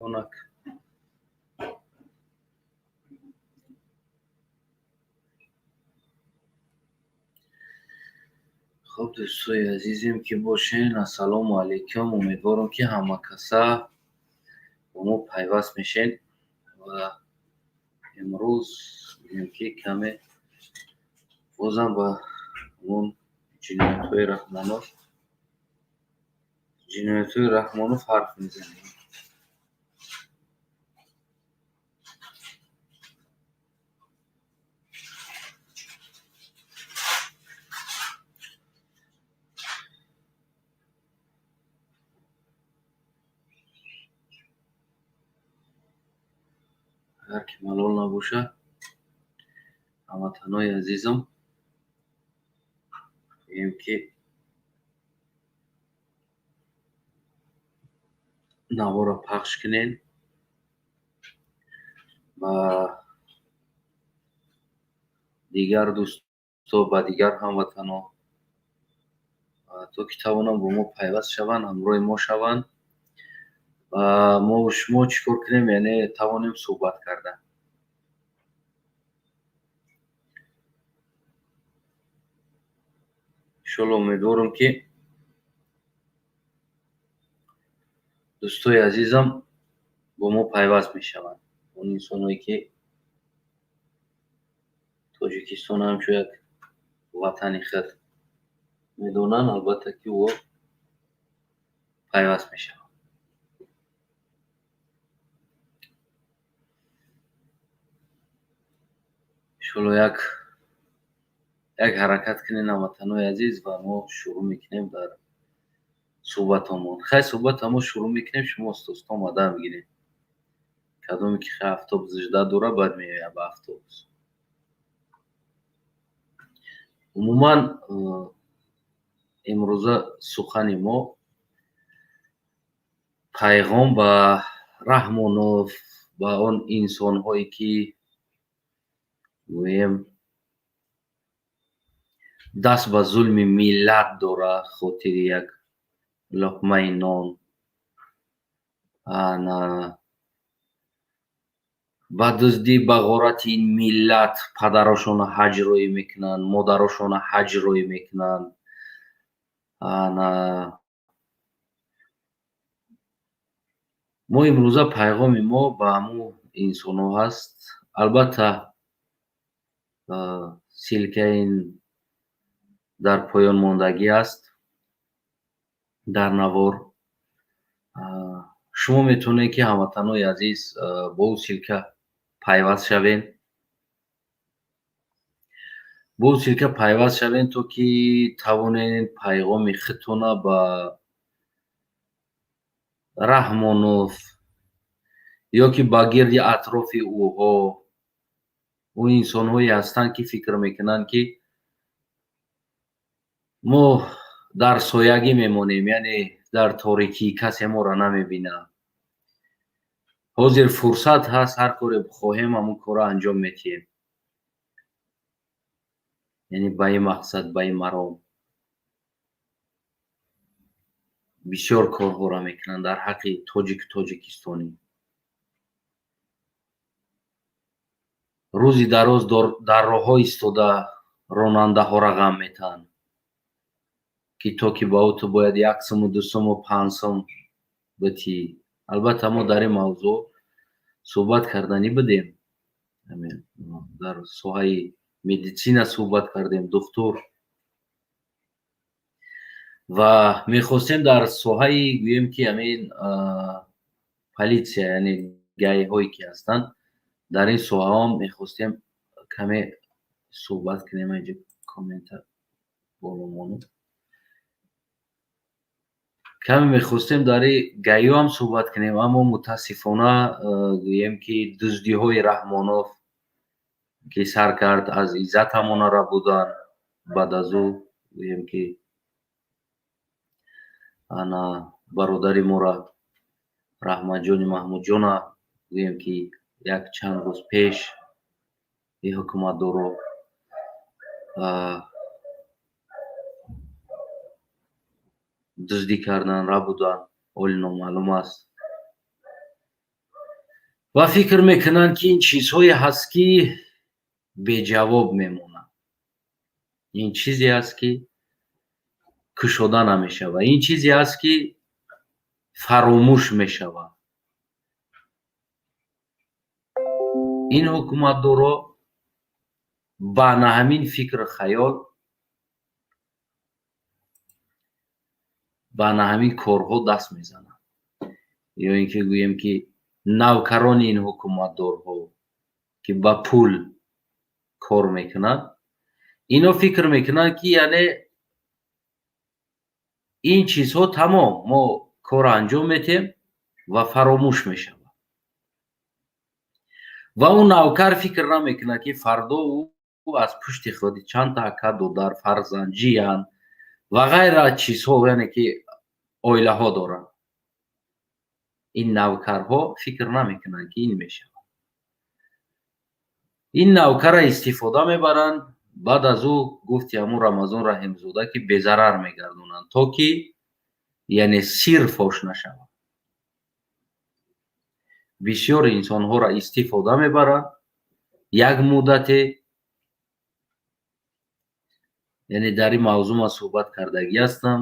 هناك. خب دوستای عزیزیم که باشین، السلام علیکم. امیدوارم که همه کسا با ما پیوست میشین و امروز بگیم که کمی بازم با اون جنایت‌های رحمانوف حرف میزنیم. هر که ملال نباشه، هموطنای عزیزم، بگیم که نوا را پخش کنین و دیگر دوستا و دیگر هموطنا تو که توانم با ما پیوست شوند، همراه ما شوند و ما و شما چیکار کنیم، یعنی توانیم صحبت کردن. انشالله امیدوارم که دوستای عزیزم با ما پیوست میشوند. اون انسانایی که تاجیکستان هم شاید وطن خود میدونن، البته که او پیوست میشوند. انشالله یک حرکت کنین هموطنای عزیز و ما شروع میکنیم در صحبتمون. خیلی صحبت ما شروع میکنیم، شما دوستا آماده میگیرین کدومی که خیلی افتاب زجده دوره باید میگه به افتابوس. عموما امروزه سخنی ما پیغام به رحمانوف، به آن انسان هایی که گویم دست به ظلم ملت داره، خاطر یک لقمه نان به دزدی به غارت این ملت پدراشون هجرایی میکنن، مادراشون هجرایی میکنن. ما امروزه پیغام ما به همو انسان ها هست. البته سلکه این در پایان ماندگی است در نوار. شما میتونه که هموطنای عزیز با او سلکه پیوست شوین، با او سلکه پیوست شوین تو که توانین پیغام خودتونه به رحمانوف یا که با گرد اطراف اوها، او انسان هایی هستند که فکر میکنن که ما در سایگی میمونیم، یعنی در تاریکی کسی ما را نمیبینه. حاضر فرصت هست، هر کاری بخواهیم همون کار را انجام میتیم، یعنی به این مقصد، به این مرام بسیار کارها را میکنن در حق تاجیکستانی. روزی دراز در راه ها ایستاده راننده ها را غم میتن که تا که با تو باید 1 سوم و 2 سوم و 5 سوم بتی. البته ما در این موضوع صحبت کردنی بدیم، در سوهای مدیسین صحبت کردیم، دکتر، و میخواستیم در سوهای گویم که همین پلیسیا، یعنی گای هایی که هستند در این سوها هم میخواستیم کمی صحبت کنیم. اینجا کامنت بالامونو کمی میخواستیم در این گای هم صحبت کنیم، اما متاسفانه گویم که دزدی های رحمانوف که سر کرد از عزت همون را بودن. بعد از او گویم که انا برادری ما را رحمت جان محمود جان گویم که یک چند روز پیش این حکومت دارو دزدی کردن را بودن، اولی نامعلوم است. ва фикр мекунанд ки ин чизҳое ҳаст ки беҷавоб мемонанд. ин чизе аст ки кушода намешавад. ин чизе аст ки фаромӯш мешавад. ин ҳукуматдоро ба на ҳамин фикр хаёл, ба на ҳамин корҳо даст мезананд. ё ин ки гӯем ки навкарони ин ҳукуматдорҳо ки ба пул кор мекунанд, ино фикр мекунанд ки яъне ин чизҳо тамом, мо корро анҷом медиҳем ва фаромӯш мешавад. ва он навкар фикр намекунад ки фардо ӯ аз пушти худи чандта ака додар, фарзанд, ҷиян ва ғайра чизҳо, яъне ки оилаҳо доранд. ин навкарҳо фикр намекунанд ки ин мешавад. ин навкарро истифода мебаранд. баъд аз ӯ гуфти ҳамун Рамазон Раҳимзода ки безарар мегардонанд, то ки яъне сир фош нашавад. бисёр инсонҳоро истифода мебаранд. як муддате, яъне дар ин мавзӯъ ман суҳбат кардагӣ ҳастам,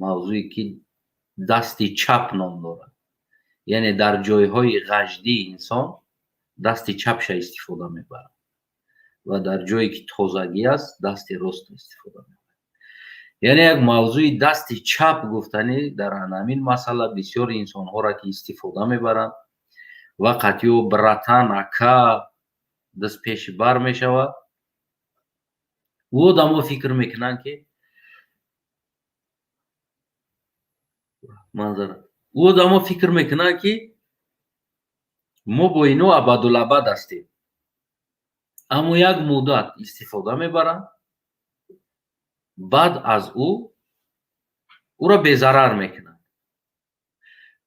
мавзӯе ки дасти чап ном дорад. яъне дар ҷойҳои ғаждии инсон дасти чапша истифода мебарад ва дар ҷое ки тозагӣ аст дасти ростро истифода мебарад. яъне як мавзӯи дасти чап гуфтанӣ дар ҳамин масъала бисёр инсонҳоро ки истифода мебаранд ва қатъиё братан, ака даст пеши бар мешавад. ӯ одамо фикр мекунанд ки мо бо ино абадулабад ҳастем. аммо як муддат истифода мебаранд, баъд аз ӯро безарар мекунанд,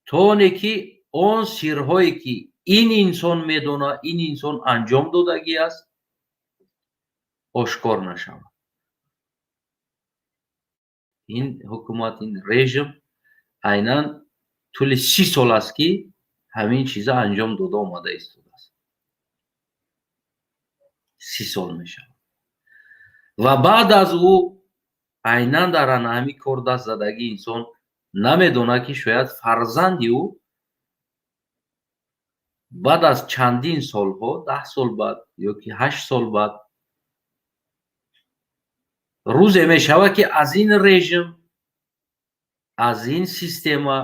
то оне ки он сирҳое ки ин инсон медонад, ин инсон анҷом додагӣ аст, ошкор нашавад. ин ҳукумат, ин режим айнан тӯли 30 сол аст ки ҳамин чиза анҷом дода омада истодааст. 30 сол мешавад. ва баъд аз ӯ айнан дар ҳамин кор даст задагӣ инсон намедонад ки шояд фарзанди ӯ баъд аз чандин солҳо, 10 сол баъд ё ки 8 сол баъд рӯзе мешавад ки аз ин режим, аз ин система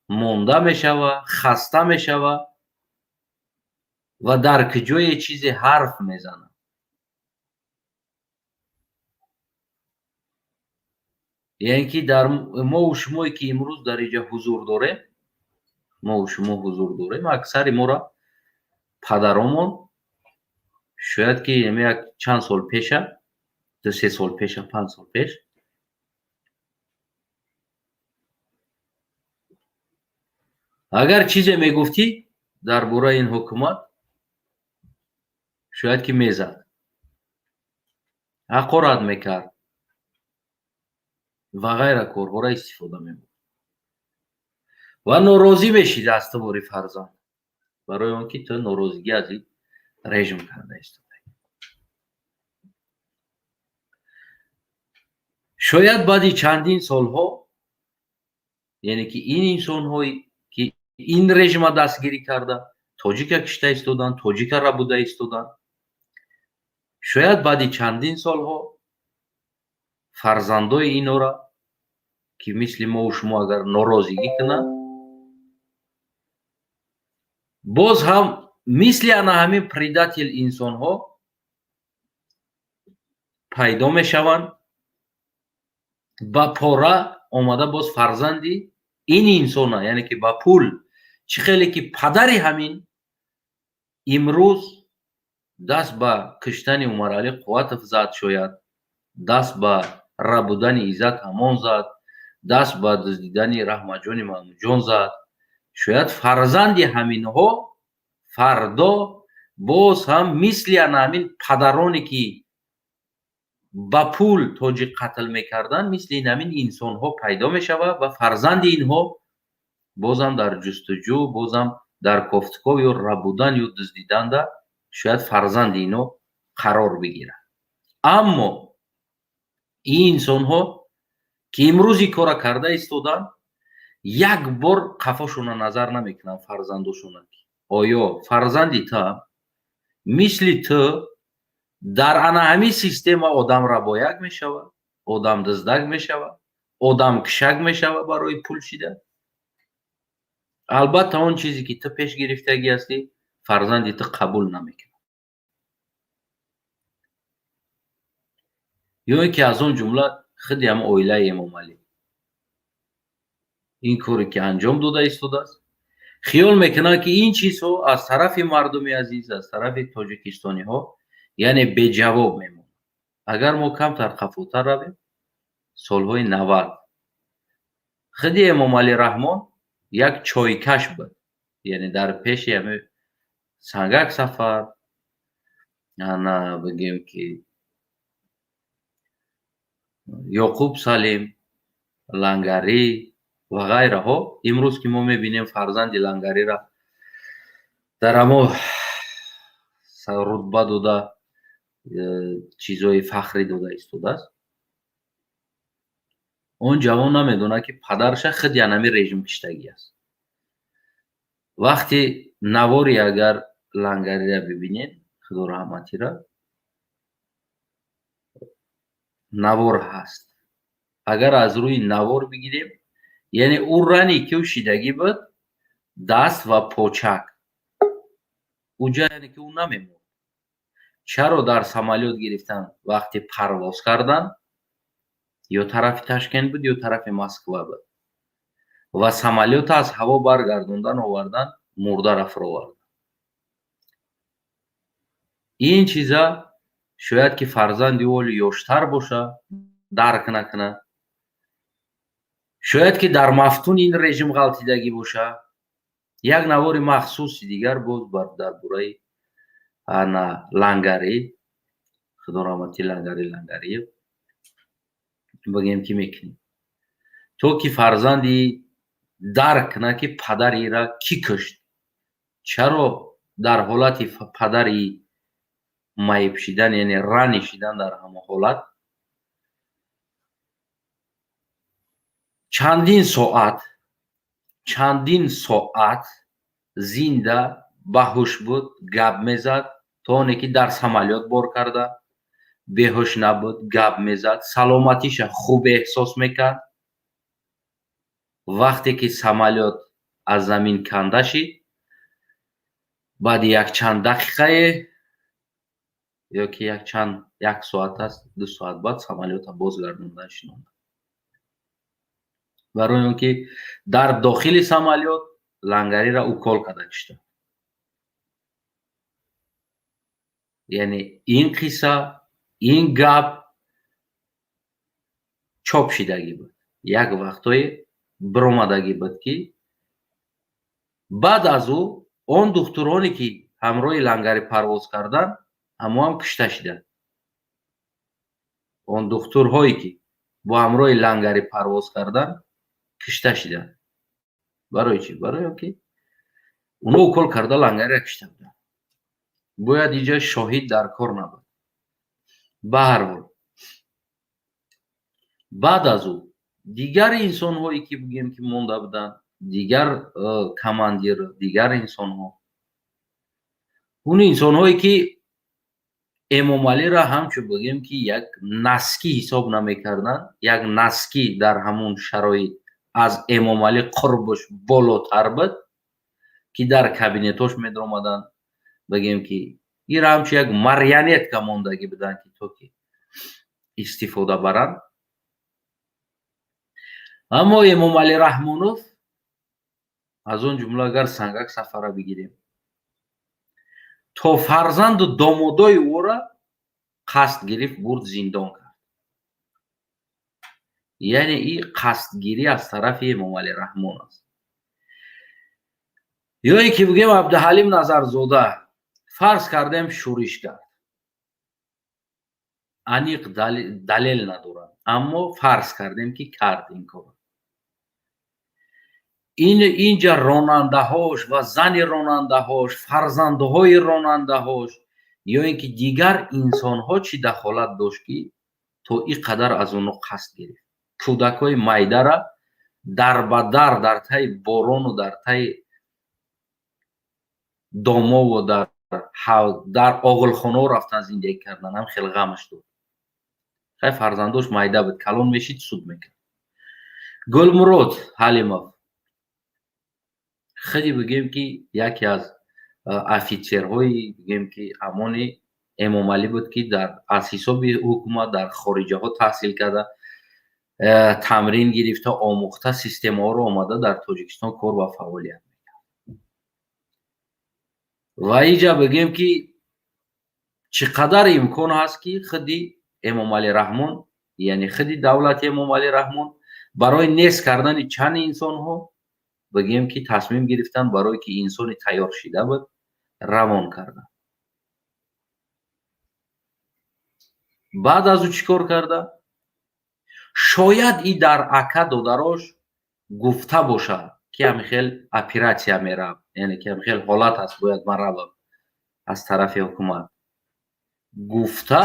монда мешавад, хаста мешавад ва дар куҷое чизе ҳарф мезанад. яъне ки дар мову шумое ки имрӯз дар инҷа ҳузур дорем, мову шумо ҳузур дорем, аксари моро падаромон шояд ки як чанд сол пеша, 2-3 сол пеша, 5 сол пеш агар чизе мегуфтӣ дар бораи ин ҳукумат, шояд ки мезад, ҳақорат мекард ва ғайра корҳоро истифода мебурд ва норозӣ мешид аз табори фарзанд, барои он ки ту норозигӣ аз ин режим карда истодаӣ. шояд баъди чандин солҳо, яъне ки ин инсонҳои ки ин режима дастгирӣ карда тоҷика кишта истоданд, тоҷикара буда истоданд, шояд баъди чандин солҳо фарзандои инора ки мисли мову шумо агар норозигӣ кунанд, боз ҳам мисли ана ҳамин предател инсонҳо пайдо мешаванд, ба пора омада боз фарзанди ин инсона, яъне ки ба пул, чӣ хеле ки падари ҳамин имрӯз даст ба куштани Умаралӣ Қувватов зад, шояд даст ба рабудани Иззат Амон зад, даст ба дуздидани Раҳматҷони Маъмунҷон зад, шояд фарзанди ҳаминҳо фардо боз ҳам мисли ана ҳамин падароне ки ба пул тоҷик қатл мекарданд, мисли ин ҳамин инсонҳо пайдо мешавад ва фарзанди инҳо бозам дар ҷустуҷӯ, бозам дар кофтков ё рабудан ё дуздиданда шояд фарзанди ино қарор бигирад. аммо ин инсонҳо ки имрӯз ин кора карда истоданд, як бор қафошона назар намекунанд фарзандошона. оё фарзанди ту мисли ту дар ана ҳамин система одам рабояк мешавад, одам дуздак мешавад, одам кушак мешавад барои пул шида? албатта он чизе ки ту пеш гирифтагӣ ҳастӣ, фарзанди ту қабул намекунад. ё ин ки аз он ҷумла худи ҳам оилаи Имом Алӣ ин коре ки анҷом дода истодааст, хиёл мекунад ки ин чизҳо аз тарафи мардуми азиз, аз тарафи тоҷикистониҳо яъне беҷавоб мемонад. агар мо камтар қафотар равем, солҳои 90 худи Имом Алӣ Раҳмон як чойкаш буд, яъне дар пеши ҳамин Сангак Сафар, ана бигем ки Ёқуб Салим, Лангарӣ ва ғайраҳо, имрӯз ки мо мебинем фарзанди Лангариро дар ҳамо рутба дода чизҳои фахрӣ дода истодааст. он ҷавон намедонад ки падараша худи ҳамин режимкиштагӣ аст. вақте навори агар Лангариро бибинед, худо раҳматиро, навор ҳаст. агар аз рӯи навор бигирем, яъне ӯ рани ки ӯ шидагӣ буд, даст ва почак, уҷа яъне ки ӯ намемонд. чаро дар самолёт гирифтан вақте парвоз кардан, ё тарафи Ташкент буд, ё тарафи Москва буд, ва самолётро аз ҳаво баргардондан, овардан, мурдаро фуровардан. ин чиза шояд ки фарзанди ӯ ёштар боша, дарк накунад. шояд ки дар мафтуни ин режим ғалтидагӣ боша. як навори махсуси дигар боз дар бораи ана Лангарӣ, худо раҳмати Лангариев бигем ки мекунем, то ки фарзанди дарк кунад ки падариро кӣ кушт, чаро дар ҳолати падари майиб шидан, яъне рани шидан, дар ҳамон ҳолат чандин соат зинда баҳуш буд, гап мезад, то оне ки дар самолёт бор карда, беҳуш набуд, гап мезад, саломатиша хуб эҳсос мекард. вақте ки самолёт аз замин канда шид, баъди якчанд дақиқае ё ки як соат аст, 2 соат баъд самолётро бозгардондан шинонданд. барои он ки дар дохили самолёт Лангариро укол карда киштанд. яъне ин қисса, ин гап чоп шидагӣ буд. як вақтое биромадагӣ буд ки баъд аз ӯ он духтуроне ки ҳамроҳи Лангарӣ парвоз карданд, ҳамоҳам кушта шиданд. он духтурҳое ки бо ҳамроҳи Лангарӣ парвоз карданд, кушта шиданд. барои чӣ? барои он ки оно укол карда Лангариро кушта буданд. бояд инҷа шоҳид дар кор набуд. ба ҳар ҳол баъд аз ӯ дигар инсонҳое ки бигем ки монда буданд, дигар командир, дигар инсонҳо, он инсонҳое ки Имом Алиро ҳамчун бигем ки як наскӣ ҳисоб намекарданд, як наскӣ дар ҳамон шароит аз Имом Алӣ қурбуш болотар буд, ки дар кабинетош медромаданд, бигем ки ин ҳамчун як марионетка мондагӣ буданд ки то ки истифода баранд. аммо Имом Алӣ Раҳмонов, аз он ҷумла агар Сангак Сафарро бигирем, то фарзанду домодои ӯро қасд гирифт, бурд зиндон кард. яъне ин қасдгирӣ аз тарафи Имом Алӣ Раҳмон аст. ё ин ки бигем Абдуҳалим Назарзода фарз кардем шӯриш кард, аниқ далел надорад, аммо фарз кардем ки кард ин кор. اینجا راننده‌هاش و زن راننده‌هاش، فرزندهای راننده‌هاش یا اینکه دیگر انسان‌ها چی دخالت داشت که تو این قدر از اونو قصد گرفت کودکای майда را در بدر در تای باران و در تای домо و در оғилхона рафтан зиндагӣ кардан ҳам хеле ғамаш дод. хай фарзандош майда буд, калон мешид, суд мекард. Гулмурод Ҳалимов хеле бигем ки яке аз офитсерҳои бигем ки ҳамони Эмомалӣ буд ки аз ҳисоби ҳукумат дар хориҷаҳо таҳсил карда, тамрин гирифта, омӯхта, системаҳоро омада дар Тоҷикистон кор ва фаъолият мекард. ва инҷа бигем ки чӣ қадар имкон ҳаст ки худи Эмомалӣ Раҳмон, яъне худи давлати Эмомалӣ Раҳмон барои нест кардани чанд инсонҳо бигем ки тасмим гирифтанд барое ки инсони тайёршида буд равон карда. баъд аз ӯ чӣ кор карда? шояд ин дар ака додарош гуфта бошад ки ҳамихел оператсия меравад, яъне ки ҳамихел ҳолат ҳаст, бояд ман равам аз тарафи ҳукумат. гуфта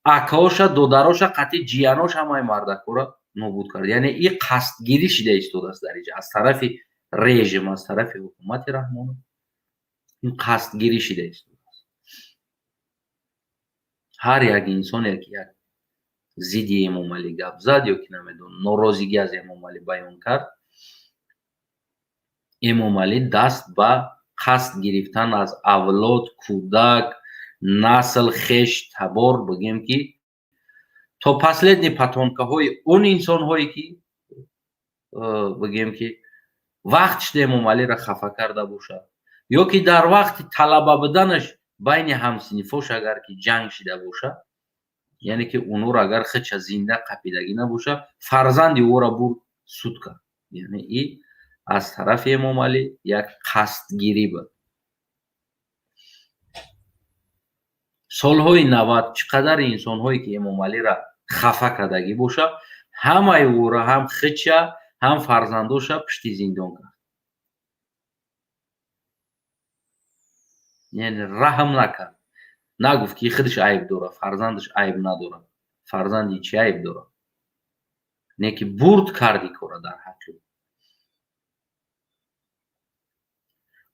акаоша, додароша, қатъи ҷиянош ҳамаи мардакора нобуд кард. яъне ин қасдгирӣ шуда истодааст дар инҷа аз тарафи режим, аз тарафи ҳукумати Раҳмонов ин қасдгирӣ шуда истодааст. ҳар як инсоне ки як зидди Эмомалӣ гап зад ё ки намедонам норозигӣ аз Эмомалӣ баён кард, Эмомалӣ даст ба қасд гирифтан аз авлод, кӯдак, насл, хеш, табор бигем ки то последни потомкаҳои он инсонҳое ки бигем ки вақт шуда Эмомалиро хафа карда бошад ё ки дар вақти талаба буданаш байни ҳамсинифош агар ки ҷанг шуда бошад, яъне ки онҳоро агар хича зинда қапидагӣ набошад, фарзанди ӯро бурд суд кард. яъне ин аз тарафи Эмомалӣ як қасдгирӣ буд. солҳои 90 чӣ қадар инсонҳое ки Эмомалиро хафа кардагӣ бошад, ҳамаи ӯро ҳам хича, ҳам фарзандоша пишти зиндон кард. яъне раҳм накард. нагуфт ки худаш айб дорад, фарзандаш айб надорад. фарзанди чӣ айб дорад? не ки бурд карди кора дар ҳаққи ӯ.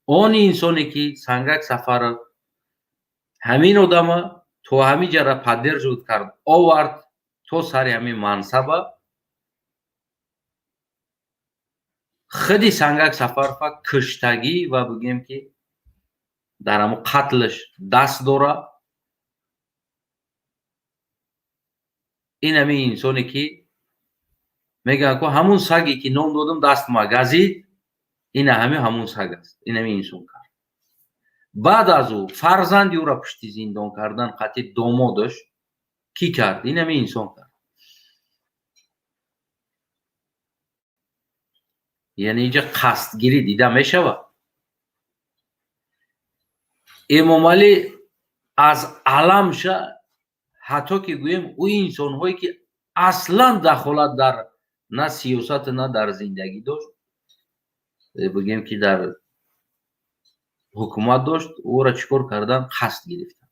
он инсоне ки Сангак Сафаров ҳамин одама то ҳамин ҷара поддерживат кард, овард то сари ҳамин мансаба, худи Сангак Сафарова куштагӣ ва бигем ки дар ҳамон қатлаш даст дорад. ин ҳамин инсоне ки мегӯянд ки ҳамун саге ки ном додам даст магазид, ин ҳамун саг аст. ин ҳамин инсон кард. баъд аз ӯ фарзанди ӯро пишти зиндон кардан, қатъи домодаш кӣ кард? ин ҳамин инсон кард. яъне инҷа қасдгирӣ дида мешавад. Эмомалӣ аз аламша ҳатто ки гӯем ӯ инсонҳое ки аслан дахолат дар на сиёсату на дар зиндагӣ дошт, бигем ки дар ҳукумат дошт, ӯро чӣ кор кардан? қасд гирифтан.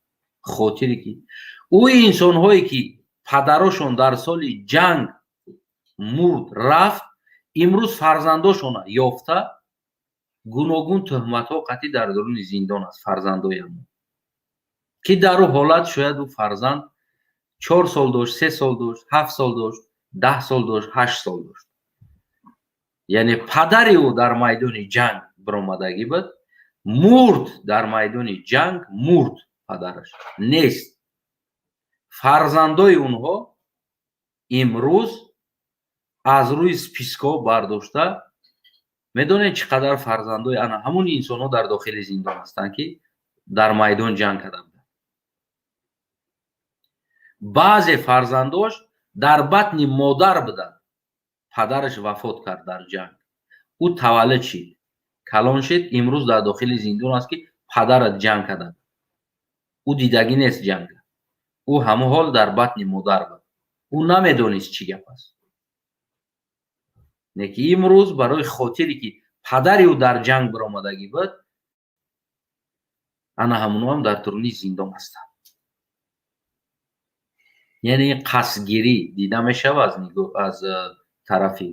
хотире ки ӯ инсонҳое ки падарошон дар соли ҷанг мурд, рафт, имрӯз фарзандошона ёфта гуногун тӯҳматҳо қатъи дар даруни зиндон аст. фарзандои ҳамон ки дар ӯ ҳолат шояд ӯ фарзанд 4 сол дошт, 3 сол дошт, 7 сол дошт, 10 сол дошт, 8 сол дошт. яъне падари ӯ дар майдони ҷанг биромадагӣ буд, мурд дар майдони ҷанг, мурд падараш нест. фарзандои онҳо имрӯз аз рӯи спискҳо бардошта, медонед чӣ қадар фарзандои ана ҳамон инсонҳо дар дохили зиндон ҳастанд ки дар майдон ҷанг карда буданд. баъзе фарзандош дар батни модар буданд, падараш вафот кард дар ҷанг, ӯ таваллуд шид, калон шид, имрӯз дар дохили зиндон аст ки падарат ҷанг карда. ӯ дидагӣ нест ҷанга, ӯ ҳамон ҳол дар батни модар буд, ӯ намедонист чӣ гап аст. не ки имрӯз барои хотире ки падари ӯ дар ҷанг баромадагӣ буд, ана ҳамунҳоам дар туруни зиндон ҳастанд. яъне ин қасдгирӣ дида мешавад аз тарафи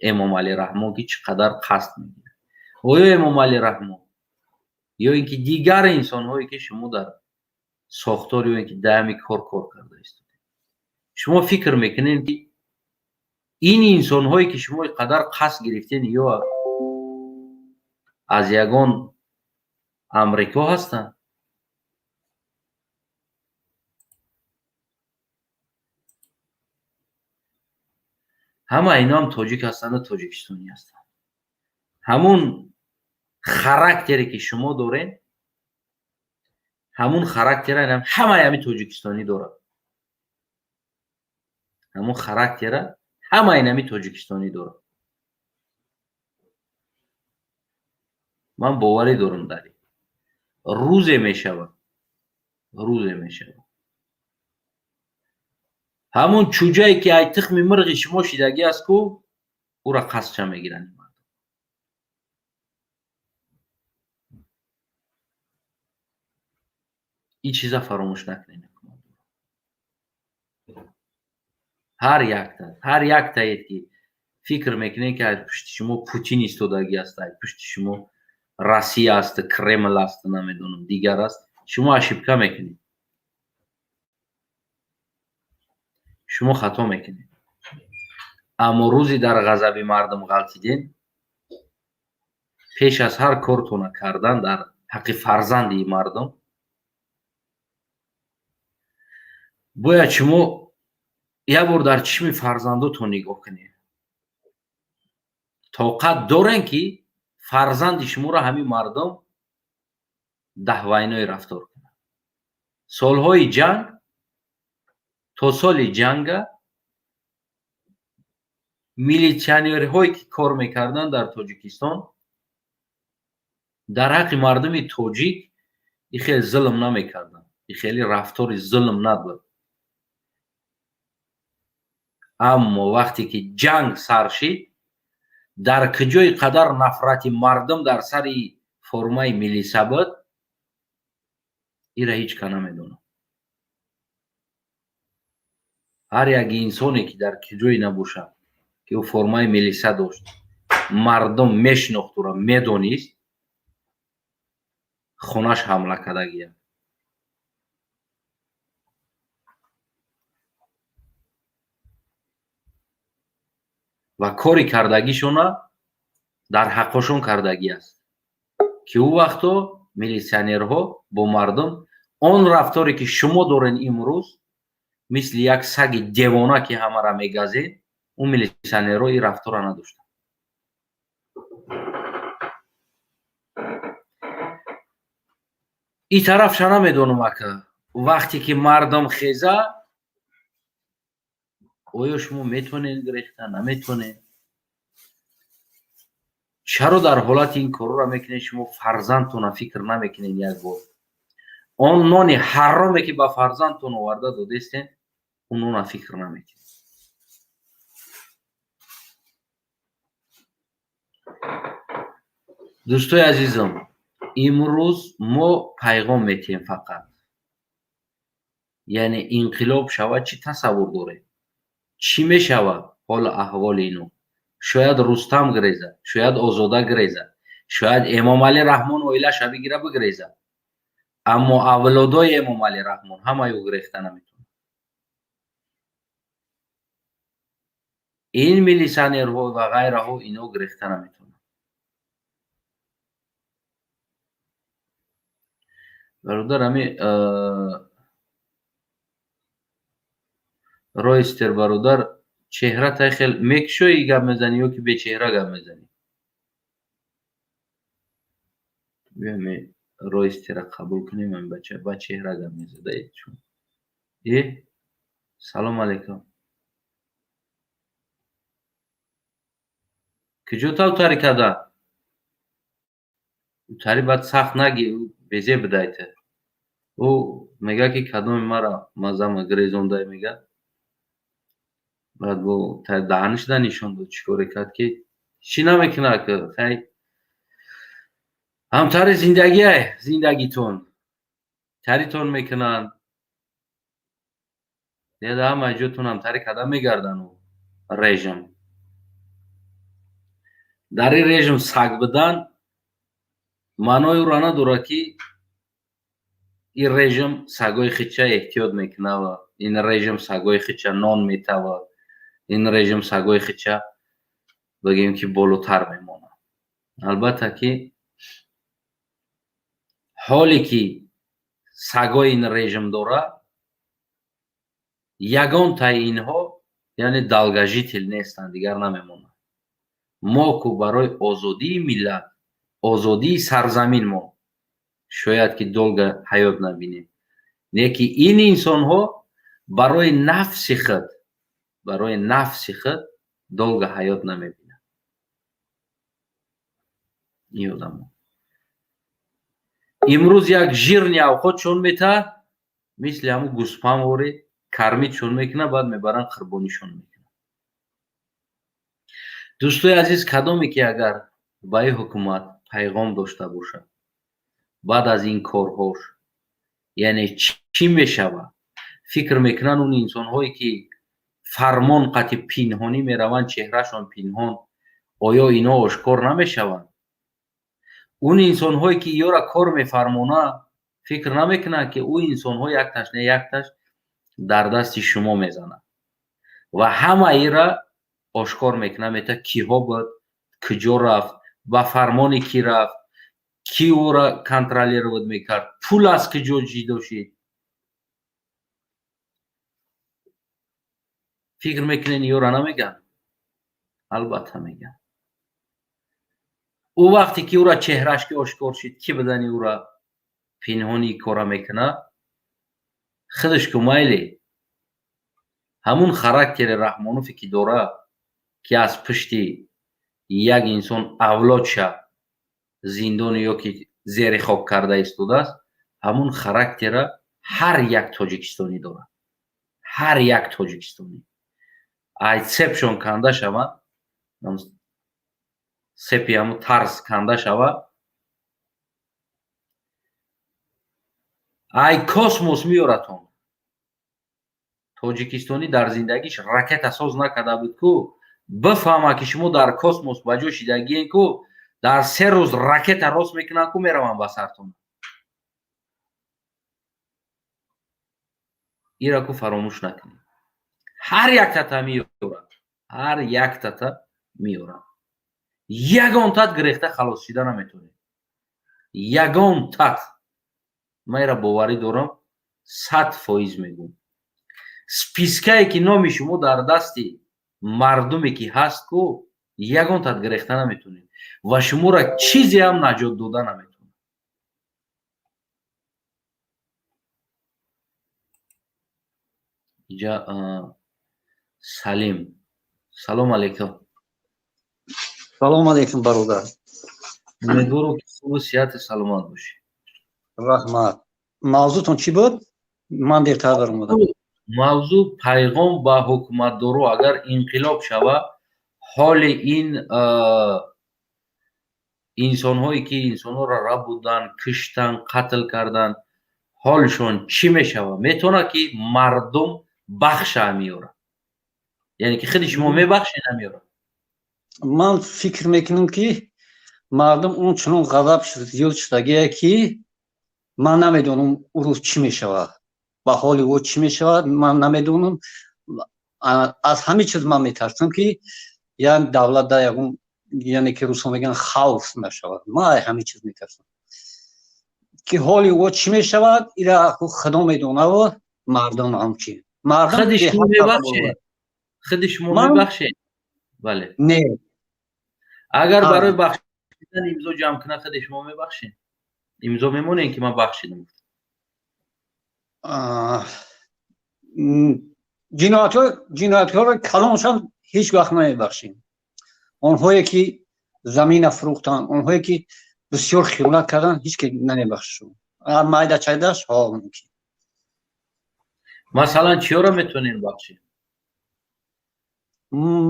эмом Али Раҳмон ки чӣ қадар қасд мегирад. оё эмом Али Раҳмон ё ин ки дигар инсонҳое ки шумо дар сохтори ё ин ки даъми кор карда истодед, шумо фикр мекунед ки ин инсонҳое ки шумо ин қадар қасд гирифтед ё аз ягон амрико ҳастанд? ҳама инам тоҷик ҳастанду тоҷикистонӣ ҳастанд. ҳамун характере ки шумо доред, ҳамун характера ҳамаи ҳами тоҷикистонӣ дорад. ҳамун характера ҳамаи ҳами тоҷикистонӣ дорад. ман боварӣ дорам дар ин. рӯзе мешавад ҳамун чӯҷае ки ай тухми мирғи шумо шидагӣ аст ку ӯра қасдша мегиранд. ин чиза фаромӯш накунед. ҳар яктаед ки фикр мекунед ки аз пушти шумо Путин истодагӣ аст, аз пушти шумо Россия аст, Кремл аст, намедонам дигар аст, шумо ошибка мекунед. шумо хато мекунед. аммо рӯзи дар ғазаби мардум ғалтиден, пеш аз ҳар кортона кардан дар ҳаққи фарзанди мардум, бояд шумо як бор дар чишми фарзандотон нигоҳ кунед. тоқат дорен ки фарзанди шуморо ҳамин мардум даҳвайной рафтор кунад. солҳои ҷанг то соли ҷанга милитсионерҳое ки кор мекарданд дар Тоҷикистон дар ҳаққи мардуми тоҷик ин хеле зулм намекарданд, ин хеле рафтори зулм набуд. аммо вақте ки ҷанг сар шид, дар куҷои қадар нафрати мардум дар сари формаи милиса буд, инра ҳеҷ кас намедонад. ҳар як инсоне ки дар куҷое набошад ки ӯ формаи милиса дошт, мардум мешинохт, ӯра медонист, хонаш ҳамла кардагӣ. ва кори кардагишона дар ҳаққошон кардагӣ аст ки ӯ вақто милитсионерҳо бо мардум он рафторе ки шумо доред имрӯз мисли як саги девона ки ҳамаро мегазед, ӯ милитсионерҳо ин рафтора надоштанд. ин тарафша намедонам ака вақте ки мардум хеза, оё шумо метавонед гирифта, наметавонед? чаро дар ҳолати ин корро мекунед шумо фарзандтонро фикр намекунед? як бор он нони ҳароме ки ба фарзандтон оварда додестед, он нонро фикр намекунед. дӯстои азизам, имрӯз мо пайғом метиҳем фақат. яъне инқилоб шавад чӣ тасаввур доред? чӣ мешавад ҳолу аҳволи инҳо? шояд Рустам гирезад, шояд Озода гирезад, шояд эмом Али Раҳмон оилаша бигира бигирезад. аммо авлодои эмом Али Раҳмон ҳамаи ӯ гирефта наметавонад. ин милитсионерҳо ва ғайраҳо инҳо гирефта наметавонад. бародар ҳамин ройстер бародар чеҳратай хел мекушоӣ гап мезанӣ ё ки бечеҳра гап мезанӣ? биём ройстера қабул кунем. ин бача ба чеҳра гап мезадаед чун? салом алейкум. куҷо тавтарӣ кардан? тари баъд сахт нагӣ, безе бидайта. ӯ мега ки кадоми мара маззама гирезонда мегӯяд. баъд бо даҳаниш да нишон дод чӣ коре кард ки چی نمیکنه که خیلی همتر زندگیتون تریتون میکنن دیده همه جوتون همتری کدام میگردن و رژیم در این رژیم سگ بدن معنای او را نداره که این رژیم سگای خیچه احتیاط میکنه و این رژیم سگای خیچه نان میته و این رژیم سگای خیچه بگیم که بالاتر میمونه. البته که حالی که سگای این رژیم داره یگان تا اینها یعنی دلگژیتل نیستند دیگر نمیمونه. ما که برای آزادی ملت آزادی سرزمین ما شاید که دلگ حیات نبینیم نه که این انسان ها برای نفس خود دلگ حیات نمیبینه. یادم امروز یک ژیرنی اوقات چون میته مثل همون گوسپند وری کرمی چون میکنه بعد میبرن قربانیشون میکنه. دوستای عزیز کدامی که اگر با این حکومت پیغام داشته باشه بعد از این کارهاش یعنی چی میشوه فکر میکنن اون انسان هایی که فرمان قطع پنهانی میروند چهرهشان پنهان آیا اینا آشکار نمیشوند؟ اون انسان هایی که یا را کار میفرمونه فکر نمیکنه که اون انسان ها یک تشنه یک تش در دست شما میزنه و همه ای را آشکار میکنه میته کی ها بود کجا رفت با فرمانی کی رفت کی او را کنترلیر بود میکرد پول از کجا جیده شد. فکر میکنین یا را نمیگن؟ البته میگن. او وقتی که او را چهرش که آشکار شد کی بدنی او را پنهانی کارا میکنه خودش که مایلی همون خراکتر رحمانوفی که داره که از پشتی یک انسان اولاد شه زندان یا که زیر خاک کرده ایستاده است همون خراکتر هر یک تاجیکستانی داره. هر یک تاجیکستانی ای سپشون کنده شود سپی همون ترس کنده شود ای کاسموس میارتون. تاجیکستانی در زندگیش رکت اساس نکرده بود که بفهمه که شما در کاسموس بجا شدگی که در 3 روز رکت راست میکنن که میرون به سرتون. این را که فراموش نکنید. هر یک تتا میورن هر یک تتا میورن یگان تت گرفته خلاص شده نمیتونه. یگان تت من را باوری دارم 100% میگم سپیسکایی که نامی شما در دستی مردمی که هست که یگان تت گرفته نمیتونه و شما را چیزی هم نجات داده نمیتونه. اینجا سلیم سلام علیکم. سلام علیکم برادر. امیدوارم که خوب و صحت سلامت باشی. رحمت. موضوعتون چی بود؟ من دیرتر برمودم. موضوع پیغام با حکومت دارو اگر انقلاب شوه حال این انسان هایی که انسان ها را رب بودن کشتن قتل کردن حالشون چی میشوه؟ میتونه که مردم بخش میاره یعنی که خودی شما میبخشی نمیاره. من فکر میکنم که مردم اون چنون غضب زیاد شدگیه که من نمیدونم او روز چی میشوه با حال او چی میشوه من نمیدونم. از همه چیز من میترسم که یعنی دولت در یکم یعنی که روسا میگن خوف نشود. من همه چیز میترسم که حال او چی میشود ایره خدا میدونه و مردم هم چی مردم خودی شما میبخشی. بله نه اگر برای بخشیدن امضا جمع کنه خودی شما میبخشین امضا میمونه این که من بخشیدم. جنایت ها رو کلانشان هیچ وقت نمیبخشیم. اونهایی که زمین افروختن اونهایی که بسیار خیانت کردن هیچ که نمیبخشیم. مایده چایدش ها ممکن. مثلا چی رو میتونین بخشید؟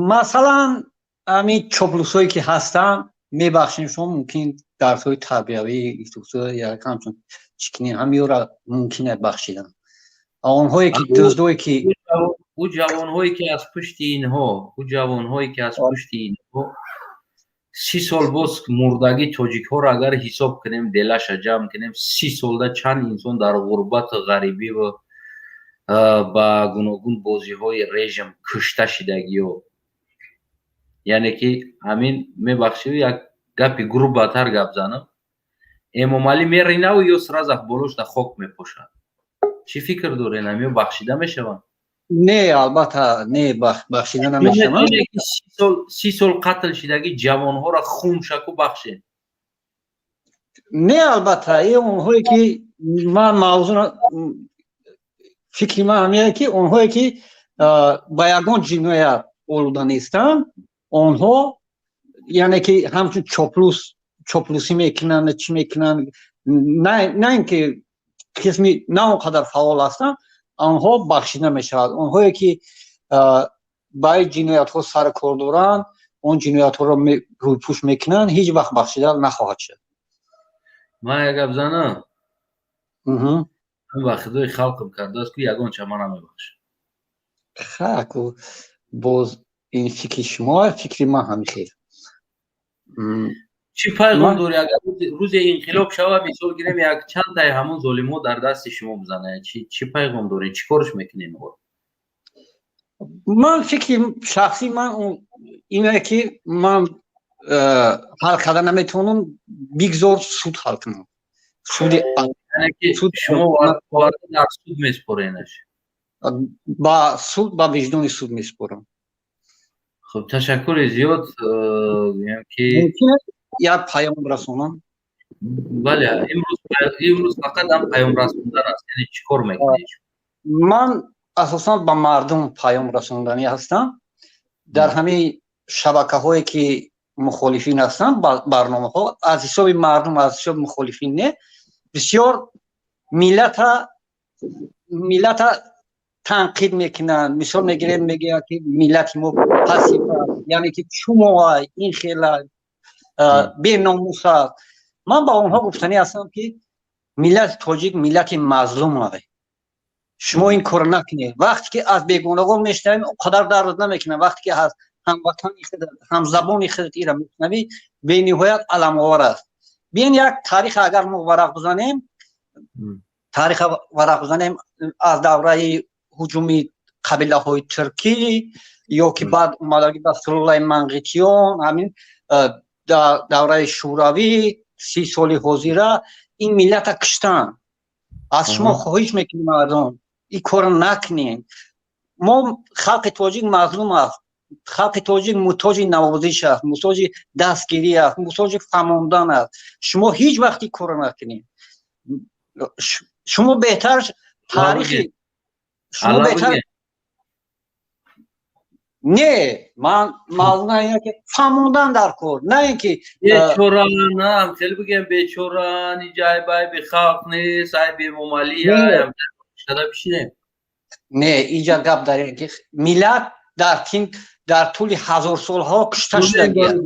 مثلا همین چوپلوسایی که هستن میبخشیم شما ممکن درس‌های تربیوی یا همچون چکنی همی را ممکنه بخشیدن آنهایی که دزدایی که او جوانهایی که از پشت اینها 30 سال باز مردگی تاجیک ها را اگر حساب کنیم دلش جمع کنیم 30 سال ده چند انسان در غربت غریبی و با گوناگون بازی های رژیم کشته شدگی ها یعنی که همین میبخشید یک گپی گروه باتر گپ زنم امام علی میرینه و یا سراز اخبالوش در خاک میپوشن چی فکر دارین همیو بخشیده میشون؟ نه البته نه بخشیده نمیشون 30 سال قتل شدگی جوان ها را خون شکو بخشین نه البته اونهایی که من موضوع فکر من همیه که اونهایی که با یگان جنایت آلوده نیستن آنها یعنی که همچون چاپلوسی میکنن چی میکنن نه اینکه قسمی نه اونقدر فعال هستن آنها بخشیده میشود اونهایی که با جنایت ها سر کار دارن اون جنایت ها رو روی پوش میکنن هیچ وقت بخشیده نخواهد شد من یک گپ زنم من با خدای خلقم کرده است که یگان چه من نمیبخشم خاکو باز این فکر شما فکر من هم خیر چی پیغام داری اگر روز انقلاب شود مثال گیریم یک چند تای همون ظالمو در دست شما بزنه چی پیغام داری چی کارش میکنین من فکر شخصی من اینه که من حل کردن نمیتونم بگذار سود حل کنم سود یعنی که شما وارد در سود میسپرینش با سود با وجدان سود میسپرم خب تشکر زیاد میگم که ممکنه یک پیام رسونم بله امروز فقط هم پیام رسوندن است یعنی چیکار میکنید من اساسا با مردم پیام رسوندنی هستم در همه شبکه هایی که مخالفین هستن برنامه ها از حساب مردم از حساب مخالفین نه بسیار ملت تنقید میکنن مثال میگیریم میگه که ملت ما پسیو یعنی که شما این خیلی بی ناموس است من با اونها گفتنی هستم که ملت تاجیک ملت مظلوم است شما این کار نکنید وقتی که از بیگانگان میشنویم قدر درد نمیکنه وقتی که از هموطنی خود هم زبانی خود ایران میشنوی به نهایت علم آور است بیاین یک تاریخ اگر ما ورق بزنیم از دوره هجوم قبیله های ترکی یا که بعد اومدگی به سلول منقیتیان همین دوره شوروی 30 سال حاضره این ملت کشتن از شما خواهش میکنیم مردم این کار نکنین ما خلق تاجیک مظلوم است خلق تاجیک محتاج نوازش است محتاج دستگیری است محتاج فهماندن است شما هیچ وقتی کار نکنین شما بهتر تاریخی شما بهتر نه من مظلوم اینه که فهماندن در کار نه اینکه بیچاره نه خیلی بگم بیچاره نی جای بای به خلق نیست ای به ممالی هم شده بشینه نه اینجا گپ داره که ملت در طول هزار سالها کشته شده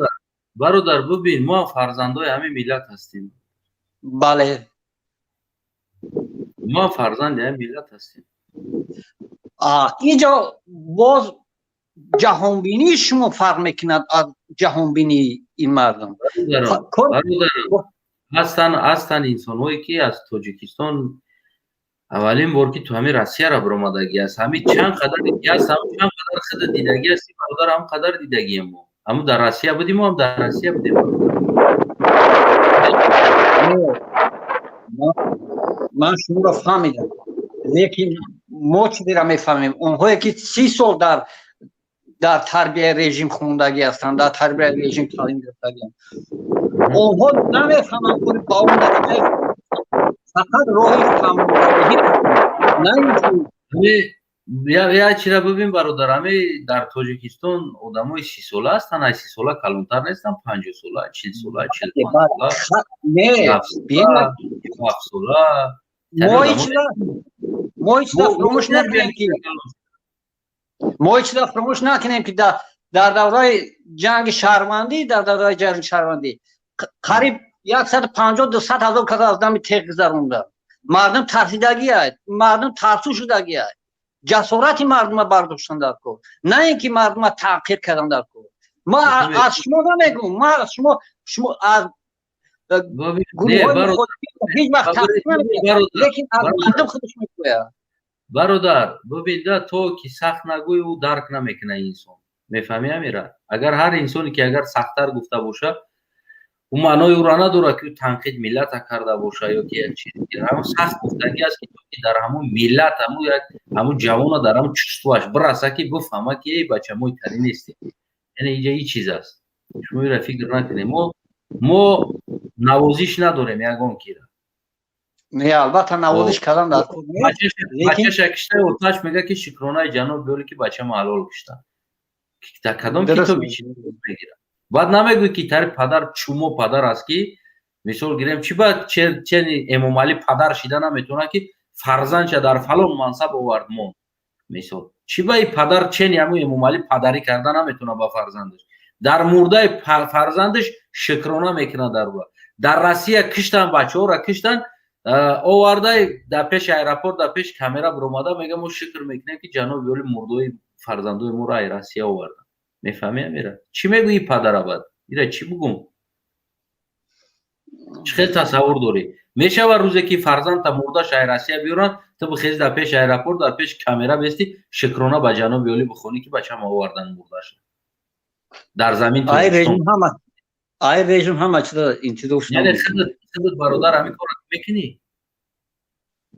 برادر ببین ما فرزندای همین ملت هستیم بله ما فرزند همین ملت هستیم اینجا باز جهانبینی شما فرق میکند از جهانبینی این مردم هستن انسان هایی که از تاجیکستان اولین بار که تو همین روسیه را برآمدگی است همین چند قدر دیگه است چند قدر خود دیدگی است برادر هم قدر دیدگی ما هم در روسیه بودیم هم در روسیه بودیم من شما را فهمیدم لیکن ما چی را میفهمیم اونهایی که 30 سال در تربیه رژیم خوندگی هستند در تربیه رژیم تعلیم گرفتگی اونها نمیفهمند که با اون درجه فقط راهی فهماندهی نه یا چی را ببین برادر همه در تاجیکستان آدمای 30 ساله هستن 30 ساله کلانتر نیستن 50 ساله 40 ساله 45 ساله نه 7 ساله ما هیچ فراموش نکنیم که ما هیچ فراموش نکنیم که در دوره جنگ شهروندی قریب 150-200 هزار کس از دم تیغ گذرونده. مردم ترسیدگی است، مردم ترسو شدگی است. جسارت مردم برداشتن در کار، نه اینکه مردم تحقیر کردن در کار. ما از شما نمیگم، ما از شما از گروه خود هیچ وقت تحقیر نمیگم، لیکن از مردم خودش میگوید. برادر ببین تو که سخت نگوی او درک نمیکنه انسان. میفهمی امیرا؟ اگر هر انسانی که اگر سخت‌تر گفته باشه اون معنای او را نداره که تنقید ملت کرده باشه یا که چیزی. همون سخت گفتگی است که تو که در همون ملت همون جوان در همون چستوش برسه که بفهمه که ای بچه ما اینطوری نیستیم. یعنی اینجا این چیز است. شما را فکر نکنیم. ما نوازش نداریم یگان کی را. نه البته نوازش کردن در کار. بچه شکشته ورتاش میگه که شکرانه جناب بیاری که بچه ما حلال کشته. که کدام کتابی چی میگیره. بعد نمیگوی که تر پدر چومو پدر است که مثال گیریم چی بعد چه امام علی پدر شده نمیتونه که فرزندش در فلان منصب آورد مون. مثال چی با پدر چنی همون امام علی پدری کرده نمیتونه با فرزندش. در مرده فرزندش شکرانه میکنه در روسیه کشتن بچه ها را کشتن آورده در پیش ایرپورت در پیش کامera بروماده میگه ما شکر میکنیم که جناب ولی مرده فرزندای ما را روسیه آورده. میفهمی امیره؟ چی میگویی پدر ابد؟ ایره چی بگم؟ چه خیلی تصور داری؟ میشه و روزی که فرزند تا مرده شهر روسیه بیارن تو بخیز در پیش ایرپورت در پیش کامera بیستی شکرانه به جناب ولی بخونی که بچه ما آوردن مردهش در زمین. آی رژیم هم چرا انتظارش یعنی خودت برادر همین کار میکنی؟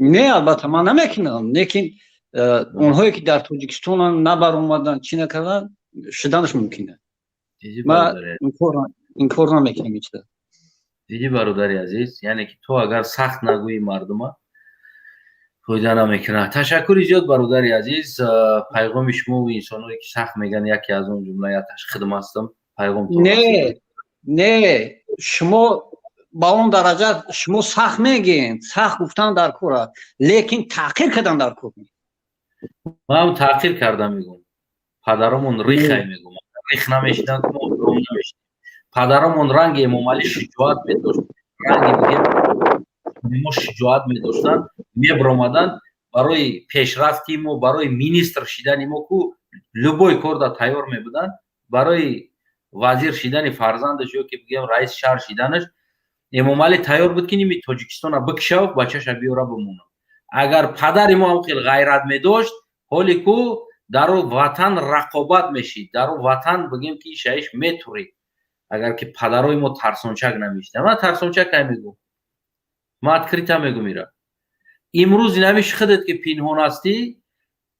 نه البته من نمیکنم، لیکن اونهایی که در تاجیکستان نبر اومدن چی نکردن شدنش ممکنه. ما این کار نمیکنیم هیچ. دیدی برادری عزیز، یعنی که تو اگر سخت نگویی مردم فایده نمیکنه. تشکر زیاد برادری عزیز. پیغام شما و انسانایی که سخت میگن یکی از اون جمله خدمت هستم. پیغام تو نه شما با اون درجه شما سخت میگین، سخت گفتن در کار، لیکن تحقیر کردن در کار. ما هم تحقیر کردم میگم. پدرمون ریخه میگم. ریخ نمیشدن که ما درم نمیشدیم. پدرمون رنگ امام علی شجاعت میداشت. رنگ دیگه ما شجاعت میداشتن. میبرامدن برای پیشرفتی ما، برای مینیستر شدن ما کو لبوی کار تیار میبودن. برای وزیر شدن فرزندش یا که بگیم رئیس شهر شدنش امام علی تیار بود که نیمی تاجیکستان بکشه و بچه‌ش بیاره بمونه. اگر پدر ما هم خیلی غیرت میداشت حالی که در وطن رقابت میشید، در وطن بگیم که شایش میتوری. اگر که پدرای ما ترسانچک نمیشته، من ترسانچک نمیگم، ما ادکریتا میگم میره. امروز نمیش خودت که پینهان هستی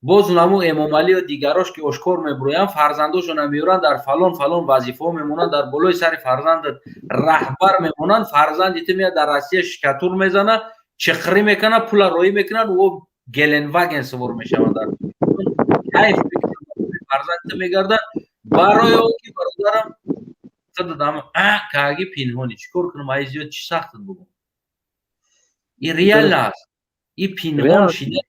باز نمو امام علی و دیگراش که اشکار میبروین فرزنداشو نمیورن در فلان وظیفه میمونن، در بالای سر فرزندت رهبر میمونن. فرزندت میاد در روسیه شکتور میزنه، چخری میکنه، پول روی میکنن و گلن واگن سوار میشن در کیف فرزندت میگردن. برای اون که برادرم خودم که اگه پینهانی چیکار کنم ای زیاد چی سخت بگم. این ریال است، این پینهان شده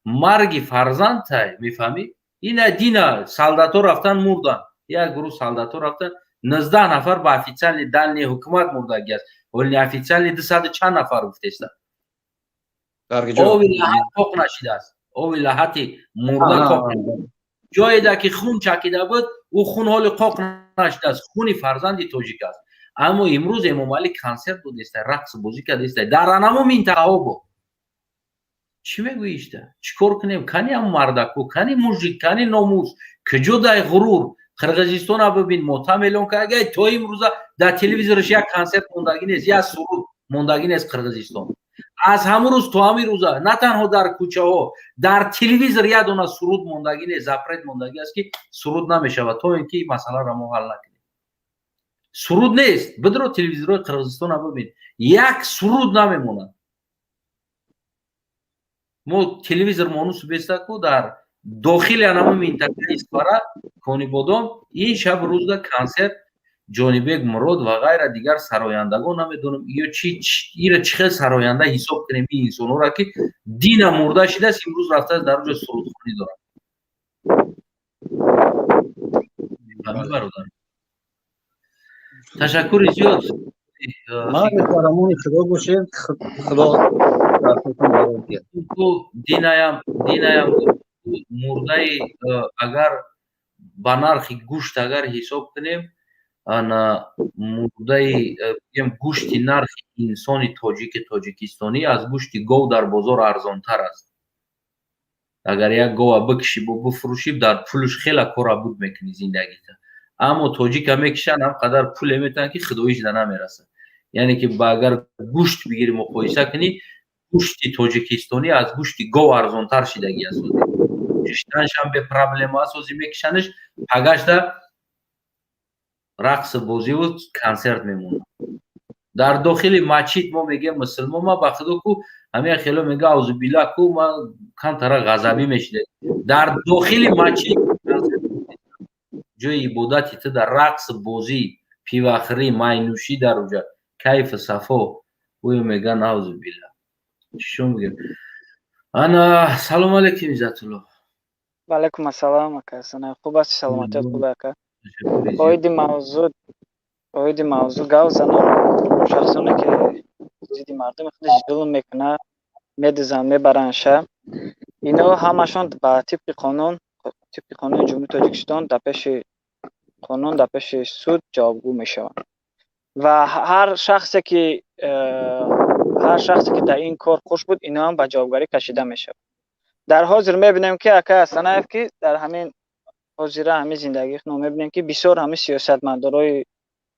مرگ فرزند تای. میفهمی؟ این دینا سالداتو رفتن مردن، یک گروه سالداتو رفتن 19 نفر با افیسیال دالنی حکومت مردگی است، ولی افیسیال 200 چند نفر گفته است. او ولایت پاک نشده است، او ولایت مرده پاک جایی ده که خون چکیده بود او خون حال پاک نشده است، خون فرزند تاجیک است. اما امروز امام علی کنسرت بود است، رقص بازی کرده است در انمو منطقه بود. چی میگویی؟ چیکار کنیم؟ کنی هم مردکو، کنی موجی، کنی ناموس، کجا دای غرور. قرقیزستان ها ببین ماتم اعلان که اگه تو امروز در تلویزیونش یک کنسرت موندگی نیست، یک سرود موندگی نیست قرقیزستان. از همون روز تو همین روزا نه تنها در کوچه ها در تلویزیون یک دونه سرود موندگی نیست، زپرت موندگی است که سرود نمیشه و تو اینکه مسئله را ما حل نکنیم. سرود نیست، بدرو تلویزیون قرقیزستان ها ببین یک سرود نمیمونه. ما تلویزیون مانوس بیسته کو در داخل انمو منطقه اسپارا کونی بودم این شب روز دا کنسرت جانیبک مراد و غیره دیگر سرایندگان نمیدونم یا چی ایره چه سراینده حساب کنیم این انسان را که دین مرده شده است امروز رفته در اونجا سرودخوانی دارن. همه برادر. تشکر زیاد. ما فرامون شما باشه خدا برکتتون برام بیاره. تو دینایم مرده اگر با نرخ گوشت اگر حساب کنیم انا مرده بگیم گوشت نرخ انسان تاجیکستانی از گوشت گاو در بازار ارزانتر است. اگر یک گاو بکشی بفروشی در پولش خیلی کارآمد میکنی زندگیت. اما تاجیک هم میکشن هم قدر پول میتن که خداییش در نمیرسه. یعنی که با اگر گوشت بگیری مقایسه کنی گوشت تاجیکستانی از گوشت گاو ارزانتر شدگی است. گوشتنش هم به پرابلم اساسی میکشنش پگاش در رقص بازی و کنسرت میمونه. در داخل مسجد ما میگیم مسلمان ما به خدا کو همه خیلی میگه اعوذ بالله کو ما کم طرح غضبی میشه. در داخل مسجد جای عبادت تو در رقص بازی پیوخری ماینوشی در اونجا کیف صفا و میگن اعوذ بالله. شو میگه انا سلام علیکم عزت الله. و علیکم السلام اکا سنا خوب است سلامتی خوب اکا. اوید موضوع گاو زنم شخصانی که زیدی مردم خودش ظلم میکنه میدزن میبرنشه اینا همشون با طبق قانون جمهوری تاجیکستان در پیش قانون در پیش سود جوابگو میشوند و هر شخصی که در این کار خوش بود اینا هم به جوابگاری کشیده میشه. در حاضر میبینیم که اکا سنایف که در همین حاضره همین زندگی خود میبینیم که بسیار همین سیاستمدارای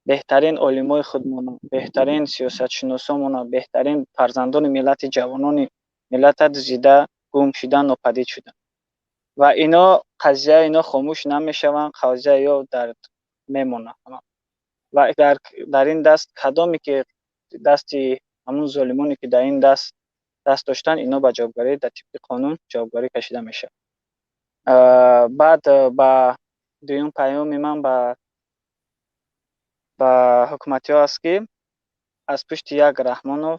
بهترین علمای خودمون، بهترین سیاستشناسامون، بهترین فرزندان ملت جوانان ملت دزدیده گم شدن ناپدید شدن و اینا قضیه اینا خاموش نمیشوند، قضیه یا درد میمونه و در این دست کدامی که دستی همون ظالمانی که در این دست داشتن اینا به جوابگاری در طبق قانون جوابگاری کشیده میشه. بعد با دویم پیام من با حکومتی ها است که از پشت یک رحمان و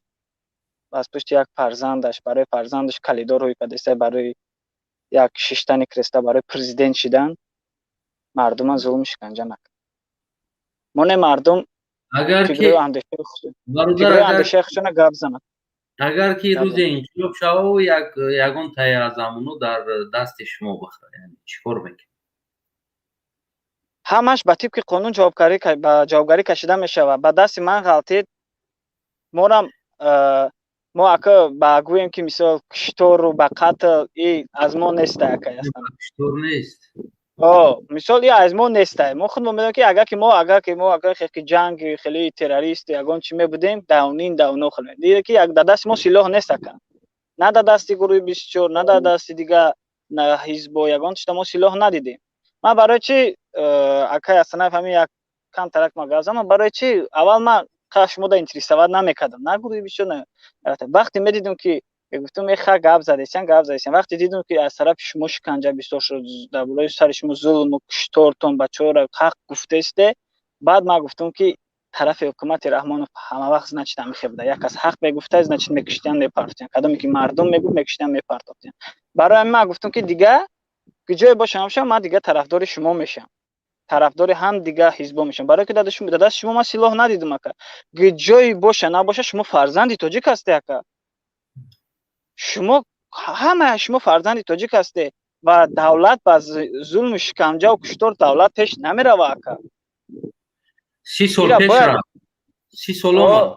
از پشت یک فرزندش برای فرزندش کلیدار روی کدسته برای یک ششتن کرسته برای پرزیدنت شدن مردم ظلم شکنجه نکن. من مردم اگر فکر که اندیشه خودشون گپ زنن. اگر که روز انقلاب شود و یگان تای از امونو در دست شما بخوره یعنی چیکار میکنی؟ همش به طبق قانون جوابگاری کشیده میشه و به دست من غلطید ما اکا با گویم که مثال کشتار رو به قتل ای از ما نیسته اکا هستن. کشتار نیست. مثال ای از ما نیسته. ما خود میدونیم که اگر که ما خیلی جنگ خیلی تروریست یگان چی می بودیم داونو خیلی دیگه که یک دست ما سلاح نیست اکا. نه در دستی گروه 24 نه در دستی دیگه نه حزب و یگان چی ما سلاح ندیدیم. ما برای چی اکا اصلا فهمی یک کم ترک ما گازم برای چی اول ما خاش مودا اینتریسواد نمیکردم نه گروه 24 نه وقتی میدیدم که گفتم می خا گاب زدیسن وقتی دیدم که از طرف شما شکنجه بیستور شد در بالای سر شما ظلم و کشتارتون بچه را حق گفته است بعد ما گفتم که طرف حکومت رحمان همه وقت نچیدم میخبده یک از حق میگفته از نچید میکشتن میپرتن کدامی که مردم میگفت میکشتن میپرتن برای ما گفتم که دیگه که جای باشم من دیگه طرفدار شما میشم طرفدار هم دیگه حزب میشم برای که دست شما ما سلاح ندیدم اکا جای باشه نباشه شما فرزندی تاجیک هستی اکا شما فرزندی تاجیک هستی و دولت با ظلم شکنجه و کشتار دولت پیش نمیره اکا 30 سال پیش رفت 30 سال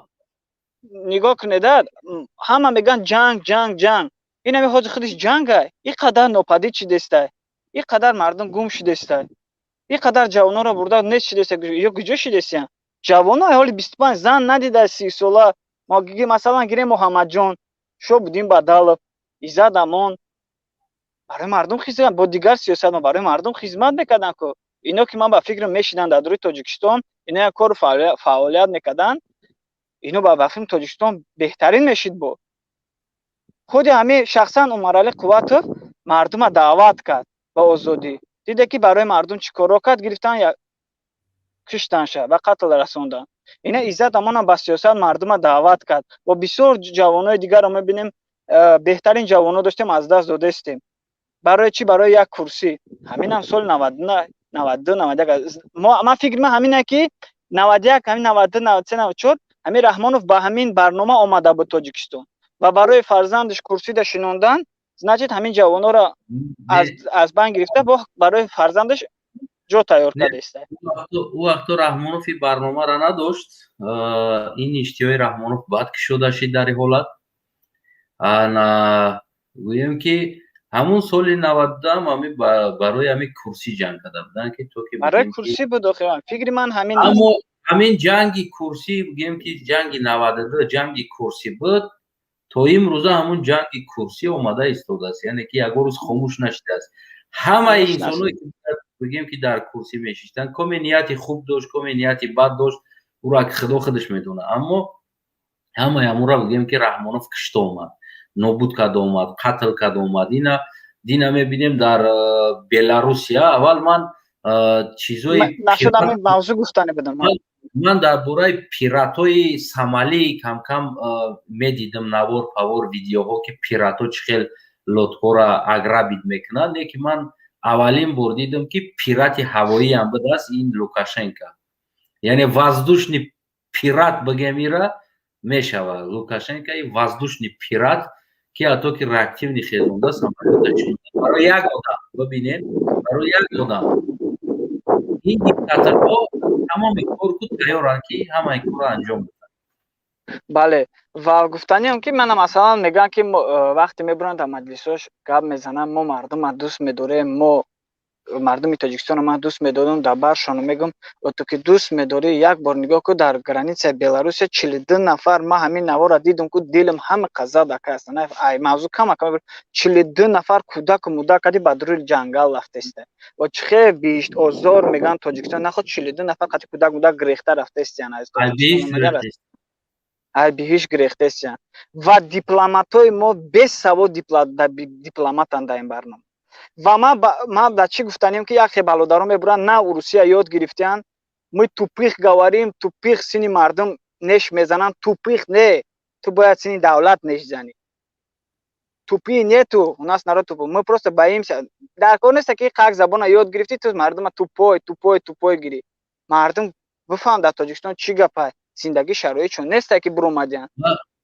نگاه کنید همه میگن جنگ این همه حاضر خودش جنگه این قدر ناپدید شده است این قدر مردم گم شده است این قدر جوانان را برده نیست شده است یا کجا شده است جوانان حالی 25 زن ندیده 30 ساله ما مثلا گیریم محمد جان شو بودیم بدل عزت امان برای مردم خدمت با دیگر سیاست ما برای مردم خدمت میکردن که اینا که من با فکر میشیدن در دوره تاجیکستان اینا کار فعالیت میکردن اینو با فکر تاجیکستان بهترین میشید با خود همه شخصا عمر قوت مردم دعوت کرد با آزادی دیده که برای مردم چیکار کرد گرفتن یا کشتن شد و قتل رسوندن اینا عزت امان با سیاست مردم دعوت کرد و بسیار جوانای دیگر رو میبینیم بهترین جوانا داشتیم از دست داده استیم برای چی برای یک کرسی همین هم سال 92 91 من فکر من همینه که 91 همین 92 93 94 همین رحمانов با همین برنامه آمده بود تاجیکستان و برای فرزندش کرسی ده شنوندن значит همین جوانا را از بین گرفته برای فرزندش جا تیار کرده است. او وقت رحمانов این برنامه را نداشت. این اشتیای رحمانов بعد که شده شد در این حالت گویم که همون سال 92 همین برای همین کرسی جنگ کرده بودن که تو که برای کرسی بود آخه فکر من همین اما همین جنگی کرسی بگیم که جنگی 92 جنگی کرسی بود تا امروز همون جنگی کرسی اومده ایستاده است، یعنی که یک روز خاموش نشده است. همه انسانایی که بگیم که در کرسی میشستن کمی نیتی خوب داشت کمی نیتی بد داشت او را که خدا خودش میدونه، اما همه را بگیم که رحمانov کشته اومد، نابود کرده اومد، قتل کرده اومد. اینا میبینیم در بلاروسیا. اول من چیزای نشدم این موضوع گفتنه بدم. من در باره پیراتای سامالی کم کم میدیدم نوار پاور ویدیوها که پیراتا چخیل لطفا را اگرابید میکنن، لیکن من اولین بار دیدم که پیرات هوایی هم بود است این لوکاشنکا، یعنی воздушный پیرات بگیم ایرا میشوه. لوکاشنکا این воздушный پیرات که حتی که راکتیونی خیلونده سامالیت چون برای یک آدم ببینید، برای یک آدم این دیکتاتورها تمام کار کو تیارن که همه کار انجام بدن. بله و گفتنی هم که من مثلا میگم که وقتی میبرن در مجلساش گپ میزنن ما مردم دوست میداریم، ما مردم تاجیکستان من دوست میدارم، در برشان میگم و تو که دوست میداری یک بار نگاه کو در گرانیسه بلاروس 42 نفر ما همین نوار دیدم که دلم همه قضا دکه است. نه ای موضوع کم 42 نفر کودک و مودک کدی بدروی جنگل رفته است و چه بیشت آزار میگن تاجیکستان نخود 42 نفر کدی کودک مودک گریخته رفته است یعنی از تاجیکستان ای بیهش گریخته است و دیپلماتای ما به سوا دیپلماتن در این برنامه و ما در چی گفتنیم که یک بالادارا میبرن نه روسیه یاد گرفتن ما توپیخ گواریم توپیخ سینی مردم نش میزنن توپیخ نه تو باید سینی دولت نش زنی توپی نه تو ناس نرو توپ ما просто боимся در کار نیست که خاک زبان یاد گرفتی تو مردم توپای گیری مردم بفهم در تاجیکستان چی گپه زندگی شرایط چون نیست که برومدن.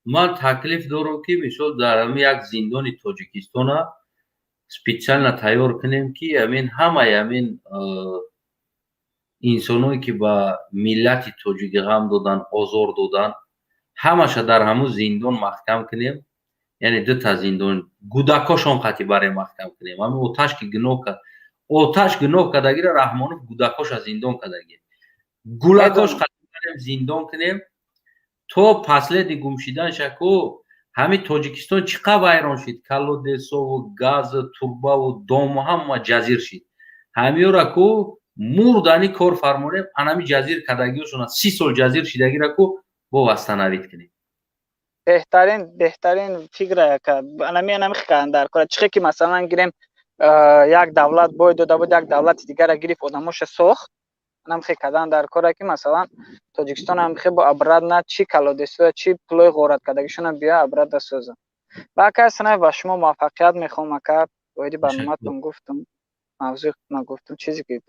من تکلیف دارم که مثلا در همین یک زندان تاجیکستان специально تیار کنیم که همین انسانایی که با ملت تاجیک غم دادن آزار دادن همش در همون زندان محکم کنیم، یعنی دو تا زندان گودکاشون خاطی برای محکم کنیم. همین آتش که گناه کردگی را رحمانov گودکاش از زندان کردگی گولکاش خاطی کنیم زندان کنیم تو پسله دی گمشیدن شکو. همین تاجیکستان چقدر ویران شد، کالودسو و گاز توربا و دام هم جزیر شد. همین را کو مردانی کار فرمانیم همین جزیر کدگیشون 30 سال جزیر شدگی را کو با وستنوید کنیم. بهترین فکر که همین خیلی در کار چه که مثلا گیریم یک دولت باید داده بود یک دولت دیگر را گرفت آدماش ساخت هم خیلی کردن در کاری که مثلا تاجیکستان هم خیلی با ابراد نه چی کالودسو چی پلوی غارت کردگیشون هم بیا ابراد سازن. با کسانه و شما موفقیت میخوام کرد ویدی برنامه‌تون گفتم موضوع من گفتم چیزی که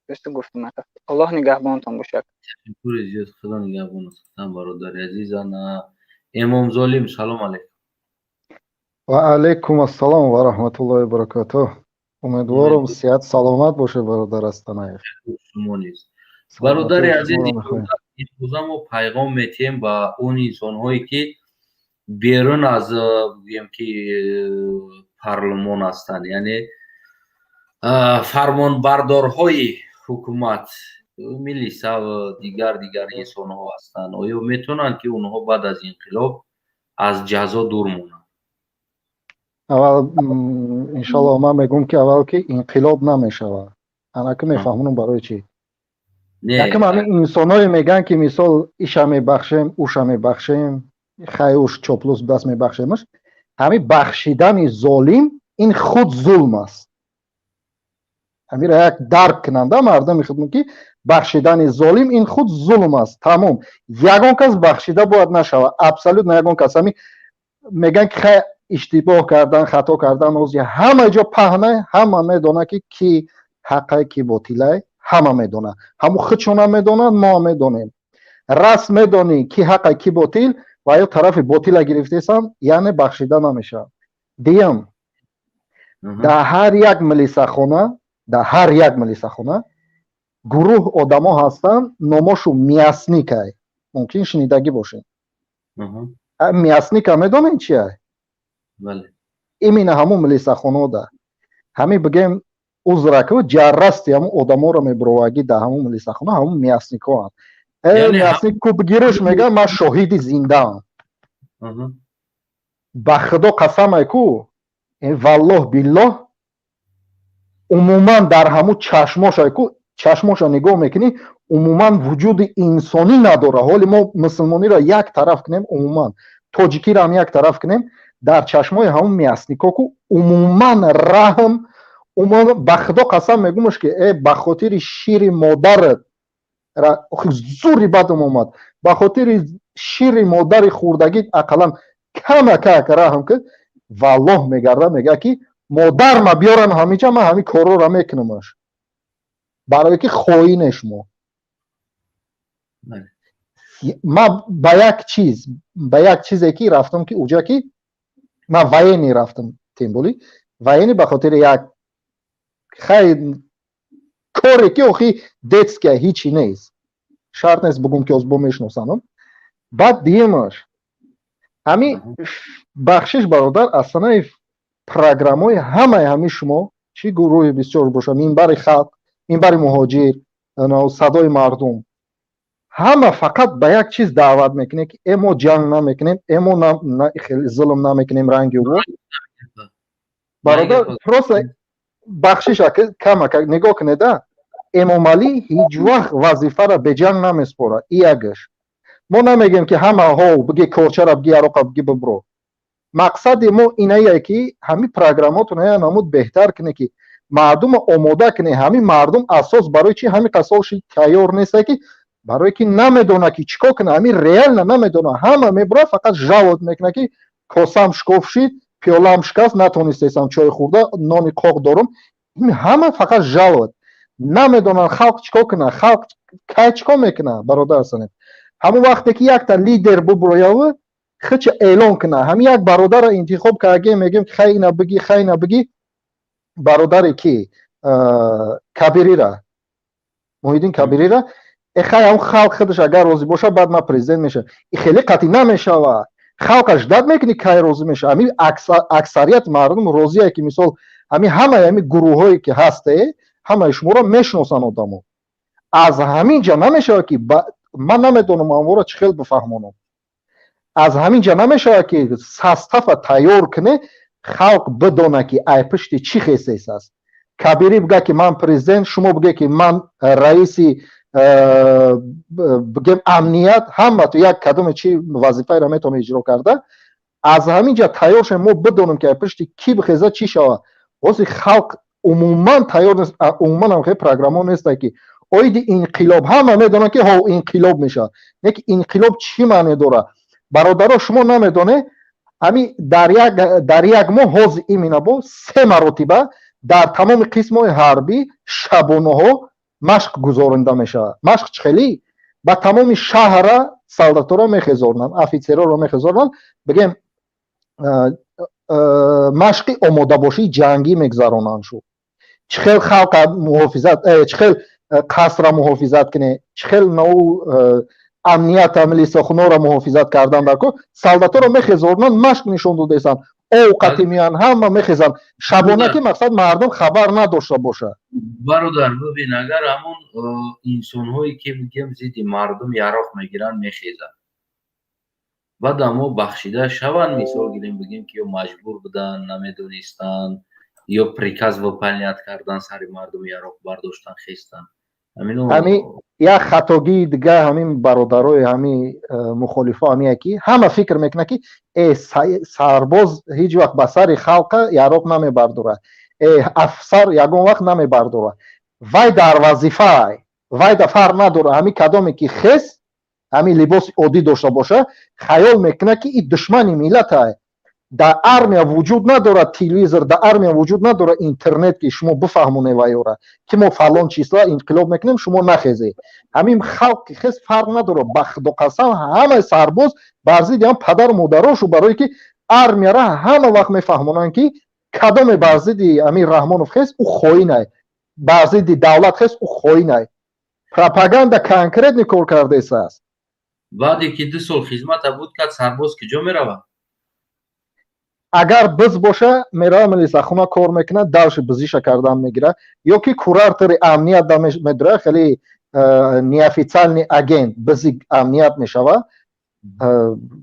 دوست گفتم الله نگهبانتون باشه. شکر زیاد خدا نگهبانتون برادر عزیزان. امام ظالم سلام علیکم. و علیکم السلام و رحمت الله و برکاته. امیدوارم صحت سلامت باشه برادر استانایف. شما نیز برادر عزیز امروز ما پیغام میتیم با اون انسان هایی که بیرون از بگیم که پارلمان هستند، یعنی فرمانبردارهای حکومت میلیسا و دیگر انسان ها هستند. آیا میتونن که اونها بعد از انقلاب از جزا دور مونن؟ اول انشالله من میگم که اول که انقلاب نمیشود انا که میفهمونم برای چی. یکم همین انسانایی میگن که مثال ایشا میبخشیم اوشا میبخشیم خیوش چوپلوس دست میبخشیمش، همین بخشیدن ظالم این خود ظلم است. همین را یک درک کننده مردم میخواد که بخشیدن ظالم این خود ظلم است. تمام یگان کس بخشیده باید نشود، ابسولوت نه یگان کس. همین میگن که اشتباه کردن خطا کردن اوزی همه جا پهنه، همه میدونه که کی ҳаққе ки ботиле ҳама медона, ҳаму худшона медонанд, мо медонем. Рас медонӣ ки ҳаққе ки ботил ва ё тарафи ботила гирифтесан, яъне бахшида намешавад. Дуюм, дар ҳар як милисахона гурӯҳ одамо ҳастанд, номошу мясникай. мумкин шунидагӣ бошед. мясника медонед чи ай? имина ҳамун милисахонода ҳамин бигем узраку ҷаррасти ҳамун одаморо мебуровагӣ дар ҳамун милисахона ҳамун мясникоанд. мясник ку бигириш мегӯяд ман шоҳиди зиндаам. ба худо қасамай ку валлоҳ биллоҳ умуман дар ҳамун чашмошай ку чашмоша нигоҳ мекунӣ, умуман вуҷуди инсонӣ надора. ҳоли мо мусулмониро як тараф кунем, умуман тоҷикиро ҳам як тараф кунем, дар чашмои ҳамун мяснико ку умуман раҳм, умуман ба худо қасам мегӯмаш ки ба хотири шири модарат зури бадам омад, ба хотири шири модари хурдагит ақаллан камакак раҳм куд, валлоҳ мегарда мега ки модарма биёран ҳаминҷа, ман ҳамин корро мекунамаш. барое ки хоинеш мо. ман ба як чизе ки рафтам ки уҷа ки ман военӣ рафтам, темболи военӣ ба хотири як хай коре ки охи детская ҳичи нест. шарт нест бигӯм ки озбо мешиносанам. баъд диюмаш ҳамин бахшиш бародар аз санаи программаҳои ҳамаи ҳамин шумо чӣ гурӯҳи бисёр боша, минбари халқ, минбари муҳоҷир, садои мардум, ҳама фақат ба як чиз даъват мекунем ки мо ҷанг намекунем, мо зулм намекунем ранги ӯ. бародар просто бахшиша камака нигоҳ кунеда, эмомалӣ ҳеҷ вақт вазифаро бе ҷанг намеспорад. и якаш мо намегем ки ҳама ҳол биги корчара биги яроқа биги бибро. мақсади мо инае ки ҳамин программаотро намуд беҳтар кунем ки мардумро омода кунем. ҳамин мардум асос барои чи ҳамин қасоши тайёр неста ки барое ки намедона ки чӣ кор куна, ҳамин реально намедона. ҳама мебурад фақат жалот мекуна ки косам шкоф шид, пиёлаам шикаст, натонистесам чой хӯрда, нони қоқ дорам. ҳама фақат жалот. намедонанд халқ чӣ кор куна, халқ кай чӣ кор мекуна. бародар санед ҳамон вақте ки якта лидер буброява хича эълон куна, ҳамин як бародарро интихоб кардаем, мегӯем ки хай ина бигӣ, хай ина бигӣ. бародаре ки кабирира, муҳиддин кабирира, хай ҳамн халқ худаш агар розӣ боша баъд ман президент мешавам. хеле қатъӣ намешавад. халқаш дад мекунӣ кай розӣ мешава. ҳамин аксарият мардум розие ки мисол ҳамин ҳамаи ҳамин гурӯҳҳое ки ҳасте, ҳамаи шуморо мешиносанд одамо. аз ҳамин ҷа намешавад ки ман намедонам амворо чӣ хел бифаҳмонам. аз ҳамин ҷа намешавад ки састафа тайёр куне, халқ бидона ки ай пишти чӣ хесес аст. кабирӣ бигӯяд ки ман президент, шумо бигӯед ки ман раиси бигем амният, ҳама то як кадоме чӣ вазифаеро метавонем иҷро карда. аз ҳамин ҷа тайёр шавем, мо бидонем ки ай пишти кӣ бихезад чӣ шавад. ҳозир халқ умуман тайёр нест. умуман ҳам хеле программа неста ки оиди инқилоб, ҳама медонанд ки ҳо инқилоб мешавад. не ки инқилоб чӣ маъне дорад. бародаро шумо намедонед ҳамин дар як моҳ ҳозир имина бо 3 маротиба дар тамоми қисмҳои ҳарбӣ шабонаҳо машқ гузаронда мешавад. машқ чӣ хелӣ? ба тамоми шаҳра солдаторо мехезонанд, офитсероро мехезонанд, бигем машқи омодабошии ҷангӣ мегузаронанд. шу чӣ хел халқа муҳофизат, чӣ хел қасра муҳофизат кунед, чӣ хел наву амнията милисохоноро муҳофизат кардан дар кор. солдаторо мехезонанд, машқ нишон додесанд, овқати меянд, ҳама мехезанд. шабона ки мақсад мардум хабар надошта бошад. бародар бибин, агар ҳамон инсонҳое ки бигем зидди мардум яроқ мегиранд мехезанд, баъд амо бахшида шаванд, мисол гирем бигем ки ё маҷбур буданд, намедонистанд, ё приказ выполнять кардан, сари мардум яроқ бардоштан, хестан. ҳамин як хатогии дига ҳамин бародарои ҳамин мухолифо ҳамие ки ҳама фикр мекунад ки сарбоз ҳеҷ вақт ба сари халқа яроқ намебардорад, афсар ягон вақт намебардорад. вай дар вазифаай, вай да фарқ надорад. ҳамин кадоме ки хес ҳамин либоси оддӣ дошта боша, хаёл мекунад ки и душмани миллатай. در армия وجود ندارد تلویزیون، در армия وجود ندارد اینترنت که شما بفهمونه وایورا که ما فلان چیزا انقلاب میکنیم شما نخیزی. همین خلق خیلی فرق نداره. به خدا قسم همه سرباز برزید هم پدر و مادراشو برای که армия را همه وقت میفهمونن که کدام برزید امیر رحمانوف خیلی او خوینه، برزید دولت خیلی او خوینه. پروپاگاندا کنکرت نکار کرده است. بعدی که 2 سال خدمت بود که سرباز کجا میروه؟ اگر بز باشه میره ملیساخونه کار میکنه، داش بزیش کردن میگیره، یا که کورارتر امنیت میدره، خیلی نیافیциальний агент بزی امنیت میشوه.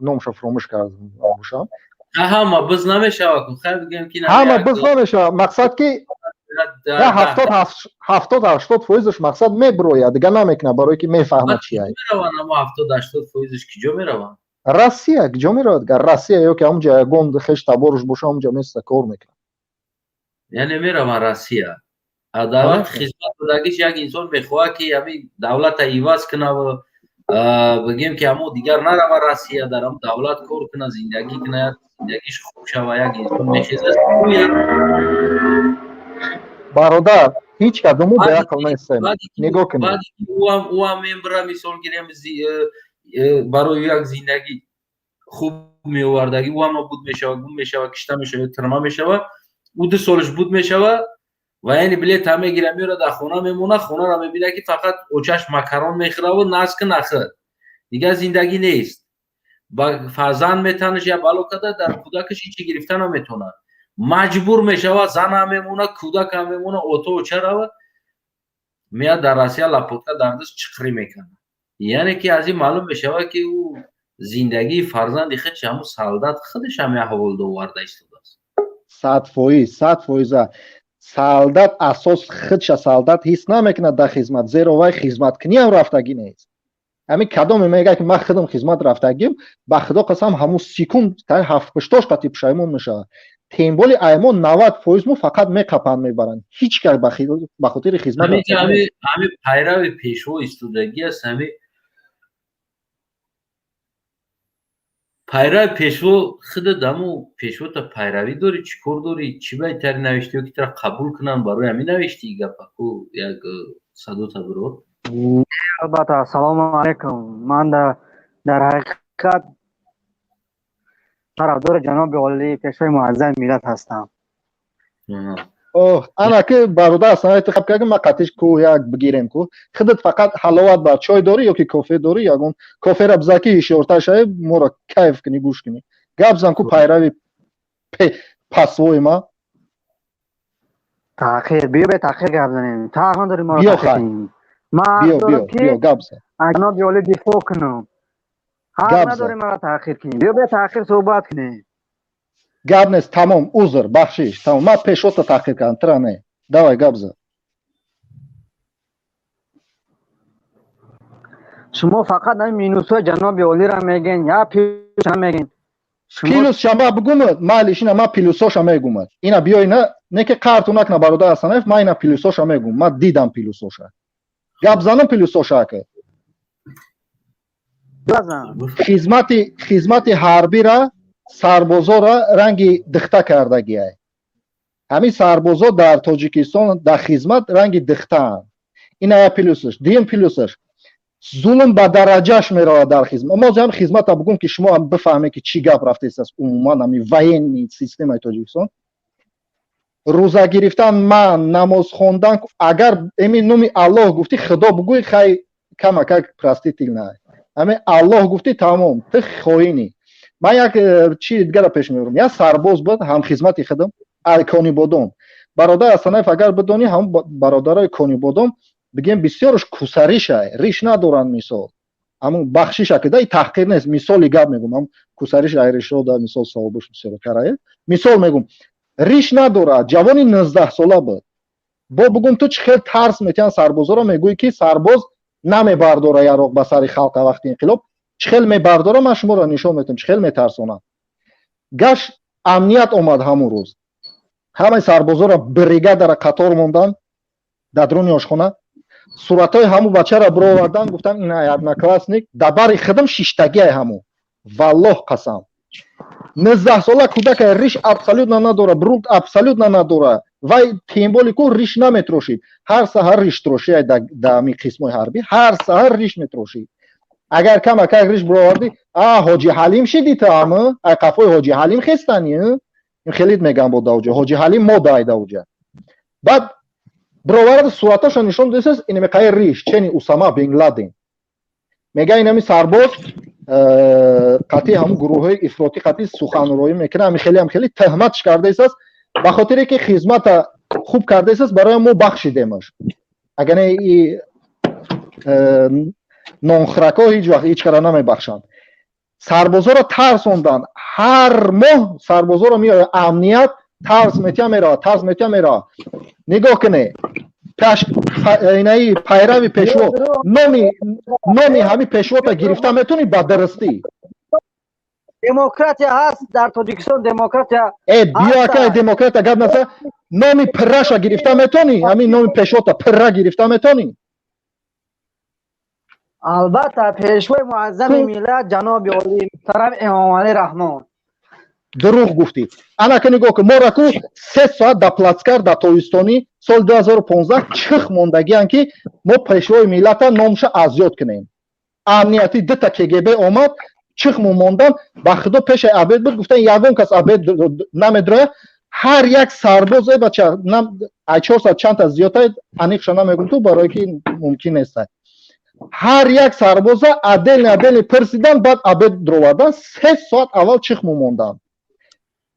نامش فراموش کردم. همه بز نمیشوه که خیلی بگیم که همه بز نمیشه. مقصد که 70-80% مقصد میبروید دیگه نمیکنه برای که میفهمه چیه. میروه اما 70-80% کجا میروه؟ روسیه کجا میره دیگه؟ روسیه یا که اونجا گوند خش تبارش باشه اونجا میسته کار میکنه. یعنی میروه روسیه. دولت خدمت بودگیش یک انسان میخواه که همین دولت ایواز کنه و بگیم که همون دیگر نروه روسیه، در هم دولت کار کنه، زندگی کنه، زندگیش خوب شوه. یک انسان میخیزه برادر هیچ کدومو به عقل نیستیم. نگاه کنید. بعد او هم میبره مثال گیریم برای یک زندگی خوب میوردگی او هم بود میشوه، گم میشوه، کشته میشوه، ترما میشوه. او 2 سالش بود میشوه و یعنی بلیط هم میگیره میره در خونه میمونه. خونه را میبینه که فقط اوچش مکرون میخوره و نسک نخور، دیگه زندگی نیست. با فرزند میتونش یا بالو کده در کودکش چی گرفتن نمیتونه، مجبور میشوه، زن هم میمونه، کودک هم میمونه، اوتو چرا میاد در روسیه لپوتکا در دست چخری میکنه. یعنی که از این معلوم میشوه که او زندگی فرزند خودش همون سالدات خودش هم احوال دوورده است. 100% سالدات اساس خودش سالدات حس نمیکنه در خدمت، زیرا وای خدمت کنی هم رفتگی نیست. همین کدام میگه که من خودم خدمت رفتگیم، به خدا قسم همون سکوند تا 7-8 قطعه پشیمون میشه. تیمبولی ایمون 90% مو فقط میقپن میبرن، هیچ کار به خاطر خدمت همین پیرو پیشوا استودگی است. همین پیرو پیشوا خود دمو پیشوا تا پیروی داری، چیکار داری، چی بهتر نوشتی که تو قبول کنن برای همین نوشتی گپاکو یک صدو تا برو. البته سلام علیکم. من در حقیقت طرفدار جناب عالی پیشوای معظم ملت هستم. انا که برادر اصلا انتخاب کردم ما قطعش کو یک بگیریم کو خودت فقط حلاوت بر چای داری یا که کافه داری یا اون کافه را بزاکی شورتا شای مورا کیف کنی گوش کنی گپ زن کو پیروی پاسوی ما تاخیر بیا به تاخیر گپ زنیم تا هم داریم ما تاخیر ما بیا گپ زن جناب عالی دفاع کنم ها نداریم ما تاخیر کنیم بیا به تاخیر صحبت کنیم گپ نیست تمام عذر بخشش تمام ما پیشوت تاخیر کردم ترا نه давай گپ زن شما فقط این مینوسای جناب عالی را میگین یا پیلوس هم میگین پیلوس شما بگم مالش اینا ما پیلوساش میگم اینا بیای نه که کارتونک نه برادر اصلا ما اینا پیلوساش میگم ما دیدم پیلوساش گپ زنم پیلوساش که خدمت حربی را سربازا را رنگ دخته کرده گیه. همین سربازا در تاجیکستان در خدمت رنگ دخته هم. این های پیلوسش. دیم پیلوسش. ظلم به درجهش میره در خدمت. ما هم خدمت ها بگم که شما هم بفهمه که چی گپ رفته است عموما همین وین سیستم های تاجیکستان. روزه گرفتن من نماز خواندن اگر امین نومی الله گفتی خدا بگوی خی کمک پرستی تیل نه. همین الله گفتی تمام تو خواهینی. من یک چی دیگه را پیش میبرم یا سرباز بود هم خدمتی خدم کانی بودم برادر اصناف اگر بدونی هم برادرای کانی بودم بگیم بسیارش کوسریشه ریش ندارن مثال همون بخشیش که این تحقیر نیست مثالی گپ میگم هم کوسریش ریش رو در مثال صاحبش بسیار کرایه مثال میگم ریش نداره جوانی 19 ساله بود با بگم تو چه خیلی ترس میتین سربازا رو میگویی که سرباز نمیبرداره یراق به سر خلق وقتی انقلاب چخل میبرداره من شما را نشون میتونم چخل میترسونم گش امنیت اومد همون روز همه سربازا را بریگه در قطار موندن در درون آشخانه صورتای همون بچه را برو آوردن گفتن این одноклассник در بر خدم شیشتگی همون والله قسم 19 сола кӯдака риш абсолютно надора, бруд абсолютно надора. Вай тем более ку риш наметрошид. Ҳар саҳар риш троши да ми қисмои ҳарбӣ, ҳар саҳар риш метрошид. Агар камакак риш бироварди, ҳоҷи ҳалим шидитам, ай қафои ҳоҷи ҳалим хестани, ин хелит мегам бо давҷа, ҳоҷи ҳалим модай давҷа. Баъд бироварди сураташо нишон десес, ин меқаи риш, чени Усама бин Ладен. Мега инами сарбоз қатъи ҳамун гурӯҳҳои ифротӣ қатъи суханроӣ мекунад, ҳами хеле таҳматш кардаисаст, ба хотире ки хизмата хуб кардаисаст, барои мо бахшидемаш. Агар не и нонхӯракҳо ҳеҷ вақт ҳеҷ кара намебахшанд. Сарбозоро тарсонданд. Ҳар моҳ сарбозоро меояд амният, тарс метия меравад. Нигоҳ кунед. Инаи пайрави пешво номи ҳами пешвота гирифта метонӣ ба дурустӣ. демократия ҳаст дар Тоҷикистон, демократия биёакай демократия гап наста. Номи пирраша гирифта метонӣ, ҳамин номи пешвота пирра гирифта метонӣ. албатта пешвои муаззами миллат ҷаноби олии муҳтарам Эмомалӣ Раҳмон. Дурӯғ гуфтӣ. Анака нигоҳ кун, мо раку 3 соат да плацкар да Тоистонӣ соли 2015 чих мондагиян ки мо пешвои миллата номша азёд кунем. Амнияти дита КГБ омад, чих мо мондан, ба худо пеши абед буд, гуфтан ягон кас абед намедрояд. Ҳар як сарбозе бача 400 чанда зиёдтар аниқша намегум ту, барое ки мумкин нест. Ҳар як сарбоза аделни пирсидан, баъд абед дровардан, 3 соат аввал чих мо мондан.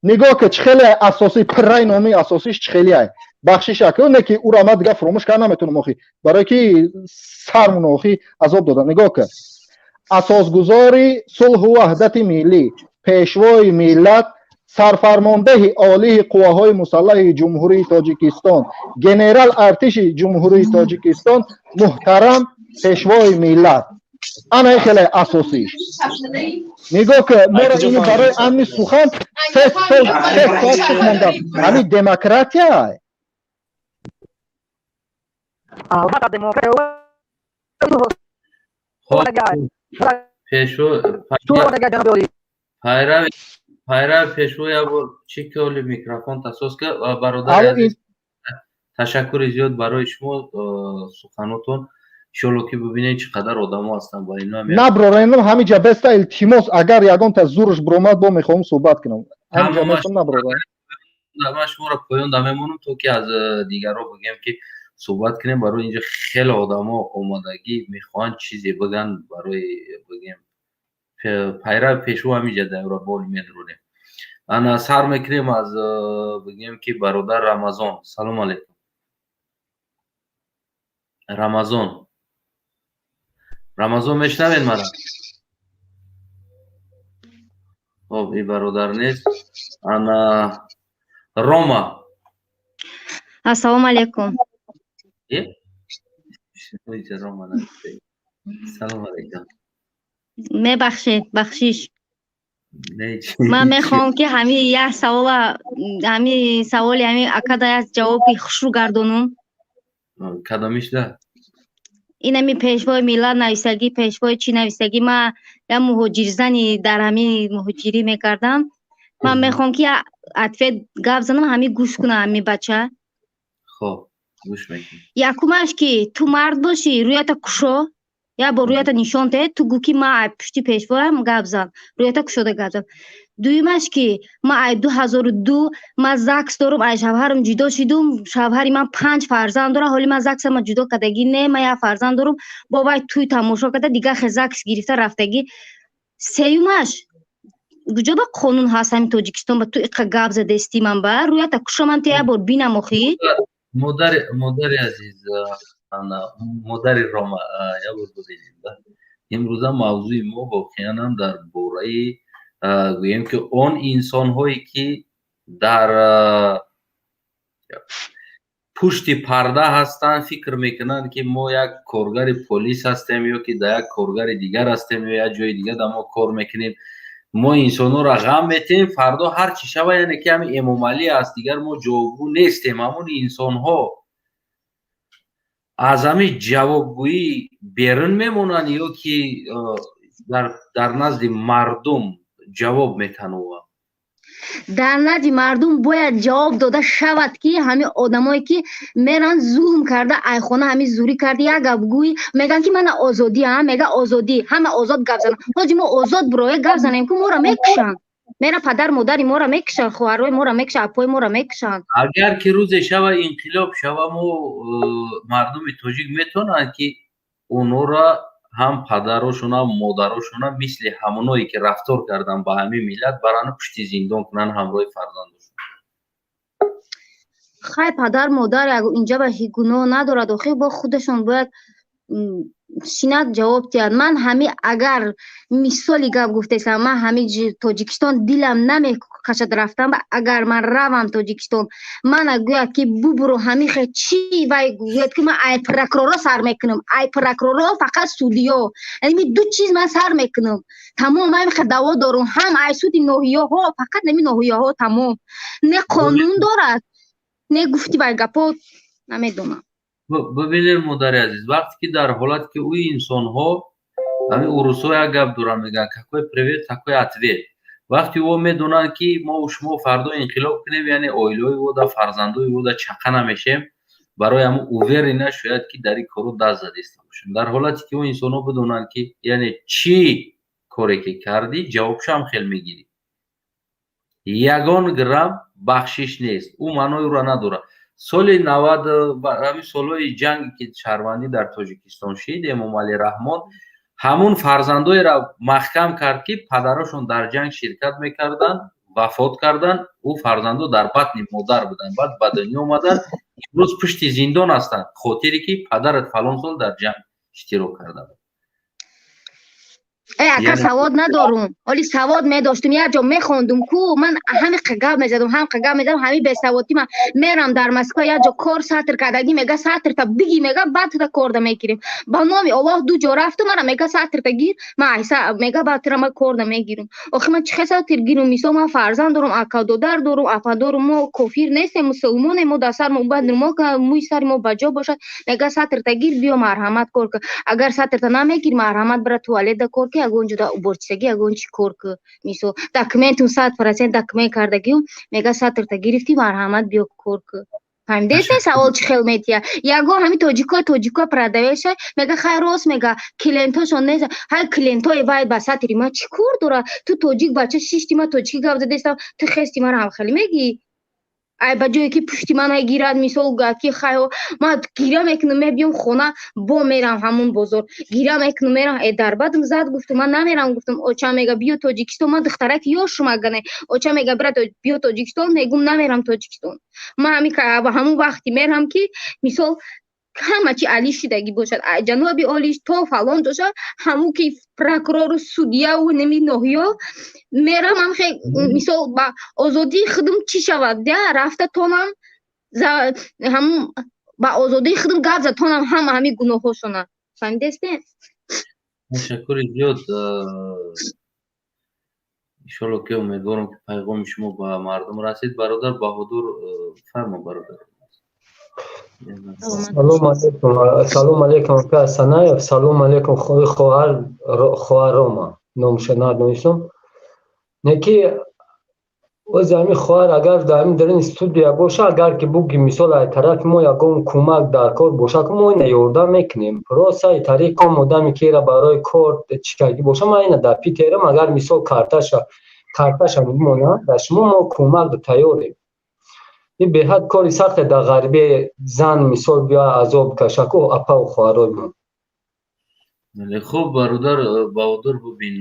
Нигоҳ ки чихеле асосӣ пирраи номи асосиш чихелиай. Бахшиша ку не ки ура ма дига фуромӯш карда наметонам охи. Барое ки сармон охи азоб додан. Нигоҳ ки асосгузори сулҳу ваҳдати миллӣ, пешвои миллат, сарфармондаҳи олии қувваҳои мусаллаҳи ҷумҳурии Тоҷикистон, генерал артиши ҷумҳурии Тоҷикистон, муҳтарам пешвои миллат. Ана хеле асосиш. Нигоҳ ки мора ини барои амни сухан 3 соат чих мондан. Ҳами демократия. албатта демократия пешво пайрави пешво я бор чӣ коли микрофон тасос ка бародари азиз, ташаккури зиёд барои шумо суханотон. Иншоалло ки бибинед чӣ қадар одамо ҳастанд ба ин ном. На броренам ҳамиҷа беста илтимос, агар ягонта зурш биромад бо мехоҳам суҳбат кунам. Ҳамиҷа беста на брорен. Ман шуморо поён дамемонам то ки аз дигарҳо бигем ки суҳбат кунем. Барои инҷо хеле одамо омодагӣ мехоҳанд чизе бигӯянд, барои бигем пайрави пешво ҳамиҷа давра боли медронем. Ана сар мекунем аз бигем ки бародар Рамазон. Салом алейкум. Рамазон мешнавед мана? Хоб и бародар нест. Ана Рома. Ассалому алейкум. Салом алейкум. Мебахшед, бахшиш. Ман мехоҳам ки ҳамин як саволи ҳамин акада як ҷавоби хушрӯ гардонум. Кадомиш да? ин ҳамин пешвои миллат нависагӣ, пешвои чӣ нависагӣ. Ман як муҳоҷирзани дар ҳамин муҳоҷирӣ мекардам. Ман мехоҳам ки ответ гап занам, ҳамин гӯш кунам ҳамин бача. хоб гӯш мекунам. Якумаш ки ту мард бошӣ, рӯята кушо, я бо рӯята нишон те, ту гӯ ки ман ай пушти пешвоям гап зан, рӯята кушода гап зан. дуюмаш ки ман ай 2002 ман ЗАГС дорум, ай шавҳарам ҷудо шидум, шавҳари ман 5 фарзанд дорад, ҳоли ман ЗАГСама ҷудо кардагӣ не, ман як фарзанд дорум, бо вай туй тамошо карда, дигар хе ЗАГС гирифта рафтагӣ. Сеюмаш куҷо ба қонун ҳаст ҳамин Тоҷикистон ба ту иқа гап задести ман ба рӯята кушо ман те як бор бинам охӣ. модари азиз, модари Рома, як бор бубинед. имрӯза мавзӯи мо воқеан дар бораи гӯем ки он инсонҳое ки дар пушти парда ҳастанд, фикр мекунанд ки мо як коргари полис ҳастем ё ки дар як коргари дигар ҳастем ё як ҷои дигар дар мо кор мекунем. мо инсонҳоро ғам метем, фардо ҳар чӣ шава яъне ки ҳамин Эмомалӣ аст, дигар мо ҷовобгӯ нестем. ҳамон инсонҳо аз ҳамин ҷавобгӯӣ берун мемонанд ё ки дар назди мардум ҷавоб метанованд. дар назди мардум бояд ҷавоб дода шавад ки ҳамин одамое ки меран зулм карда айхона ҳамин зурӣ карда як гап гӯӣ мегӯянд ки мана озодиам мега озодӣ ҳама озод гап занам ҳоҷи мо озод бироя гап занем ки моро мекушанд мера падар модари моро мекушанд хоҳарои моро мекушанд апои моро мекушанд агар ки рӯзе шава инқилоб шава мо мардуми тоҷик метавонанд ки онора ҳам падарошона модарошона мисли ҳамоное ки рафтор кардан ба ҳамин миллат баранд пушти зиндон кунанд ҳамроҳи фарзандошон. хай падар модар инҷа ба гуноҳ надорад охир бо худашон бояд синат ҷавоб диҳад. Ман ҳамин агар мисоли гап гуфтаистам ман ҳамин Тоҷикистон дилам намекашад рафтан агар ман равам Тоҷикистон мана гӯяд ки бубуро ҳамин хе чӣ вай гӯяд ки ман ай прокурора сар мекунам ай прокурора фақат судиё яъне ду чиз ман сар мекунам тамом ай хе даъво дорум ҳам ай суди ноҳияҳо фақат нами ноҳияҳо тамом не қонун дорад не гуфти вай гапо намедонам. бибинед модари азиз вақте ки дар ҳолат ки уи инсонҳо ҳамин урусҳо як гап доранд мегӯянд какой привет такой ответ вақте во медонанд ки мо шумо фардо инқилоб кунем яъне оилаҳои вода фарзандои вода чақа намешем барои ҳамн уверена шояд ки дар ин кору даст задиста бошем дар ҳолате ки он инсонҳо бидонанд ки яъне чӣ коре ки кардӣ ҷавобшам хел мегирӣ ягон грамм бахшиш нест ӯ маънои ӯро надорад. соли 90 ҳамин солҳои ҷанге ки шаҳрвандӣ дар Тоҷикистон шид Эмомалӣ Раҳмон ҳамун фарзандоеро маҳкам кард ки падарошон дар ҷанг ширкат мекарданд вафот карданд ӯ фарзандо дар батни модар буданд баъд ба дунё омаданд имрӯз пушти зиндон ҳастанд хотире ки падарат фалон сол дар ҷанг иштирок карда буд. ака савод надорум оли савод медоштум як ҷо мехондум ку ман ҳамин қагап мезадам ҳамин бесаводӣ ман мерам дар Москва як ҷо кор сатр кардагӣ мега сатрта биги мега баъдта корда мегирем ба номи Аллоҳ ду ҷо рафтум мана мега сатрта гир ман айса мега баъдтра ман корда мегирам охир ман чӣ хел сатр гирам мисол ман фарзанд дорум ака додар дорум апа дорум мо кофир нестем мусулмонем мо дар сар мо бад мо мӯи сари мо ба ҷо бошад мега сатрта гир биё марҳамат кор ки агар сатрта намегирӣ марҳамат бира туалетда кор ки ягон ҷо уборчисагӣ ягон чӣ кор ки мисол документум 100% документ кардагиум мега сатрта гирифтӣ марҳамат биё кор ки фаҳмидест савол чӣ хел метия ягон ҳамин тоҷико продавеша мега хай рост мега клиентошон нест ҳай клиентои вай ба сатри ма чӣ кор дорад ту тоҷик бача шишти ма тоҷикӣ гап задаистам ту хести мара ҳамхелӣ мегӣ ай ба ҷое ки пушти ман гирад мисол ки хайо ман гира мекунам мебиём хона бо мерам ҳамун бозор гира мекунам мерам дарбадам зад гуфтум ман намерам гуфтам оча мега биё Тоҷикистон ман духтараки ёшум агане оча мега бира биё Тоҷикистон мегум намерам Тоҷикистон ман ҳамун вақти мерам ки мисол ҳама чи алӣ шидагӣ бошад ҷаноби оли то фалон доша ҳамун ки прокурору судияву неми ноҳиё мерам ҳам хе мисол ба озодии худам чӣ шавад я рафта тонам ҳамун ба озодии худам гап зад тонам ҳама ҳамин гуноҳошона фаҳмидесте. ташаккури зиёд иншоалло ки умедворам ки пайғоми шумо ба мардум расид. бародар Баҳодур фармо бародар. салом алейкум ака Санаев салом алейкум хоҳар Рома номшона донистам неки оз ҳамин хоҳар агар дар ҳамин дар ин студия боша агар ки буги мисол ай тарафи мо ягон кӯмак дар кор боша ки мо ина ёрдам мекунем рост ай тариқом одаме ки ира барои кор чикагӣ боша ма ина дар питерам агар мисол карташа бимонад дар шумо мо кӯмак тайёрем ин беҳад кори сахте дар ғарбе зан мисол биё азоб кашаку апа у хоҳарои мо. хуб бародар Баҳодур бубин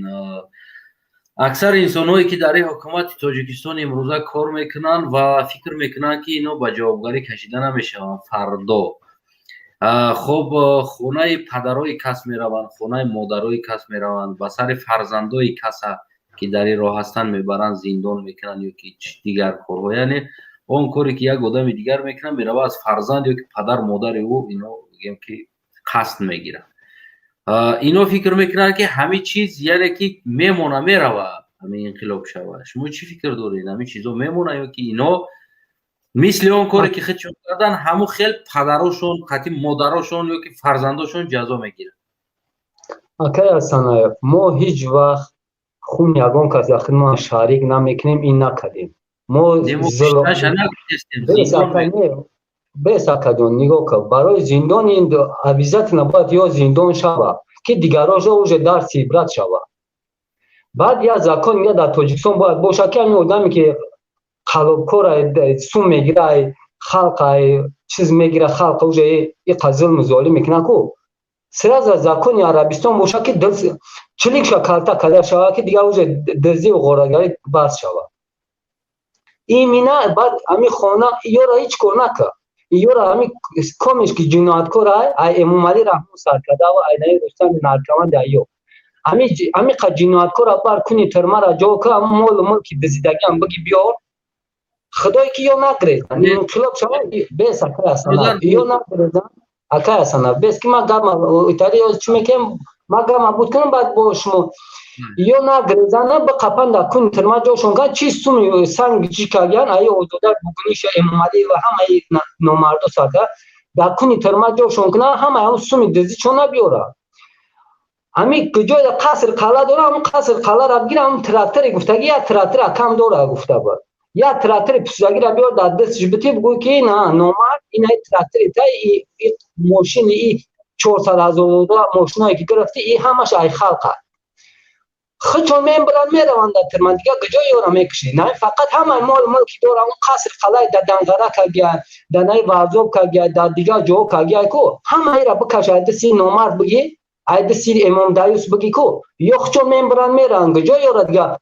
аксар инсонҳое ки дар ин ҳукумати Тоҷикистон имрӯза кор мекунанд ва фикр мекунанд ки ино ба ҷавобгарӣ кашида намешаванд фардо хуб хонаи падарои кас мераванд хонаи модарои кас мераванд ба сари фарзандои каса ки дар ин роҳ ҳастанд мебаранд зиндон мекунанд ё ки дигар корҳо яъне он коре ки як одами дигар мекунад меравад аз фарзанд ё ки падар модари ӯ ино мегӯем ки қасд мегирад ино фикр мекунанд ки ҳамин чиз яъне ки мемона мерава ҳамин инқилоб шава шумо чӣ фикр доред ҳамин чизо мемона ё ки ино мисли он коре ки худшон карданд ҳамун хел падарошон қатъи модарошон ё ки фарзандошон ҷазо мегиранд. акай Асанаев мо ҳеҷ вақт خون یگان کس داخل ما شریک نمیکنیم این نکردیم ما بس اکدون نگاه که برای زندان این عویزت نباید یا زندان شود که دیگراش اوج درس عبرت شود. بعد یا زکان یا در تاجیکستان باید باشه که همین آدمی که خلابکار سوم میگیره خلق چیز میگیره خلق اوج این قزل مظالم میکنه کو سراز زکان عربستان باشه که چلیک شکلتا کده شود که دیگه اوج دزدی و غارگری بس شود. این مینا بعد همین خانه یا را هیچ کار نکرد یا را همین کامش که جنایتکار ای امام علی رحمه سر کرده و اینای رستم نارکمند ایو همین که جنایتکار بر کنی ترما را جا که مال که دزدیدگی هم بگی بیار خدایی که یا نگرید انقلاب شما بس اکا اصلا یا نگریدن اکا اصلا بس که ما گام ایتالیا چی میکنم ما گام بود کنم بعد باشم یا نگریدن نه به قپن دا کنی ترما جا شونگا چی سومی سنگ چی کاگیان ای اوزودار بکنیش امام علی و همه نامردو ساکه دا کنی ترما جا شونگنا همه هم سومی دزدی چون بیاره امی کجای قصر قلعه داره هم قصر قلعه را بگیره هم تراکتر گفتگی یا تراکتر کم داره گفته بود یا تراکتر پسوزگی را بیار در دستش بتی بگوی که نه نامرد این های تراکتر تا ای موشین ای 400,000 موشنایی که گرفتی ای همش ای خلقه خچون من بران میروند در ترمان دیگه کجای او را میکشی نه فقط همه ملکی داره اون قصر قلعه در دنگره کگیه در نای وارزوب کگیه در دیگه جو کگیه کو همه ای را بکشه دستی نامرد بگی اید سیر امام دایوس بگی کو یخچون ممبران میرن کجای را دیگه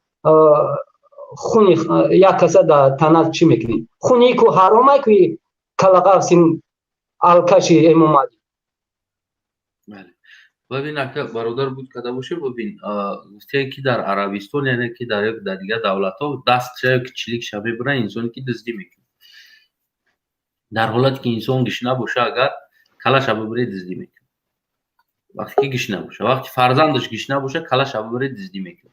خونی یک کسا در تنات چی میکنی خونی کو حرامه که کلغا سین الکشی امام علی. ببین اگه برادر بود کده باشه ببین گفته که در عربستان یعنی که در دیگه دولت ها دست کچلیک شبه برای انسانی که دزدی میکنه در حالتی که انسان گشنه باشه اگر کلا شبه برای دزدی میکنه وقتی که گشنه باشه وقتی فرزندش گشنه باشه کلا شبه برای دزدی میکنه.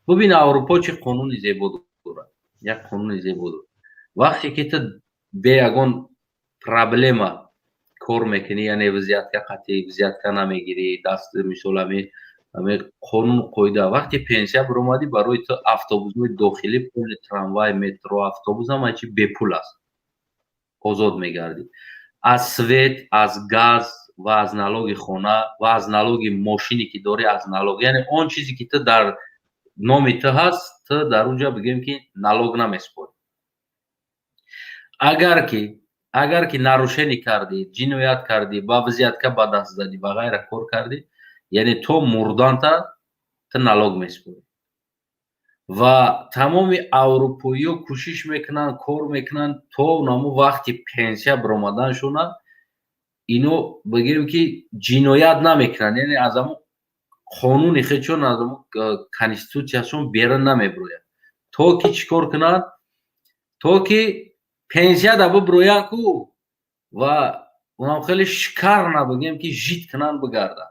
ببین اروپا چه قانونی زیبا داره یک قانونی زیبا داره وقتی که تو به یگان پرابلم کار میکنی یعنی وضعیت که قطعی وضعیت که نمیگیری دست مثلا همه قانون قویده وقتی پنسیا برآمدی برای تو اتوبوس داخلی پول تراموای مترو اتوبوس هم چی به پول است آزاد میگردی از سویت از گاز و از نالوگ خونه و از نالوگ ماشینی که داری از نالوگ یعنی اون چیزی که تو در نام تو هست تو در اونجا بگیم که نالوگ نمیسپاری اگر که ناروشنی کردی جنایت کردی با وضعیت که با دست زدی و غیره کار کردی یعنی تو مردان تو نالوگ میسپاری و تمام اروپایی کوشش میکنن کار میکنن تو نامو وقتی پنسیا برآمدن شونن اینو بگیم که جنایت نمیکنن یعنی از همون قانونی خودشون از همون کانستیتوسیون بیرون نمیبروین تو که چیکار کنن تو که پنسیا دا ببروین کو و اونم خیلی شکر نبگیم که جیت کنن بگردن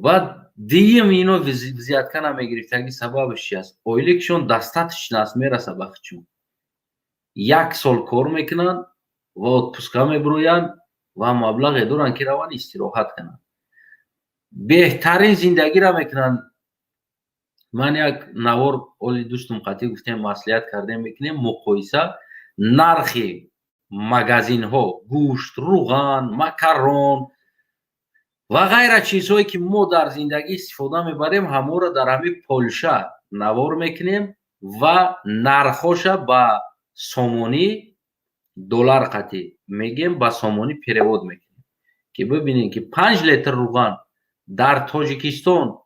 و دیم اینو وضعیت که نمیگرفتگی سببش چی است اویلیکشون دستاتش نست میرسه بخچون 1 سال کار میکنن و اتپوسکا میبروین و مبلغ دارن که روان استراحت کنن بهترین زندگی را میکنن. من یک نوار اولی دوستم قطعی گفتیم مصلحت کردیم میکنیم مقایسه نرخ مگزین ها گوشت روغن مکرون و غیره چیزهایی که ما در زندگی استفاده میبریم همه را در همین پولشه نوار میکنیم و نرخوش با سومونی دلار قطعی میگیم با سومونی پیرواد میکنیم که ببینید که 5 لیتر روغن در تاجیکستان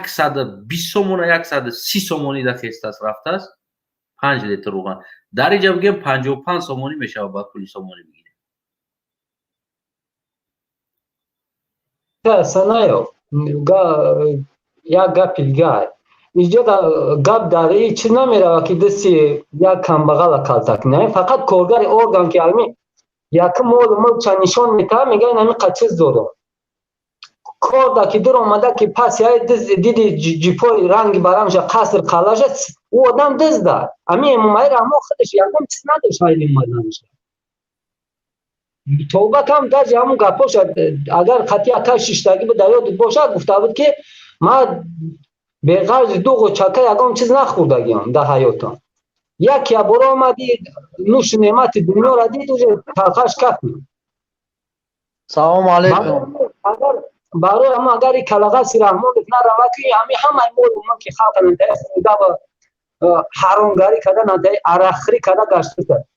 120 سومون 130 سومونی در خسته است رفته است 5 لیتر روغن در اینجا بگیم 55 سومونی میشه با پول سومونی بگیریم. سنایو یا گپی دیگه اینجا گپ داره چی نمیره که دستی یک کمبغل کالتک نه فقط کارگر ارگان که علمی یکم مول چند نشان میده میگه نمی قچیز دارم کار دا که در آمده که پس یای دیدی جیپای رنگ برامش قصر قلاش او آدم دست دار امی امامای رحمه خودش یکم چیز نداشت هایلی مدنش توبه کم درجه همون گپاش اگر خطی اکر ششتگی به دریاد باشه گفته بود که ما بغرض دو قوچکه یگام چیز نخوردگیم در حیاتم. یک بار آمدی نوش نعمت دنیا را دید و تلخش کردی. سلام علیکم. برای اما اگر این کلغه سی رحمان بکنه روکی همه مول من که خلق ننده خوده و حرامگاری کده ننده عرخری کده گشته کرد.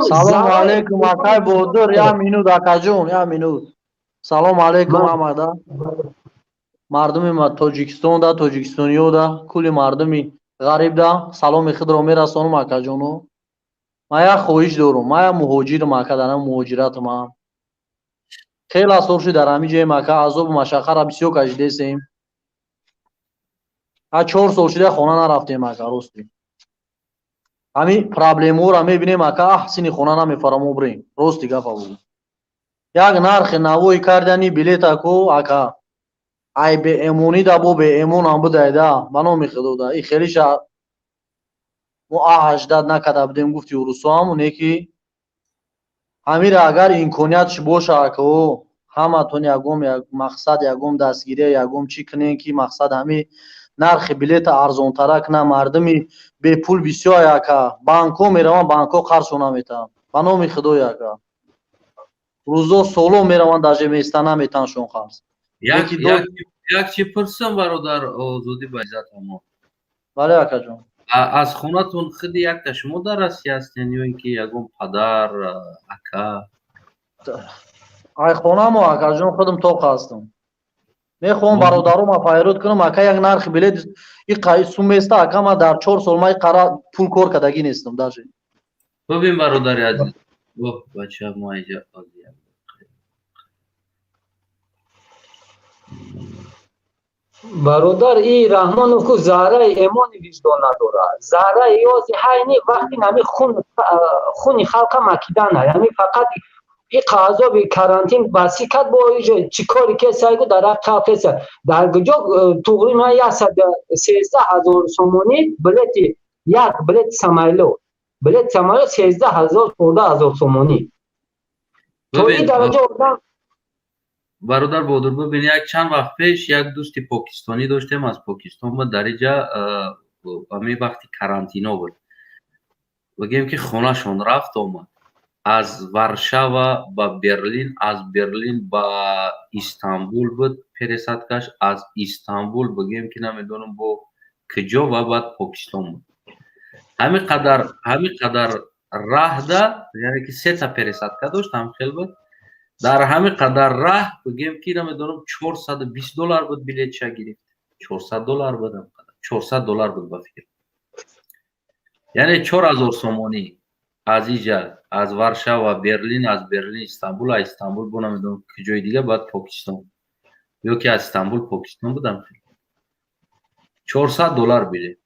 سلام علیکم اکای بودر یا مینود اکا جون یا مینود. سلام علیکم آمده. مردمی ما توجیکستان دا توجیکستانیو دا کلی مردمی غریب دا سلام خود رو میرسونم اکا جونو. ما یا خواهش دارم ما یا مهاجرم اکا دارم مهاجرت ما خیلی سرشی در همی جای مکه عذاب و مشقه را بسیار کشیده سیم. 4 سال شده خانه نرفتیم مکه راستی. همی پرابلمو را میبینیم مکه احسینی خانه نمیفرمو بریم راستی گفا بود. یک نرخ نوی کردنی بلیط اکو اکا ای به امونی دا بو به امون هم بوده دا منو میخدو دا ای خیلی شا مو 18 نکده بدیم گفتی روسو همونه که امیر اگر امکانیتش باشه که همه تون یگم یک مقصد یگم دستگیری یگم چی کنین که مقصد همی نرخ بلیط ارزان ترک نه مردمی به پول بسیار یکا بانکو میروان بانکو قرض نمیتن بنا میخدو یکا روزو سولو میروان داجه میستن نمیتن شون قرض یک چی پرسم برادر آزادی بایزت اما بله یکا جون از خونتون خود یک تا شما در رسی هستین یا اینکه یکم پدر اکا ای خونه ما اکا جون خودم توق هستم میخوام برادرم ما پیرود کنم اکا یک نرخ بلیط این قای سومیسته اکا ما در 4 سال ما قرار پول کار کدگی نیستم داجه ببین برادر عزیز بچه ما اینجا برادر این رحمان کو زهره ایمان وجدان نداره زهره یازی هاینی وقتی نمی خون خلق مکیدن یعنی فقط این قضا به کرانتین باسی کرد با چی کاری که سایگو در قفس در گجا تقریبا 13000 سومونی بلیط یک بلیط سمایلو 13000 14000 سومونی تو این درجه آدم برادر بودر ببین یک چند وقت پیش یک دوست پاکستانی داشتیم از پاکستان و در اینجا همین وقتی کرانتینا بود بگیم که خونه شون رفت آمد از ورشاوا با برلین از برلین با استانبول بود پرسات کش از استانبول بگیم که نمیدونم با کجا و بعد پاکستان بود همین قدر راه ده یعنی که 3 تا پرسات که داشت هم خیلی بود در همین قدر راه بگیم که نمیدونم $420 بود بلیط چه گرفت $400 بود هم قدر $400 بود با فکر یعنی 4000 سومونی از اینجا از ورشاوا برلین از برلین استانبول استانبول بو نمیدونم کجای دیگه بعد پاکستان یا که از استانبول پاکستان بودم $400 بلیط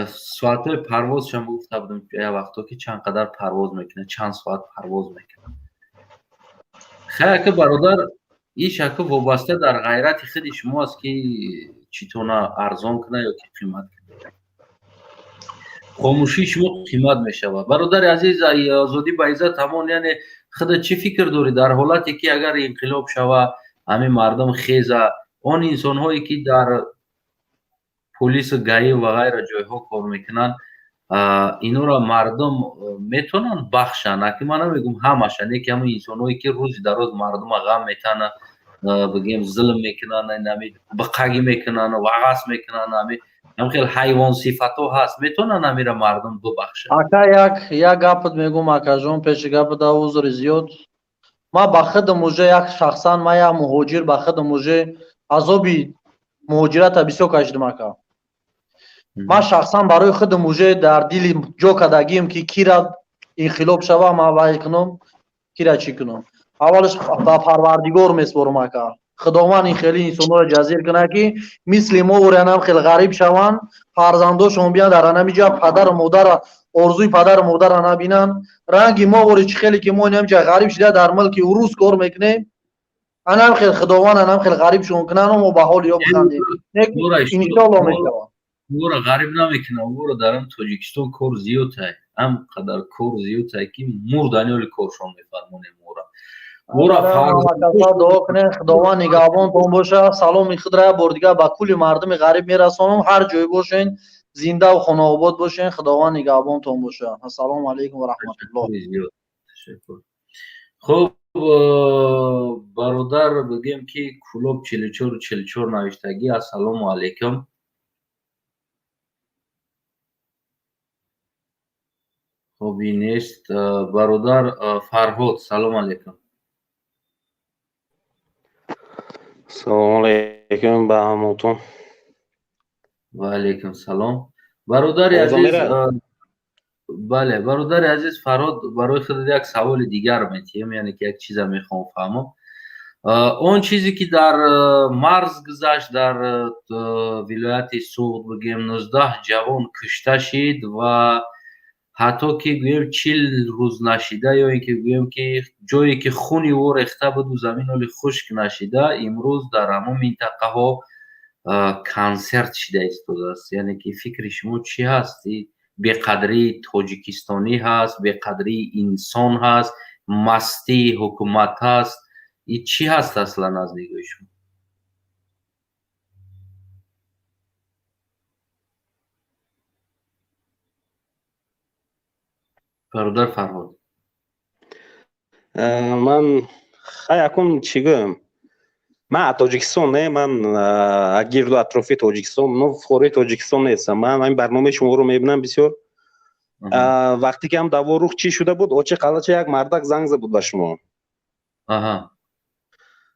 ساعت پرواز شما گفته بودم یه وقتا که چند قدر پرواز میکنه چند ساعت پرواز میکنه خیلی که برادر این شکل وابسته در غیرت خود شما است که چطور ارزان کنه یا که قیمت کنه خاموشی شما قیمت میشه برادر عزیز آزادی با عزت همون یعنی خود چی فکر داری در حالتی که اگر انقلاب شوه همین مردم خیزه اون انسان هایی که در پلیس و گایی و غیره جایها کار میکنن اینو را مردم میتونن بخشن که من نمیگم همشن یکی همون انسان هایی که روز در روز مردم غم میتنن بگیم ظلم میکنن بقاگی میکنن و عغاس میکنن هم خیلی حیوان صفاتو هست میتونن همیره مردم ببخشن اکا یک گپت میگم اکا جون پیش گپت حضور زیاد ما بخد موجه یک شخصا ما یک مهاجر بخد موجه عذابی مهاجرت بسیار کشیدم اکا ما شخصا برای خود موجه در دل جو کدگیم که کی را انقلاب شوه ما وای کنم کی را چی کنم اولش با پروردگار میسپارم اکا خداوند این خیلی انسان را جزیر کنه که مثل ما ورانم خیلی غریب شون فرزنداشون بیان در انمیجا پدر و مادر ارزوی پدر و مادر نبینن رنگی ما وری خیلی که ما نمیجا غریب شده در ملک روس کار میکنه انم خیلی خداوند انم خیلی غریب شون کنن و به حال یا بخندیم انشالله میشوه او غریب نمیکنه او را درم تاجیکستان کار زیاد های هم قدر کار زیاد های که مردانی کارشون میفرمونه مورا برو فرض دعا کنین خداوند نگهبانتون باشه. سلام خود را بار دیگه به کل مردم غریب میرسانم. هر جای باشین زنده و خانه آباد باشین. خداوند نگهبانتون باشه. السلام علیکم و رحمت الله. تشکر. خب برادر بگیم که کلوب 44 نوشتگی السلام علیکم. خب این نیست. برادر فرهاد سلام علیکم. سلام علیکم به همتون. و علیکم سلام. برادر عزیز بله برادر عزیز فرهاد برای خود یک سوال دیگر میتیم، یعنی که یک چیز میخوام فهمم. اون چیزی که در مرز گذشت در ولایت سوغد بگیم 19 جوان کشته شد و حتی که گویم 40 روز نشیده یا اینکه گویم که جایی که خونی او ریخته بود و زمین ولی خشک نشیده امروز در همون منطقه ها کنسرت شده ایستاده است. یعنی که فکر شما چی هست؟ به قدری تاجیکستانی هست، به قدری انسان هست، مستی حکومت هست، این چی هست اصلا از نگاه شما؟ برادر فرهاد. من یکم چی گویم، من تاجیکستان نه، من گرد و اطراف تاجیکستان، من فوری تاجیکستان نیستم. من این برنامه شما رو میبینم بسیار. وقتی که هم دعوا روخ چی شده بود، اوچه قلچه یک مردک زنگ زد بود به شما.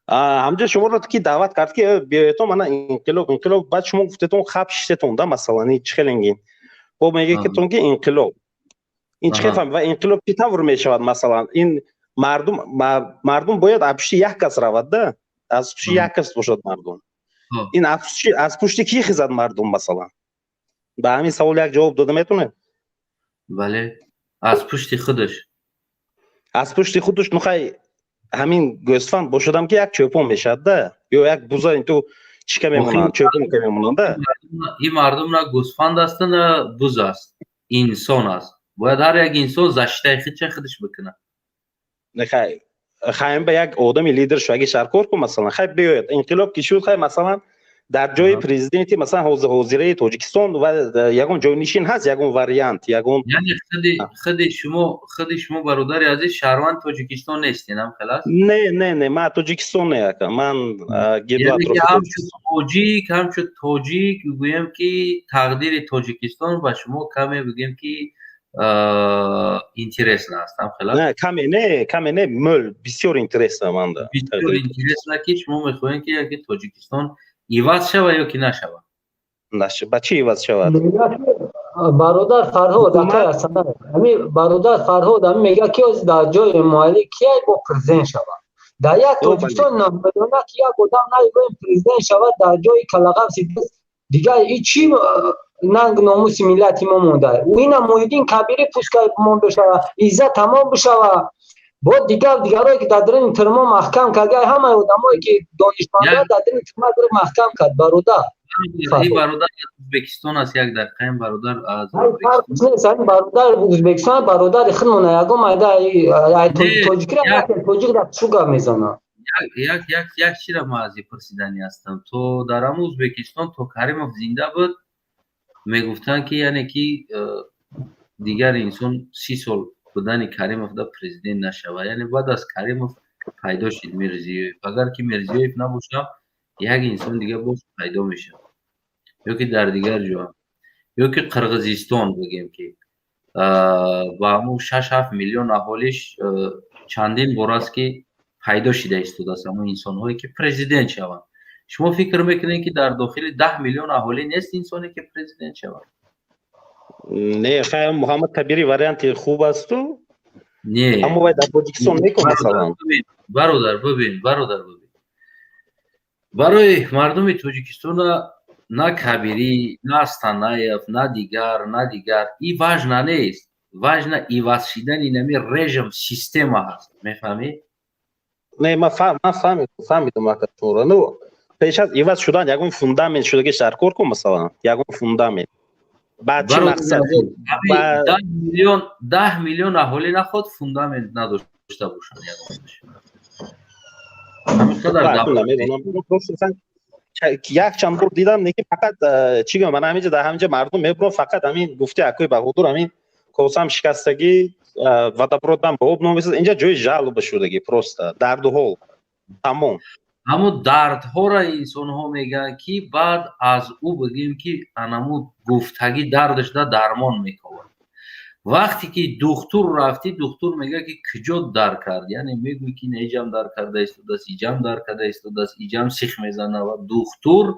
همجا شما رو که دعوت کرد که بیایتون من انقلاب بعد شما گفتتون خب شیستون ده مثلا این چه خیلنگین خب میگه که تون که انقلاب این چه فهم و انقلاب چی طور میشود؟ مثلا این مردم باید ابشی یک کس رود ده، از پشت یک کس باشد مردم. این از پشت کی خیزد مردم؟ مثلا به همین سوال یک جواب داده میتونه؟ بله از پشت خودش، از پشت خودش نخواهی همین گوسفند باشدم که یک چوپون میشد ده یا یک بوزا این تو چیکه میمونن چوپون که میمونن ده. این مردم نه گوسفند است نه بوز است، انسان است. باید هر یک انسان زشته خودش بکنه. نخواهی خواهیم به یک آدم لیدر شو اگه شرکار کن مثلا خواهی بیاید انقلاب که شد خواهی مثلا در جای پریزیدنتی مثلا وزیر تاجیکستان و یگون جانشین هست یگون واریانت یگون یعنی خود شما برادر عزیز شهروند تاجیکستان نیستین هم خلاص؟ نه من تاجیکستان نه من یعنی که همچون تاجیک گویم که تقدیر تاجیکستان با شما کمی بگیم که اینترس نست هم خلاص؟ نه کمی نه مل بسیار اینترس من ده بسیار اینترس نکی شما میخواین که اگه تاجیکستان ایواز شوه یا که نشوه؟ نشه بچه ایواز شود. برادر فرهاد برادر فرهاد هم میگه که در جای مالی که با پرزیدنت شود در یک تاجیکستان نمیدونه که یک آدم نایگاه پرزیدنت شود در جای کلغم سیده دیگه این چی ننگ ناموس ملت ما مونده و این محیدین کبیری پوشکه ما بشه عزت تمام بشه با دیگرایی که در درین ترما محکم کرده همه آدمایی که دانشمنده در درین ترما محکم کرد. برادر این برادر ازبکستان است، یک دقیقه برادر از ازبکستان برادر ازبکستان برادر خودمون یگو مایده تاجیک را چوگا میزنه. یک چی را ما از پرسیدنی هستم. تو در ازبکستان تو کریموف زنده بود میگفتن که یعنی که دیگر انسان 30 سال بودن کریموف دا پرزیدنت نشوه، یعنی بعد از کریموف پیدا شد میرزیویف. اگر که میرزیویف نباشه یک انسان دیگه باز پیدا میشه یا که در دیگر جا یا که قرغیزستان بگیم که با همون 6-7 میلیون اهالیش چندین بار است که پیدا شده ایستاده است همون انسان هایی که پرزیدنت شوند. شما فکر میکنین که در داخل 10 میلیون اهالی نیست انسانی که پرزیدنت شوند؟ نه خیلی محمد کبیری واریانت خوب است تو؟ نه اما باید در تاجیکستان میکنه مثلا. برادر ببین برای مردم تاجیکستان نه کبیری نه استانایف نه دیگر این وجنه نیست. وجنه ایواز شدن اینمی رژیم سیستم هست. میفهمی؟ نه من فهمیدم اکتورا نو پیش از ایواز شدن یکون فوندامنت شده که شرکار کن مثلا یکون فوندامنت بعد چی مقصد 10 میلیون اهالی نخواد فوندامنت نداشته باشن. یک چند بار دیدم که فقط چی گم من همینجا در همینجا مردم میبرم فقط همین گفته اکوی بهادر همین کوسم شکستگی водопроводам به آب نمیرسد اینجا جای جلب شدگی پروست درد و حال تمام همون دردها را انسان ها میگن که بعد از او بگیم که انمو گفتگی دردش دا درمان میکنه وقتی که دکتر رفتی دکتر میگه که کجا در کرد یعنی میگوی که نیجام در کرده است دست ایجام در کرده است دست ایجام سیخ میزنه و دکتر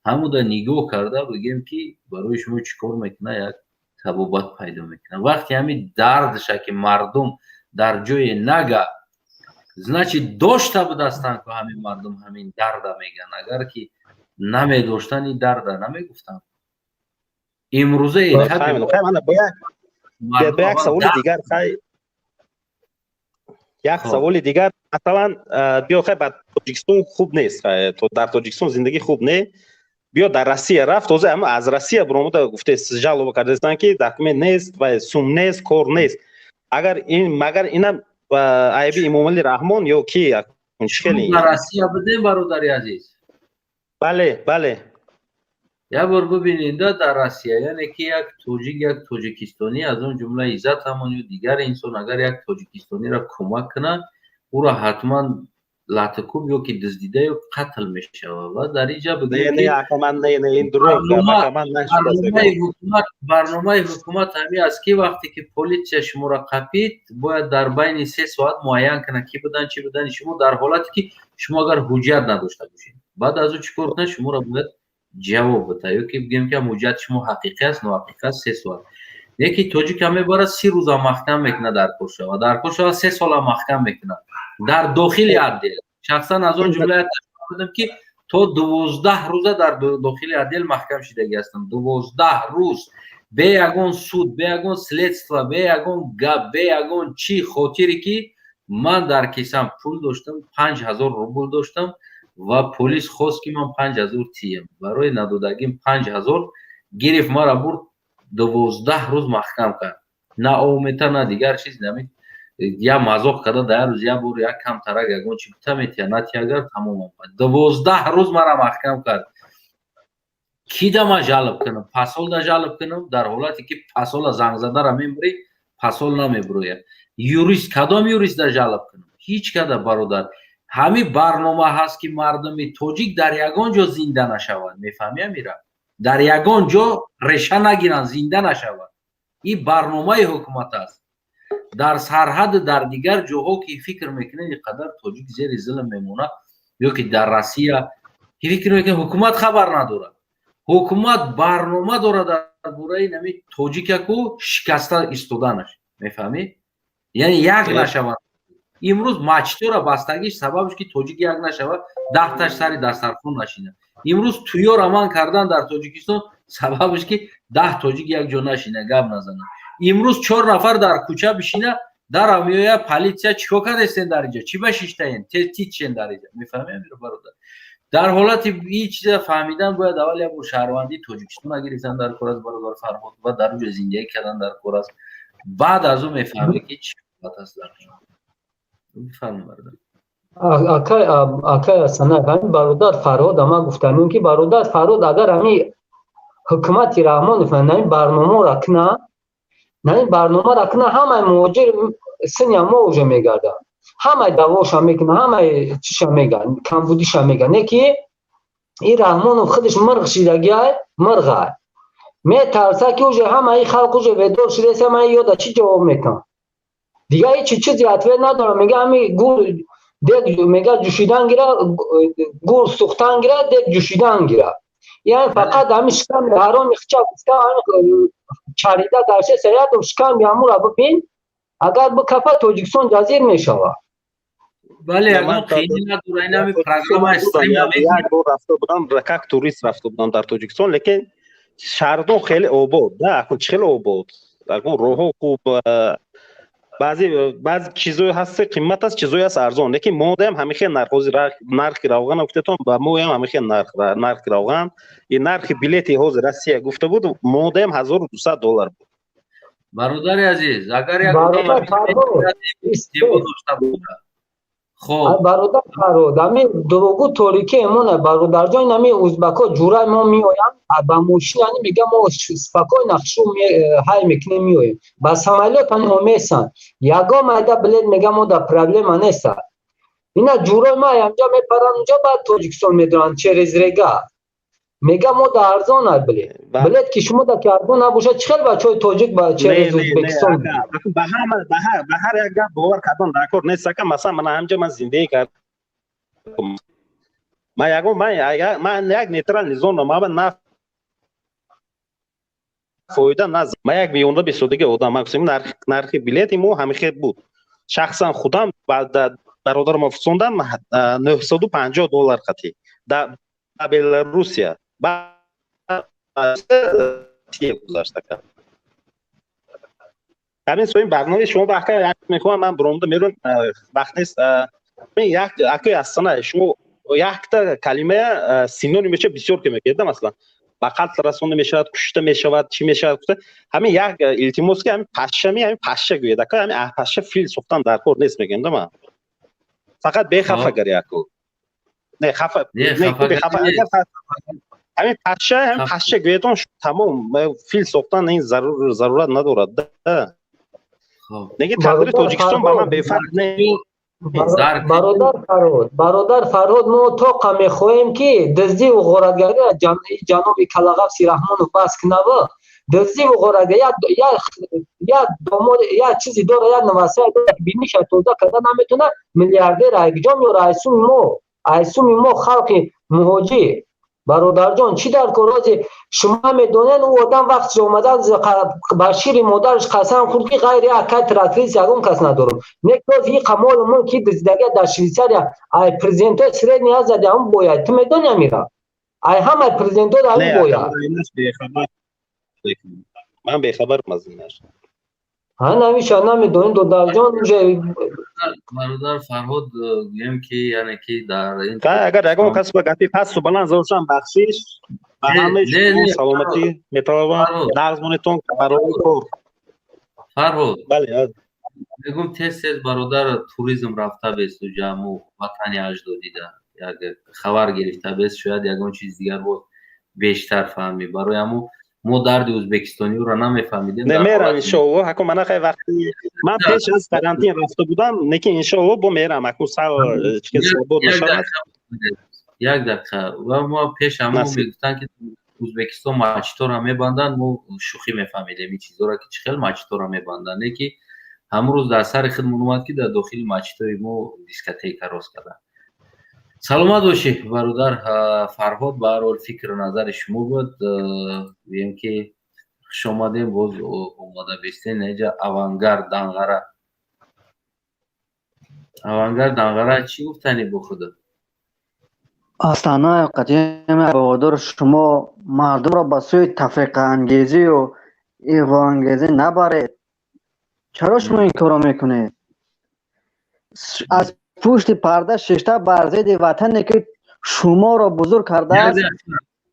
همو دا نگاه کرده بگیم که برای شما چیکار میکنه یک تبابت پیدا میکنه وقتی همین دردش که مردم در جای نگه значит داشته بدستن که همین مردم همین درد میگن اگر که نمی داشتن این درد نمیگفتن امروزه به یک سوال دیگر یک سوال دیگر مثلا بیا خیلی بعد تاجیکستان خوب نیست تو در تاجیکستان زندگی خوب نه بیا در روسیه رفت تازه اما از روسیه برآمده گفته جلب کردن که دکمنت نیست و سوم نیست کار نیست اگر این مگر اینا ایبی امامعلی رحمان یا کی مشکلی در روسیه بودیم برادری عزیز بله بله یا بار ببینید در روسیه یعنی که یک تاجیکستانی از اون جمله عزت همون یا دیگر انسان اگر یک تاجیکستانی را کمک کنه او را حتما لاتکوب یا که دزدیده یا قتل میشه و در اینجا بگیم این برنامه حکومت همی است که وقتی که پلیس شما را قپید باید در بین 3 ساعت معین کنه کی بودن چی بودن شما در حالتی که شما اگر حجت نداشته باشید بعد از اون چیکار کنه شما را باید جواب بده یا که بگیم که حجت شما حقیقی است نه حقیقی است 3 ساعت یکی تاجیک هم میبره 30 روز محکم میکنه در کشا در کشا 3 سال محکم میکنه در داخل عدل شخصا از اون جمله بودم که تو 12 روزه در داخل عدل محکم شدگی هستم 12 روز به یگون سود به یگون سلیتства به یگون گپ به یگون چی خاطری که من در کیسم پول داشتم 5000 روبل داشتم و پلیس خواست که من 5000 تیم برای ندادگیم 5000 گرفت مرا برد 12 روز محکم کرد نه اومتا نه دیگر چیز نمی یا مازوق کرده در روز یا بور یک کم ترک یگون چی بتا میتیانت اگر تمام آمد 12 روز مرا محکم کرد کی دا ما جالب کنم پاسول دا جالب کنم در حالتی که پاسول زنگ زده را میبری پاسول نمیبروید یوریست کدام یوریست دا جالب کنم هیچ کده برادر همین برنامه هست که مردم تاجیک در یگان جا زنده نشوند میفهمی امیرا در یگان جا رشه نگیرن زنده نشوند این برنامه حکومت است در سرحد در دیگر جاها که فکر میکنه اینقدر تاجیک زیر ظلم میمونه یا که در روسیه فکر میکنه حکومت خبر نداره حکومت برنامه داره در باره نمی تاجیک کو شکسته استودنش میفهمی یعنی یک نشوند امروز ماچتو را بستگیش سببش که تاجیک یک نشود 10 تاش سر دسترخوان نشینه امروز تویو رامان کردن در تاجیکستان سببش که 10 تاجیک یک جا نشینه گپ نزنه امروز 4 نفر در کوچه بشینه در امیویا پلیسیا چیکار کردن در اینجا چی بشیشتین تیچین در اینجا میفهمی امیر برادر در حالت این چیز فهمیدن باید اول یک شهروندی تاجیکستان گرفتن در کراز برادر فرمود و در اونجا زندگی کردن در کراز بعد از اون میفهمی که چی است در میفهمی برادر آقا سنگان برادر فرهاد اما گفتن که برادر فرهاد اگر همی حکومت رحمان فنن برنامه رکنه نه برنامه رکنه همه مهاجر سنیا موج میگردن همه دواش میکنه همه چیش میگن کمبودیش میگن نه که این رحمان خودش مرغ شیدگی مرغ میترسه که اوج همه این خلق اوج بدور شده همه یاد چی جواب میکنه دیگه هیچ چیزی عطوه نداره میگه همین گور دیگ میگه جوشیدن گیره گور سوختن گیره دیگ جوشیدن گیره یعنی فقط همین شکم حرام اخچه بسته همین چاریده درشه سریعت و شکم بیامور را ببین اگر بکفه تاجیکستان جزیر میشوه بله اگر خیلی نداره این همین پروگرام استریم یک بار رفته بودم رکک توریست رفته بودم در تاجیکستان لیکن شهردان خیلی آباد نه خیلی آباد روح خوب بعضی چیزایی هست قیمت است چیزایی هست ارزان لیکن مودم همیشه نرخ روغن گفتم با مو هم همیشه نرخ روغن این نرخ بلیت حاضر روسیه گفته بود مودم $1200 بود برادر عزیز اگر یک خب برادر فراد همین دروغو تاریکی امونه برادر جان همین ازبکا جورای ما میآیم با موشی یعنی میگه ما سپکای نقشو های میکنیم میآیم با سمالیات هم اومیسن یگا مایده بلد میگه ما در پرابلم نیست اینا جورای ما اینجا میپرن اونجا بعد تاجیکستان میدارن چرز رگا میگه ما در ارزان های بلد که شما در ارزان نباشه چخیل بچه های تاجیک با چرز ازبکستان به هر یک گپ باور کردن راکور نیست که مثلا من همجا من زندگی کردم من یک نیترال نظام ما نه فایده نه من یک بیونده بیسودگی آدم مکسیم نرخ بلیت مو همیشه بود شخصا خودم بعد برادر ما فسوندم $950 خطی در بلاروسیا بعد گذاشته کرد همین سویم برنامه شما بخیر میخوام من برونده میرون وقت نیست یک اکی هستانه شما یک تا کلمه سینونیم میشه بسیار که میگه مثلا با قتل رسونده میشود کشته میشود چی میشود همین یک التماس که همین پشه گویده که همین پشه فیل سوختن در کار نیست میگم من فقط به خفه گری اکو نه خفه همین پشه گویدون تمام فیل سوختن این ضرورت ندارد نگه تقدیر تاجیکستان با من بفرق نه برادر فراد ما توقع میخواهیم که دزدی و غارتگری جناب کلاغف سیرحمان و بس کنه دزدی و غارتگری یا چیزی داره یا نواسه داره بینیش توضیح کردن نمیتونه میلیاردر ایگجام یا رئیسوم ما خلق مهاجی برادر جان چی در کارازی شما میدونین او آدم وقتی اومده بر شیر مادرش قسم خورد که غیر یک تراکلیس یگون کس ندارم نکتاز یک قمال من که دزدگه در شویسریا ای پرزیدنت سری نیاز زده هم باید تو میدونی میرا ای همه پرزیدنت در هم باید من بخبر مزینش ها نمیشه نمیدونین دو در جان برادر فرهاد گویم که یعنی که در این اگر اگه کس با گپی پس تو بلند زورشم بخشیش و همه شما سلامتی میتوان نظمونتون برای کار فرهاد بله میگم تست برادر توریسم رفته بیست و جمع وطنی اجدادی ده یک خبر گرفته بیست شاید یکون چیز دیگر بود بیشتر فهمی برای همون ما درد ازبکستانی رو نمیفهمیدیم نمیرم انشاءالله حکم من خیلی وقتی من پیش از قرنطینه رفته بودم نکه انشاءالله با میرم حکم سال چیکه بود نشد یک دقیقه و ما پیش همون میگفتن که ازبکستان ماچتور هم میبندن ما شوخی میفهمیدیم این چیزا را که چه خیلی ماچتور هم میبندن نکی همون روز در سر خودمون اومد که در داخل ماچتوری ما دیسکوتک راست کردن سلامت باشی برادر فرهاد به هر حال فکر نظر شما بود بگیم که شما دیم باز اومده بیستین اینجا اوانگارد دنغره چی گفتنی با خود آستانه قدیم برادر شما مردم را به سوی تفریق انگیزی و ایغوا انگیزی نبرید چرا شما این کارو میکنید از پشت پرده ششته بر ضد وطنی که شما را بزرگ کرده است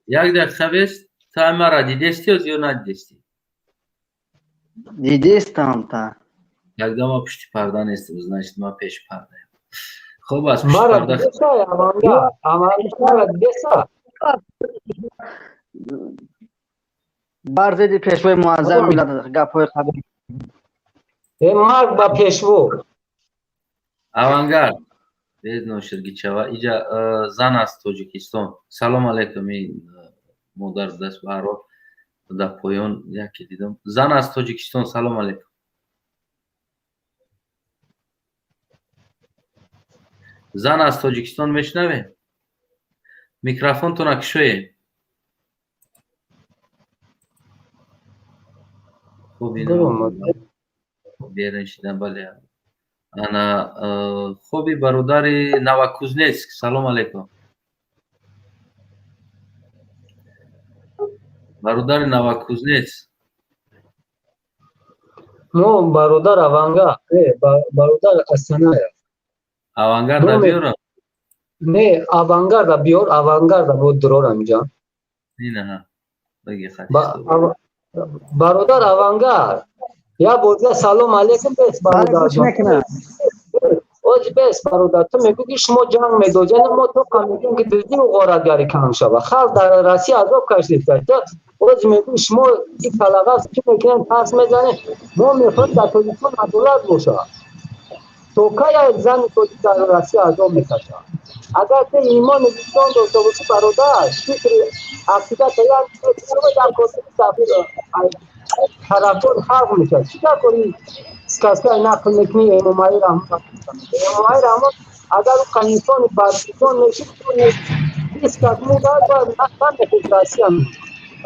یک دقیقه بیست تا مرا دیدستی یا ندیدستی دیدستم تا یک دم پشت پرده نیست بزنشت ما پیش پرده خوب از پشت پرده بر ضد پیشوای معظم ملت گپ‌های خبری مرگ با پیشو اوانگارد بیز نوشرگی چوا ایجا زن از تاجیکستان سلام علیکم این مادر دست برا در پایان یکی دیدم زن از تاجیکستان سلام علیکم زن از تاجیکستان میشنوه میکروفون تو نکشوی خوب این بیرن شدن بله انا خوبی برادر نوکوزنیتسک سلام علیکم برادر نوکوزنیتسک مو برادر اوانگارد برادر استانه اوانگارد بیارم نه اوانگارد بیار اوانگارد بود درورم جان نه بگی خاطر برادر اوانگارد یا بوده سلام علیکم بس برادر گوش میکنم اوج بس برادر تو میگی شما جنگ میدوزن ما تو کامیدیم که دزدی و غارتگری کم شود خلق در روسیه عذاب کشید کرد اوج میگی شما این طلقه که میکنن پس میزنه ما میخوایم در تلفن عدالت باشه تو که زن تو در روسیه عذاب میکشه اگر تو ایمان وجدان داشته باشی برادر فکر عقیده تیار میکنه در کوشش تبدیل طرفدار خلق میشه چیکار کنی کسی نقل میکنی امامای رحمت اگر او کمیسیون پارتیزان میشه اس کس مودا با نکنه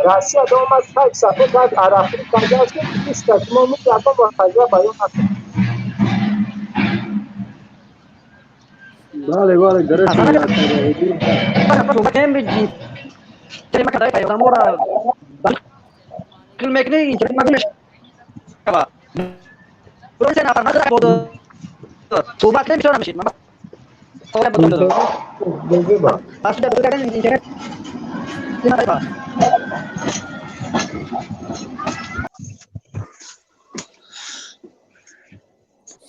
راسیا دوما تاک سافه داد عراقی کجاست اس کس مو میگه با فضا بیان نکنه بله درست میگه تو کم بگی ما کدای که امورا کل میکنه این چیز مگه میشه روز نفر نظر بود تو وقت نمیشه میشید ما خدا بدون بگیبا اصلا در بگردن اینجا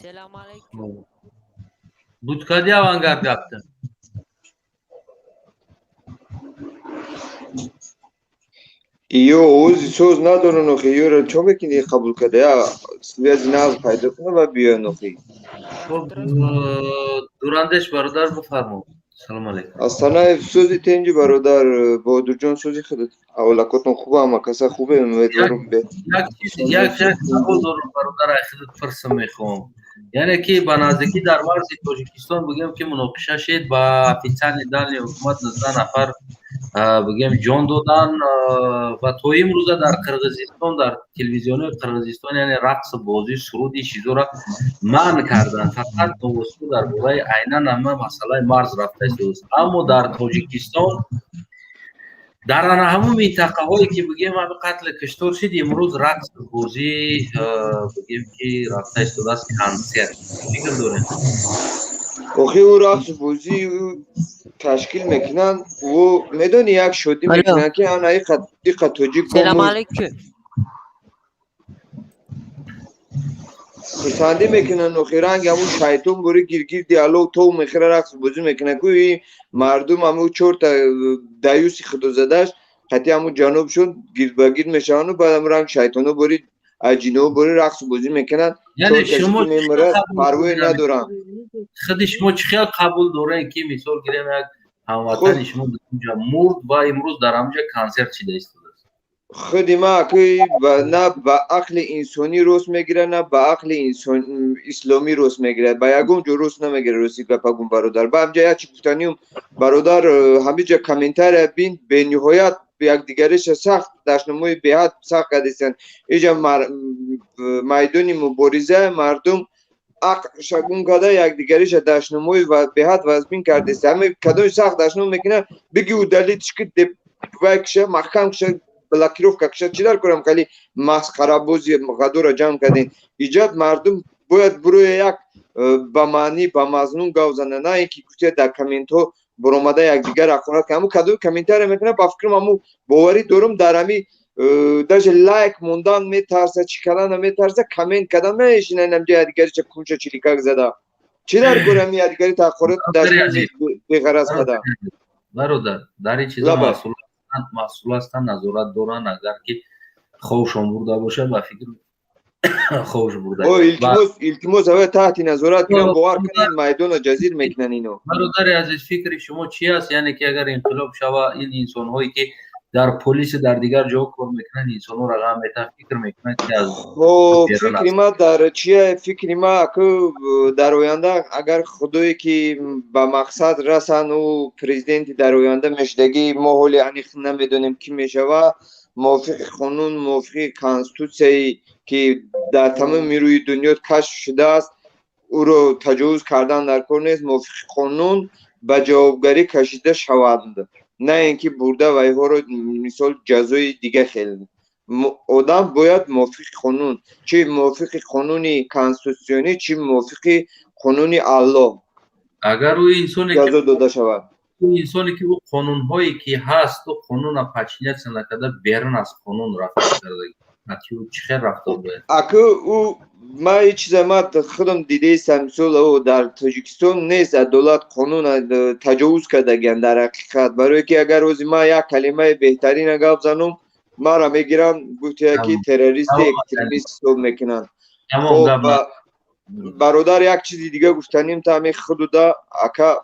Selam aleyküm. Budka avantgard yaptı. Iyo o'zi so'z ندارن oxi yura chomekini qabul کرده یا связи ناز پیدا کنه و بیان oxi خب دورندش برادر بفرما. سلام علیکم. Astanayev so'zi tenji برادر بهادرجان so'zi خودت اولکاتون خوبه اما کسا خوبه امیدوارم به یک قبول دارم برادر خودت فرصت میخوام یعنی که به نزدیکی در مرز تاجیکستان بگیم که مناقشه شد با افیسر دال حکومت 19 نفر بگیم جان دادن و تا امروز در قرقیزستان در تلویزیون قرقیزستان یعنی رقص بازی سرودی چیزا را منع کردن فقط توسط در باره عیناً همه مسئله مرز رفته است اما در تاجیکستان در همون منطقه هایی که بگیم همه قتل کشتار شد امروز رقص بازی بگیم که رفته است دست کنسر فکر دارین oxi او رقص بازی تشکیل میکنن و میدونی یک شدی میکنن که آن حقیقت توجیه Selam aleyküm. خسانده میکنن و خیرنگ همون شیطون بوری گیرگیر دیالوگ تو میخیره رقص بازی میکنن که مردم همون چور تا دیوسی خودو زدش حتی همون جانب شد گیر بگیر میشن و بعد همون رنگ شیطانو بوری اجینو بوری رقص بازی میکنن یعنی شما میمره پروی ندارن خود شما چه خیال قبول داره که مثال گیریم یک هموطن شما در مرد و امروز در همونجا کانسر چیده است خودی ما که نه با عقل انسانی روز میگیره نه با عقل اسلامی روز میگیره با یکون جو روز نمیگیره روزی گپگون برادر با همجا یکی گفتانیم برادر همه جا کامنتر بین به نهایت یک دیگرش سخت دشنموی بیاد سخت کردیستن اینجا میدونی مبارزه مردم عقل شگون کده یک دیگرش دشنموی و بیاد وزبین کردیست همه کدوی سخت دشنمو میکنه بگی او دلیتش که دبکشه محکم شه بلاکیروف کشه چی در کنم خیلی مسخره بازی مقدور جمع کردین ایجاد مردم باید بروی یک با معنی با مضمون گاو زنه نه اینکه گفته در کامنت ها برآمده یک دیگر اخوانات که همو کدو کامنتر میکنه با فکرم همو باوری دارم در همی درش لایک موندن میترسه چی کردن میترسه کامنت کردن نمیشینه نمیجه دیگری چه کنچه چلیکاک زده چی در کنم یا دیگری تاخورت داشت بغرض کده برادر در این چیزا مسئول هستن نظارت دارن اگر که خوشم برده باشه با فکر خوش برده التماس اوه تحت نظارت گیرم باور کنین میدان و جزیر میکنن اینو برادر عزیز فکر شما چی است یعنی که اگر انقلاب شوه این انسان هایی که در پلیس در دیگر جا کار میکنن انسان ها رقم میتن فکر میکنن که از فکر ما در چیه فکر ما که در آینده اگر خدایی که به مقصد رسن و پرزیدنت در آینده میشدگی ما حالی یعنی نمیدونیم کی میشوه موافق قانون موافق کانستیتوسیایی که در تمام روی دنیا کشف شده است او رو تجاوز کردن در کار نیست موافق قانون به جوابگری کشیده شوند نه اینکه برده و ایها رو مثال جزای دیگه خیلی آدم باید موافق قانون چه موافق قانونی کانستیتوسیونی چه موافق قانونی الله اگر او انسانی که جزا داده شود انسانی که او قانون هایی که هست و قانون پچینیت نکرده بیرون از قانون رفت کرده اکی چه خیر رفتار باید اکو او ما یه چیز ما خودم دیده ایستم مثال او در تاجیکستان نیست دولت قانون تجاوز کردگن در حقیقت برای که اگر روزی ما یک کلمه بهترین گپ زنم ما را میگیرم گفتی که تروریست اکستریمیست حساب میکنن. خب برادر یک چیزی دیگه گفتنیم تا می خود دا اکا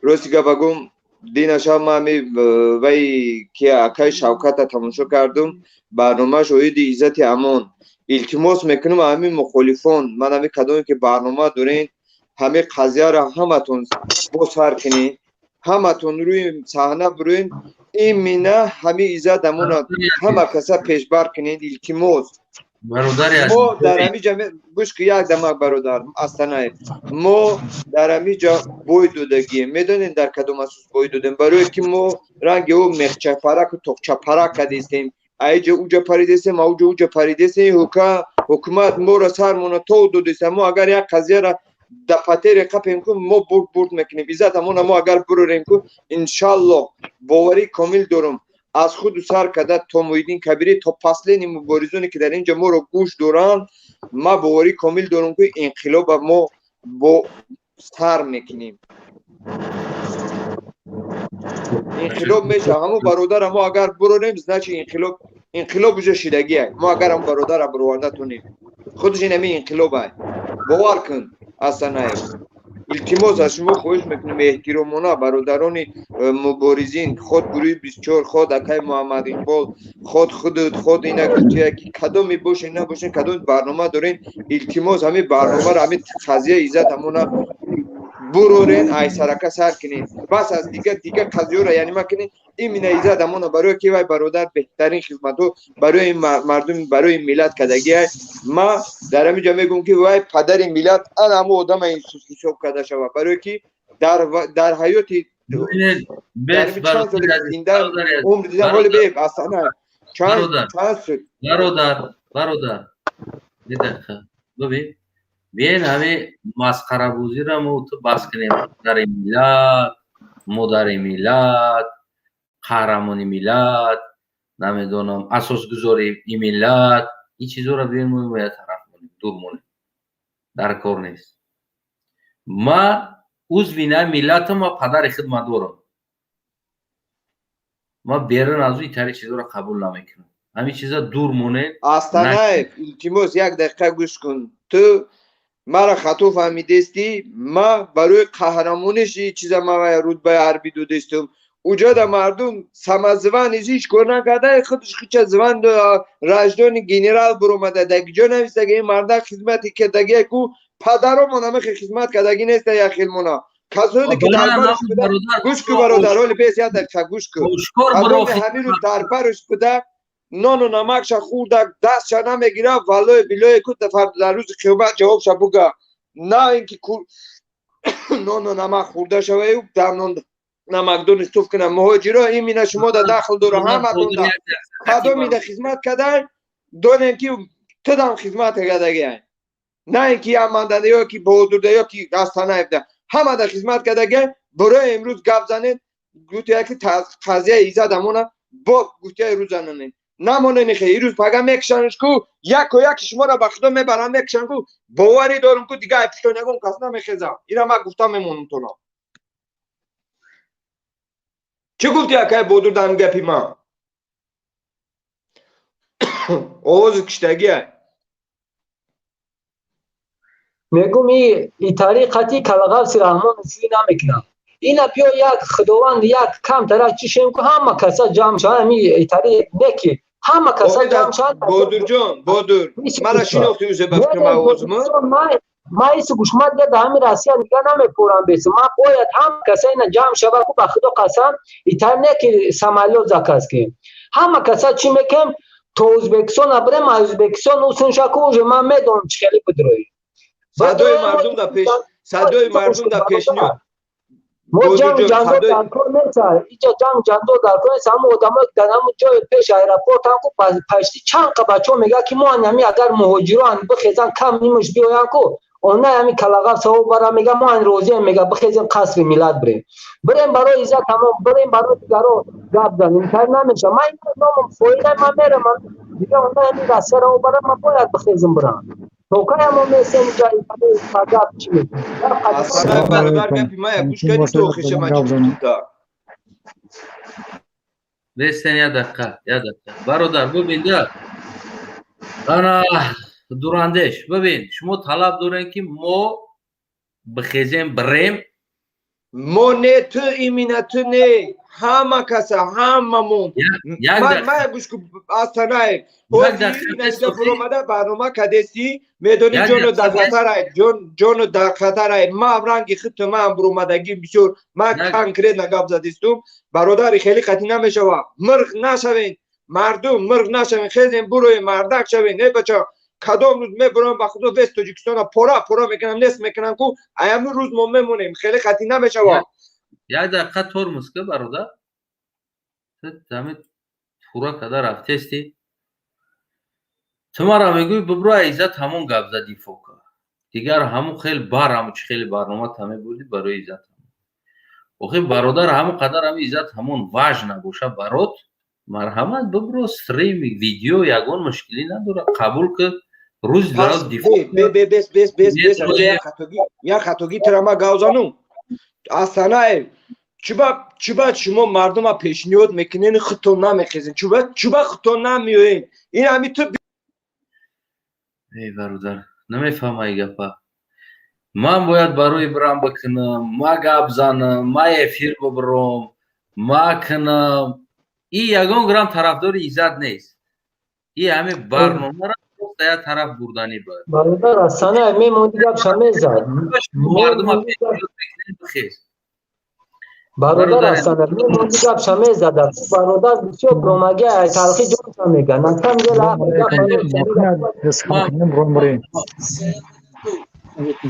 روزی که بگم دینشا ما می وی که اکای شوکت تماشا کردم برنامه شوید عزت امان التماس میکنم همین مخالفان من همین کدومی که برنامه دارین همه قضیه را همتون بسر کنین همتون روی صحنه بروین این مینه همه عزت امون همه کسا پیش بر کنین التماس ما در همین جمعه گوش که یک دمک برادر اصلا ما در همین جا بوی دودگی میدونین در کدوم اساس بوی دودیم برای که ما رنگ او مخچه پرک و تخچه پرک کدیستیم ایجا اوجا پریدیسیم اوجا پریدیسیم حکومت ما را سرمون تو دودیسیم ما اگر یک قضیه را دفتر قپیم کن ما برد میکنیم عزت امون ما اگر بروریم کن انشالله باوری کامل دارم از خود سر کده تا مویدین کبیری تا پسلین مبارزونی که در اینجا ما رو گوش دارن ما باوری کامل دارم که انقلاب ما با سر میکنیم انقلاب میشه همون برادر ما اگر برونیم زنچه انقلاب بجا شدگی های ما اگر هم برادر برونده تونیم خودش این همین انقلاب های باور کن اصلا های التماس از شما خواهش میکنیم احترامانه برادران مبارزین خود گروه 24 خود اکای محمد اقبال خود اینا که کدومی باشین نباشین کدوم برنامه دارین التماس همین برنامه را همین قضیه عزت همونا برورین ای سرکه سر کنین بس از دیگه قضیه را یعنی ما کنین این مینه عزت همونا برای که وای برادر بهترین خدمتو برای این مردم برای ملت کدگی های ما در همینجا میگم که وای پدر ملت ان همه آدم این حساب کرده شود برای که در حیاتی در چند سال زنده عمر دیدم ولی بیب اصلا چند سال برادر دیدخه ببین بیاین همه مسخره بازی را ما تو بس کنیم در ملت مادر ملت قهرمان ملت نمیدونم اساس گذاری این ملت این چیزا را بیاین ما باید طرف کنیم دور مونیم در کار نیست ما عضو نه ملت ما پدر خدمت دارم ما بیرون از این طریق چیزا را قبول نمیکنم همین چیزا دور مونه اصلا نه التماس یک دقیقه گوش کن تو مرا خطا فهمیدستی ما برای قهرمانش چیزا ما رتبه حربی دودستم اوجا در مردم سمزوان هیچ کار نکرده خودش خیچه زوان رجدان گنرال برومده دگی جا نویسته که این مرده خدمتی که دگی کو پدرم همه خدمت کردگی نیست یا خیلمونا کسانی که دربارش بوده گوش که برادر حالی بیس یاد دکتا گوش که کسانی همین رو دربارش بوده نان و نمکش خورده دستش نمیگیره ولای بلای کود فرد در روز قیامت جوابش بگه نه اینکه نان و نمک خورده شوه دم نمک دون استوف کنه مهاجرا این مینه شما در داخل دوره همه دونده کدام میده خدمت کده دونیم که تدام خدمت کده نه اینکه یا مندده یا که بودرده یا که دستانه افده همه در خدمت کده برای امروز گپ زنید گوته که قضیه ایزد همونه با گوته روز زننه نمونه نخه ای روز پگه میکشنش کو یک و یک شما را به خدا میبرم میکشن کو باوری دارم کو دیگه پشتو نگم کس نمیخیزم اینا من گفتم میمونم تو نا چه گفتی اکای بودر دارم گپی من آواز کشتگی میگم این طریقتی کلغال سرحمان نسلی نمیکنم اینا بیا یک خداوند یک کم طرف چیشیم که همه کسا جمع شد این طریق نکی همه کسا جمع شد بودر جان بودر من شناختی اوزه بفکرم آوازم ما ایسو گوشمت گرد همین راستی دیگه نمیپورم بیسم ما باید هم کسا اینا جمع شد که به خدا قسم این طریق نکی سمالیو زکست که همه کسا چی میکن تو ازبکستان ابرم ازبکستان اوسن شکوژ من میدونم چه خیلی بدروی صدای مردم در پیش نیاد ما جنگ جندو در کار نیست اینجا جنگ جندو در کار نیست همه آدم‌ها دارن جای پیش ایرپورت هم کو پشتی چند بچه‌ها میگه که ما همین اگر مهاجران بخیزن کم نیمش بیاین کو اون همین کلاغا سو برا میگه ما این روزی میگه بخیزن قصر میلاد بریم برای عزت تمام بریم برای دیگرو گپ زنیم کار نمیشه من این نام فویل من میرم دیگه اونها همین راسته رو برم من باید بخیزم برم توکای همون مثل جایی عجب چی میکنی اصلا برادر گپی ما گوش کردی تو خیشه ما چی گفتم تا بستن یه دقیقه برادر ببین ده انا دورندش ببین شما طلب دارین که ما بخیزیم بریم ما نه تو ایمینه تو نه همه کسا هممون من گوش کن اصلا اوزی اینجا برامده برنامه کدستی میدونی جانو در خطر جانو در خطر ما رنگی خط من برامدگی بسیار من کنکریت نگاب زدیستم برادر خیلی خطی نمیشه مرغ نشوین مردم مرغ نشوین خیزین بروی مردک شوین نه بچه کدام روز میبرم با خدا وست تاجیکستان پورا میکنم نصف میکنم کو ایام روز ما میمونیم خیلی خطی نمیشه یه دقیقه ترمز که برادر تمام پورا کده رفتستی تو مرا میگوی ببرو ایزت همون گپ زدی فوکا دیگر همون خیلی بار همون خیلی برنامه تمام بودی برای ایزت اوخی برادر همون قدر همون ایزت همون واج نباشه برات مرحمت ببرو استریم ویدیو یگان مشکلی نداره قبول که روز دراز دیفو بس یا خطاگی ترما گاوزانو اصلا چوبا شما مردم ها پیشنیاد میکنین خطون نمیخیزین چوبا خطون نمیوین این همی تو ای برادر نمیفهم ای گپا من باید برای برام بکنم ما گپ زنم ما افیر ببرم ما کنم این یگان گرام طرفدار ایزد نیست این همه برنامه را یا طرف بردانی باید برادر اصلا میموندی گپ شمیزد مردم ها پیشنیاد میکنین بخیز برادر اصلا میموندی گپ شمیزد برادر بسیار برامگه تلخی جان میگن نکم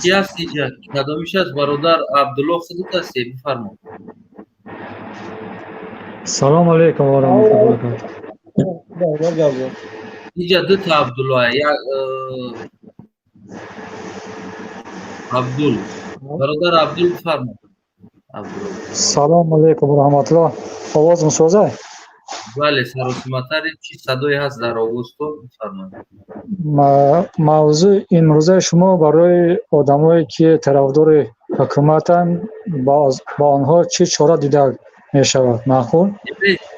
کی هستی جا کدامیش از برادر عبدالله خودت هستی بفرما سلام علیکم و رحمت الله وبرکاته اینجا دو تا عبدالله یک عبدال برادر عبدال بفرما سلام علیکم و رحمت الله آواز مسوزه بله سراسیمتر چی صدای هست در آواز تو بفرما موضوع امروزه شما برای آدمایی که طرفدار حکومتن با آنها چه چاره دیده می شود معقول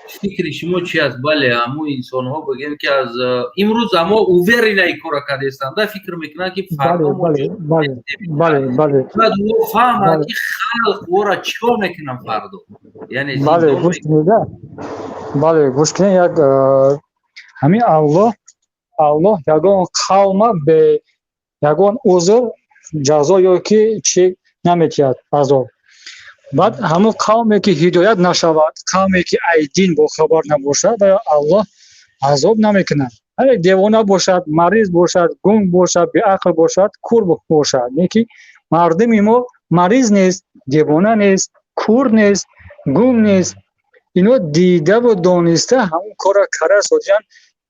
فکر شما چی است بله همو انسان ها بگیم که از امروز اما اووری نه کار کرده استند فکر میکنن که فردا بله بعد او فهم که خلق ورا چیکار میکنن فردا یعنی بله گوش کنید بله گوش کنید یک همین الله یگان قوم به یگان عذر جزا یا که چی نمیتید عذاب بعد همون قومی که هدایت نشود قومی که ای دین با خبر نباشد و الله عذاب نمیکنه اگر دیوانه باشد مریض باشد گنگ باشد بی عقل باشد کور باشد یکی مردم ما مریض نیست دیوانه نیست کور نیست گنگ نیست اینو دیده و دانسته همون کار کرده سودیان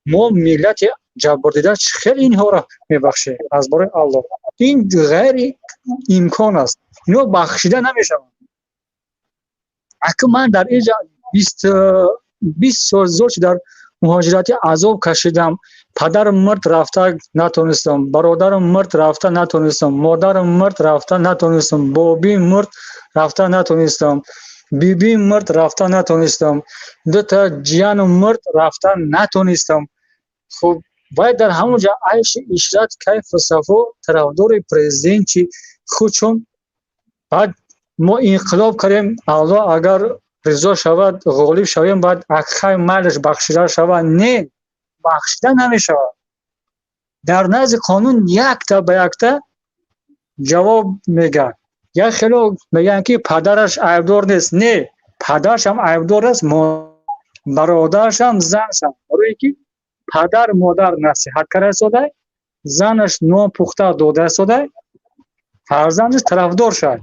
ما ملت جبردیده خیلی اینها را میبخشه از برای الله این غیر امکان است اینو بخشیده نمیشه اگه من در اینجا 20 سال زور در مهاجرتی عذاب کشیدم پدر مرد رفته نتونستم برادرم مرد رفته نتونستم مادرم مرد رفته نتونستم بابی مرد رفته نتونستم بیبی مرد رفته نتونستم دو تا جیان مرد رفته نتونستم خب باید در همونجا عیش اشرت کیف و صفا طرفدار پرزیدنت چی خودشون بعد ما انقلاب کردیم الله اگر رضا شود غالب شویم بعد اخای مالش بخشیده شود نه بخشیده نمیشه در نزد قانون یک تا به یک تا جواب میگه یا خیلی میگن که پدرش عیبدار نیست نه پدرش هم عیبدار است برادرش هم زنش هم برای که پدر مادر نصیحت کرده شده زنش نان پخته داده شده فرزندش طرفدار شد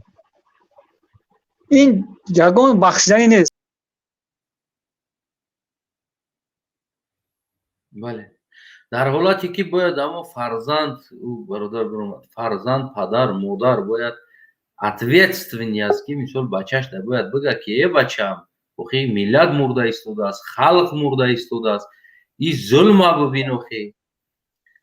این یگان بخشیدنی نیست بله در حالتی که باید اما فرزند او برادر برام فرزند پدر مادر باید ответственность است که مثال بچهش در باید بگه که ای بچه‌م بخی ملت مرده ایستاده است خلق مرده ایستاده است این ظلم ببینو خی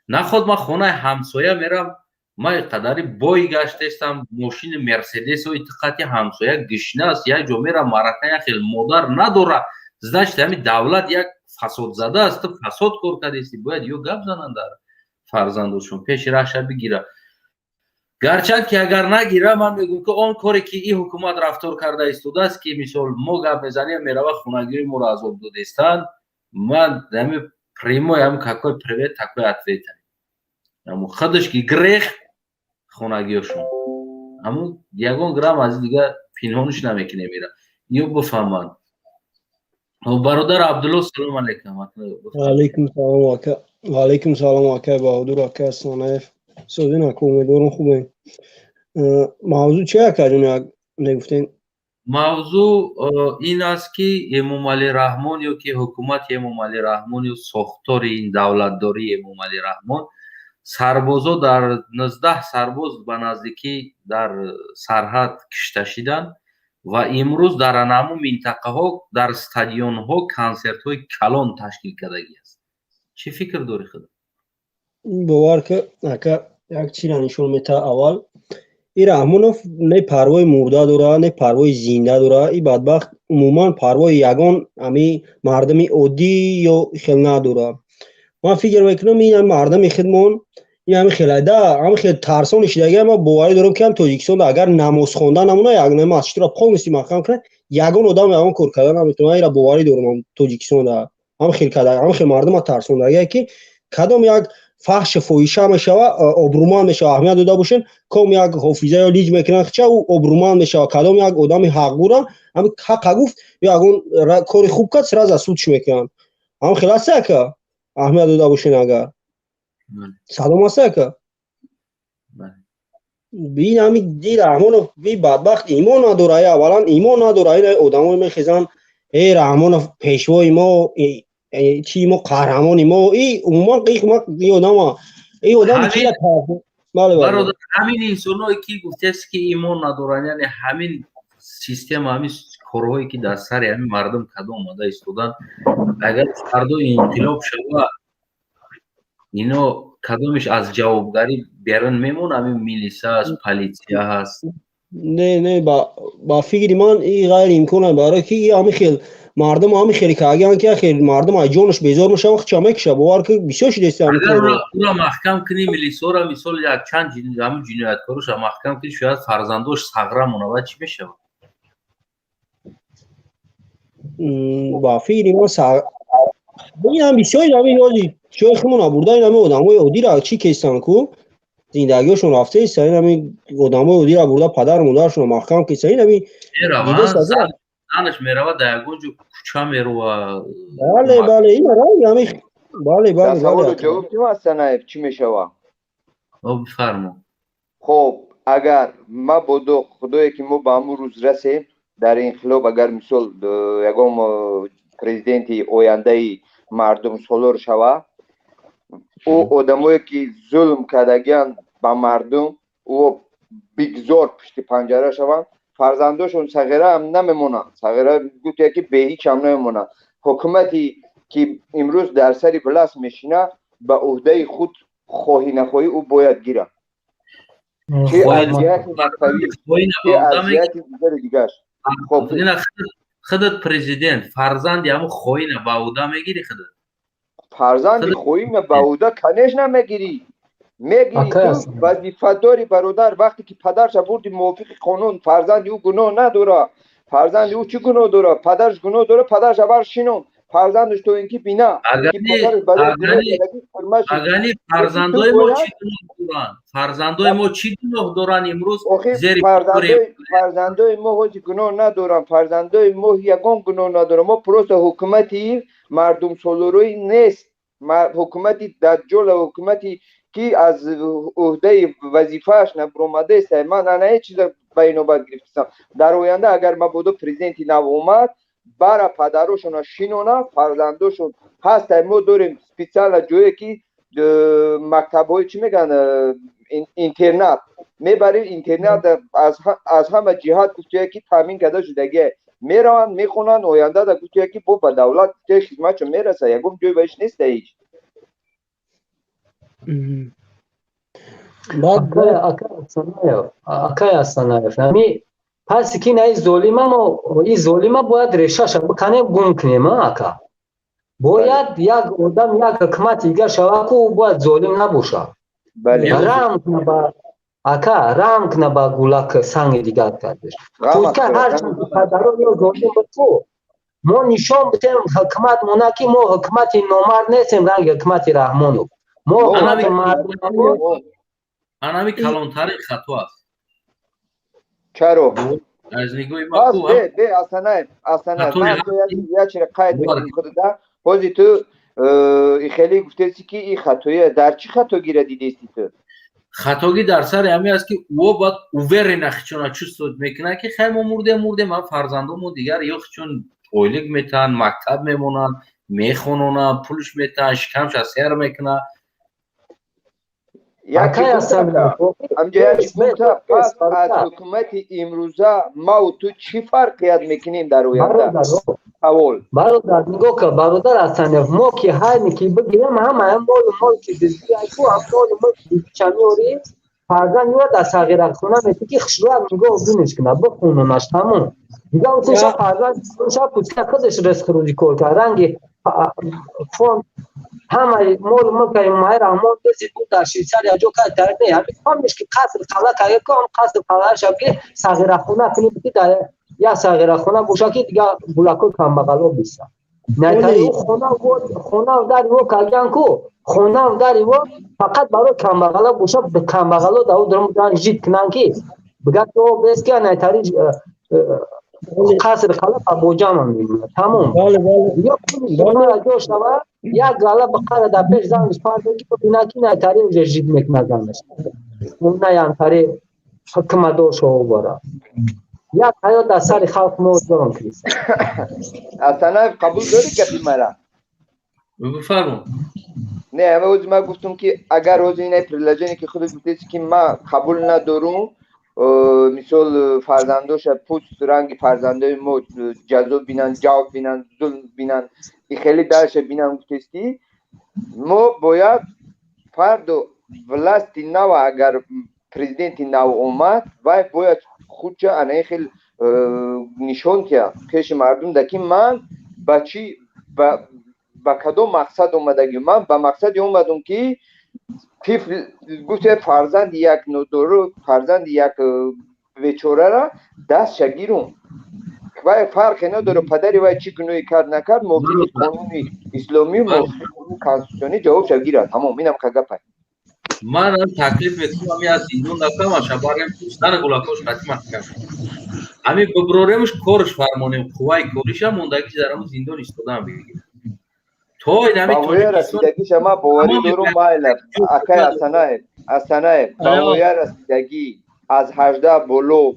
نخود ما خونه همسایه میرم ما قدری بای گشتستم ماشین مرسدس و اتقاطی همسایه گشنه است یک جا میرم مرکه خیلی مادر نداره значит همین دولت یک فساد زده است فساد کار کردیستی باید یو گپ زنن در فرزندشون پیش رخش بگیره گرچند که اگر نگیره من میگم که آن کاری که این حکومت رفتار کرده ایستاده است که مثال ما گپ میزنیم میروه خونگیری ما را عذاب دادستان من همین پریمو هم какой привет такой ответ همون خودش که گریخ خونگیشون همون یگان گرام از دیگه پینهانش نمیکنه میره یو بفهمن برادر عبدالله سلام علیکم علیکم سلام واکه و علیکم سلام واکه بهادر واکه سانف سوزی نکن امیدوارم خوبه موضوع چه کردین نگفتین موضوع این است که امام علی رحمان یا که حکومت امام علی رحمان یا ساختار این دولتداری امام علی رحمان سربازا در 19 سرباز به نزدیکی در سرحد کشته شدند و امروز در انامو منطقه ها در استادیون ها کنسرت های کلان تشکیل کردگی است چی فکر داری خدا؟ باور که یک چیز نشون میده اول این رحمانوف نه پروای مرده داره نه پروای زنده داره این بدبخت عموما پروای یگان امی مردم عادی یا خیلی نداره من فکر میکنم این مردم خودمون این همین خیلی ترسان شدگی ما باوری دارم که هم تاجیکستان اگر نماز خواندن نمونه یک نماز مسجد را پا میسی مقام کنه یگان آدم یگان کار کردن نمیتونه این را باوری دارم تاجیکستان ده هم خیلی کده هم خیلی مردم ترسان داره که کدام یک فحش فویشه میشه ابرومان میشه اهمیت داده باشین کم یک حافظه یا لیج میکنن چه او ابرومان میشه کدام یک آدم حق بودن هم حق گفت یا اون کار خوب کرد سر از سودش میکنن هم خیلی است که اهمیت داده باشین اگر سلام است که بین همین دی رحمان بی بدبخت ایمان نداره اولا ایمان نداره این آدمای میخیزن ای رحمان پیشوای ما چی ما قهرمان ما ای عموما قیق ما این آدم چی برادر همین انسانایی که گفته است که ایمان ندارن یعنی همین سیستم همین کارهایی که در سر همین مردم کدام اومده ایستادن اگر فردا انقلاب شود اینا کدامش از جوابداری بیرون میمونه همین میلیسا است پلیسیا هست نه با فکر من این غیر امکانه برای که همین خیلی مردم همین خیلی کاغیان که خیلی مردم از جونش بیزار میشه وقت چه میکشه باور که بسیار شده است اگر اون محکم کنی میلیسا را مثال یک چند همین جنایتکارش محکم کنی شاید فرزندوش ثغره مونوه چی بشه با فکر من این هم بسیار همین یادی شیخمون آورده این همه آدمای عادی را چی کیستن کو زندگیشون رفته است این همین آدمای عادی را برده پدر مادرشون محکم کیستن این همین زنش میروه در یگونجو کوچه میروه بله این را همین بله سوال جواب چی هستن چی میشوه بفرما خب اگر ما بودو خدایی که ما با همون روز رسیم در این خلاب اگر مثال یگم پرزیدنتی آینده مردم سالار شوه او آدمایی که ظلم کردگیان با مردم او بگذار پشت پنجره شوند فرزنداشون صغیره هم نمیمونن صغیره گوته که به هیچ هم نمیمونن حکومتی که امروز در سری بلاس میشینه به عهده خود خواهی نخواهی او باید گیره چه ارزیت مکتبی چه ارزیت دیگرش خب خودت پرزیدنت فرزند همون خواهی نه به عهده میگیری خودت فرزند خواهی نه به عهده کنش نمیگیری میگیری تو وظیفه داری برادر وقتی که پدرش بردی موافق قانون فرزند او گناه نداره فرزند او چی گناه داره پدرش گناه داره پدرش بر شینون فرزندش تو اینکی بینا اگرنی فرزندای ما چی گناه دارن فرزندای ما چی گناه دارن امروز فرزندای ما هیچ گناه ندارن فرزندای ما یگان گناه ندارن ما پروست حکومتی مردم سالوروی نیست حکومتی دجال حکومتی که از عهده وظیفهش نبرومده است من نه چیز بینوبت گرفتم در آینده اگر ما بودو پرزیدنتی نو اومد برای پدرشون شینونا فرزندشون هست ما داریم سپیسیال جایی که مکتب های چی میگن اینترنت میبریم اینترنت از همه جهات که تامین کرده شدگی میروند میخونن آینده در گوشه که با به دولت که خدمت میرسه یکم جوی بهش نیست هیچ. بعد اکای هستن همی پس که نه این ظالمه باید ریشهش بکنه گم کنیم اکا باید یک آدم یک حکمت دیگر شود که او باید ظالم نباشه رحم کنه با اکا رحم کنه با گولک سنگ دیگر کردش تو که هر چند پدران یا ظالم به تو ما نشان بتیم حکمت مونه که ما حکمت نامرد نیستیم رنگ حکمت رحمانو ما حکمت مردم همی کلانتر خطا است چرا؟ از نگاه ما خوب اصلا من یه چیز قاید بکنم خود ده بازی تو خیلی گفته که این خطایه در چی خطا گیره دیدیستی تو؟ خطاگی در سر همی است که او باید اوور نخچونه چوست میکنه که خیلی ما مرده من فرزندمون دیگر یا چون تویلگ میتن مکتب میمونن میخونن پولش میتن شکمش از سیر میکنه یکی همجا یکی بوده پس از حکومت امروزه ما و تو چی فرقیت میکنیم در آینده؟ برادر نگاه که برادر هستن ما که هر نکی بگیریم همه مال که دزدی ایکو هم مال چمیوری فرزن یاد از صغیره خونه میتی که خشروع نگاه بینش کنه بخوننش تمام دیگه اون شب فرزن شب پوچکه خودش رزق روزی کار کرد رنگ فون همه مال مکه ماهر همون دزدی بود در شیرسر یا جو که درده همین همش که قصر قلعه که هم قصر قلعه شب که صغیره خونه کنی بکی داره یا صغیره خونه بوشه که دیگه بلاکو کم بغلا بیسته نتایی خونه داری و کلگن کو خونه داری و فقط برای کم بغلا بوشه به کم بغلا داو درم جید کنن که بگه تو بیس که نتایی قصر قلعه پا بوجان هم میگونه تمام یا کنی شما جو شما یا گاله بقره در پیش زنش پارده که ببینه که نتایی اونجا جید میکنه زنش اون نتایی حکم دو شو برا یا حیات در سر خلق موت دارم کریست اصلا قبول داری کسی مرا بفرمون نه همه اوز ما گفتم که اگر روز اینه پریلجنی که خودت گفتیسی که ما قبول ندارم مثال فرزندوش پوست رنگ فرزنده ما جذاب بینن جواب بینن ظلم بینن این خیلی درش بینن گفتیستی ما باید فرد و ولستی نو اگر پریزیدنتی نو اومد و باید خودشا انه خیلی نشون که پیش مردم دکی من با چی با کدوم مقصد اومدگی من با مقصدی اومدم که طفل گوشه فرزند یک نودورو فرزند یک بیچاره را دست شگیرم و فرق نداره پدری و چی کنوی کرد نکرد موضوع قانونی اسلامی موضوع کانستیتوشنی جواب شگیره تمام اینم که گپه من تکلیف میکنم همی از زندون دفتم شباریم پوستن گلاکوش خطیمت کنم همی ببرورمش کارش فرمانیم خواه کارش هم مونده که درم زندون استادم بگیرم توی نمی باوی رسیدگی شما باوری دورم مایلم اکای اسنای باوی رسیدگی از 18 بلو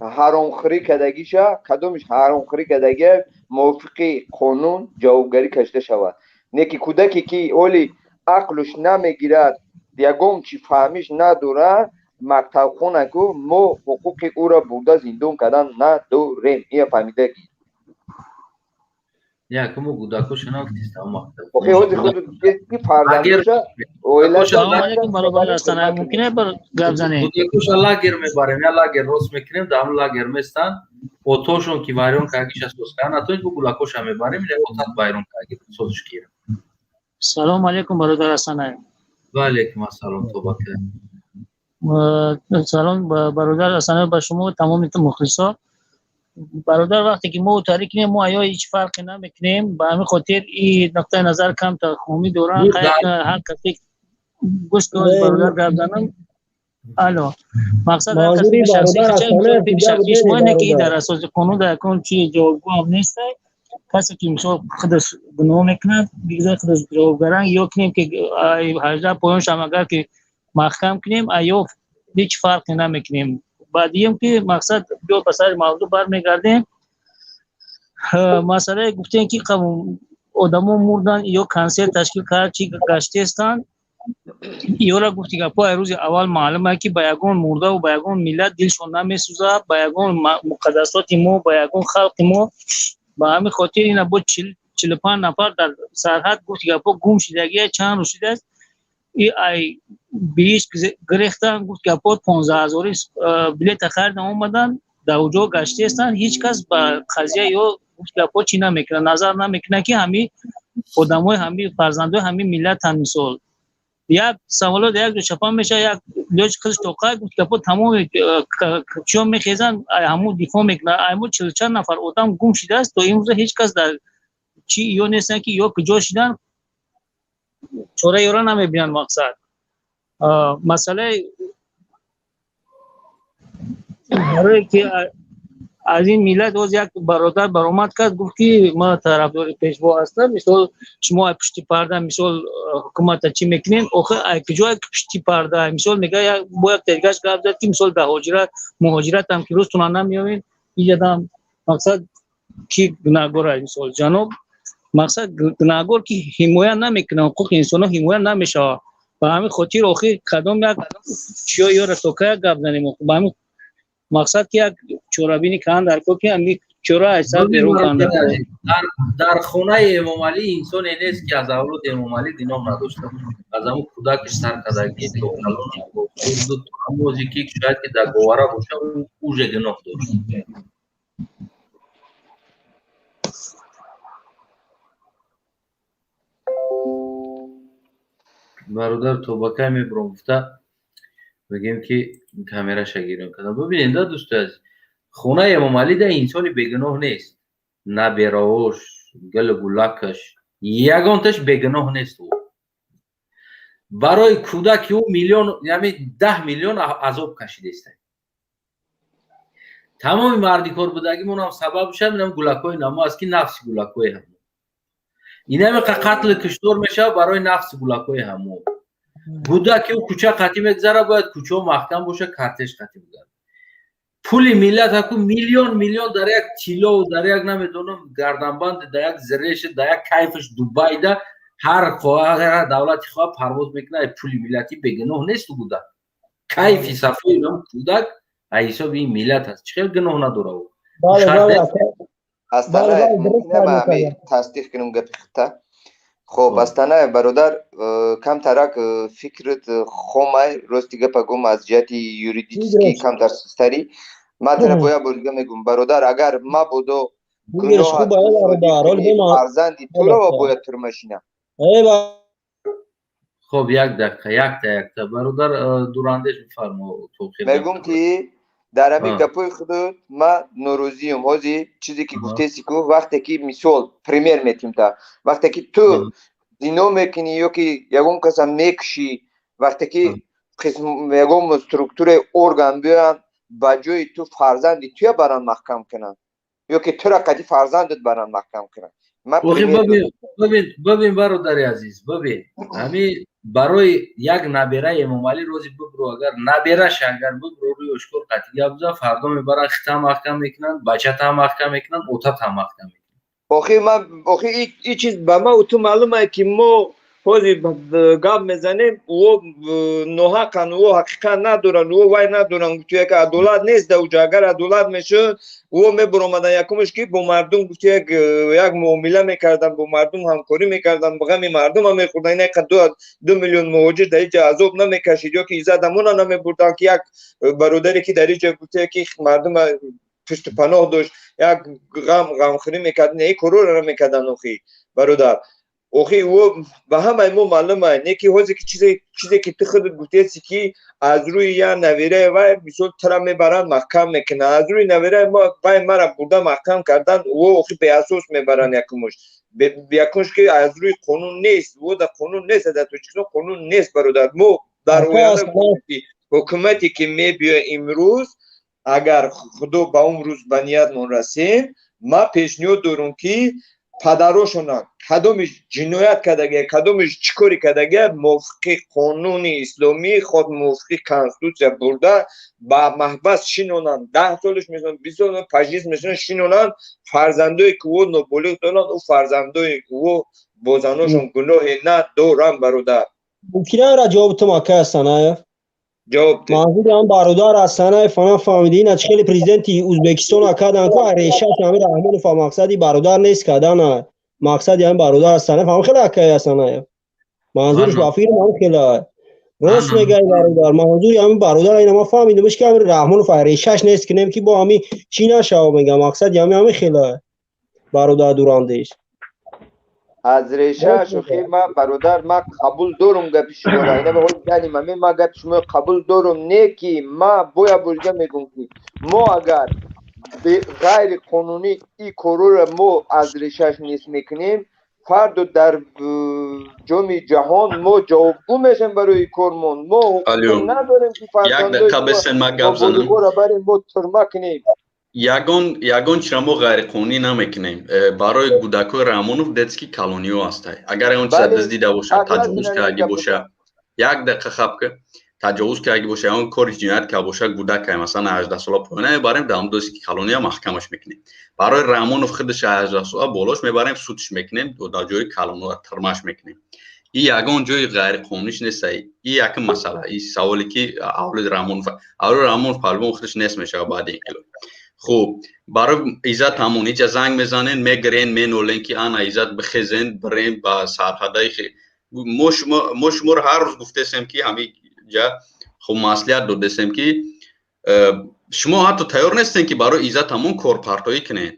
حرام خوری کدگی شا کدومش حرام خوری کدگی موافقی قانون جوابگری کشته شود نیکی کودکی که اولی عقلش نمیگیرد یگم چی فهمیش نداره مکتب خونه که ما حقوق او را بوده زندون کردن نداریم این فهمیده کی یکمو گوداکو شناختیستم مکتب اوکی اوزی خود که فرزندوشه سلام علیکم برادر هستن ممکنه بر گپ زنیم گوداکوش لاگر میبریم یا لاگر روز میکنیم دام لاگر میستن اوتوشون کی وایرون کاگیش اسوس کنه تو اینکو گوداکوش هم میبریم نه اوتات وایرون کاگی سوزش کیره سلام علیکم برادر هستن و علیکم السلام تو بخیر سلام برادر هستن با شما تمام مخلصا برادر وقتی که ما تاریک نیم ما یا هیچ فرقی نمیکنیم به همین خاطر این نقطه نظر کم تخمی دوران هر کسی گوش کنید برادر گپ زنم الو مقصد هر کسی شخصی چه بی شخصیش مونه که در اساس قانون در کن چی جوابگو هم نیست کسی که مثلا خودش گناه میکنه دیگه خودش جوابگران یا کنیم که 18 پوینت هم اگر که محکم کنیم یا هیچ فرقی نمیکنیم بعدیم که مقصد دو پسر موضوع برمیگردیم مسئله گفتن که آدمو مردن یا کانسر تشکیل کرد چی گشته هستند یورا گفتی که پای روز اول معلومه که با یگان مرده و با یگان ملت دلشون نمیسوزه، با یگان مقدسات ما، با یگان خلق ما. با همین خاطر اینا بود 45 نفر در سرحد گفتی که پا گم شدگی چند روز شده است. ای بیش گرفتن گفت که پا 15,000 بلیت خرید اومدن در اونجا گشته هستن. هیچ کس با قضیه یا گفت که پا چی نمیکنه، نظر نمیکنه که همین خودمای همین فرزندای همین ملت هم مثال یک سوالات یک دو چپا میشه، یک لوج خودش توقع گفت که تمام چون میخیزن همون دفاع میکنه. همون 44 نفر آدم گم شده است تا امروز هیچ کس در چی یا نیستن که یا کجا شدن چوره یورا نمیبینن. مقصد مسئله برای که از این ملت روز یک برادر برآمد کرد گفت که ما طرفدار پیشوا هستم، مثلا شما پشتی پرده مثلا حکومت چی میکنین؟ آخه کجا پشتی پرده مثلا میگه با یک طریقش گفت داد که مثلا به مهاجرت هم که روزتون نمیاوین اینجا مقصد کی گناهگار مثلا جناب مقصد گناهگار که حمایت نمیکنه، حقوق انسان حمایت نمیشه. و همین خاطر آخه قدم یک چیا یا رتوکه گپ زنیم با همین مقصد که یک چورابینی کان در کو که همین چورا اصلا درو کان در خونه امام علی انسان نیست که از اولاد امام علی گناه نداشته، از همون کودکش سر کداگی تو کلون موزیکی شاید که در گوارا باشه اوج گناه داشت. برادر توبکه میبرم گفته بگیم که کامera شگیرم کنم. ببینید دوست عزیز، خونه امام علی ده انسانی بیگناه نیست، نه بیراوش گل گلکش یگانتش بیگناه نیست. او برای کودک او میلیون یعنی 10 میلیون عذاب کشیده است. تمام مردی کار بودگی من هم سبب شد اینم گلکای نما است که نفس گلکای هم اینم قتل کشتور میشه برای نفس گلکای همو بوده که او کوچه قطعی میگذره باید کوچه محکم باشه کارتش قطعی بگذره. پول ملت هکو میلیون در یک تیلا و در یک نمیدونم گردنبند در یک زرش در یک کیفش دوبای ده هر دولتی خواه پرواز میکنه. پول ملتی بگناه نیست بوده کیفی صفحه اینم کودک ایسا به این ملت هست چه گناه نداره. او اصلا ممکنه تصدیق کنم گپی خطا. خب استانه برادر کم ترک فکرت خومه راستی گپا گم از جهت یوریدیکی کم تر سستری ما تنه باید بولگه میگم برادر اگر ما بودو گناه فرزندی تو رو باید ترمشینه. خب یک دقیقه برادر دوراندش میفرما میگم که در همین گپای خود ما نوروزیم هازی چیزی که گفته سیکو وقتی که مثال پریمیر میتیم تا وقتی که تو دینو میکنی یا که یکم کسا میکشی وقتی که قسم یکم استرکتور ارگان بیان با جای تو فرزندی توی بران محکم کنن یا که تو را قدی فرزندت بران محکم کنن. ببین برادر عزیز ببین همین برای یک نبیره امام علی روزی ببرو اگر نبیرش اگر ببرو روی اشکور قطعی ابزا فردا میبرن خطا محکم میکنن بچه تا محکم میکنن اوتا تا محکم میکنن. آخه این چیز با ما تو معلومه که ما حاضی گاب میزنیم و نوحقن و حقیقت ندارن و وای ندارن توی که عدالت نیست دو اگر عدالت میشد و میبرمدن یکمش که با مردم یک معامله میکردن با مردم همکاری میکردن با غم مردم هم میخوردن. این 2 میلیون مهاجر در اینجا عذاب نمیکشید یا که ایزد همون نمیبردن که یک برادری که در اینجا گفته که مردم پشت پناه داشت یک غمخوری میکردن یک کرور نمیکردن. اخی برادر اوخی و به همه ما معلومه نه که حاضر که چیزی که تو خودت گفته سی که از روی یا نویره و مثلا ترا میبرن محکم میکنن از روی نویره ما وای مرا بوده محکم کردن و اوخی به اساس میبرن یکمش که از روی قانون نیست و در قانون نیست در تو چیزا قانون نیست برادر. ما در حکومتی که میبیه امروز اگر خدا به اون روز به نیت من رسیم ما پیشنهاد دارم که پدراشون کدومش جنایت کردگه کدومش چیکاری کردگه موافق قانون اسلامی خود موافق کنستیتوسیا برده با محبس شینونن 10 سالش میشن 20 سال پاجیز میشن شینونن فرزندای که و نوبالغ دارن او فرزندای که و بازناشون گناه ندارن برادر. ممکنه را جواب تو مکه سنایف جواب منظور هم برادر از سنایف فنا فهمیدین از خیلی پرزیدنتی ازبکستان اکادن که ریشه شامل رحمان و مقصدی برادر نیست کدان مقصدی هم برادر از سنایف هم خیلی اکای سنایف منظورش با فیلم هم خیلی راست میگه برادر منظوری همین برادر اینا ما فهمیدیمش که همین رحمان و فریشش نیست که نمی که با همین چی نشو میگم مقصد همین خیلی برادر دوراندیش از ریشه شوخی ما برادر ما قبول دارم گپ شما را اینا به خود یعنی ما گپ شما قبول دارم نه که ما بویا برجا میگم که ما اگر به غیر قانونی این کارو را ما از ریشهش نیست میکنیم فردا در جمعی جهان ما جوابگو میشیم برای کارمون ما حقوق نداریم که فرزندای ما بودگو را بریم ما ترمه کنیم یگان چرا ما غیر قانونی نمیکنیم برای گودکای رامونوف دتسکی کالونیو هسته اگر اون چیز دست دیده باشه تجاوز کرده باشه یک دقیقه خب که تجاوز کرده باشه اون کار جنایت که باشه گودک مثلا 18 ساله پایینه میبریم دام دوستی کالونی محکمش میکنیم برای رامونوف خودش 18 ساله بالاش میبریم سودش میکنیم و در جای کالونی ترمش میکنیم این یگان جای غیر قانونیش نیست این یک مسئله این سوالی که اولاد رامونوف پالبون خودش نیست میشه بعد این کلو خوب برای عزت همون هیچ زنگ میزنین میگرین مینولین که آن عزت بخیزین برین با سرحدای مشمور هر روز گفتیم که همین جا خب مسئولیت دادیم که شما حتی تیار نیستین که برای عزت همون کورپارتایی کنین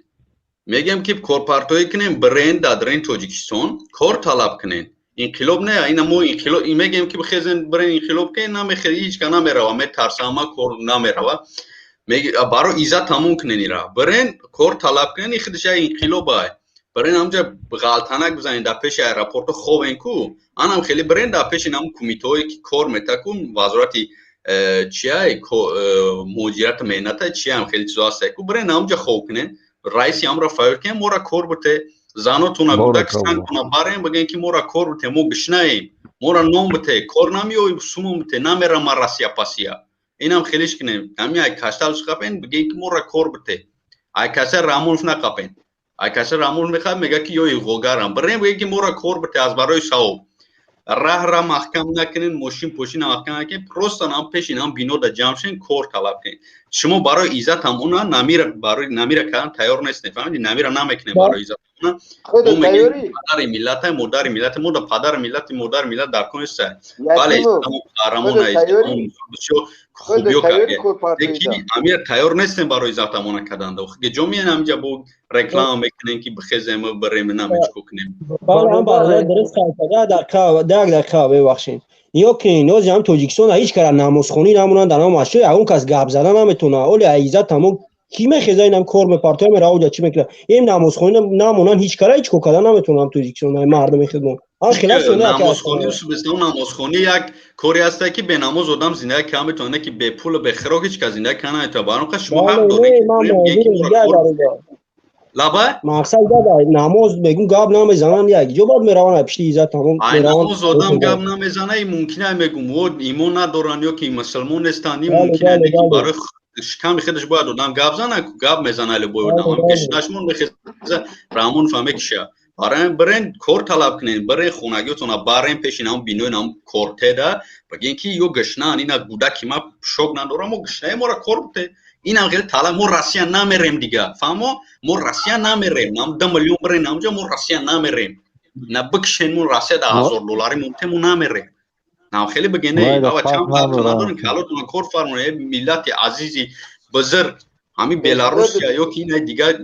میگم که کورپارتایی کنین برین دادرین تاجیکستان کار طلب کنین انقلاب نه اینا مو انقلاب میگم که بخیزین برین انقلاب کنین نمیخری هیچ که نمیره میترسم کار نمیره برای عزت همون کنین را برین کار طلب کنین خودش انقلاب برین همجا غلطانک بزنین در پیش ایرپورت خوب این کو آنم خیلی برین در پیش نام کمیته که کار میتکون وزارت چیه مهاجرت مهنت چیه هم خیلی چیزا هست کو برین همجا خوب کنین رئیس هم را فایر کنین مورا کار بته زاناتون گودک سنگ کنه برین بگین که مورا کار بته مو گشناییم مورا نام بته کار نمیوی سومو بته نمیره مراسیا پاسیا اینم خیلیش کنیم همین ای کاشتال شقپین بگین که مورا کار بته ای کاسه رامونف نقپین ای کاسه رامونف میخواد میگه که یوی غوگارم بریم بگین که مورا کار بته از برای ساو راه محکم نکنین ماشین پوشین محکم نکنین پروستان هم پیشین هم بینو دا جامشین کار طلب کنین شما برای عزت هم اونا نمیره کردن تیار نیستین فهمیدین نمیره نمیکنه برای عزت اونا خود تیاری پدر ملت مود پدر ملت در کنه سه بله اسلام قهرمان اسلام خوبیو کرده یکی امیر تیار نیستن برای عزت همون کردن که جمعی همینجا بود رکلام میکنن که بخیزیم بریم نمیچ کنیم بله هم برای درست در دقیقه ببخشید یا که اینا جام تاجیکستان هیچ کار ناموسخونی نمونن در نام ماشو اون کس گپ زدن نمیتونه اول عزت همون کی میخزه اینم کار به پارتای میراو چی میکنه این ناموسخونی نمونن هیچ کاری هیچ کوکا نمیتونم تاجیکستان مردم خدمت ناموسخونی یک کاری هست که به نماز آدم زندگی کم بتونه که به پول به خراب هیچ کس زندگی کنه تا برام شما حق دارید لابا مقصد داد نماز میگم گاب نمیزنن یک جو بعد میروان پیش عزت تمام نماز آدم گاب نمیزنه ممکنه میگم و ایمان ندارن یا که مسلمان هستن ممکنه دیگه برای کم خودش باید آدم گاب زنه گاب میزنه ل بو آدم کش نشمون بخیز رامون فهمه کشه برین کار طلب کنین برین خونگیتون برین پیشین هم بینوین هم کارته ده بگین که یو گشنان اینا گودکی ما شوق ندارم و گشنه ما را کار بته این هم خیلی طلب ما راسیا نمیریم دیگه فهمو ما راسیا نمیریم نام 10 میلیون برین همجا ما راسیا نمیریم نبکشین ما راسیا $10,000 مونته ما نمیریم نام خیلی بگینه بابا چند وقت ندارن کالاتون کار فرمونه ملت عزیزی بزرگ همین بلاروسیا یا که این دیگه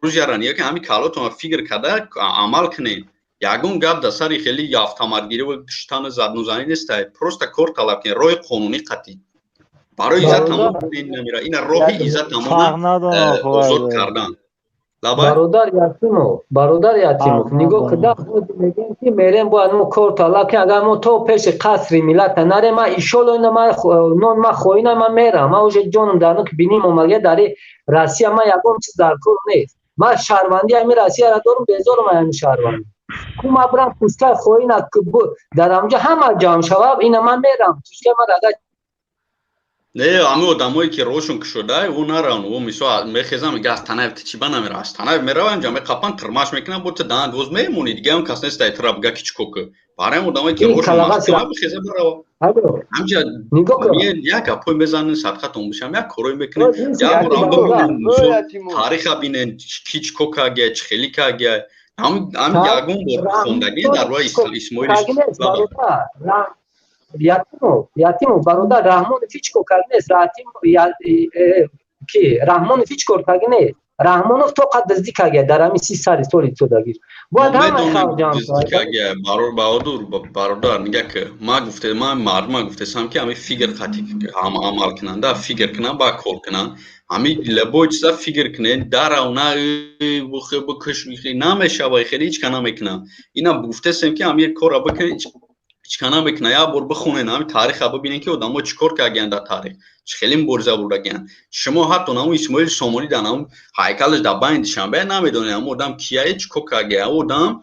روزیاران یا که همین کالاتون فکر کرده عمل کنین یگون گپ در سری خیلی یافته‌مرگیری و کشتن زدنوزنی نیست پروست کار طلب کنین روی قانونی قطعی برای عزت همون نمیره این روحی عزت همون آزاد کردن برادر یتیمو نگاه کده خود میگن که میریم با انو کار طلب که اگر ما تو پیش قصر ملت نره ما ایشالله اینا ما خوینا ما میرم ما اوج جانم دانو که بینیم اومگه در روسیه ما یگون چیز در کار نیست ما شهروندی همین روسیه را دارم بیزارم همین شهروندی ما برام پوسکه خوینا در اونجا همه جام شواب اینا من میرم پوسکه ما دادا نه اما آدمایی که روشون کشوده اون نران و میسو میخزم میگه از تنه چی بنا میره از تنه میره انجا میقپن ترماش میکنن بود دان دوز میمونی دیگه اون کس نیست تراب گه کیچ کوک برای آدمایی که روشون ماسته بخزه برو همجا یک اپوی میزنن صدقتون بشم یک کروی میکنن یا مرام ببینن تاریخ ببینن کیچ کوکا گه چخلیکا گه هم یاگون بود خوندگی در روی اسماعیل یاتیمو برادر رحمان فیچ کو کردنس کی رحمان فیچ کور کردنه رحمانов то қад наздикаги дар ҳамин 30 сали соли цодагир бояд ҳама наздикаги баҳодур бародар мега ки ма гуфте ман мардума гуфтесам ки ҳамин фигр қатӣ амал кунанда фигр кунан ба кол кунан ҳамин лабои чиза фигр кунен даравна букш намешавай хеле ҳеч кана мекунам ина гуфтесем ки ҳамин кора бикунен чикана мекуна я бор бихунен ҳамин тариха бибинен ки одамо чӣ кор кардагиян дар таърих чӣ хеле мубориза бурдагиян шумо ҳатто наму исмоил сомонӣ дар наму ҳайкалаш дар байни душанбе намедонед ҳамн одам кия чӣ кор кардагия одам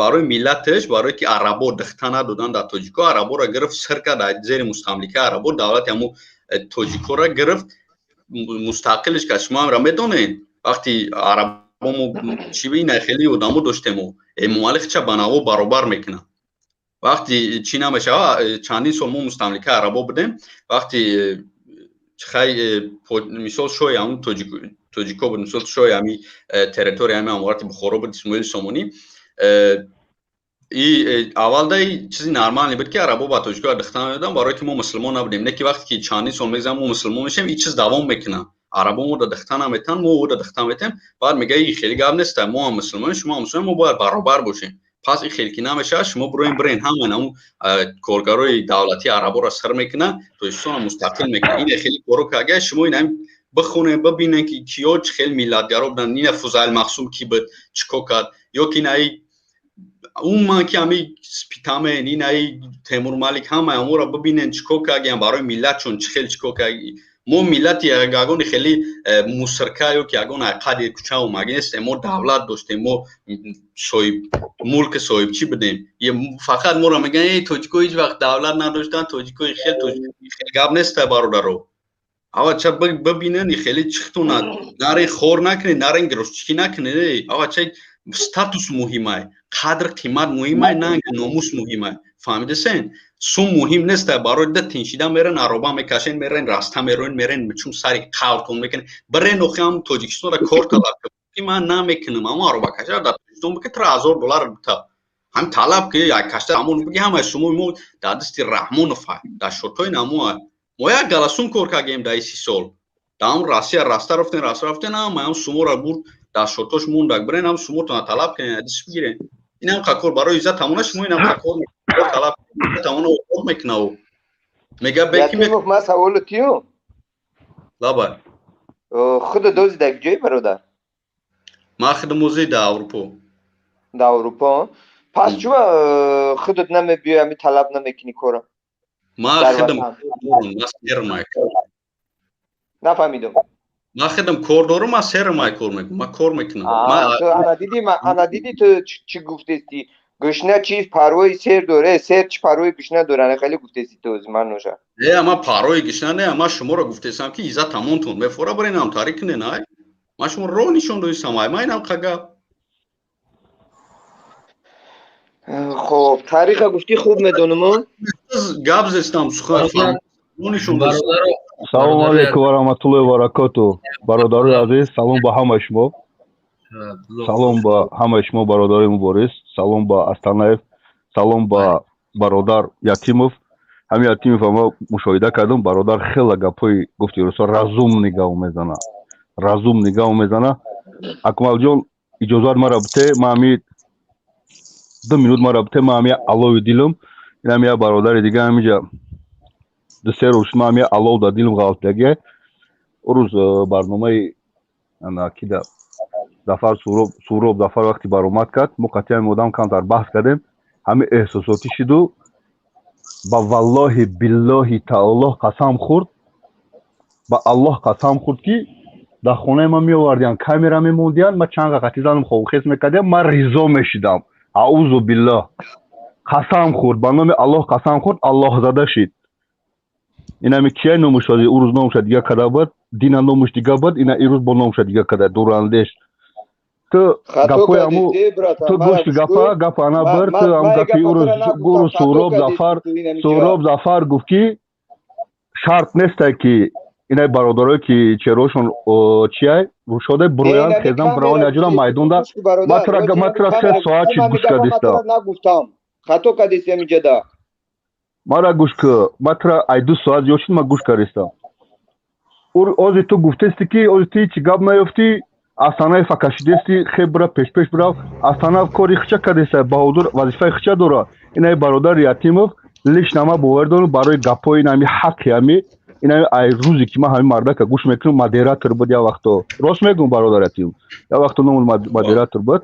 барои миллаташ барое ки арабо дихта надодан дар тоҷико араборо гирифт сир кард аз зери мустамлика арабо давлати ҳамн тоҷикоро гирифт мустақилш кард шумо ҳамра медонед вақти арабомо чӣ ина хеле одамо доштему эмомалӣ хича ба наво баробар мекунад вақти чӣ намешава чандин сол мо мустамлика арабо будем вақти хай мисол шои ҳамн тоҷико буд мисол шои ҳамин территория ҳамин аморати бухоро буд исмоил сомонӣ аввалда чизи нормале буд ки арабо ба тоҷикоро дихта намедоданд барое ки мо мусулмон набудем не ки вақте ки чандин сол мегузарад мо мусулмон мешавем ин чиз давом мекунад арабо моро дихта наметаванд мо оро дихта метавем баъд мега ин хеле гап нест мо ҳам мусулмонем шумо ҳам мусулмон мо бояд баробар бошем пас ин хелки намешавад шумо бироин бирен ҳаман ҳамн коргарои давлати араборо сир мекунад тоҷикистонро мустақил мекунад ин хеле коро кардагия шумо ин бихонед бибинед ки киё чӣ хел миллатгаро буданд ина фузаил махсум ки буд чӣ кор кард ё ки ин уман ки ҳамин спитамен ин темур малик ҳама ҳаморо бибинед чӣ кор кардагиян барои миллатшон чӣ хел чӣ кор кард мо миллати ягони хеле мусрка ё ки ягон қади кучаву маги нестем мо давлат доштем мо соҳиб мулк соҳибчӣ будем фақат моро мегӯянд эй тоҷико ҳеҷ вақт давлат надоштанд тоҷико хеле гап неста бародаро авача бибинед хеле чихтунад нарен хор накунед нарен гирӯзчикӣ накунед авача статус муҳимай қадр қимат муҳимай на номус муҳимай фаҳмидасен сум муҳим нест барои да тиншида мерен ароба мекашен мерен раста мероен мерен чун сари қавтон мекунед бирен охи ҳам тоҷикистонро кор талаб ки ман намекунам ҳамн ароба каша дар тоҷикистон бики $3000 бита ҳам талаб ки як кашта ҳамон биги ҳама шумо мо дар дасти раҳмонов дар шотои намо мо як галасун кор кардем дар 30 сол дар ҳам россия раста рафтем ҳама ҳам шуморо бурд дар шотош мондак бирен ҳам шумотона талаб кунед диш бигирен ин ҳам қакор барои иззат ҳамона шумо ин ҳам қакор талаб ҳамона оход мекунав мега беки ма саволу тиё лаба худо дози дар ҷой бародар ма хидмози дар аврупо пас чума худот намебиёй ҳами талаб намекунӣ кора ма хидм нафаҳмидам ма хидм кор дорам аз сермай кор мекунам ма кор мекунам ана диди ту чӣ гуфтести гӯшна чӣ парвои сер дора сер чӣ парвои гӯшна дора ана хеле гуфтести ту ман ноша ама парвои гӯшна не ама шуморо гуфтесам ки иззат ҳамонтон мефора барин ҳам тарик кунен ай ма шумо роҳ нишон додистам ай ма инам қагап хоб тариха гуфтӣ хуб медонам гап зестам сухан роҳ нишон додистам салом алейкум ва раҳматуллоҳи ва баракату бародарои азиз салом ба ҳамаи шумо салом ба ҳамаи шумо бародарои муборис салом ба астанаев салом ба бародар Ятимов ҳамин Ятимов ама мушоҳида кардам бародар хела гапҳои гуфти рӯзҳо разум нигаҳ мезана акмалҷон иҷозат мара бите ма ҳами 2 минут мара бите ма ҳами алови дилам ин ҳами як бародари дига ҳамиҷа дусер рӯз ма ҳами алов дар дилам ғалатдагия рӯз барномаи кида зафар суроб зафар вақти баромад кард мо қатъи ҳамин одам камтар баҳс кардем ҳамин эҳсосотӣ шиду ба валлоҳи биллоҳи таоло қасам хӯрд ба аллоҳ қасам хӯрд ки дар хонаи ман меовардиян камера мемондиян ма чанд қати занам хобхез мекардем ман ризо мешидам аъузу биллоҳ қасам хӯрд ба номи аллоҳ қасам хӯрд аллоҳзада шид اینا میکیه نموشادی اروز نموشاد دیگه کدابد دینا نموش دیگه بد اینا ایروز با نموشاد دیگه کدا دورندش تو گپای امو تو گوش گپا انا بر تو ام گپی اروز سوراب زفر گفت کی شرط نیست که اینا برادرایی که چروشون چیه رو شده برویان خزم براون اجرا میدون دا مطرح 3 ساعت چی گوش کردیستا نگفتم خطا کردیستی میگه دا مرا گوش که مطرح ای 2 ساعت یوشین ما گوش کردیستا اوزی تو گفتستی که اوزی تی چی گپ نیفتی استانای فکشیدستی خبره پیش برا استانا کوری خچا کردیستا بهادر وظیفه خچا داره اینا برادر یتیمов لیشنامه باوردون برای گپای نمی حق همی اینا ای روزی که ما همین مردا که گوش میکنیم مدیراتور بود یا وقتو راست میگم برادراتیم یا وقتو نمون مدیراتور بود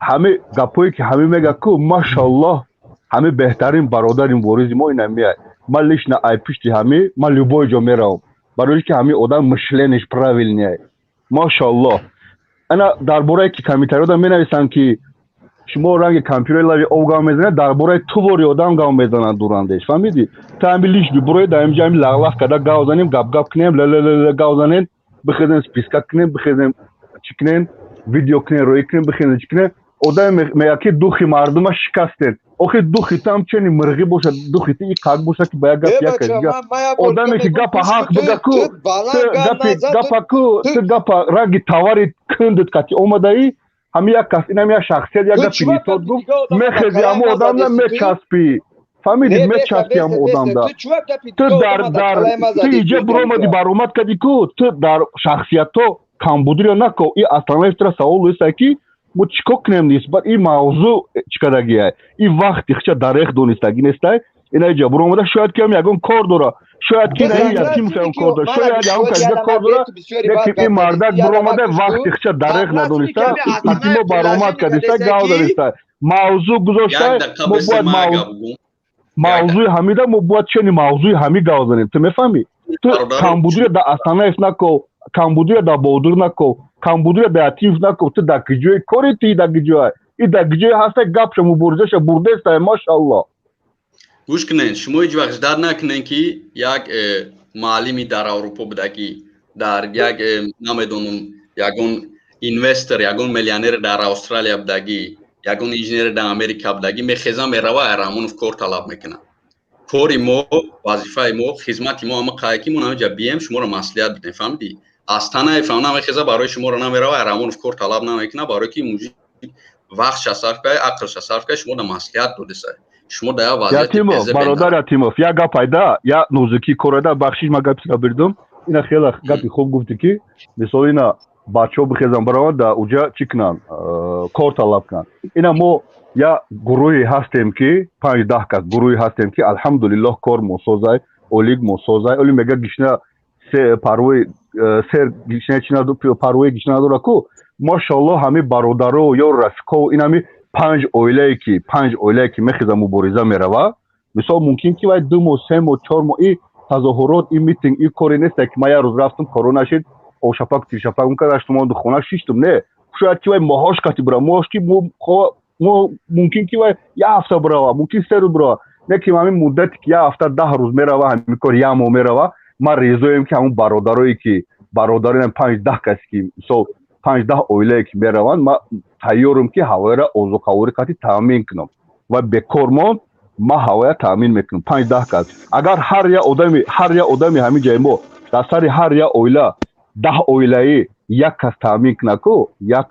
همه گپایی که همه میگه که ماشاءالله همه بهترین برادریم وریزی ما اینا میای ما لیشنا ای پشتی همه ما любой جا میرام برای که همه آدم مشلنش правильнее ماشاءالله انا درباره که کمیتر آدم مینویسم که شما رنگ کامپیوتر لای او گام میزنه درباره توری آدم گام میزنن دوراندش فهمیدی تا هم لیش برای دایم جام لاغلاق کدا گاوزنیم گپ کنیم ل گاوزنین بخیدن سپیسکا کنیم بخیدن چیکنن ویدیو کنیم روی کنیم بخیدن چیکنن آدم میگه دوخی مردم شکستن آخه دوخی تام چنین مرغی باشه دوخی تی کاغ باشه که باید گپ یا کجا آدمی که گپ حق بگه کو گپ رنگ تاوری کندت کاتی اومدایی همی یک کس این همی شخصیت یک گپی نیستاد گفت میخزی همو آدم دا میچسبی فهمیدی میچسبی همو آدم دا تو تو ایجا برامدی برامد کدی کو تو در شخصیت تو کمبودی رو نکو ای اصلا افطر سوال لیسته که مو چیکو کنیم نیست بر این موضوع چکدگی های این وقتی خچه دریخ دونستگی نیسته این ایجا برامده شاید که هم یکون کار داره شاید که نه یتیم فهم کار داره شاید یکون که کار داره لیکن این مردک برامده وقتی خچه دریخ ندونسته حکیمو برامد کدیسته گاو داریسته موضوع گذاشته موضوع همیده مو باید چنین موضوع همی گاو زنیم تو میفهمی تو کمبودی دا اصلا ایف نکو کمبودی دا بودر نکو کمبودی دا یتیم نکو تو دا کجوی کاری تی دا کجوی این دا کجوی هسته گپ شمو بردش برده است ماشاءالله گوش کنین شما هیچ وقت داد نکنین که یک معلمی در اروپا بوده که در یک نمیدونم یکون اینوستر یکون میلیونر در استرالیا بوده که یکون انجینیر در امریکا بوده که میخزم میروه ارامون کار طلب میکنه کاری ما وظیفه ما خدمت ما اما قایکی ما نمیجا بیم شما رو مصلحت بدیم فهمیدی استانه فهمنا میخزه برای شما رو نمیروه ارامون کار طلب نمیکنه برای که موجود وقت صرف کنه عقل صرف کنه شما رو مصلحت داده شما در وضعیت یتیمов برادر یتیمов یا گپایدا یا نوزکی کوردا بخشش ما گپی بردم اینا خیلی گپی خوب گفتی که مثلا اینا بچه‌ها بخیزن برای دا اونجا چیکنن کار طلب کنن اینا ما یا گروهی هستیم که 5-10 کس گروهی هستیم که الحمدلله کار موسوزای اولیگ موسوزای اولی میگه گشنه سه پروی سر گشنه چینا دو پروی گشنه دو رکو ماشاءالله همه برادرو یا رفقو اینا می 5 اویلایی که میخیزه مبارزه میروه مثلا ممکن که باید 2 ماه 3 ماه 4 ماه این تظاهرات این میتینگ این کاری نیست که ما یه روز رفتم کرونا شد او شپک تی شپک اون که داشتم دو خونه شیشتم نه شاید که باید ماهاش کتی برا ماهاش که ممکن که باید یه هفته برا ممکن 3 روز برا نه که همین مدتی که یه هفته 10 روز میروه همین کار یه ماه میروه ما ریزویم که همون برادرایی که برادران 5-10 کسی که مثلا 5-10 اویلایی که میروند ما تیارم که هوای را اوزوکاوری کتی تامین کنم و به کارمان ما هوای تامین میکنم 5-10 کس اگر هر یا آدمی همین جای ما در سر هر یا اویلا 10 اویلایی یک کس تامین کنه کو یک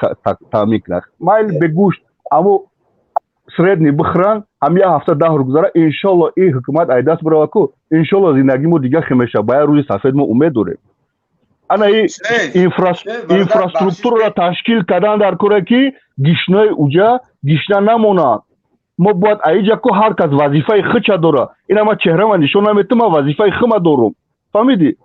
تامین کنه مایل به گوشت اما سردنی بخرن هم یه هفته 10 روز گذره انشالله این حکومت ایداس برای کو انشالله زندگی ما دیگه خمیشه باید روی سفید ما امید داره انا این اینفراسترکتور را تشکیل کردن در کره که گشنه اوجا گشنه نمونه ما باید ایجا که هر کس وظیفه خچه داره اینا ما چهره من نشون نمیتم ما وظیفه خم دارم فهمیدی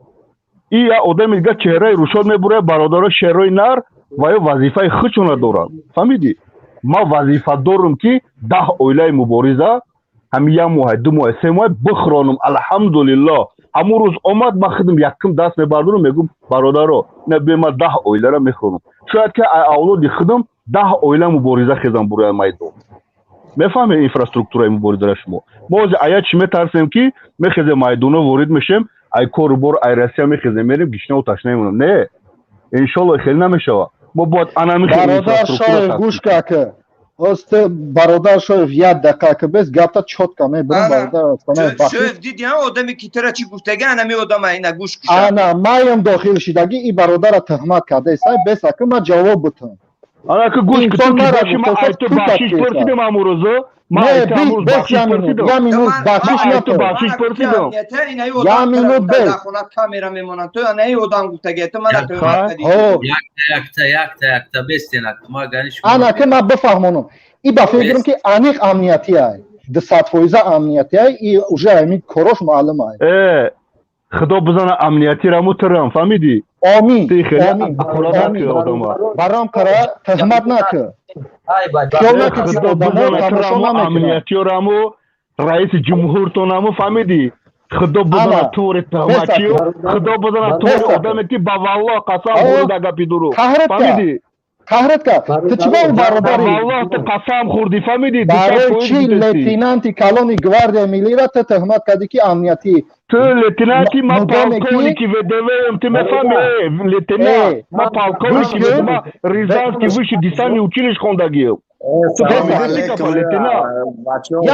این یا آدم میگه چهره روشاد میبره برادر شهرهای نر و یا وظیفه خچونه دارن فهمیدی ما وظیفه دارم که 10 اویلای مبارزه همین یه ماه 2 ماه 3 ماه بخرانم الحمدلله همون روز آمد ما خودم یکم دست میبردم میگم برادرو نه به ما 10 اویله را میخورم شاید که اولادی خودم 10 اویله مبارزه خیزم برای میدون мефаҳме инфраструктураи муборизаро шумо мо ая чӣ метарсем ки мехезем майдоно ворид мешем ай корубор ай россия мехезем мерем гишнаву ташна мемонам не иншолло хеле намешава мо бояд анами бародар шоев гӯш кака осте бародар шоев як дақиқа бес гапта чотка мебирам бародар шоев диди ҳам одаме ки тара чӣ гуфтага анами одама ина гӯш куша ана маям дохил шидаги и бародара tuhmat кардесай бесака ма ҷавоб бутам ана ки гӯш ки ту ки боши ма айто бахшиш пурсидем ҳамун рӯзо ма айто ҳамун бахшиш пурсидем я минут бахшиш айто бахшиш пурсидем я минут бес камера мемонад ту анаи одам гуфтага ту мана якта бестенак ма ганиш ана ки ма бифаҳмонам и ба фикрам ки аниқ амниятиай 200% амниятиай и уже ами корош маълум ай худо бизана амниятирамо тирам фаҳмидӣ амин барам кара tuhmat накӣ амниятиёрамо раиси ҷумҳуртонамо фаҳмидӣ худо бизана тури tuhmatчиё худо бизана тури одаме ки ба валлоҳ қасам хӯрда гапи дуруғ фаҳмидӣ қаҳрат кард ту чӣ бо бародари валлоҳ ту қасам хӯрдӣ фаҳмидӣ барои чӣ лейтенанти калони гвардия миллира ту tuhmat кардӣ ки амниятӣ ту лейтенанти ма полковники вдвм ту мефаҳми лейтенант ма полковники ма рязанский высшее десантное училище хондагием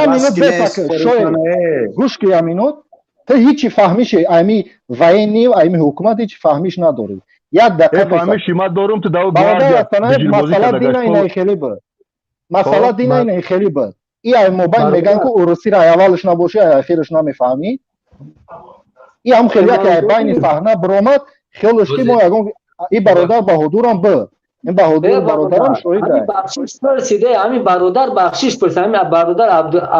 я минут бесака шоед гӯш ки я минут ту ҳичи фаҳмиши ами военни ами ҳукумат ҳичи фаҳмиш надорӣ як дақиқа дорум ту даво масъала дина инаи хеле буд масъала дина инаи хеле буд и ай мобайн меган ки урусиро ай аввалаш набоши ай ахираш намефаҳмӣ и ҳам хеле ки ай байни саҳна биромад хелаш ки мо ягон и бародар баҳодурам буд ин баҳодур бародарам шоид ай бахшиш пурсиде ҳамин бародар бахшиш пурсид ҳамин бародар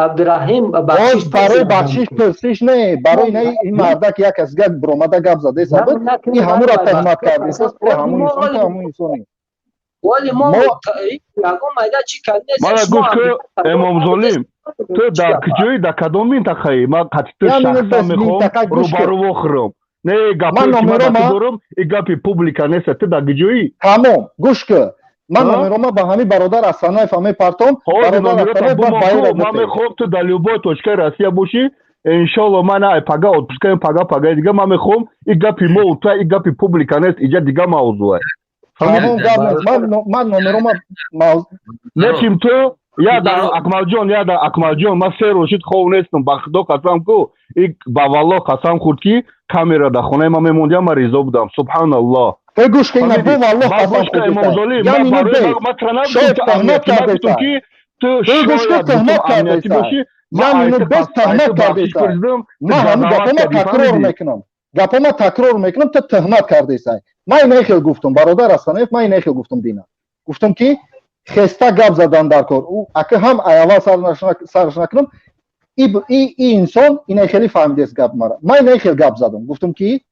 абдураҳим бахшиш барои бахшиш пурсиш не барои инаи ин мардак як азга биромада гап задеса буд и ҳамура tuhmat кардеса ҳамун инсон ки ҳамун инсоне вале мо ягон майда чӣ кардем мана гӯш ки эмомзолим ту дар куҷои дар кадом минтақаи ман қатъи ту шахсан мехоҳам рӯбарӯ хӯрам не гапое ки ман ба ту дорам и гапи публика неста ту дар куҷоӣ тамом гӯш ки ман номерома ба ҳамин бародар асанаев ҳамин партом ман мехоҳам ту дар любой точкаи россия бошӣ иншолло ман ай пага отпускаем пагаи дига ман мехоҳам и гапи мо ту и гапи публика нест иҷа дига мавзӯай ман номерома неким ту я дар акмалҷон ман се рӯшид хов нестам ба худо қасам ку и ба валлоҳ қасам хӯрд ки камера дар хонаи ман мемондиам ман ризо будам субҳаналлоҳ гӯш ки ина бо валлоҳ қасам эмомзолим ман tuhmat кардеса ту гӯш ки tuhmat кардеса я минут бес tuhmat кардеса ман ҳамин гапома такрор мекунам гапома такрор мекунам ту tuhmat кардеса ман инаи хел гуфтам бародар асанаев ман инаи хел гуфтам дина гуфтам ки хеста гап задан дар кор ака ҳам айаввал сараш накунам и инсон инаи хеле фаҳмидест гап мара ман инаи хел гап задам гуфтам ки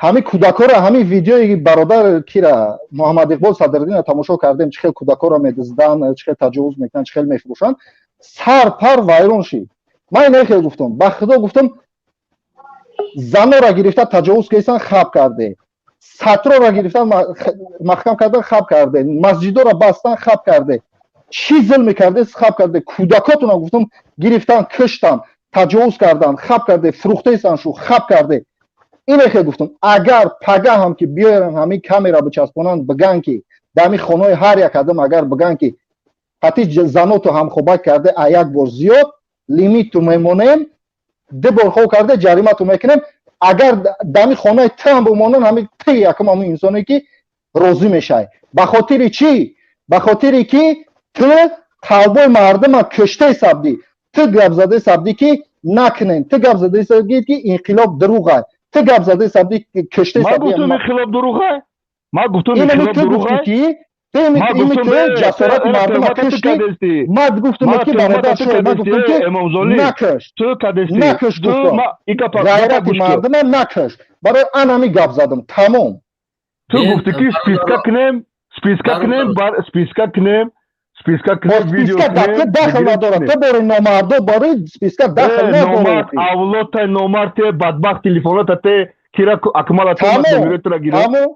ҳамин кӯдакора ҳамин видеои бародар кира муҳаммад иқбол садриддина тамошо кардем чӣ хел кӯдакора медиздан чӣ хел таҷовуз мекунанд чӣ хел мефурӯшанд сар пар вайрон шид ман инаи хел гуфтам ба худо гуфтам занора гирифта таҷовуз кесан хаб карде сатрора гирифтан маҳкам кардан хаб карде масҷидора бастан хаб карде чӣ зулме карде хаб карде кӯдакотона гуфтам гирифтан киштан таҷовуз кардан хаб карде фурӯхтесан шу хаб карде ине хел гуфтам агар пага ҳам ки биёран ҳамин камера бичаспонанд биган ки дар ҳамин хонаҳои ҳар як адам агар биган ки ҳатӣ заноту ҳамхобак карде а як бор зиёд лимиту мемонем ду бор хоб карде ҷаримату мекунем агар дар ҳамин хонаи там бимонанд ҳамин ти якум ҳамин инсоне ки розӣ мешавӣ ба хотири чӣ ба хотире ки ту қалбои мардума кушта сабдӣ ту гап зада сабдӣ ки накунем ту гап зада сабдӣ ки инқилоб дуруғ аст ту гап зада сабдӣ кушта сабдӣ ман гуфтам инқилоб дуруғ аст ман гуфтам инқилоб дуруғ аст جسارت مردم کشتی من گفتم که برادر شو من گفتم که نکش نکش گفتم غیرت مردم نکش برای آنمی گپ زدم تمام تو گفتی که سپیسکا کنیم ویدیو کنیم داخل نداره تو برای نامرده برای سپیسکا داخل نداره اولاد نامرد بدبخت تلفنات ته کیرا اکمال ته تمام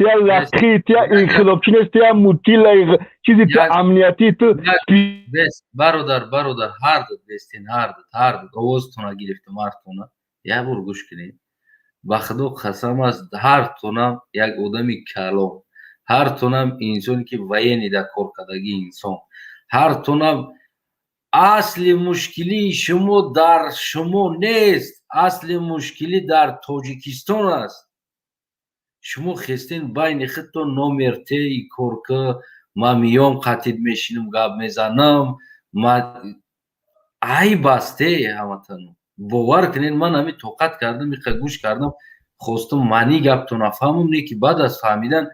تیا لقی تیا انقلابچی نیست تیا موتیل چیزی تو امنیتی تو بس برادر هر داد بستین هر داد آوازتون گرفتم هرتون یه بار گوش کنید با خدا قسم است هر تونم یک آدمی کلام هر تونم انسانی که وینی در کار کردگی انسان هر تونم اصل مشکلی شما در شما نیست اصل مشکلی در تاجیکستان است شما خستین بین خودتون نامرته ای کار که ما میام قطید میشینم گپ میزنم ما ای بسته همتون باور کنین من همی توقت کردم میخواه گوش کردم خواستم معنی گپ تو نفهمم نه که بعد از فهمیدن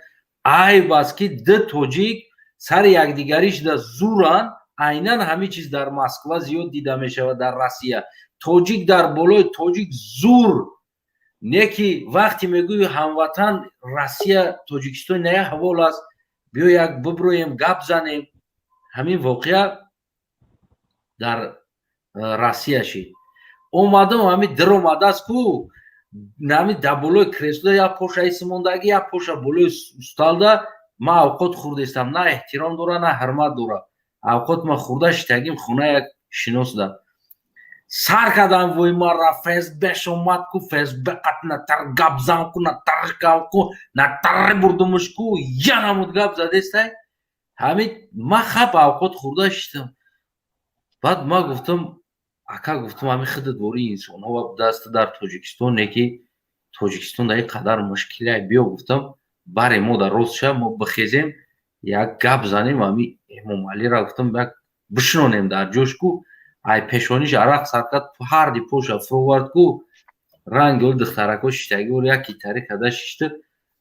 ای بس که ده تاجیک سر یکدیگریش در زورن عیناً همه چیز در مسکو زیاد دیده میشه و در روسیه تاجیک در بالای تاجیک زور نه که وقتی میگوی هموطن روسیه تاجیکستان نه حوال است بیا یک ببرویم گپ زنیم همین واقعه در روسیه شید اومدم همین در اومده است کو همین در بالای کرسلو یا پوشه ایسی موندگی یا پوشه بالای استالده ما اوقات خورده استم نه احترام دوره نه حرمت دوره اوقات ما خورده شتگیم خونه یک شناس ده سر کردم وی ما را فیس بش اومد کو فیس بقت نتر گپ زن کو نتر گپ کو نتر بردمش کو یا نمود گپ زده است همین ما خب اوقات خورده شتم بعد ما گفتم اکا گفتم همین خود دوری انسان ها دست در تاجیکستان نکی تاجیکستان در این قدر مشکلی بیا گفتم برای ما در روز شب ما بخیزیم یک گپ زنیم همین امام علی را گفتم بشنونیم در جوش کو ای پیشانیش عرق سرکت هر دی پوش افروورد کو رنگ ول دخترکو شتگی ور یکی تاری کده ششتر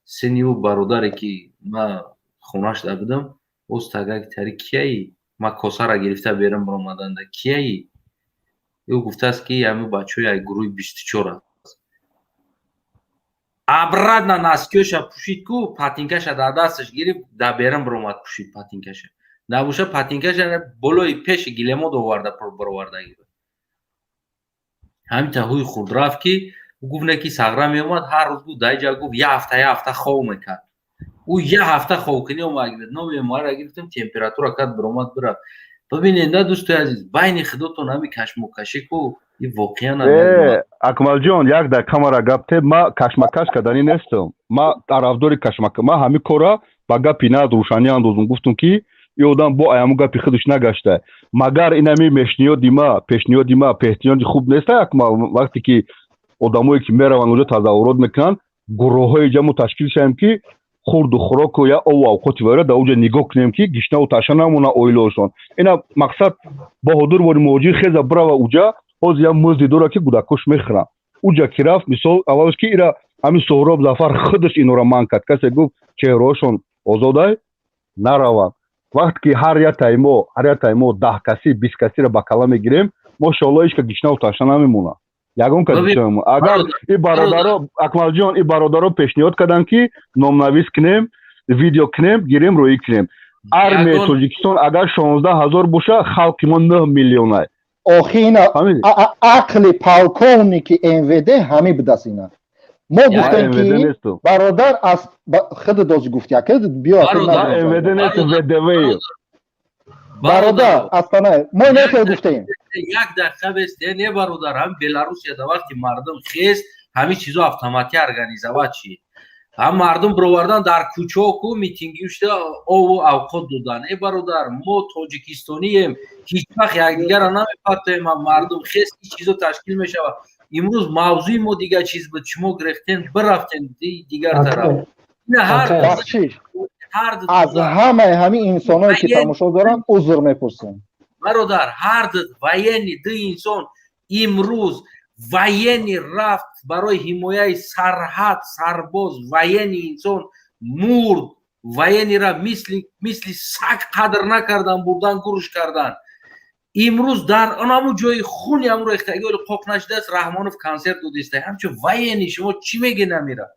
سنیو برادری که ما خونش ده بودم اوز تگه تاری کیایی ما کاسه را گرفته بیرم برامدن ده کیایی او گفته است که همه بچه های گروه 24 است ابرد نسکیوش پوشید کو پاتینکش در دستش گرفت در بیرم برامد پوشید پاتینکش نبوشه پاتینکش بلوی پیش گیلمو دوارده برآورده گیره همین تا خود رفت که گفت نه که سغرا می اومد هر روز بود دای جا گفت یه هفته خواب میکرد او یه هفته خواب کنی اومد گرفت نو ما را گرفتم تمپراتور کد برآمد بره ببینید دوستای عزیز بین خودتون همین کشمکشی کو این واقعا اکمل جان یک در کامera گپته ما کشمکش کردنی نیستم ما طرفدار کشمکش ما همین کارا با گپی نه روشنی اندازم گفتم که یه آدم با ایامو گپی خودش نگشته مگر این همی پیشنیادی ما پیشنیادی خوب نیست اکمل وقتی که آدمایی که میروند اونجا تظاهرات میکنن گروه های جمع تشکیل شدیم که خورد و خوراک و یا او اوقاتی واره در اونجا نگاه کنیم که گشنه و تاشا نمونه اویلوشون اینا مقصد بهادر واری موجی خیزه برا و اوجا از یا مزدی داره که گودکوش میخرن اوجا که رفت مثال اولش که ایرا همین سهراب زفر خودش اینو را من کرد کسی گفت چهرهاشون آزاده نروند وقتی که هر یا تایمو 10 کسی 20 کسی را با کلا میگیریم ماشاءالله ایش که گشنه و تاشا نمیمونه یگون کدیشم اگر این برادرها اکمل جان این برادرها پیشنهاد کردن که نامنویس کنیم ویدیو کنیم گیریم روی کنیم ارمی تاجیکستان اگر 16000 باشه خلق ما 9 میلیونه آخه اینا عقل پالکونی که انوده همه بدست اینا ما گفتن که برادر از خود داشت گفت که بیا انوده نیست ودوی برادر اصلا ما نه گفتیم یک دقیقه بسته نه برادر هم بلاروس یا وقتی مردم خیست همه چیزو اتوماتیک ارگانیزوات چی هم مردم بروردن در کوچه کو میتینگی شده او اوقات دادن ای برادر ما تاجیکستانیم هیچ وقت یکدیگر را نمیپاتیم مردم خیست این چیزو تشکیل میشه امروز موضوع ما دیگه چیز بود شما گرفتین برفتین دیگر طرف نه هر از همه انسانایی که تماشا دارن عذر میپرسن برادر هر وینی ده انسان امروز وینی رفت برای حمایت سرحد سرباز وینی انسان مرد وینی را مثل سگ قدر نکردن بردن گروش کردن امروز در آنمو جای خونی امرو اختیاری قاق نشده است رحمانوف کنسرت دادسته همچون وینی شما چی میگه نمیره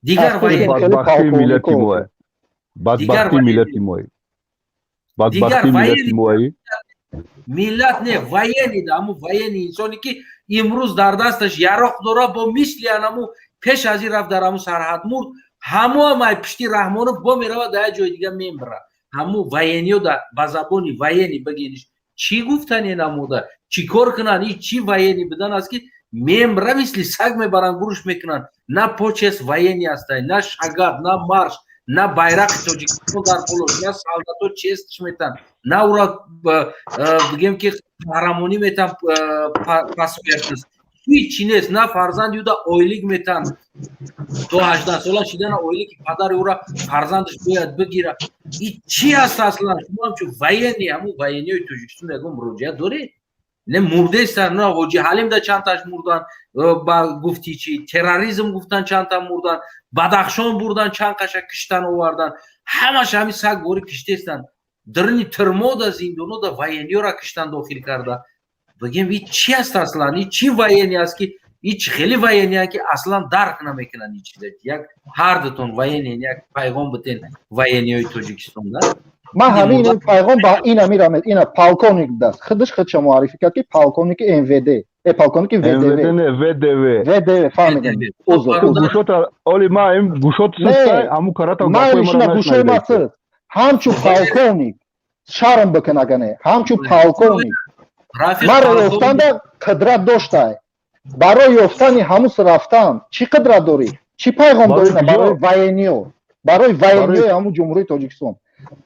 دیگر وینی بدبختی ملتی موه بدبختی ملتی موه بدبختی ملتی موه ملت نه وینی ده همو وینی انسانی که امروز در دستش یراق داره با مثل انمو پیش از این رفت در همو سرحد مرد ҳамо май пишти Раҳмонов бо мерава да як ҷои дига мембара ҳамо воениё да ба забони воени бигириш чӣ гуфтане намода чӣ кор кунанд и чӣ воени бидан аст ки мембара мисли саг мебаранд гӯш мекунанд на почес воени астай на шагат на марш на байрақи тоҷикистон дар болош на солдато честиш метан на ура бигем ки қаҳрамонӣ метан пасояшнас ҳичи нест на фарзанди ӯ да ойлик метан то 18 сола шидана ойлики падари ӯра фарзандаш бояд бигира и чӣ аст аслан шумо ҳамчун воени ҳамун воениҳои тоҷикистон ягон муроҷиат доред не мурдестар на ҳоҷи ҳалимда чандташ мурдан ба гуфти чи терроризм гуфтан чандта мурдан бадахшон бурдан чанд қаша киштан овардан ҳамаш ҳами саг бори киштестанд дирни тирмода зиндонода воениёра киштан дохил карда бигем и чӣ аст аслан и чӣ воени аст ки ич хеле воения ки аслан дарк намекунанд ин чиза як ҳардутон воени як пайғом битен воениҳои тоҷикистонда ман ҳамин пайғом ба ина мирам ина полковник даст худаш худша муаррифӣ кард ки полковники МВД полковники ВДВ фаҳмидем гӯшота оли ма ин гӯшот сустай ҳамун карата майшина гӯшои масуд ҳамчун полковник шарм бикунагане ҳамчун полковник маро ёфтанда қудрат доштай барои ёфтани ҳамус рафтан чӣ қудрат дорӣ чӣ пайғом дорӣ барои воениё барои воениёи ҳамун ҷумҳурии тоҷикистон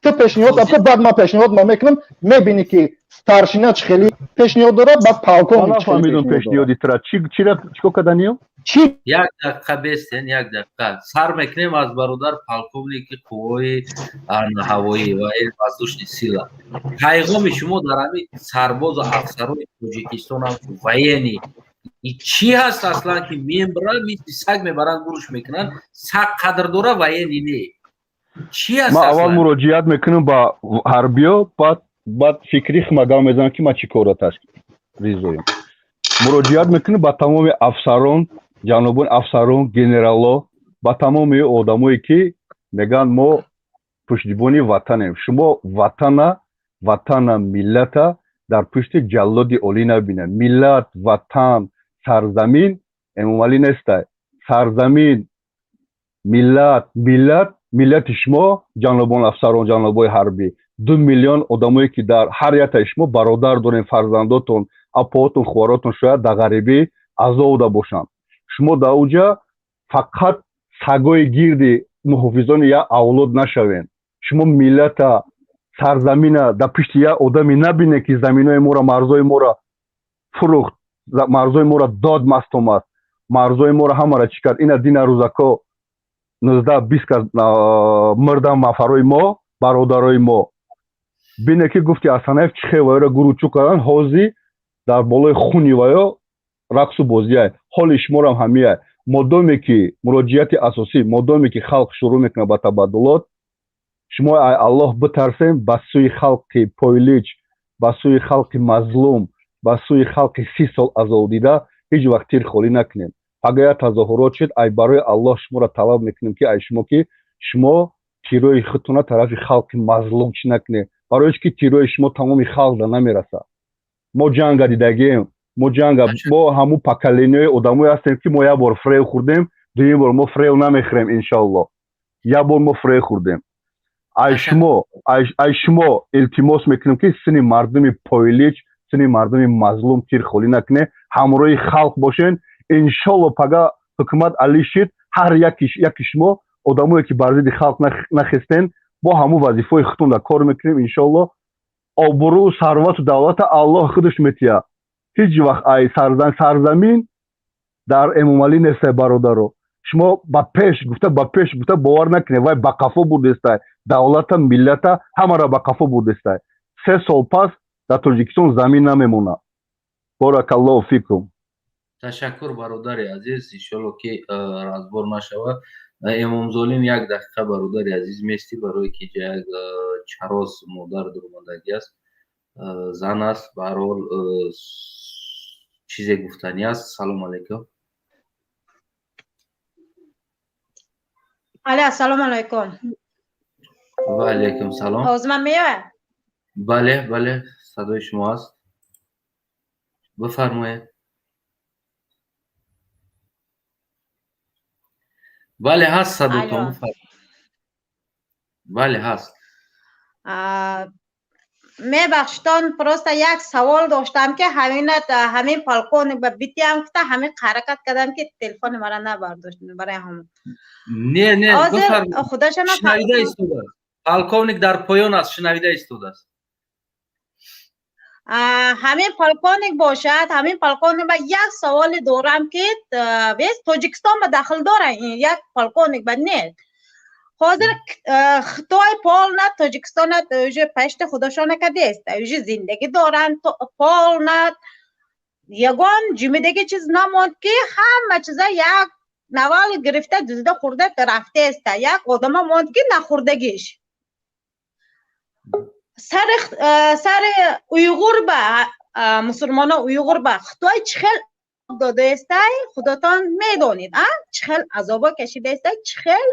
ту пешниҳод абто баъд ман пешниҳод мекунам мебинӣ ки старшина чӣ хеле пешниҳод дорад баъд полковник нафаҳмидум пешниҳоди тура чико каданиё як дақиқа бестен як дақиқа сар мекунем аз бародар полковники қуввои ҳавоӣ ва воздушни сила пайғоми шумо дар ҳамин сарбозу афсарони тоҷикистон ҳамчун воени и чӣ ҳаст аслан ки мембара мисли саг мебаранд гӯш мекунанд саг қадр дора воени не чӣ аст ман аввал муроҷиат мекунам ба ҳарбиё баъд фикри хмагал мезанам ки ман чӣ кора ризоям муроҷиат мекунам ба тамоми афсарон ҷанобони афсарон генералҳо ба тамоми одамое ки мегӯянд мо пуштибони ватанем шумо ватана миллата дар пушти ҷаллоди олӣ набинед миллат ватан сарзамин эмомалӣ нестай сарзамин миллати шумо ҷанобони афсарон ҷанобои ҳарбӣ 2 миллион одамое ки дар ҳар яктаи шумо бародар дорем фарзандотон апоотон хӯваротон шояд дар ғарибӣ азоуда бошанд шумо дар оҷа фақат сагои гирди муҳофизони як авлод нашавед шумо миллата сарзамина дар пишти як одаме набинед ки заминои мора марзои мора фурӯхт марзои мора дод мастомад марзои мора ҳамара чӣ кард ина дина рӯзако 19-20 кас мирдан мафарои мо бародарои мо бине ки гуфти Асанаев чӣ хеваёра гурӯчӯ кардан ҳозӣ дар болои хуни ваё рақсу бозиай ҳоли шуморам ҳамияй модоме ки муроҷиати асосӣ модоме ки халқ шурӯъ мекунад ба табаддулот шумо ай Аллоҳ битарсем ба сӯи халқи пойлич ба сӯи халқи мазлум ба сӯи халқи 30 сол азобдида ҳеҷ вақт тир холӣ накунем агар як тазоҳурот шуд ай барои Аллоҳ шуморо талаб мекунем ки ай шумо ки шумо тирои худтона тарафи халқи мазлум чӣ накунед барои ки тирои шумо тамоми халқда намерасад мо ҷанга дидагем мо ҳамун поколениҳои одамое ҳастем ки мо як бор фрев хӯрдем дуюм бор мо фрев намехӯрем иншоаллоҳ як бор мо фрев хӯрдем ай шумо илтимос мекунем ки сини мардуми пойлич сини мардуми мазлум тир холӣ накунед ҳамроҳи халқ бошен иншоаллоҳ пага ҳукумат алӣ шид ҳар яки шумо одамое ки бар зидди халқ нахистен бо ҳамун вазифаи худтон кор мекунем иншоаллоҳ обрӯ сарвату давлата Аллоҳ худаш метиҳад ҳеҷ вақт ай сарзамин дар Эмомалӣ нестай бародаро шумо ба пеш гуфта бовар накунед вай ба қафо бурдестай давлата миллата ҳамара ба қафо бурдестай 3 сол пас дар Тоҷикистон замин намемонад баракаллоҳу фикум ташаккур бародари азиз иншоаллоҳ ки разбор нашавад эмомзолим як дақиқа бародари азиз мести барое ки як чароз модар дурмандагӣ аст зан аст ба ҳар ҳол чизе гуфтанӣ аст салому алайкум але ассалому алайкум ва алайкум салом овози ман меёяд бале садои шумо аст бифармоед بله هست صداتون بله هست. میبخشتان پروست یک سوال داشتم که همین پالکون به بیتی هم کتا همین حرکت کردم که تلفن مرا نبرداشت برای هم نه بفرمایید. خدا شما شنویده ایستوده است. پالکونیک در پایان است، شنویده ایستوده است. همین پالکونیک باشد. همین پالکونیک با یک سوال دارم که تاجیکستان به داخل داره این یک پالکونیک به نه حاضر خطای پال نه تاجیکستان نه پشت خودشان کده است اوجه زندگی دارن پال نه یگان جمیدگی چیز نموند که همه چیزا یک نوال گرفته دوزده خورده رفته است یک آدم موند که نخوردگیش سر اویغور به مسلمان اویغور به خطای چخل داده است خودتان میدانید چخل عذابا کشیده است چخل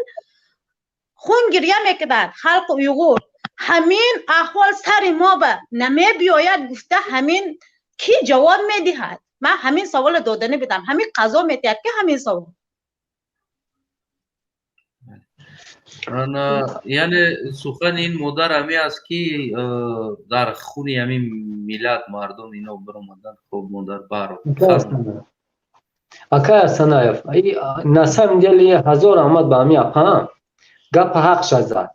خون گریه میکدن خلق اویغور همین احوال سر ما به نمی بیاید گفته همین کی جواب میدهد من همین سوال دادنی بدم همین قضا میتید که همین سوال یعنی سخن این مادر همی است که در خونی همین میلاد مردم اینا برامدن خوب مادر بارو اکای سنایف نسم دلی هزار آمد به همی اپا گپ حق شد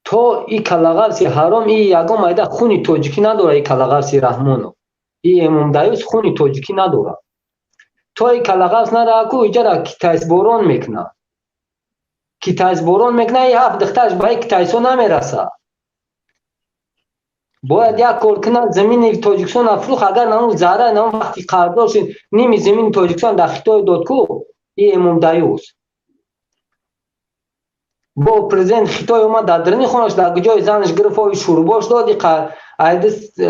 تو ای کلاغرسی حرام ای یگو مایده خونی توجیکی نداره ای کلاغرسی رحمونو ای امام دایوس خونی توجیکی نداره تو ای کلاغرس نداره که ایجا کتایس بورون میکنه کتایس بورون میکنه ای هفت دخترش با ای کتایسو نمیرسه باید یک کار کنه زمین تاجیکستان افروخ اگر نمون زهره نمون وقتی قرارداد شد نیمی زمین تاجیکستان در خطای داد کو ای امام دایوس با پرزیدنت خطای اومد در درنی خونش در جای زنش گرفت و شورباش دادی ایدس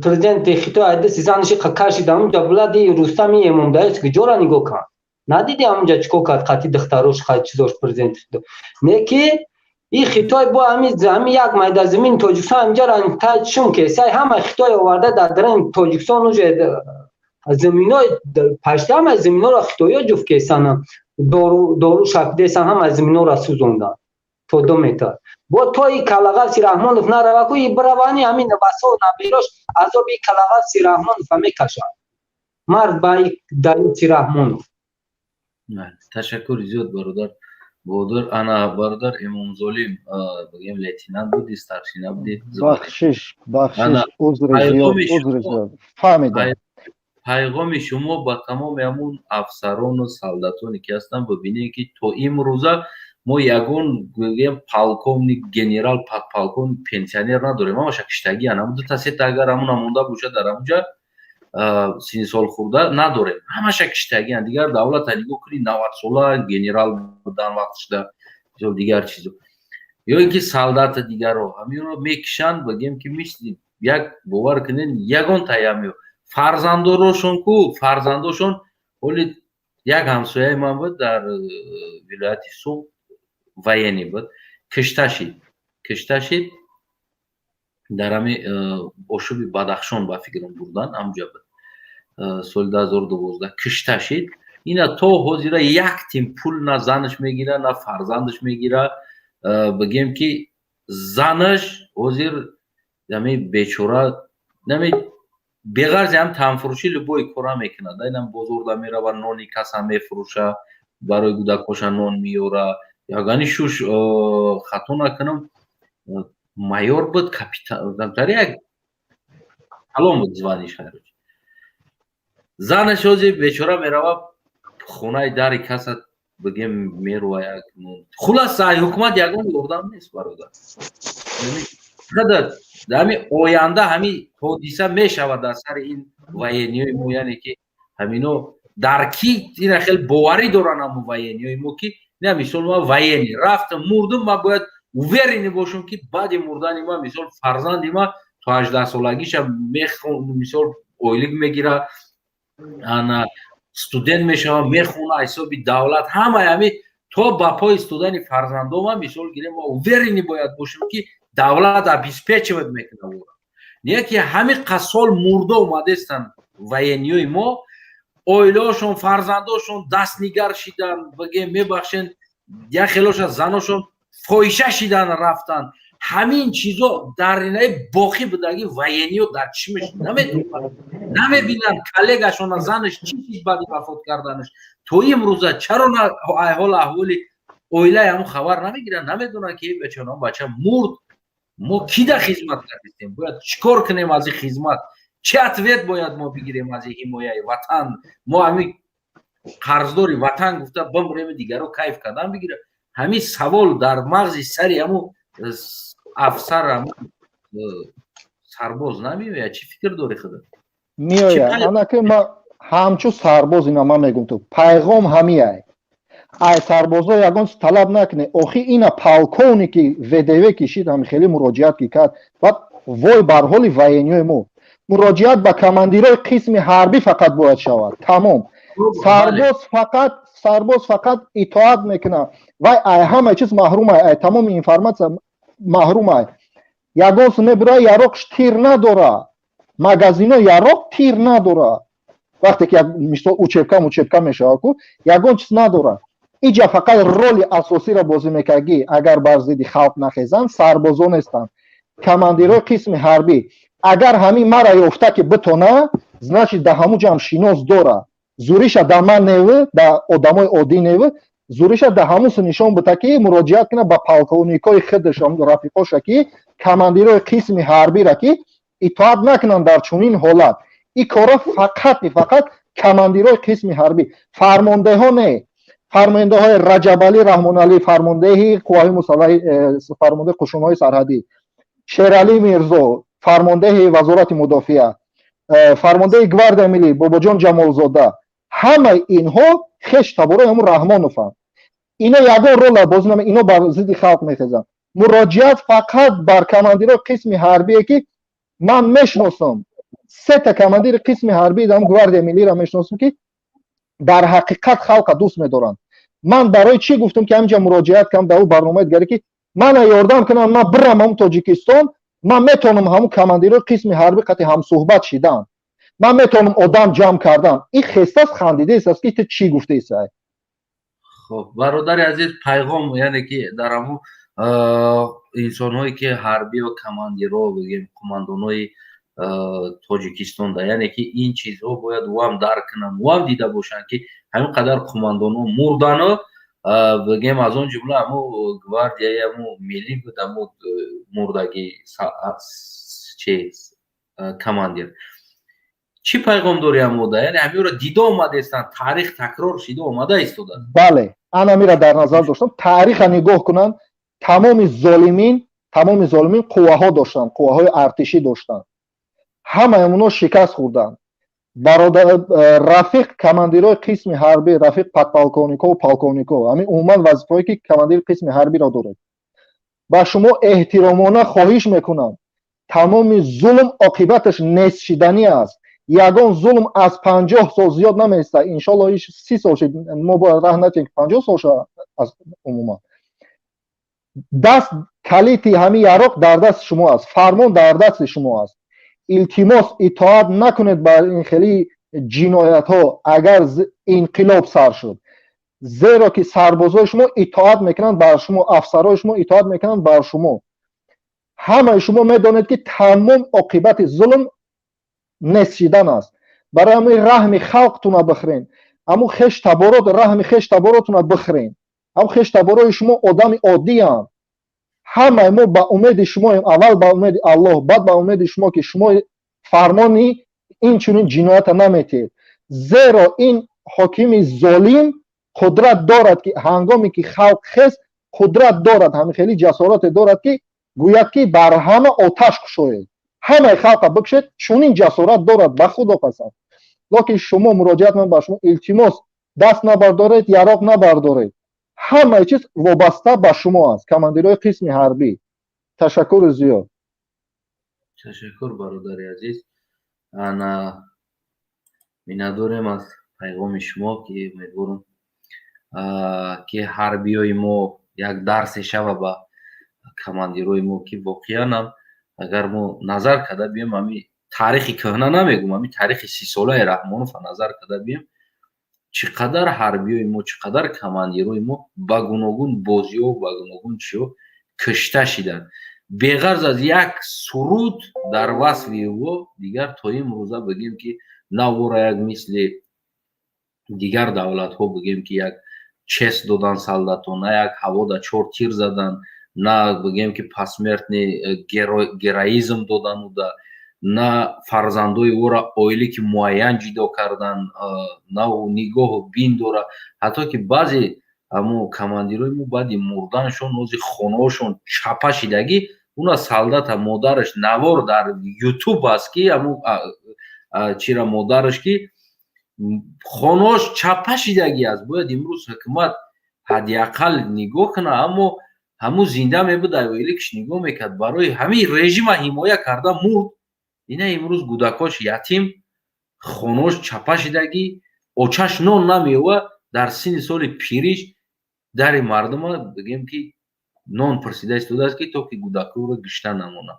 پرزیدنت خطای ایدس زنش کشید اونجا بلدی رستمی امام دایوس که جورا نگاه کن ندیدی اونجا چیکار کرد قطعی دختروش خیلی چیزاش پرزیدنت داد نه که این خطای با همین یک میدان زمین تاجیکستان اینجا را انتاجشون که سعی همه خطای آورده در درن تاجیکستان اونجا زمینای پشت همه زمینا را خطایی جفت کیسان دارو شکده سن همه زمینا را سوزوندن تا 2 متر با توی کلاغرسی رحمانوف نروا کوی بروانی همین بسا و نبیراش عذاب کلاغرسی رحمانوف همه کشن مرد با دایوسی رحمانوف تشکر زیاد برادر انا برادر امام ظالم بگیم لیتینان بودی ستارشینا بودی بخشش عذر زیاد فهمیدم پیغام شما با تمام همون افسران و سالداتانی که هستن ببینید که تو امروزه ما یگون پالکونیک گنرال پالکون پنسیونر نداریم ما شکشتگی هم دو تا سه تا اگر همون مونده باشه در اونجا سین سال خورده نداریم همه شکشتگی هم دیگر دولت نگاه کنی 90 ساله گنرال بودن وقتش در دیگر چیزو یا اینکه سالدات دیگر رو همین رو میکشن بگیم که میشتیم یک باور کنین یگون تایمیو فرزندانشون کو فرزندانشون ولی یک همسایه من بود در ولایت سوق وینی بود کشته شد در همین اشوب بدخشان با فکرم بردن همجا بود سال 2012 کشته شد اینا تو حاضر یک تیم پول نه زنش میگیره نه فرزندش میگیره بگیم که زنش حاضر یعنی بیچاره نمی بغرض هم تنفروشی لبوی کورا میکنه اینم بزرگ میره و نونی کسا میفروشه برای کودکاش نون میاره یعنی شوش خطا نکنم مایور بود کاپیتان در یک الان بود زبانش خیلی زنش اوزی بیچاره میره خونه داری کسا بگیم میروه خلاص حکومت یکم یوردن نیست برادر خدد دمی آینده همین حادثه میشود در سر این وینیای مو یعنی که همینو درکی این خیلی باوری دارن هم وینیای مو که نه مثال ما وینی رفت مردم ما باید ویرینی باشم که بعد مردن ما مثال فرزند ما تا 18 سالگیش میخونه مثال اویلیگ میگیره انا استودنت میشه میخونه حسابی دولت همه همین تو با پای استودنت فرزندام ما مثال گیریم ما ویرینی باید باشم که دولت обеспечивать میکنه نه که همین قسال مرده اومده استن وینیوی ما اویلاشون فرزنداشون دست نگر شدن بگه میبخشن я хелоша заношон фоиша шидан рафтан ҳамин чизо дар инаи бохӣ будаги воениё дар чимш намебинанд коллегашона занаш чӣ чиз баъди вафот карданаш то имрӯза чаро ҳол аҳволи оилаи ҳамон хабар намегиранд намедонанд ки бечона бача мурд мо кида хизмат кардем бояд чикор кунем аз ин хизмат чӣ ответ бояд мо бигирем аз ин ҳимояи ватан мо ҳамин қарздори ватан гуфта бимурем дигаро кайф кардан бигира ҳамин савол дар мағзи сари ҳамон афсар ҳамон сарбоз намеояд чӣ фикр дорӣ худа меояд анаки ма ҳамчун сарбоз ина ман мегум ту пайғом ҳамияй ай сарбозо ягон талаб накунед охи ина полковники вдв кишид ҳами хеле муроҷиат ки кард баъд вой бар ҳоли воениёи мо муроҷиат ба командирои қисми ҳарбӣ фақат бояд шавад тамом сарбоз фақат итоат мекунад вай ай ҳама чиз маҳрумай ай тамоми информатсия маҳрумай ягон мебура яроқш тир надора магазино яроқ тир надора вақте ки мисол учебка мешавад ку ягон чиз надора иҷа фақат роли асосиро бозӣ мекарди агар бар зидди халқ нахезанд сарбозон ҳастанд командирои қисми ҳарбӣ агар ҳамин мара ёфта ки битона значит да ҳамун ҷам шинос дора зуриша да ман неву да одамои оддӣ неву зуриша да ҳамун нишон бута ки муроҷиат кунад ба полковникои худаш рафиқоша ки командирои қисми ҳарбира ки итоат накунанд дар чунин ҳолат ин кора фақат командирои қисми ҳарбӣ фармондеҳо не фармондеҳои раҷабалӣ раҳмоналӣ фармондеҳи қувваҳои мусаллаҳи фармондеҳи қушуноҳои сарҳадӣ шералӣ мирзо фармондеҳи вазорати мудофиа фармондеҳи гвардияи миллӣ бобоҷон ҷамолзода ҳамаи инҳо хеш табораи ҳамун раҳмонованд ино ягон рола бозӣ намекунанд ино бар зидди халқ мехезанд муроҷиат фақат бар командирои қисми ҳарбие ки ман мешиносам сета командири қисми ҳарбии гвардияи миллиро мешиносам ки дар ҳақиқат халқа дӯст медоранд ман барои чӣ гуфтам ки ҳаминҷа муроҷиат кардам дар барномаи дигаре ки мана ёрдам кунанд ман бирам ҳамун тоҷикистон ман метавонам ҳамун командирои қисми ҳарбӣ қати ҳамсӯҳбат шидан ман метавонам одам ҷамъ кардан ин хестаст хандидааст ки ту чӣ гуфтаисай хуб бародари азиз пайғом яъне ки дар ҳамун инсонҳое ки ҳарбиё командиро бигем қумандонои тоҷикистонда яъне ки ин чизҳо бояд вам дарк кунанд вам дида бошанд ки ҳамин қадар қумандоно мурдано бигем аз он ҷумла ҳамо гвардияи ҳамо миллӣ буд ҳамо мурдаги командир чӣ пайғом дори ҳамода яъне ҳамиро дида омадаистанд таърих такрор шида омада истода бале анамира дар назар доштам таъриха нигоҳ кунанд тамоми золимин қувваҳо доштанд қувваҳои артишӣ доштанд ҳамаи онҳо шикаст хӯрданд бародар рафиқ командирои қисми ҳарбӣ рафиқ подполковникову полковников ҳамин умуман вазифаҳое ки командири қисми ҳарбиро дорад ба шумо эҳтиромона хоҳиш мекунам тамоми зулм оқибаташ нестшиданӣ аст ягон зулм аз 50 сол зиёд наместа иншоалло 30 сол шид мо бояд раҳ натиҳем ки 50 сол шавад аз умуман даст калити ҳамин яроқ дар дасти шумо аст фармон дар дасти шумо аст илтимос итоат накунед ба ин хели ҷиноятҳо агар инқилоб сар шуд зеро ки сарбозои шумо итоат мекунанд бар шумо афсарои шумо итоат мекунанд бар шумо ҳамаи шумо медонед ки тамом оқибати зулм нестшидан аст барои ҳамин раҳми халқтуна бихӯред ҳамун хештаборот раҳми хештаборотуна бихӯред ҳамун хештаборои шумо одами оддиянд ҳамаи мо ба умеди шумоем аввал ба умеди аллоҳ баъд ба умеди шумо ки шумо фармони инчунин ҷиноята наметиҳед зеро ин ҳокими золим қудрат дорад ки ҳангоме ки халқ хест қудрат дорад ҳамин хели ҷасорате дорад ки гӯяд ки бар ҳама оташ кушоед ҳамаи халқа бикушед чунин ҷасорат дорад ба худо қасам локин шумо муроҷиат ман ба шумо илтимос даст набардоред яроқ набардоред ҳамаи чиз вобаста ба шумо аст командирои қисми ҳарбӣ ташаккури зиёд ташаккур бародари азиз ана миннатдорем аз пайғоми шумо ки умедворам ки ҳарбиёи мо як дарсе шава ба командирои мо ки воқеан агар мо назар карда бием ҳамин таърихи кӯҳна намегум ҳамин таърихи 30 солаи раҳмонов назар карда бием чиқадар ҳарбиёи мо чиқадар командирои мо ба гуногун бозиҳо ба гуногун чиҳо кушта шиданд. беғарз аз як суруд дар васфи ӯ дигар то имрӯза бигем ки на ӯро як мисли дигар давлатҳо бигем ки як чест додан солдатон, на як ҳавода 4 тир задан, на бигем ки посмертный героизм додануда, на фарзандои ӯро оиле ки муайян ҷидо кардан, на нигоҳу бин дора. ҳатто ки баъзе ҳамо командирои мо баъди мурданшон ози хонаҳошон чапа шидагӣ уна солдата модараш навор дар ютуб аст ки чира модараш ки хонаҳош чапа шидагӣ аст. бояд имрӯз ҳукумат ҳадиақал нигоҳ кунад, аммо ҳамун зинда мебуд аввелӣ киш нигоҳ мекард барои ҳамин режима ҳимоя карда мурд. ина имрӯз кӯдакош ятим, хонаҳош чапа шидагӣ, очаш нон намеёва, дар синни соли пириш дари мардума бигем ки нон пурсида истодааст ки то ки кӯдакоро гишта намонад.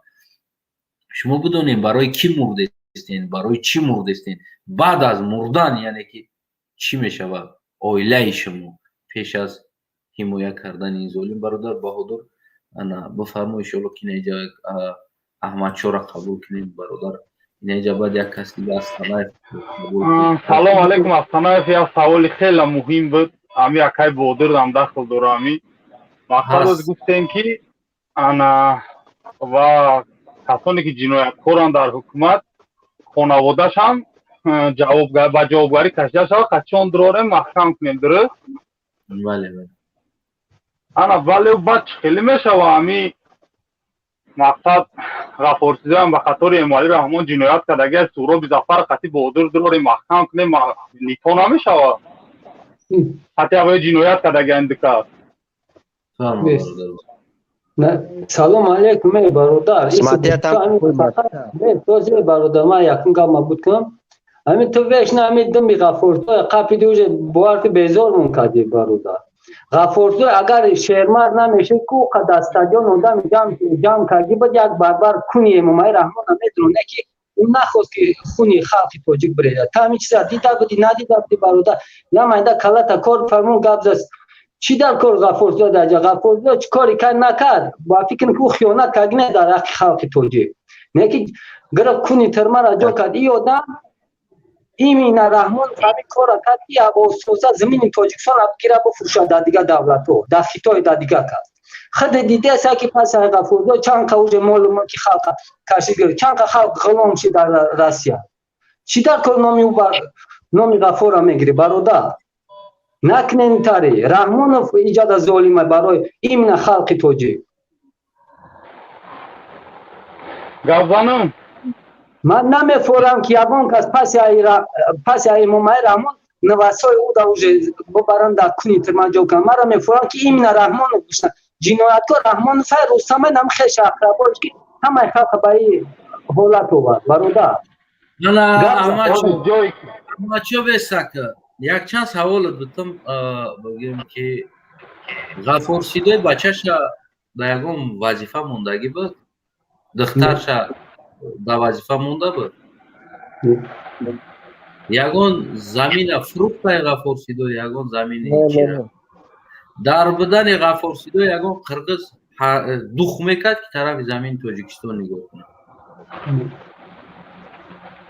шумо бидонед барои кӣ мурдестен, барои чӣ мурдестен, баъд аз мурдан яъне ки чӣ мешавад оилаи шумо пеш аз ҳимоя кардани ин золим. бародар баҳодур ана бифармо иншоалло ки наиҷа аҳмадшоро қабул кунем. бародар наиҷа баъд як кас дига аз Санаев. салом алейкум. аз Санаев як саволи хеле муҳим буд. ами акай Бодурам дахл дора. ами мақсад аз гуфтем ки ана ва касоне ки ҷинояткоранд дар ҳукумат хонаводаш ҳам ба ҷавобгарӣ кашида шавад, қачон дурорем маҳкам кунем. дуруст? бале ана вале баъд чӣ хеле мешава ами мақсад ғафорсизоям ба қатори Эмомалӣ Раҳмон ҷиноят кардаги Суҳроби Зафар қатӣ Боҳодур дурорем маҳкам кунем, нито намешава қатӣ авои ҷиноят кардаги андикас. салом алейкум бародар. тозе бародар ман якум гап мабуд кунам. ами ту вешна ами думи ғафорзой қапиди уже боварти безор мун кади бародар. ғафорзой агар шермар намеше ку қадар стадион одам ҷамъ карди буд як барбар куни Эмомалӣ Раҳмон метроне ки ӯ нахост ки хуни халқи тоҷик биреда. та ҳамин чиза дида буди надида буди бародар. я майда калата кор фармон гап заст. چی در کار غفورزاده در غفورزاده چی کاری کار نکرد با فکر که او خیانت کرد نه در حق خلق توجیه نه که گرفت کنی ترما را جا کرد این آدم ایمین رحمان همین کار را کرد که با سوزا زمین تاجیکستان را بگیره بفروشه در دیگه دولت ها در خطای در دیگه کرد خود دیده است که پس غفورزاده چند که معلومه که خلق کشی گرفت چند که خلق غلام شد در روسیه چی در کار نامی غفور را میگیری برادر نکنین تاری رحمانов ایجاد ظالمه برای این خلق توجیه. گفتم من نمیفورم که یگان کس پس Emomali Raҳmon نواسای او دا уже ببرند در کنی ترمان جو کنم. من میفورم که این رحمانov گوشن جنایتکار رحمانov روستامه نم خیش اقرباش که همه خلق بایی حالت بود برادر. اما چو بسکه یک چند سوال دوتم بگیم که غفورسیدوی بچه‌شا در یگان وظیفه موندگی بود؟ دخترشا در وظیفه مونده بود؟ یگان زمین فروخت غفورسیدوی یگان زمین چیه؟ در بدن غفورسیدوی یگان قرغز دوخ میکرد که طرف زمین تاجیکستان نگاه کنه.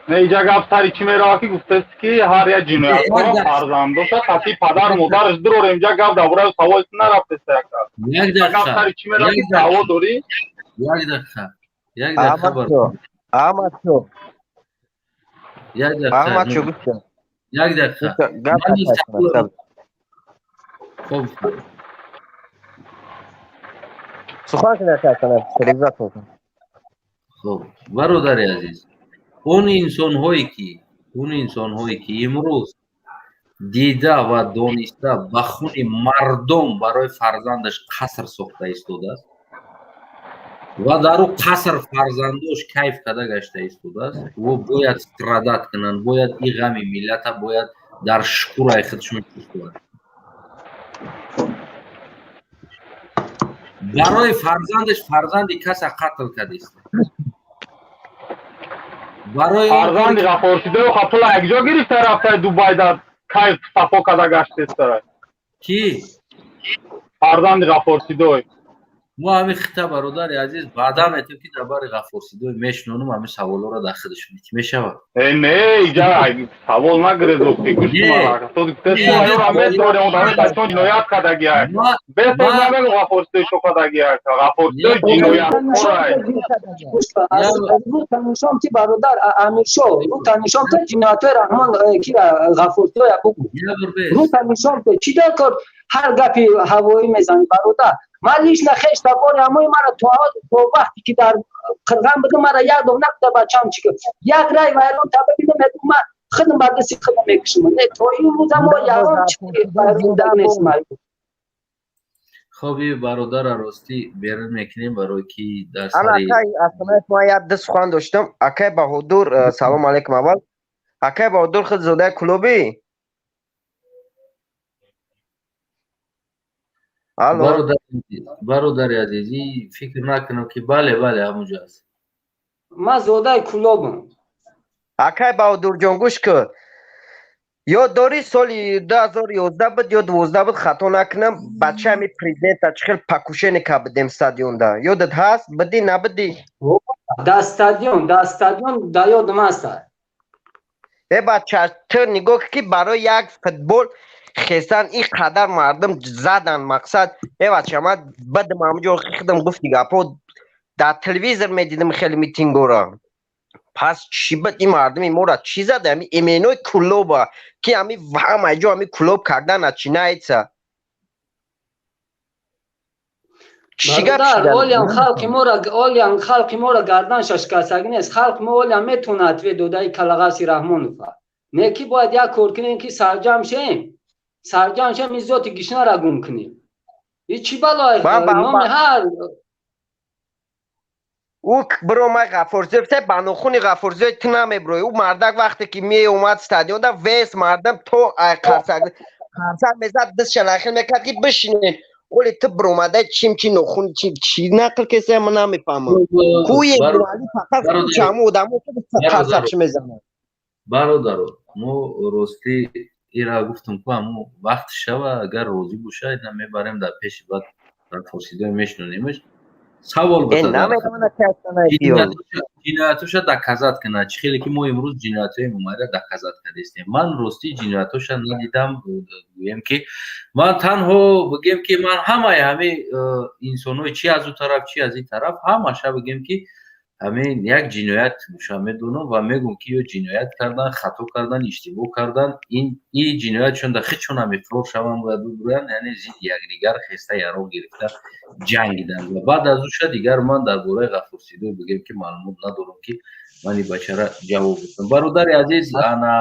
نه اینجا گفت سری چی میرا که گفته که هر یک جنایتکار فرزندوش قطعی پدر مادرش درور اینجا گفت دوباره سوال نرفته سرکار. یک دقیقه. سری چی میرا که سوال داری؟ یک دقیقه. یک دقیقه. احمد شو. یک دقیقه. احمد شو گفتم. یک دقیقه. خب. سخن کنه کنه تلویزیون کن. خب برادر عزیز اون انسان‌هایی که امروز دیده و دانسته به خون مردم برای فرزندش قصر ساخته ایستاده است و در او قصر فرزندش کیف کرده گشته ایستاده است و باید استرادت کنند، باید این غم ملت باید در شکورای خودشون کنند. برای فرزندش فرزندی کس قتل کرده است. برای فرزند غفورسیده و خپل یک جا گرفته رفته دوبای داد кай сафо када гаштестара ки фарзанди ғафурсидой мо ҳамин хита бародари азиз баъдан метем ки дар бори ғафурсидой мешунонум ҳамин саволҳоро дар хидшон ки мешавад не иҷа савол нагирезокти гӯштимара то тесоёра месорем одамесон ҷиноят кадагиак бесонамел ғафурсидой шо кадагиак ғафурсидой ҷинояткорай рӯтанишон ки бародар амиршо рӯтанишон то ҷиноятҳои раҳмон ки ғафурсидоя бугу рӯтанишон то чӣ докор ҳар гапи ҳавоӣ мезани бародар ман лично хеш табори ҳамои мара то вақте ки дар қирған будем мара як дом накуда бачам чӣ як рай вайрон таба бидем медум ман хидм ба дасти хидм мекушам не то имрӯза мо ягон вайронда нестм хоб ин бародарро ростӣ берун мекунем барое ки дар ана сари акай асламаев ма як ду сухан доштам акай баҳодур салом алейкум аввал акай баҳодур хид зодаи кулобӣ бародари азизӣ фикр накунам ки бале бале ҳамунҷо аст ман зодаи кулобам акай баҳодурҷон гӯш кун ёд дорӣ соли 2011 буд ё 12 буд хато накунам бачаами президента чӣ хел покушение кард будем стадионда ёдат ҳаст будӣ набудӣ дар стадион дар ёдам аст бача ту нигоҳ ки барои як футбол хесан ин қадар мардум задан мақсад бача ман бадам ҳамаҷо хидам гуфти гапо дар телевизор медидам хеле митингора пас чӣ буд ин мардуми мора чӣ зада ами именои кулоба ки ами ҳамаҷо ами кулоб кардана чӣ наеца олиам халқи мора гарданша шикастагӣ нест халқи мо олиам метавонад ответ додаи калагаси раҳмонова не ки бояд як кор кунем ки сарҷам шем иззоти гишнаро гум кунем и чӣ балои номи ҳар ӯ биромай ғафурзиёв те ба нохуни ғафурзиёв ту намеброи ӯ мардак вақте ки меомад стадионда вес мардам то қарсак мезад дистша нахел мекард ки бишинен оли ту биромадай чим чи нохуни чӣ нақл кеса ман намефаҳмам кӯи муаллиф фақат чамо одамо қарсакчӣ мезанад бародаро мо ростӣ ира гуфтам ку ҳамо вақти шава агар розӣ боша ина мебарем дар пеши баъд ғафурсидой мешунонемаш савол ҷиноятоша доказат кунад чӣ хеле ки мо имрӯз ҷиноятҳои мумайра доказат кардастем ман ростӣ ҷиноятоша надидам гӯем ки ман танҳо бигем ки ман ҳамаи ҳамин инсонҳои чи аз ӯ тараф чи аз ин тараф ҳамаша бигем ки ҳамин як ҷиноят боша медонам ва мегӯям ки ё ҷиноят кардан хато кардан иштибоҳ кардан ин ҷиноятшон дар хичон ҳам иқрор шаванд ва бигӯянд яъне зидди якдигар хеста яроқ гирифта ҷангиданд ва баъд аз ӯша дигар ман дар бораи ғафурсидой бигем ки маълумот надорам ки ман ин бачара ҷавоб додам бародари азиз ана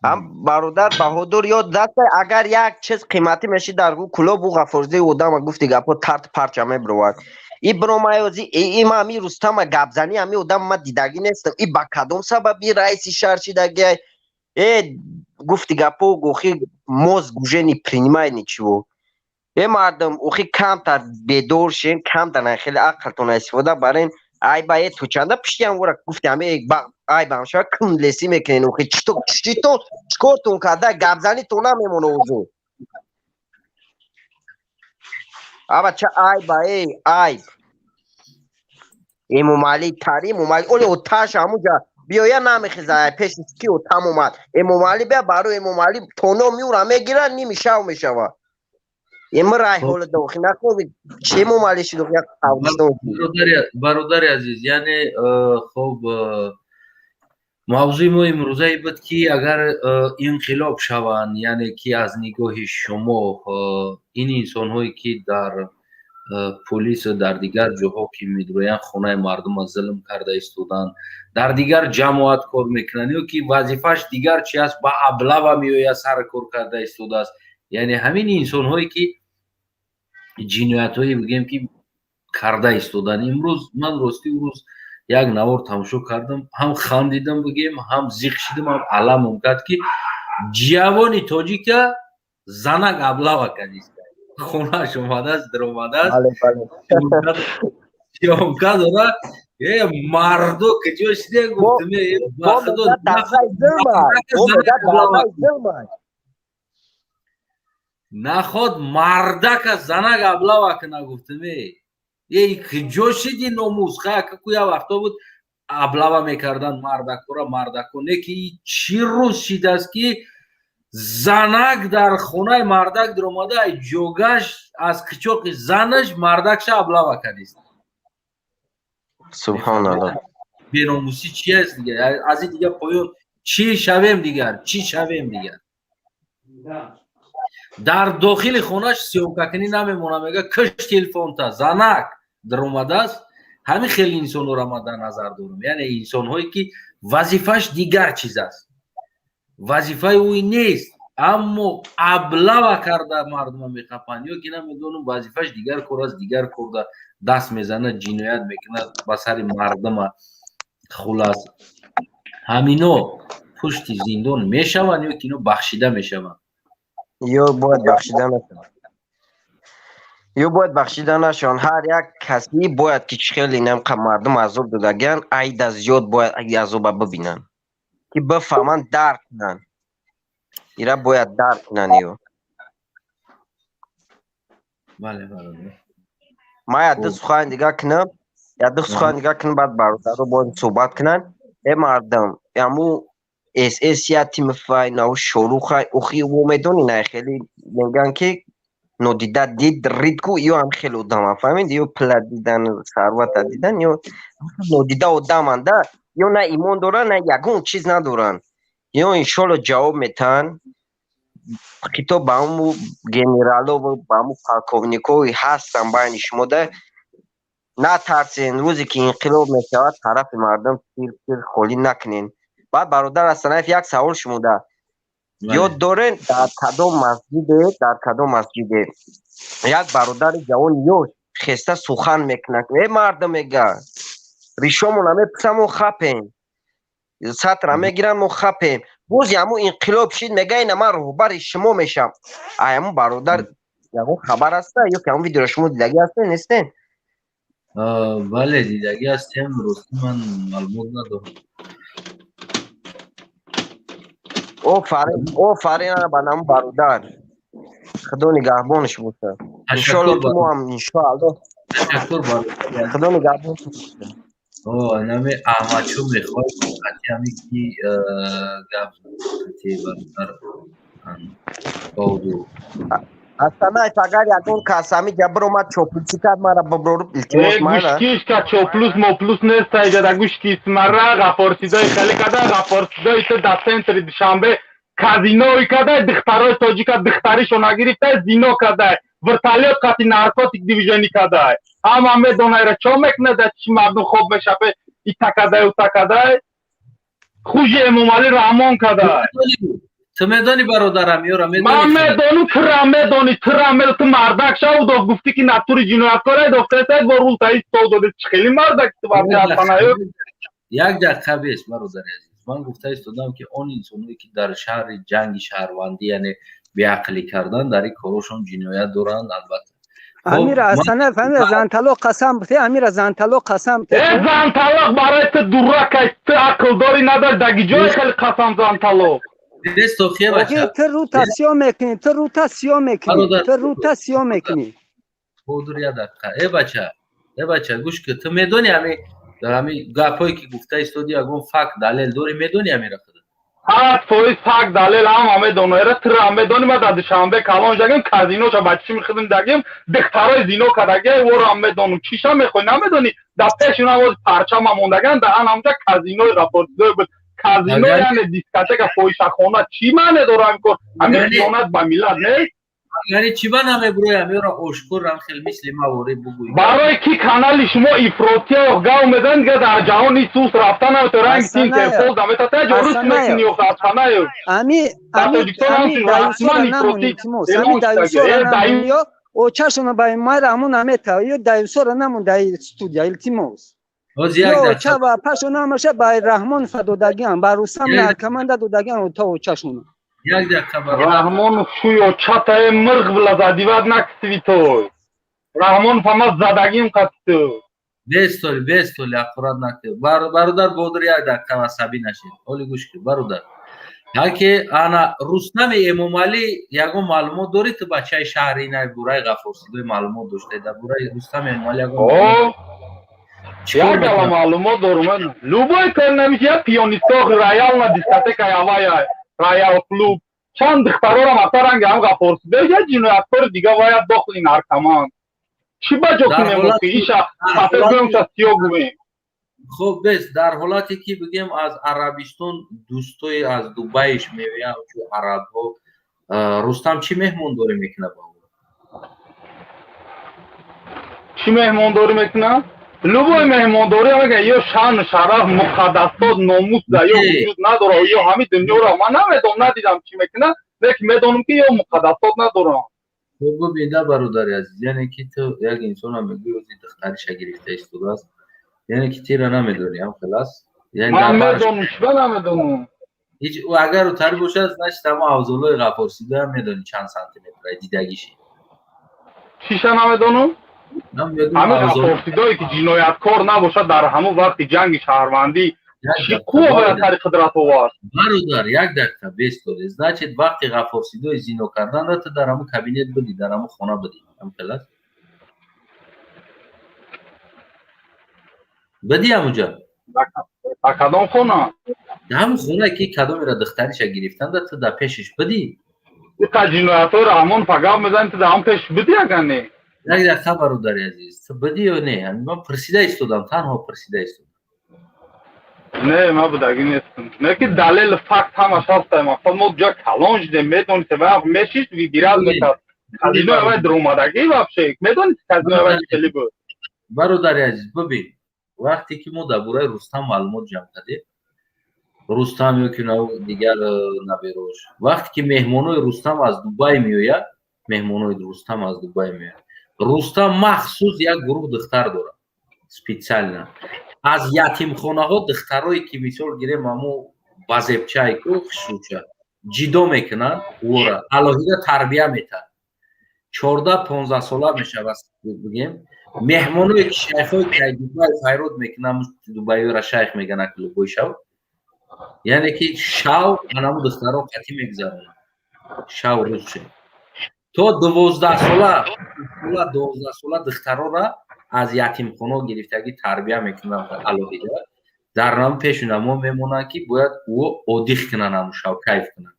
бародар баҳодур ёд даста агар як чиз қиматӣ меши дар кулоб ӯ ғафурзии одама гуфти гапо тарт парча мебировад и биромаёзи има ами рустама гапзани ами одам ма дидагӣ нестам и ба кадом сабаби раиси шаҳр шидагиай гуфти гапо охи мозг уже не принимает ничего мардум охи камтар бедор шен камтар хеле ақлтона истифода барен ай ба то чанда пиштиам вора гуфти ами ай ба амша кунлеси мекунен охи читон чикортон карда гапзани то намемона озу абача ай ба ай эмомалӣ тари эмомалӣ оли оташ ҳамуҷа биёя намехезад пеши ки отам омад эмомалӣ бия барои эмомалӣ тоно миура мегира ними шав мешавад имрай ҳола дохи накони чӣ эмомалӣ шуд як августон бародари азиз яъне хоб мавзӯи мо имрӯза ин буд ки агар инқилоб шаванд яъне ки аз нигоҳи шумо ин инсонҳое ки дар полису дар дигар ҷоҳо ки медроянд хонаи мардума зулм карда истоданд дар дигар ҷамоат кор мекунанд ё ки вазифааш дигар чи аст ба аблава меояд сар кор карда истодааст яъне ҳамин инсонҳое ки ҷиноятҳое бигем ки карда истоданд имрӯз ман ростӣ рӯз як навор тамошо кардам ҳам хандидам бигем ҳам зиқ шидам ҳам аламам кард ки ҷавони тоҷика занак аблава кардист хонааш омадааст даромадааст ёмка дора مردو کجاش دیگه گفتم باخدو نخواد مردک زنگ ابلا وکنه گفتم یه کجاش دی ناموز خواه که کویا وقتا بود ابلا میکردن مردکو نه که چی روز شید است که زنک در خونه مردک در اومده جوگش از کچوق زنش مردکش ابلا وکنیست. سبحان الله. بیناموسی چی است دیگه؟ از این دیگه پایون چی شویم دیگر؟ در داخل خونش سیوککنی نمیمونه میگه کش تلفن تا زنک در اومده است. همین خیلی انسان رو ما در نظر دارم. یعنی انسان هایی که وظیفش دیگر چیز است. وظیفه اوی نیست. اما ابلا کرده مردم میخپن یا که نمیدونم وظیفش دیگر کرده دست میزنه جنایت میکنه با سر مردم. خلاص همینو پشت زندان میشون یا که اینو بخشیده میشون یا باید بخشیده نشون. هر یک کسی باید که خیلی نمقه مردم عذاب دادگن عید زیاد باید عذاب ببینن که بفهمن درک کنن. ایره باید درک کنن. یو بله ما یاد سخن دیگه کنم بعد برادر رو باید صحبت کنن. ای مردم امو اس یا تیم فای نو شروع اوخی و میدونی نه خیلی میگن که نودیده دید رید کو یو هم خیلی ادام فهمید یو پلا دیدن ثروت دیدن یو نودیده ادام انده یو نه ایمان دارن نه یگون چیز ندارن. یو انشالله جواب میتن خیلی با همو گنرالو و با همو پالکوونیکوی هستن باین شما ده نه ترسین. روزی که انقلاب میشود طرف مردم تیر خولی نکنین. بعد برادر از طرف یک سوال شموده یاد دارین در کدام مسجد یک برادر جوان یوش خسته سخن میکنه ای مردم میگه ریشامون همه پسمون خپیم سطر میگیرن مو خپیم روزی همون انقلاب شید میگه این من روبر شما میشم. همون برادر یکو خبر هسته یا که همون ویدیو شما دیدگی هسته نیستین؟ بله دیدگی هستیم. راستی من معلومات ندارم. آفرین به نام برادر خدا نگهبانش باشه. انشالله تو هم انشالله خدا نگهبانش باشه. نمی احمدشو میخوای خطی همی که گفت خطی برادر باودو اصلا اگر یکون کسامی جبر اومد چوپلوسی کرد مرا ببرو التماس مالا گوشکیش که چوپلوس موپلوس نیست ایجا گوشکیس مرا غفارسیدای خیلی کده غفارسیدای تو در سنتر دوشنبه کازینوی کده دخترای تاجیک دختریشو نگرفته زینو کده ورتالیات قطی نارکوتیک دیویژنی کده هم میدونه را چو میکنه در چی مردم خوب میشه ای تکده خوشی امومالی رحمان کده. تو میدانی برادرم یارم من میدونی ترامل تو مردک شاو دو گفتی که ناتوری جنایت کاره دفته سید و رول تایید تو داده خیلی مردک تو باید حسنه یک دقیقه بیش برادر عزیز من گفته استودم که اون انسانایی که در شهر جنگ شهروندی یعنی بیعقلی کردن در این کارشون جنایت دارن. البته امیر حسنه فهمید زنطلق قسم بته امیر زنطلق قسم بته زنطلق برای تو درک تو عقل داری ندار دگی جای خیلی قسم زنطلق دستو خیلی بچه تو روتاسیو میکنی بودر یا دقیقه ای بچه گوش که تو میدونی همی گپایی که گفته استودی اگون فک دلیل داری میدونی همی رخده فویس فک دلیل همه دونه را تر همه دونی ما در دوشنبه کلان جگیم کازینو چا بچی میخدیم دگیم دخترای زینو کدگه و را همه دونم چیشا میخوی نمیدونی در پیشون هم پرچم هموندگن در همونجا کازینوی راپورت بود. کازینو یعنی دیسکاتک فویشخانه چی معنی داره همین کار همین خیانت با ملت نه یعنی چی من همه بروی همه را اشکر هم خیلی مثل مواری بگوی برای کی کانال شما افراطی و گاو میدن که در جهانی سوس رفتن و تو رنگ تین که فوز دامه تا تا جورس میکنی و خاصانه امی دایوسو او چشم با ما رامون امتا یو دایوسو را نمون دای استودیو التیموس یو چا با پاشونا مشه با رحمان فدودگیان با روسم نرکمند دودگیان تو چشم یک دقیقه رحمان شوی چتا مرغ بلا زدیواد نکسوی تو رحمان فما زدگیم قصد بستولی اخورات نکه برادر بودر یک دقیقه عصبی نشید اولی گوش که برادر که انا رستم امامعلی یگو معلومات داری تو بچه شهری نه برای غفورسیدوی معلومات داشته در برای رستم امامعلی یک دلا معلومات دارم لوبای کار نمیشه یا پیانیستا رایال نا دیسکاتک یا رایال کلوب چند دخترها را مثلا هم غفورسیدوی یا جنایتکار دیگه باید داخل نارکمان چی بجا کنیم که ایشا خاطر گویم شد سیو گویم خب بس در حالتی که بگیم از عربستان دوستای از دوبایش میویا چو عرب ها رستم چی مهمونداری میکنه با چی مهمونداری میکنه؟ لوبای مهمونداری اگه یا شان شرف مقدسات ناموس دا یا وجود نداره یا همین دنیا را من نمیدونم ندیدم چی میکنه لیکن میدونم که یا مقدسات نداره خب بیده برادر عزیز یعنی که تو یک انسان هم میگوی روزی دخترش گرفته است تو بس یعنی که تیره نمیدونی هم خلاص یعنی من میدونم چی نمیدونم اگر رو تری باشه از نشت اما اوزولای غفورسیدوی هم میدونی چند سانتی متر دیدگیشی چیشا نمیدونم؟ همه غفورسیدوی که جنایتکار نباشه در همون وقت جنگ شهروندی چی کوه باید تری قدرت آورد برادر یک دقیقه بستوری значит وقتی غفورسیدوی زینو کردن را تو در همون کابینت بدی در همون خانه بدی هم خلاص بدی همونجا کدام خونه؟ همون خونه که کدام را دخترش گرفتن تو در پیشش بدی که جنایتکار همون فقط میزنی تو در هم پیش بدی اگر نه یک دقیقه برادر عزیز تو بدی یا نه من پرسیده ایستودم تنها پرسیده ایستودم نه ما بدگی نیستم نه که دلیل فکت همش هست مثلا ما جا کلانج دیم میدونی که وقت میشید وی بیراد میکرد کازینو اول درومادگی وابشه میدونی که کازینو اول کلی بود برادر عزیز ببین وقتی که ما در برای رستم معلومات جمع کردیم رستم یا که دیگر نبیروش وقتی که مهمانای رستم از دوبای میوید مهمانای رستم از دوبای میوید رستم مخصوص یک گروه دختر داره سپیڅیالنا از یتیم خانه ها دخترایی که مثال گیریم همو بازبچه که خشوچه جدا میکنن ورا الهیده تربیه میتن 14-15 ساله میشه بگیم مهمانوی که شیخای که دوبای فیرود میکنن دوبایی را شیخ میگن اکلو بوی شو یعنی که شو همو دخترها قطی میگذارن شو روز شه تو 12 ساله دخترها را از یتیم خانه گرفتگی تربیه میکنن الهیده در نام پیشون ما میمونن که باید او اودیخ کنن همون شو کیف کنن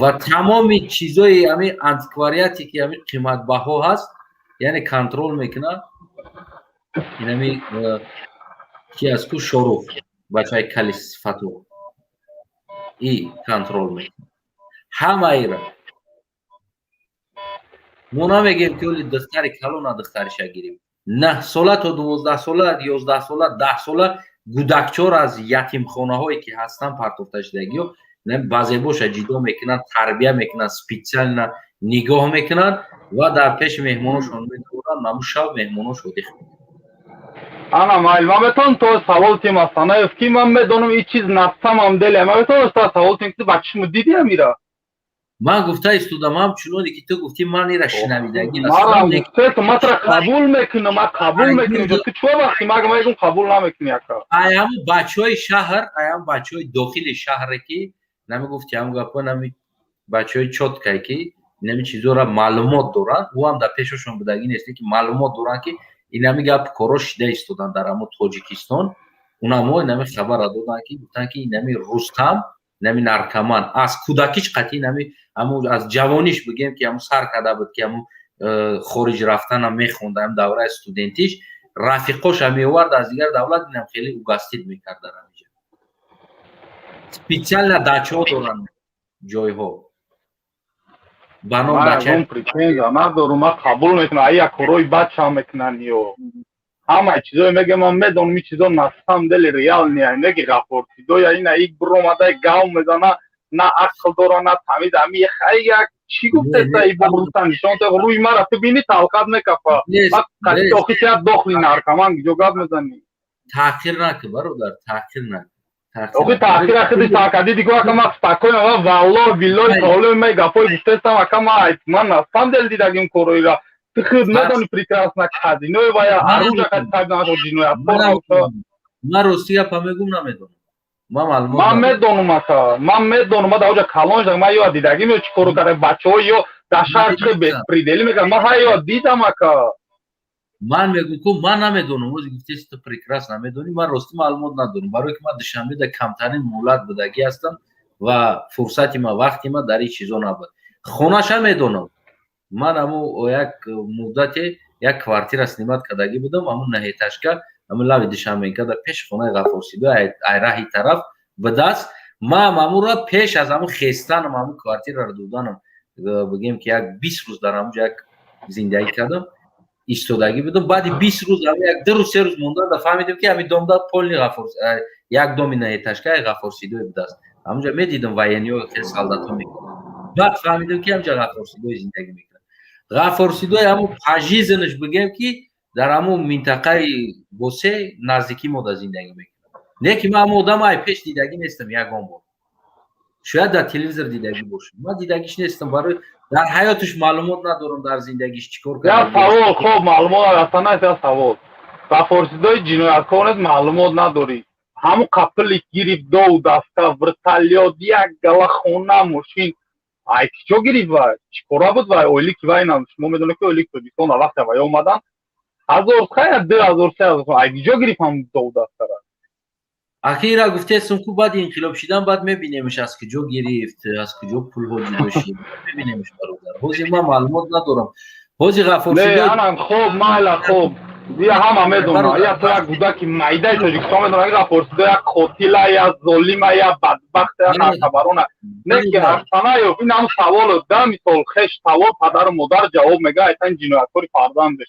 و تمام چیزای همین انتیکواریاتی که همین قیمت بها هست یعنی کنترل میکنن این همین کی از کو شروع بچه های کلی صفتو ای کنترل میکنن همه ای را ما نمیگیم که اولی دختر کلون دخترش گیریم 9 ساله تا 12 ساله 11 ساله 10 ساله گودکچور از یتیم خانه هایی که هستن پرتوفته شدگی و بعضی باشه جدا میکنن تربیه میکنن سپیڅیال نگاه میکنن و در پیش مهمانشون میکنن نمو شب مهمانش ودیخ انا مایل ما بتون تو سوال تیم اصلا که من میدونم این چیز نفسم هم دل ما بتون سوال تیم که بچه‌ش دیدی میره من گفته استودم هم چونونی که تو گفتی من ایره شنویدگی ما گفته تو ما قبول میکنم ما قبول میکنم تو چه وقتی ما میگم قبول نمیکنی اکا ایام بچهای شهر ایام بچهای داخل شهر که نمیگفتی هم گفت نمی بچهای چوت که نمی چیزا را معلومات دارن و هم در پیششون بدگی نیست که معلومات دارن که اینا میگه کروش ده استودن در همون تاجیکستان اونها نمی خبر دادن که گفتن که نمی رستم نمی نارکمان از کودکیش قطعی نمی همون از جوانیش بگیم که همون سر کرده بود که همون خارج رفتن هم میخونده هم دوره استودنتیش رفیقاش هم میورد از دیگر دولت اینم خیلی اوگاستید میکرد در همینجا سپیڅیال دچه ها دارن جای ها بنام دچه من دارم من قبول میکنم ایا کروی بچه هم میکنن یا همه چیزایی میگه من میدونم این چیزا نستم دل ریال نیه میگه غفورسیدوی این یک برومده گاو میزنه نه عقل داره نه تمیز همی خیلی چی گفته تا ای بروستن نشان تا روی مرا تو بینی طاقت نکفه قطعی توقی شاید داخلی نارکمان جوگاب میزنی تحقیر نکه برادر تحقیر نکه اوکی تحقیر اخیدی تاکدی دیگه اکا ما سپاکوی ما والله بیلوی تاولوی ما گفوی گفته سم اکا ما من نستم دل دیدگیم کروی را Ты медони прекрасно казино вая оружие как надо джиноят порто. Ма Россия памегум намедонам. Ман медонам ака. Ман медонам ма даоҷа калон жа ма ё дидагим ё чикоро кара бачаҳо ё дар шаҳр чӣ беспредели мекарданд. Ма ҳа ё дидам ака. Ман мегӯм ки ман намедонам. Ози гуфтеси ту прекрасно намедонӣ. Ман ростӣ маълумот надорам. Барое ки ман душанбеда камтарин муҳлат будагӣ ҳастам ва фурсати ма вақти ма дар ин чизо набуд. Хонаша медонам. Ман ҳамо як муддате як квартира снимат кардагӣ будам. Ҳамо наҳеташка ҳамо лави душанбенка дар пеши хонаи Ғафурсидо ай раҳи тараф бидаст. Ман ҳамуро пеш аз ҳамо хестанам ҳамо квартираро доданам. Бигем ки як 20 рӯз дар ҳамоҷо як зиндагӣ кардам. Истодагӣ будам. Баъди 20 рӯз як 2 рӯз 3 рӯз монда фаҳмидам ки ҳамин домда полни Ғафурс як доми наҳеташкаи Ғафурсидо бидаст. ҳамоҷо медидам военниҳо хеле солдатҳо мекарданд. Баъд фаҳмидам ки ҳамҷо Ғафурсидо зиндагӣ мекардад. Ғафурсидо ҳамо пажизнаш бигем ки дар ҳамо минтақаи босе наздики мода зиндагӣ мекардам. Не ки ман ҳамо одам ай пеш дидагӣ нестам ягон бор. Шояд дар телевизор дидагӣ бошам. Ман дидагиш нестам. Барои дар ҳаётиш маълумот надорам дар зиндагиш чӣ кор Я савол хоб маълумот астана я савол. Ғафурсидои ҷинояткор нест маълумот надорӣ. ҳамо қапли гирифтдов даста вертолёт як гала хона мошин ай киҷо гирифт вай чӣ кора буд вай ойлӣ ки вай шумо медонед ки ойлӣ тоҷикистон дар вақте вай омадан 1000 хая 2000 3000 ай киҷо гирифт ҳам дов дастара ахира гуфтестум ку баъди инқилоб шидан баъд мебинемш аз куҷо гирифт аз куҷо пулҳо ҷудошид мебинемш бародар. ҳозир ман маълумот надорам. ҳозир Ғафурсидо анам хоб майла хоб я ҳама медонам. Я то як гудаки майдаи тоҷикистон медонам ки Ғафурсидо як қотила я золима я бадбахта я хабарона не ки астана ё ин ҳам саволу да мисол хеш савол падару модар ҷавоб мега айтан ҷинояткори фарзандаш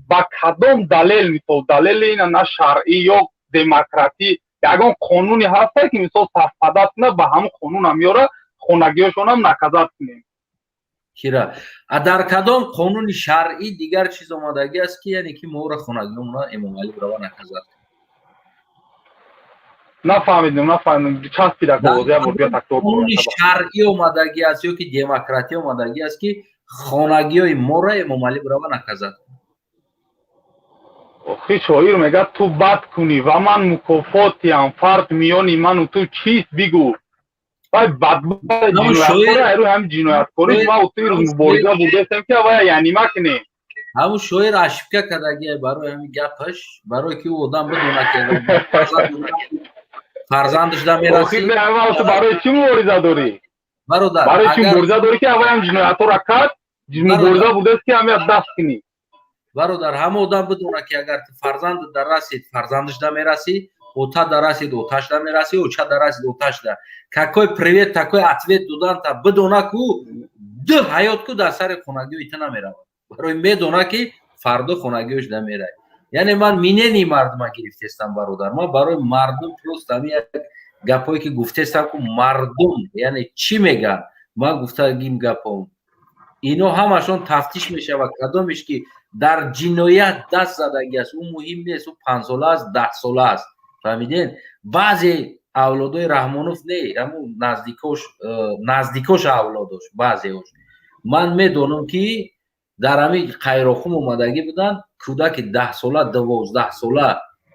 ба кадом далел мисол далели ина на шаръӣ ё демократӣ ягон қонуни ҳаста ки мисол сафпадат на ба ҳамон қонунам меёра хонагиёшонам наказат кунем. Кира дар кадом қонуни шаръӣ дигар чиз омадагӣ аст ки яъне ки моро хонагиёмона Эмомалӣ брава наказат. Нафаҳмидем часпид акоз я бор биё тактор қонуни шаръӣ омадагӣ аст ё ки демократия омадагӣ аст ки хонагиёи моро Эмомалӣ брава наказат. охи шоир мегӯяд ту бад кунӣ ва ман мукофотиам фарқ миёни ману ту чист бигӯ вай бадбахт ҷинояткор айрӯ ҳам ҷинояткорӣ ма ту рӯз мубориза бурдастем ки вай янима кине ҳамун шоир ашибка кардагӣ барои ҳамин гапаш барое ки ӯ одам бидона ки фарзандаш да мераси барои чӣ мубориза дорӣ бародар барои чӣ мубориза дорӣ ки аввал ҳам ҷинояттора кард мубориза бурдаст ки ҳам даст кинӣ бародар ҳама одам бидона ки агар фарзандат дарасид фарзандаш да мераси ота дарасид оташ да мераси оча дарасид оташ да какой привет такой ответ доданта бидона ку ду ҳаёт ку дар сари хонагиёи ту намеравад барои медона ки фардо хонагиёш да меравад. яъне ман минени мардума гирифтестам бародар. ман барои мардум просто ҳамин як гапое ки гуфтестам ку мардум яъне чӣ мегӯяд ман гуфтагим гапом ино ҳамашон тафтиш мешавад кадомеш ки дар ҷиноят даст задагӣ аст ӯ муҳим нест ӯ 5 сола аст 10 сола аст фаҳмиден. баъзе авлодои Раҳмонов не ҳамун наздикош авлодош баъзеош ман медонам ки дар ҳамин қайрохум омадагӣ буданд кӯдаки 10 сола 12 сола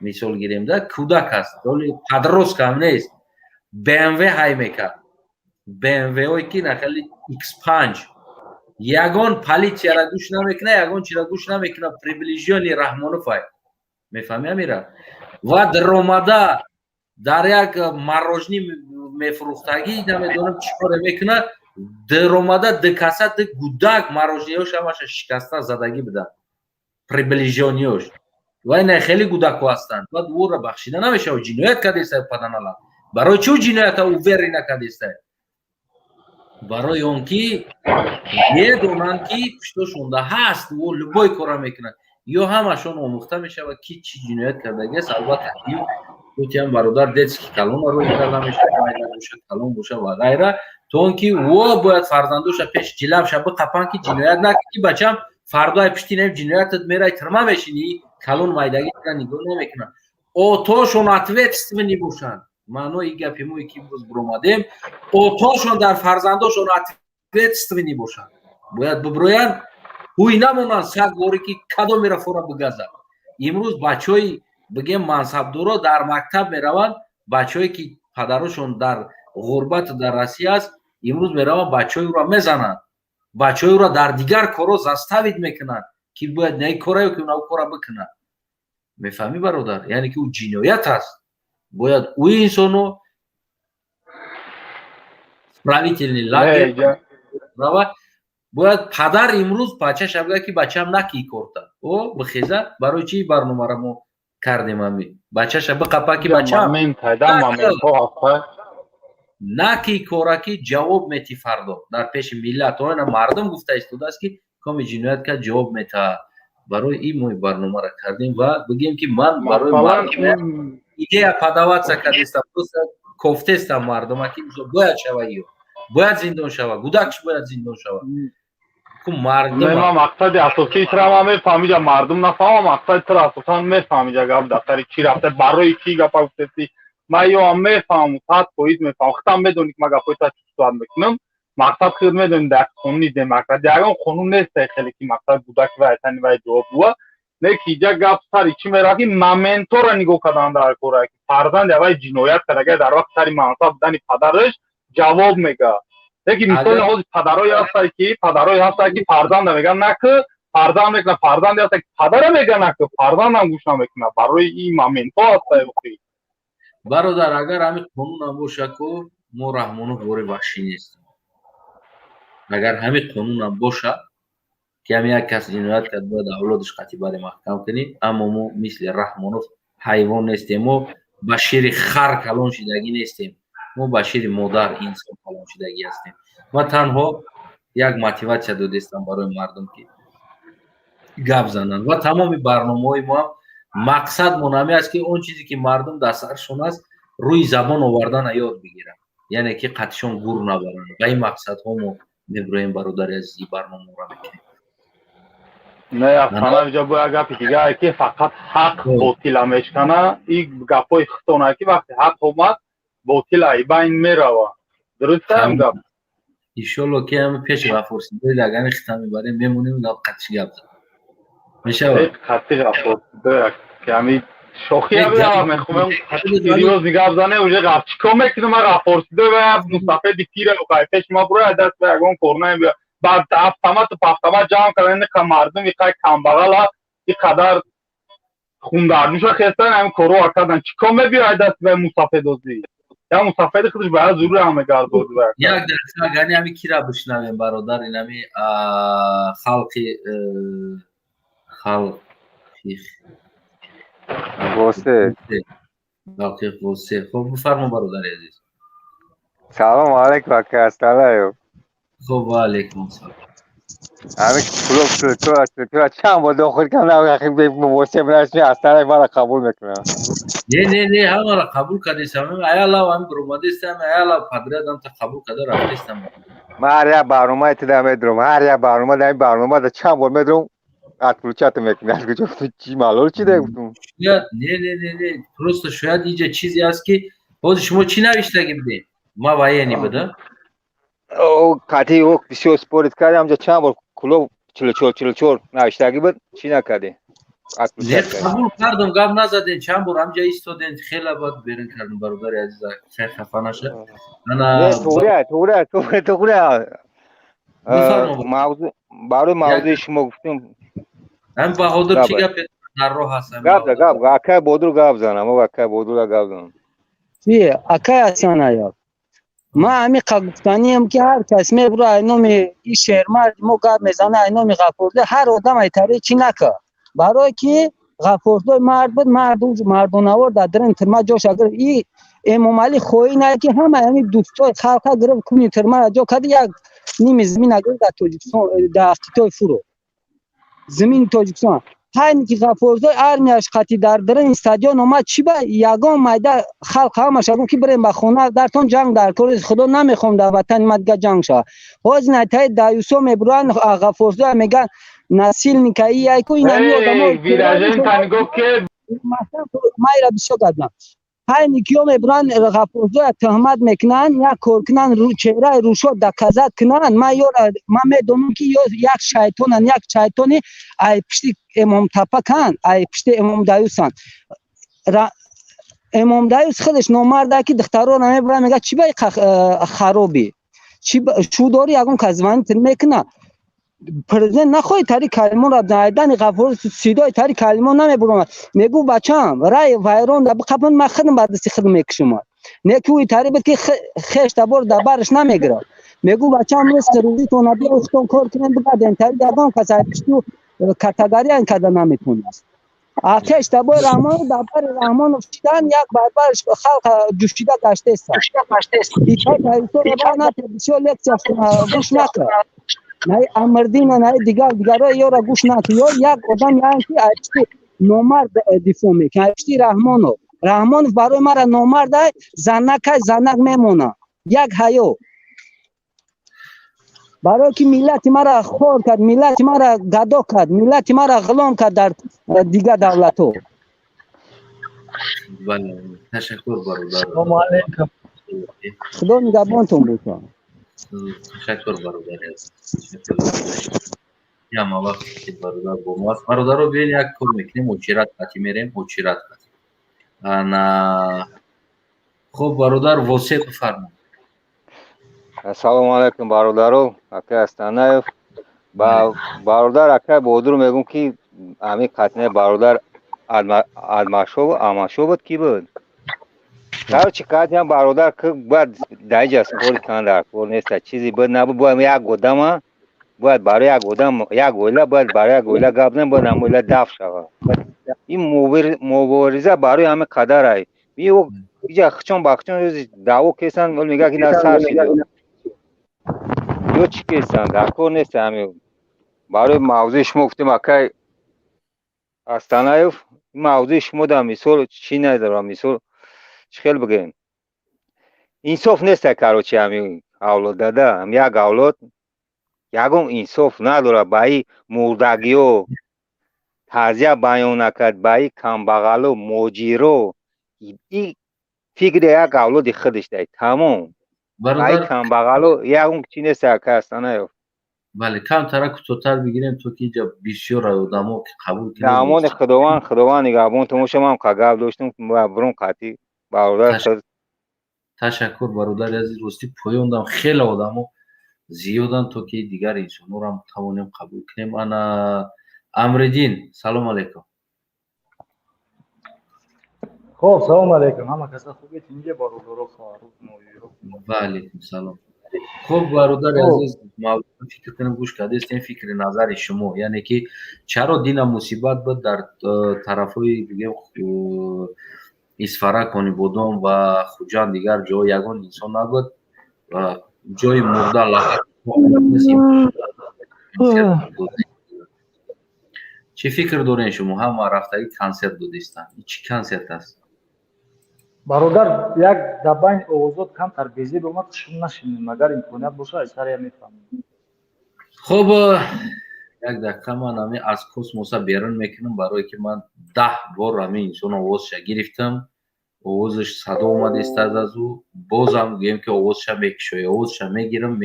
мисол гирем да кӯдак аст оли падроскам нест BMW ҳай мекард BMW-ҳое ки нахали X5 ягон политсияра гӯш намекунад ягон чира гӯш намекунад приближёни Раҳмоновай мефаҳмӣ амира ва даромада дар як марожни мефурӯхтагӣ намедонам чӣ коре мекунад даромада дикаса ди гудак марожниҳош ҳамаша шикаста задагӣ буданд приближёниҳош ва ина хеле гудако ҳастанд баъд ӯро бахшида намешавад ҷиноят кардестай паданалар барои чӣ ҷиноята ӯ вери накардестай барои он ки медонанд ки пуштошонда ҳаст ӯ любой кора мекунад ё ҳамашон омӯхта мешавад ки чӣ ҷиноят кардагӣ аст албатта ҳам бародар детский калон рӯй карда мешавад калон боша ва ғайра то он ки ӯ бояд фарзандоша пеш ҷилавша биқапанд ки ҷиноят накунӣ ки бачам фардо ай пушти нем ҷиноятат мерай тирма мешинӣ калон майдагӣ нигоҳ намекунад отошон ответственӣ бошанд маънои гапи мо ки имрӯз биромадем отошон дар фарзандошон ответственӣ бошанд бояд биброянд ӯй намонанд сагворе ки кадом мерафора бигаза. имрӯз бачаҳои бигем мансабдоро дар мактаб мераванд, бачаҳое ки падарашон дар ғурбату дар Россия аст, имрӯз мераванд бачаҳои ӯро мезананд, бачаҳои ӯро дар дигар корҳо заставид мекунанд ки бояд не кора ки ӯ кора бикунад. мефаҳмӣ бародар? яъне ки ӯ ҷиноят аст. бояд ӯ инсоно правительный лагер бояд падар имрӯз бачаша бигӯяд ки бачаам наки корта о бихеза барои чи барномаро мо кардем ами бачаша биқапа ки бачаам наки кора ки ҷавоб мети фардо дар пеши миллат оина мардум гуфта истодааст ки коми ҷиноят кард ҷавоб метаҳад. барои ин мо барномаро кардем ва бигем ки ман барои мардум идея подаваться кардестам просто кофтестам мардума ки бояд шава ё бояд зиндон шава гудакш бояд зиндон шава. ман мақсади асосии чиро ман мефаҳмиҷам мардум нафаҳмам мақсади чиро асосан мефаҳмиҷа гап дафтари чӣ рафта барои чӣ гапа гуфтесӣ ман ё мефаҳмам 100% мефаҳмам худам медонӣ ки ман гапҳои та чӣ суҳбат мекунам мақсад худ медонӣ дар қонуни демократ ягон қонун нестай хеле ки мақсад гудак вайтани вай ҷавоб буа не ки иҷа гап сари чӣ меравад ки моментора нигоҳ кардан дар кора ки фарзанди аввай ҷиноят карда дар вақти сари мансаб будани падараш ҷавоб мегаҳад. Лекин мисоли ҳозир падарое ҳастанд ки фарзанда мегӯянд наки фарзанд мекунад фарзанде ҳастанд ки падара мегӯяд наки фарзандам гӯш намекунад. барои ин моментҳо ҳастае бародар агар ҳамин қонунам боша ку мо раҳмонов вори ваҳшӣ нестем. агар ҳамин қонунам боша ки ҳамин як кас ҷиноят кард бояд авлодаш қатъи бари маҳкам кунем аммо мо мисли раҳмонов ҳайвон нестем. мо ба шири хар калон шидагӣ нестем. мо ба шири модар инсон калон шидагӣ ҳастем. ва танҳо як мотиватсия додестам барои мардум ки гап зананд ва тамоми барномаҳои мо ҳам мақсадмон ҳамин аст ки он чизе ки мардум дар саршон аст рӯи забон овардана ёд бигиранд, яъне ки қатъишон гур набаранд. ба ин мақсадҳо мо мебироем бародари азизи барномаро мекунем. не афсанаҷа бо як гапи дигар ки фақат ҳақ ботила мешкана ин гапҳои хитона ки вақти ҳақ омад ботил айбайн мерава. дуруст ам гап иншолло ки ҳами пеш ғафурсидои агани хита мебарем мемонем қатъи гап мешавад қатъи ғафурсидоя ки ҳами шохия бия мехумем серьёзни гап занем уже гап чикор мекунем ма ғафурсидои ва мусафеди пира уқай пеш ма буроя даст ба ягон корнаем бия баъд автомату пахтама ҷамъ кардан ин мардум иқай камбағала иқадар хундардуша хестан ҳамин корҳоа кардан чикор мебиёяй даст ба мусафедозӣ я мусафеди худаш бая зурури ҳам мегардод. як дарса агани ҳами кира бишнавем бародар ин ҳами халқи восе хоб бифармо бародари азиз. салом алейкум ака асталаю. хоб ва алейкум салом. ҳамин клуб то чанд бор дохил кардам восе расми асталай мара қабул мекунам. не ҳамаро қабул кардестам аялав ҳам биромадестам аялав падриядам та қабул карда рафтестам. ман ҳар як барномаи тида медурам ҳар як барнома дар ин барнома да чанд бор медурам отключата мекунам аз куҷо чӣ малол чӣ дагуфтум не просто шояд инҷа чизе аст ки ҳозир шумо чӣ навиштагӣ будем ма ваени буда қатъи бисёр спорт кардем ҷа чанд бор клуб 44 навиштагӣ буд чӣ накардем қабул кардам гап назадем чанд бор ҳамҷа истодем хеле бад берин кардем бародари азиза хай хафа наша тоғра барои мавзӯи шумо гуфтем ҳам баҳодир чӣ гапе дар роҳ ҳастам гап акай бодур гап занам акай бодура гап занам акай асанаё ма ҳами гуфтаниам ки ҳар кас мебура айноми ин шермард мо гап мезана айноми ғафурдо ҳар одам айтари чӣ нака барое ки ғафурдои мард буд мардонавор дар дирин тирма ҷош агар и эмомалӣ хоҳӣ на ки ҳама ҳами дӯстои халқа гирифт куни тирмара ҷо карди як ними замин агар дар тоҷикистон дар қитои фурӯ замини тоҷикистон ҳайни ки ғафурдои армияш қатъи дар дирин стадион омад чӣ ба ягон майда халқ ҳамаша гуфт ки бирем ба хона дартон ҷанг дар кори худо намехоҳам дар ватани ма дига ҷанг шавад ҳозир найтаи даюсо мебуранд ғафурдоя меган насилника яйку ин ҳами одамо майра бисёр гадам های نیکیو میبرن غفورزو تهمت میکنن یا کورکنن رو چهره روشو دکزت کنن. ما میدونم که یک شیطانن، یک شیطانی ای پشتی امام تپکن، ای پشتی امام دایوسن. امام دایوس خودش نامرده که دختران میبرن میگه چی بای خرابی چو داری یکم کزمانی تن میکنه. پرزنت نخواهی تاری کلمون را دایدن غفور سیدای تاری کلمون نمیبرم. میگو بچم رای وایرون دا قبل ما خدم بعد سی خدم میکشم. نکوی تاری بد که خش دبر دبرش نمیگیره. میگو بچم نیست روزی تو نبی اختون کار کنن بعد تاری دادم کسای پشتو کاتگوری ان کدا نمیتونه. آخرش دبر رحمان دبر رحمان افتادن یک برش خلق جوشیده داشته است. ایتا تو را نه بسیار لکچر گوش نکن. نه امردین نه دیگرای یا را گوش نکن. یا یک آدم یعنی که اشتی نامرد دفاع میکنه. اشتی رحمان برای مرا نامرد زنک میمونه. یک حیو برای که ملت مرا خور کرد، ملت مرا گدا کرد، ملت مرا غلام کرد در دیگر دولت‌ها. بله تشکر برادر. سلام علیکم. خدا نگهبانتون باشه. تشکر برادر. یا ما وقتی که برادر با ماست برادر رو بیاین یک کار میکنیم مجرد قطعی میریم مجرد قطعی. خب برادر واسه بفرمایید. السلام علیکم برادرو اکا استانایف با برادر اکا بودر میگم که امی قطنه برادر آماشو بود کی بود کار چیکار هم برادر که بعد دایجست کار کن در کار نیست چیزی بود نبود باید یک گودام باید برای یک گودام یک گویلا باید برای یک گویلا گابنم باید نمویلا داف شود این مبارزه برای همه قدر ای میو اینجا خچون باخچون داو کسان مول میگه که نسار شده یو چی کسان در کار نیست همین برای موضوع شما گفتیم اکای استانایف موضوع شما در مثال چی ندارم مثال چی خیلی بگیم انصاف نیست کارو چی همین اولاد داده هم یک اولاد یکم انصاف نداره با این مردگیو تعزیه بیان نکرد با این کمبغلو موجیرو این فکر یک اولاد خودش دارد تمام با این کمبغلو یکم چی نیست که استانایف بله کم ترک توتر بگیریم تو که اینجا بسیار آدمو که قبول کنیم دامان خداوند نگهبان تو شما هم کاغذ داشتم برون قاطی برادر تشکر برادر عزیز راستی پویوندم خیلی آدمو زیادن تو که دیگر انسانو رو هم توانیم قبول کنیم. انا امردین سلام علیکم. خب سلام علیکم همه کسا خوبید اینجا برادر خواهرو نویرو و علیکم سلام. خب برادر عزیز ما فکر کنم گوش کرده است این فکر نظر شما یعنی که چرا دین مصیبت بود در طرفای دیگه اسفرا کنی بودم و خوجان دیگر جای یگان انسان نبود و جای مرده لغت چی فکر دارین شما هم رفتگی کنسرت دادیستن چی کنسرت است برادر یک دباین اوزود کم تربیزی به ما شما نشینیم مگر امکانیت باشه از سر میفهمیم. خب یک دقیقه من همین از کسموس بیرون میکنم برای که من 10 بار همین انسان آوازش گرفتم آوازش صدا اومده است از او بازم گیم که آوازش میگیرم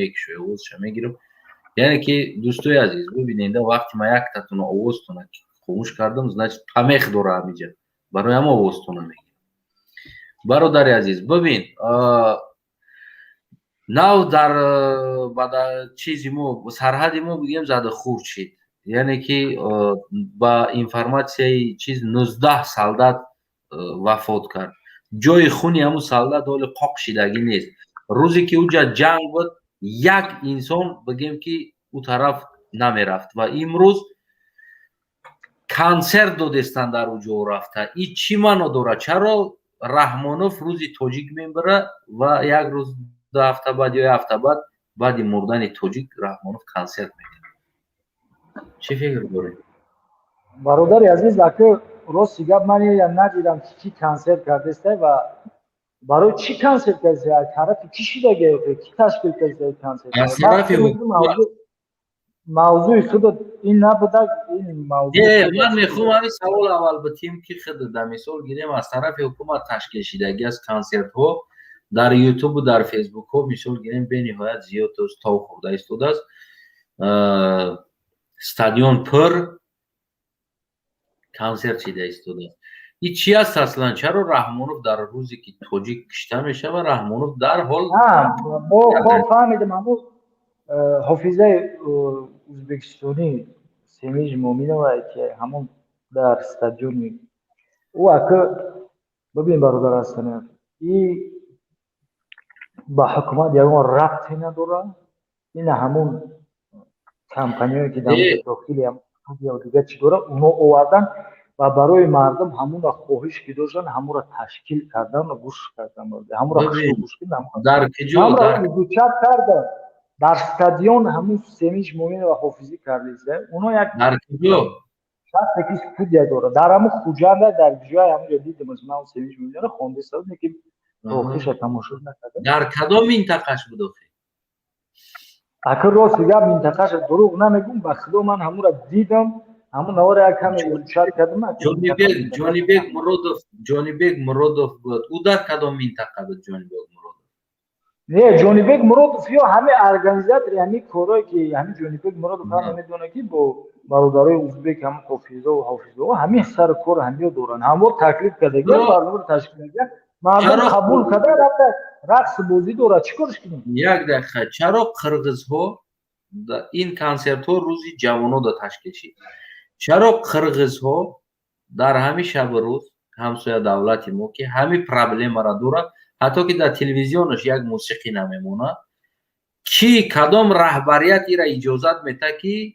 یعنی که دوستای عزیز ببینید وقتی ما یک تاتون آوازتون خاموش کردم значит پمخ داره همینجا برای هم آوازتون میگم. برادر عزیز ببین ناو در بعد چیزی ما سرحدی ما بگیم زده خورد شد یعنی که با اینفورماسیون چیز 19 سالدات وفات کرد جای خونی همون سالدات حال قاق شدگی نیست روزی که اونجا جنگ بود یک انسان بگیم که اون طرف نمی رفت و امروز کنسرت دادستان در اونجا رفته این چی منو داره چرا رحمانوف روزی تاجیک میبره و یک روز 2 هفته بعد یا 1 هفته بعد مردن تاجیک رحمانوف کنسرت میکنه چی فکر داری؟ برادر عزیز اگه راست گپ من یا ندیدم کی کنسرت کرده است و برای چی کنسرت کرده طرف کی شده کی تشکیل کرده کنسرت از طرف موضوع خود این نبوده این موضوع من میخوام همین سوال اول بتیم که خود در مثال گیریم از طرف حکومت تشکیل شدگی از کنسرت ها در یوتیوب و در فیسبوک ها مثال گیریم به نهایت زیاد تا خورده ایستاده است استادیون پر کنسرت شده ایستاده است این چی است اصلا چرا رحمانوف در روزی که توجیک کشته میشه و رحمانوف در حال با فهمیدم همون حافظه ازبکستانی سمیج مومینوف که همون در استادیون او اکه ببین برادر هستن این با حکومت یکون ربطی نداره این همون کمپانیایی که در داخلی هم دیگه چی داره اونو آوردن و برای مردم همون را خواهش که داشتن همون را تشکیل کردن و گوش کردن همون را گوش کردن در کجا در دوچت کرده در استادیون همون سمیج مومین و حافظی کرده اونو یک در کجا شخص که استودیا داره در همون خوجنده در جای همون دیدم از من سمیج مومین رو خونده ساز که روحش تماشا نکرده در کدام منطقهش بود اگر راست بگم منطقهش دروغ نمیگم به خدا من همون را دیدم همون نوار یک کمی ارشاد کردم جانی بیگ مرادوف بود او در کدام منطقه بود جانی بیگ مرادوف نه جانی بیگ مرادوف یا همه ارگانیزاتور یعنی کارایی که همین جانی بیگ مرادوف هم میدونه که با برادرای ازبک هم حافظه و حافظه همه سر کار همه دوران همون تکلیف کرده برنامه رو تشکیل کرده مردم قبول کرده رقص بازی داره چیکارش کنیم یک دقیقه چرا قرغزها این کنسرت ها روزی جوانو دا تشکیل شد چرا قرغزها در همین شب روز همسایه دولت ما که همین پرابلم را داره حتی که در تلویزیونش یک موسیقی نمیمونه کی کدام رهبریت را اجازت میده که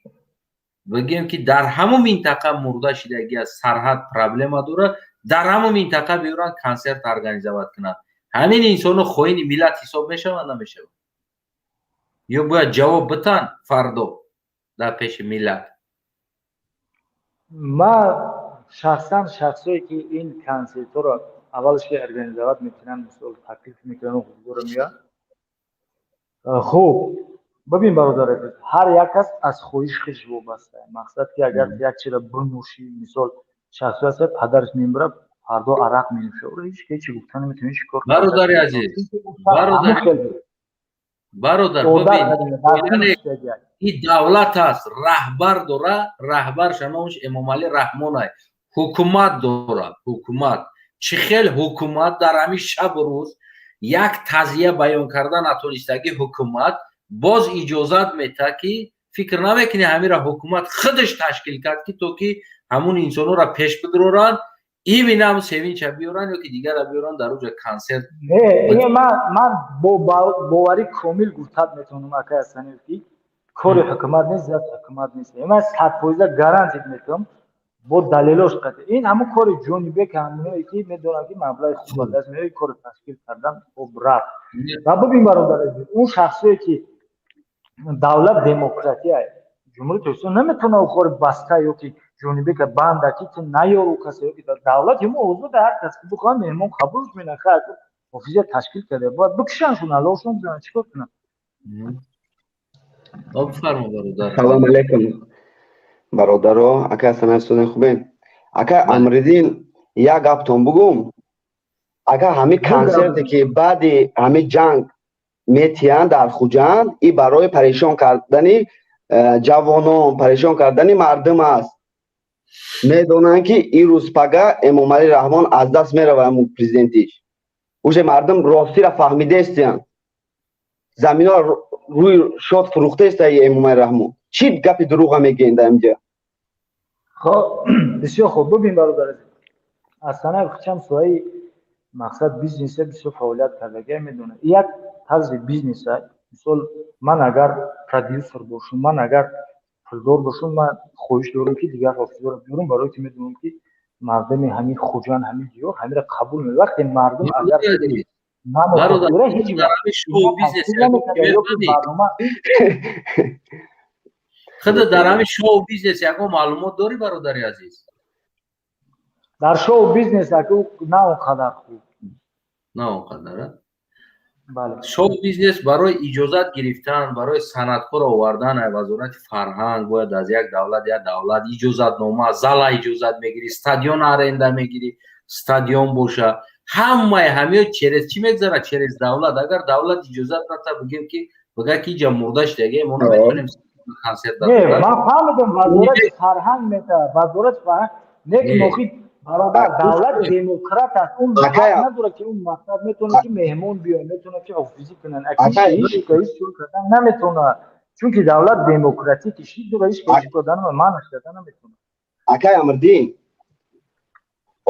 بگیم که در همون منطقه مرده شدگی از سرحد پرابلم داره در همون منطقه بیورن کنسرت ارگانیزوات کنن همین انسانو خوین ملت حساب میشه و نمیشه یا باید جواب بتن فردا در پیش ملت ما شخصا شخصایی که این کنسرت رو اولش که ارگانیزوات میکنن مثلا تکلیف میکنن و حضور میاد خوب ببین برادر هر یک کس از خودش خیش وابسته مقصد که اگر یک چیز را بنوشی مثال شخصی هست پدرش میبره فردا عرق مینوشه و هیچ چی گفتن نمیتونی چیکار کنی برادر عزیز برادر ببین این دولت است رهبر داره رهبر شنوش امام علی رحمانه حکومت داره حکومت چه خیلی حکومت در همین شب و روز یک تزیه بیان کردن نتونستگی حکومت باز اجازت میده که فکر نمیکنی همین را حکومت خودش تشکیل کرد که تو که همون انسانو را پیش بدرورن این بینم سوینچ بیارن یا که دیگر را بیارن در روز کنسرت نه من با باوری کامل گفتم میتونم اکه اصلا که کار حکومت نیست زیاد حکومت نیست من 100% گارانتی میتونم با دلیلش قطعی این همون کار جونی بیگ همونایی که میدونن که مبلغ خوب دست میاره کار تشکیل کردن خب رفت و ببین برادر اون شخصی که دولت دموکراسی است جمهوری اسلامی نمیتونه اون بسته یا که جونی بیگ بند که نیارو کسی که دولت هم عضو در هر کس که بخواد مهمون قبولش میکنه افیزیت تشکیل کرده باید بکشنشون اللهشون بزنن چیکار کنن بفرما برادر سلام علیکم برادرها اکا سنستون خوبین اکا امردین یک گپتون بگم اکا همه کنسرتی که بعد همه جنگ میتیان در خوجند ای برای پریشان کردنی جوانان پریشان کردنی مردم است میدونن که این روز پگه امام علی رحمان از دست میره و امون پریزیدنتیش اوش مردم راستی را فهمیده استیان زمین ها روی شد فروخته است ای امام علی رحمان چی گپی دروغ میگین در اینجا خب بسیار خوب ببین برادر اصلا بخشم سوای مقصد بیزنس بسیار فعالیت کرده میدونه یک طرز بیزنس است مثلا من اگر پرودیوسر باشم من اگر پولدار باشم من خواهش دارم که دیگر حافظه رو بیارم برای که میدونم که مردم همین خوجان همین دیو همین را قبول می وقتی مردم اگر برادر هیچ شو بیزنس خود در همین شو بیزنس یکو معلومات داری برادر عزیز در شو بیزنس اگه نه اونقدر خوب نه اونقدر шоу бизнес барои иҷозат гирифтан барои санъаткор овардан вазорати фарҳанг бояд аз як давлат иҷозатнома зала иҷозат мегирӣ стадион аренда мегирӣ стадион боша ҳамаи ҳамеё через чӣ мегзарад через давлат агар давлат иҷозат нада бигем ки бигӯяд ки иҷа мурда шудаге мо наметавонем консерт ман фаҳмидам вазорати фарҳанг метавонад вазорати фарҳанг лекин охи бародар давлат демократ аст он надорад ки он мақсад метавонад ки меҳмон биёяд метавонад ки ҳофизӣ кунанд ҳеҷ кор кардан наметавонад чунки давлат демократик ҳеҷ ҳеҷ кардан манъ кардан наметавонад акай Амирдин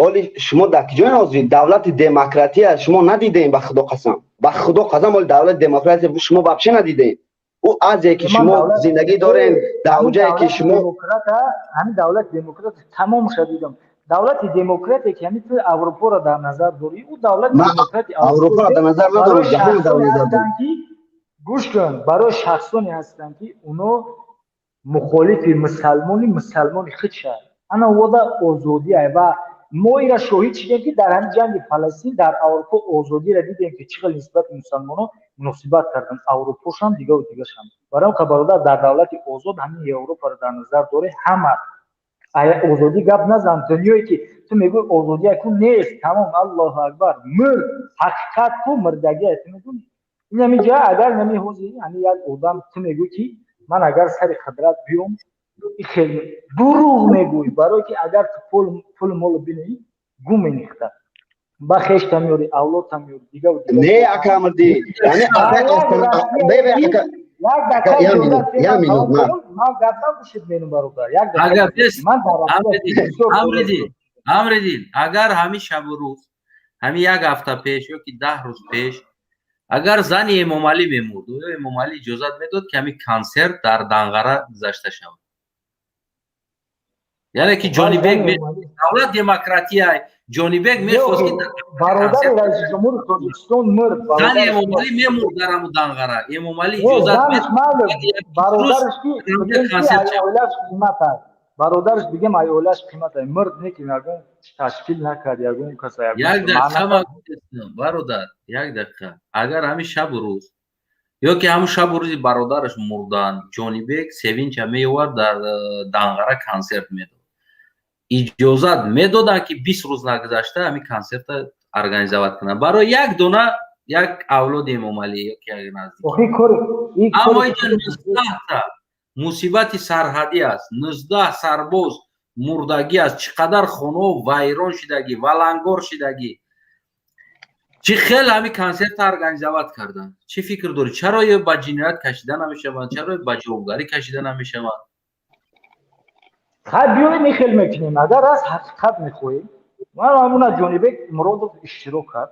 оли шумо дар киҷои ҳозир давлати демократия шумо надидаем ба худо қасам оли давлати демократия шумо вообще надидаем او ازی که شما زندگی دارین در اونجایی که شما همین دولت دموکرات تمام شدیدم دولت دموکراتی که همین تو اروپا را در نظر داری او دولت دموکراتی اروپا را در نظر ندارم جهان دولت دارم گوش کن برای شخصانی هستند که اونا مخالف مسلمانی خود شد انا ودا آزادی و ما ایرا شاهد شدیم که در همین جنگ فلسطین در اروپا آزادی را دیدیم که چقدر نسبت مسلمانان مناسبت کردن اروپا شام دیگه و دیگه شام برای که برادر در دولت آزاد همین اروپا را در نظر داره همه آزادی گپ نزن دنیایی که تو میگوی آزادی کو نیست تمام الله اکبر مرد حقیقت کو مردگی است میدونی این همین جا اگر نمی حوزی یعنی یک آدم تو میگوی که من اگر سر خدرت بیام خیلی دروغ میگوی برای که اگر تو پول مول بینی گم میخته با خیش تمیوری اولاد تمیوری دیگه و دیگه نه اکامدی یعنی اگر یا مینوت ما گفتم بشید بینم برادر یک اگر امردین اگر همین شب و روز همین یک هفته پیش یا که 10 روز پیش اگر زن امام علی میمرد و امام علی اجازت میداد که همین کنسرت در دنقره گذاشته شود یعنی که جانی بیگ دولت دموکراتی های جانی بیگ میخواست که برادر رئیس جمهور تاجیکستان مرد زن امام علی میمرد در همون دنقره امام علی اجازت میداد برادرش که ایالش قیمت هست برادرش بگم ایالش قیمت هست مرد نه که نگم تشکیل نکرد یگون کسا یک دقیقه برادر یک دقیقه اگر همین شب و روز یا که همون شب و روز برادرش مردن جانی بیگ سوینچ میورد در دنقره کنسرت میداد اجازت میدادن که 20 روز نگذشته همین کنسرت ارگانیزوات کنن برای یک دونه یک اولاد امام علی یا که نزدیک اما اینجا 19 تا مصیبت سرحدی است 19 سرباز مردگی است چقدر خونه ویران شدگی ولنگار شدگی چی خیلی همین کنسرت ارگانیزوات کردن چی فکر داری چرا یه با جنایت کشیدن نمیشوند چرا با جوابگاری کشیدن نمیشوند خب بیایید میخیل میکنیم اگر از حقیقت میخواییم ما همون جانی بیگ مراد اشتراک کرد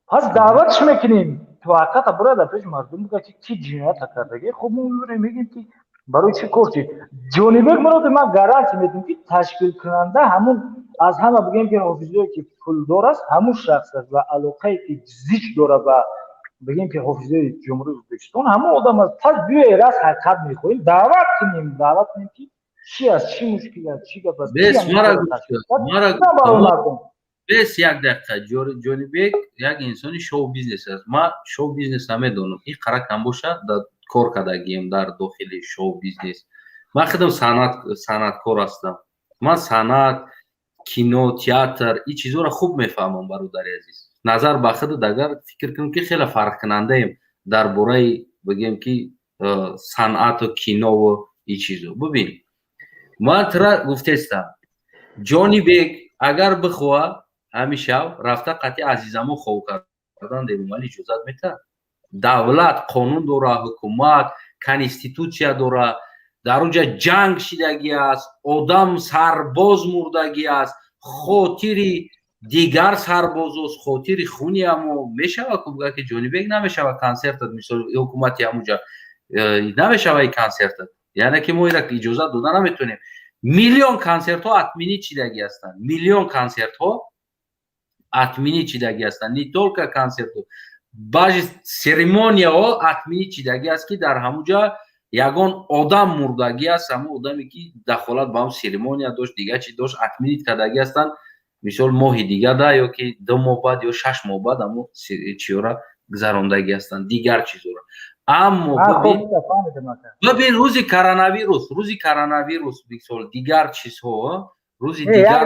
پس دعوتش میکنیم تو حقیقت برای پیش مردم بگه که کی جنایت کرده خب ما میگیم که برای چی کردی جانی بیگ مراد ما گارانتی میدیم که تشکیل کننده همون از همه بگیم که حافظی که پولدار است همون شخص است و علاقه که زیچ داره و بگیم که حافظی جمهوری ازبکستان همون آدم است پس بیایید از حقیقت میخواییم دعوت کنیم که چی است چی مشکل است چی گپ است بس بس یک دقیقه جانی بیگ یک انسانی شو بیزنس است ما شو بیزنس نمیدونم این قرار کم باشه در کار کردگیم در داخل شو بیزنس ما خودم صنعتکار هستم من صنعت کینو تئاتر این چیزا رو خوب میفهمم برادر عزیز نظر به خود اگر فکر کنم که خیلی فرق کننده ایم در برای بگیم که صنعت و کینو و این چیزا ببین من ترا گفتستم جانی بیگ اگر بخواه همیشه رفته قطعی عزیزمو خواه کردن دیمالی اجازت میده دولت قانون داره حکومت کنستیتوسیا داره در اونجا جنگ شدگی است آدم سرباز مردگی است خاطری دیگر سرباز است خاطری خونی همو میشوه که جانی بیگ نمیشوه کنسرت مثل حکومتی همونجا نمیشوه این کنسرت یعنی که ما ایرا اجازه دادن نمیتونیم میلیون کنسرت ها اتمینی چیدگی هستن میلیون کنسرت ها اتمینی چیدگی هستن نی تولکا کنسرت ها باج سریمونیا ها اتمینی چیدگی است که در همونجا یگان آدم مردگی است همون آدمی که دخالت با هم سریمونیا داشت دیگه چی داشت اتمینی کردگی هستن مثال ماهی دیگه ده یا که 2 ماه بعد یا 6 ماه بعد همون چیورا гузарондагӣ ҳастанд, дигар чизро. Аммо бибин рӯзи коронавирус мисол дигар чизҳо рӯзи дигар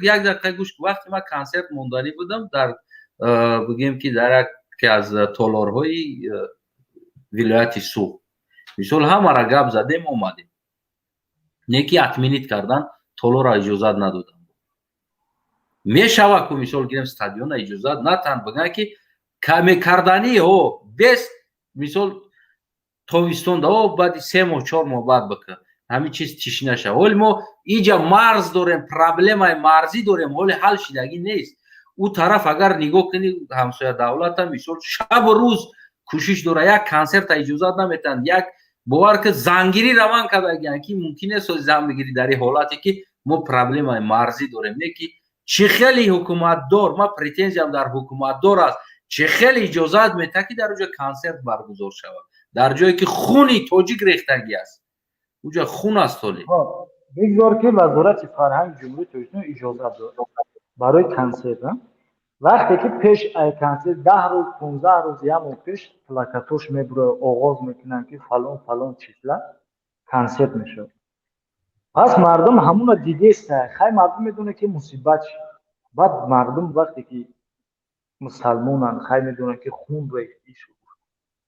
як дақиқа гӯш кун. Вақте ман консерт монданӣ будам дар бигӯем ки дар яке аз толорҳои вилояти Суғ, мисол ҳамаро гап задем омадем, не ки атминит кардан толора иҷозат надодам. Мешавад ку мисол гирем стадиона иҷозат натан бигӯянд ки камекарданиҳо без мисол тобистонда баъди 3 моҳ 4 моҳ баъд бикун ҳамин чиз тиш наша. ҳоли мо инҷа марз дорем, проблемаи марзӣ дорем, ҳоли ҳал шидагӣ нест. ӯ тараф агар нигоҳ кунӣ ҳамсоя давлата мисол шабу рӯз кӯшиш дора, як консерта иҷозат наметиҳанд, як бовар ки зангирӣ раванд кардагиянд ки мумкин нест зан бигирӣ дар ин ҳолате ки мо проблемаи марзӣ дорем. Не ки чӣ хеле ҳукуматдор, ман претензиям дар ҳукуматдор аст, чӣ хеле иҷозат метиҳад ки дар оҷо консерт баргузор шавад, дар ҷое ки хуни тоҷик рехтагӣ аст. уҷа хун аст ҳоле. бигзор ки вазорати фарҳанги ҷумҳурии Тоҷикистон иҷозат дод барои консерт. вақте ки пеш ай консерт 10 рӯз 15 рӯз як моҳ пеш плакатош мебура оғоз мекунанд ки фалон фалон числа консерт мешавад. пас мардум ҳамуна дидеста, хай мардум медонад ки мусибат шид. баъд мардум вақте ки мусалмонанд, хай медонанд ки хун рехтӣ шуд.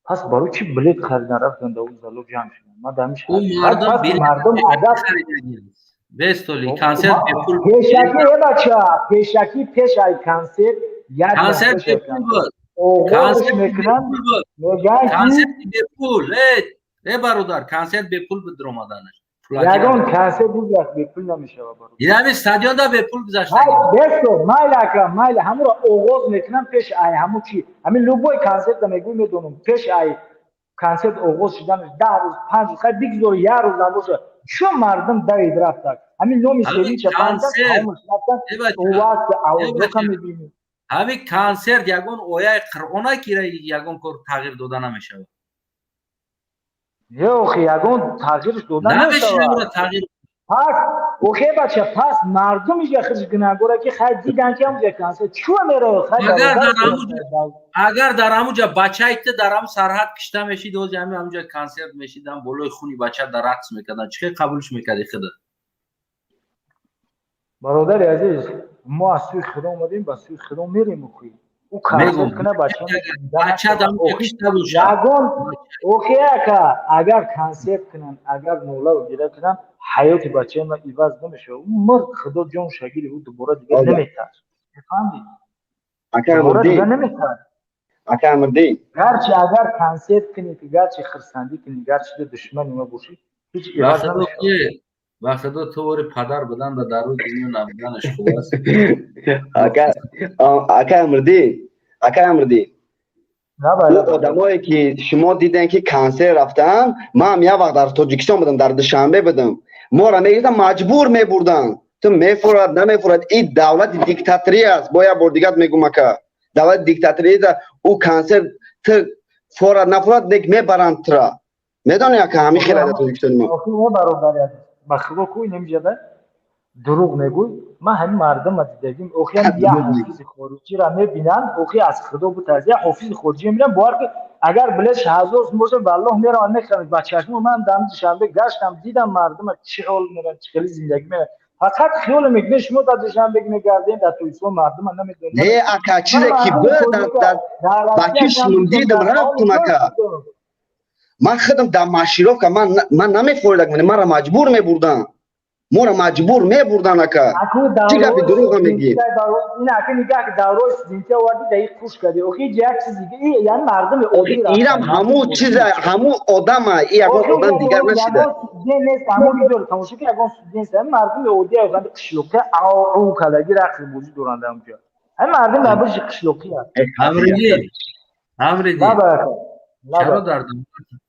пас барои чӣ билет харидан рафтан дар оҳ зало ҷамъ шуданд? ман дамиш мардум адаб бестоли консерт бепул пешакӣ бача пешакӣ пеш ай консерт як консерт бепул буд. оғозш мекунанд мегӯянд консерт бепул бародар, консерт бепул буд омаданаш. ягон консерт ҳеҷ вақт бепул намешавад. ҳамин стадионда бепул гузашта. бесто майли ака майли ҳамуро оғоз мекунанд пеш ай ҳамун чи ҳамин любой консертда мегӯй медонам пеш ай консерт оғоз шуданаш 10 рӯз 5 рӯз хай бигзори як рӯз набоша чун мардум давид рафтак ҳамин номи севинча ҳамин консерт ягон ояи қуръона ки ягон кор тағйир дода намешавад. охи ягон тағйирш дода намешавад. пас охе бача пас мардум иҷа хиш гунагора ки хай дидан ки ҳамуҷа консерт чӯ меравад. агар дар ҳамуҷа бачаи ти дар ҳам сарҳад кишта мешид ҳози ҳамуҷа консерт мешидан болои хуни бача дар рақс мекардан чӣ хел қабулш мекарди худа? бародари азиз мо аз сӯи худо омадем ба сӯи худо мерем. ӯ консерт куна ягон охе ака агар консерт кунанд агар нолаву гира кунанд ҳаёти бачаи ман иваз намешавад. ӯ мурд худо ҷон шагири ӯ дубора дигар наметард. фаҳмидӣ? ака амирдӣ гарчи агар консерт кунӣ ки гарчи хирсандӣ кунӣ гарчи душмани ма бошӣ ҳеҷ иваз намешавад. вақтадо ту вори падар будан ба дар рӯи дунё набуданаш хуб аст. ака амирдӣ одамое ки шумо дидем ки консерт рафтан, ман як вақт дар тоҷикистон будам, дар душанбе будам, моро мегирифтан маҷбур мебурдан. ту мефурад намефурад ин давлати диктатурӣ аст. бо як бор дигар мегӯм ака давлати диктатурӣ ӯ консерт ту фурад нафурад нек мебаранд тура. медонӣ ака ҳамин хеле дар тоҷикистони мо ба худо кӯй намеҷада дурӯғ мегӯй. ман ҳамин мардума дидагим охи як ҳофизи хориҷиро мебинанд охи аз худо бутарс як ҳофизи хориҷӣ мебинанд бовар ки агар билет 1000 сум боша валлоҳ меравад мехаранд ба чашмо ман дар душанбе гаштам дидам мардума чӣ ҳол меравад чӣ хели зиндагӣ меравад. фақат хиёле мекунед шумо дар душанбе мегардем дар тоҷикистон мардума намедонед. не ака чизе ки ба чишмон дидам рафтум ака ман худам дар маршировка ман намефуридам мара маҷбур мебурдан. моро маҷбур мебурдан ака. чӣ гапи дурӯға мегӣ? ин ака нигоҳ ки даврои студентия оварди дар ин куш кардӣ. охи як чизи яъни мардуми оддӣ инам ҳамун чиза ҳамун одама ин ягон одам дигар нашида. ҳамон видео тамошо ки ягон студент ҳамин мардуми оддӣ оварди қишлоқӣ ау кадаги рақси бозӣ доранд ҳамҷо. ҳамин мардум дар қишлоқӣ аст. амриди чаро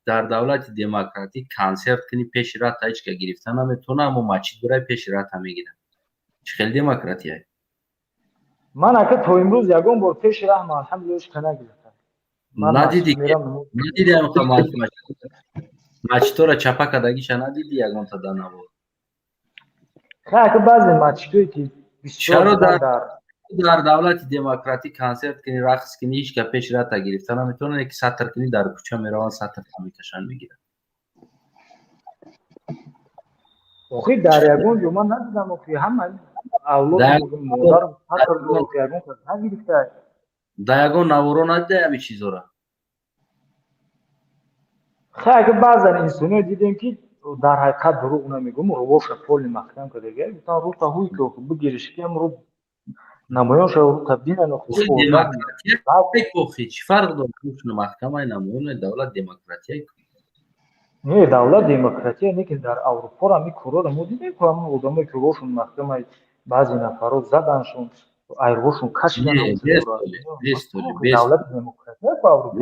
дар давлати демократик консерт кунӣ пеши рата ҳечка гирифта наметавона, аммо масҷид бурай пеши рата мегиранд. чӣ хел демократия? ман ака то имрӯз ягон бор пеши раҳ алҳамдулиллоҳ нагирифтам. надидем масҷидҳоро чапа кардагиша надиди ягонта дар навор? хай ака баъзе масҷидҳое ки бисёр дар давлати демократӣ консерт кунӣ, рақс кунӣ, ҳеч ка пеш рата гирифта наметавонад. Яке сатр кунӣ, дар кӯча мераванд, сатрта мекашанд, мегиранд. охи дар ягон ҷо ман надидам, охи ҳама авлоди модар сатр ягон каса гирифта. Да ягон наворо надида ҳамин чизора. хай агар баъзан инсониё дидем ки дар ҳақиқат дурӯғ намегӯм, рувоша полни маҳкам карда гар гуфтан рута ҳуй ки охи бигириш ки амро намоён шава рута бинан охи демократия охи чӣ фарқ дорад? Маҳкамаи намоён давлат демократия. Не, давлат демократия, лекин дар Аврупо ҳам ин корро мо дидем ки ҳамон одамое ки рӯшон маҳкамаи баъзе нафаро заданшон, айрвошон кашидан. Давлат демократия ко Аврупо.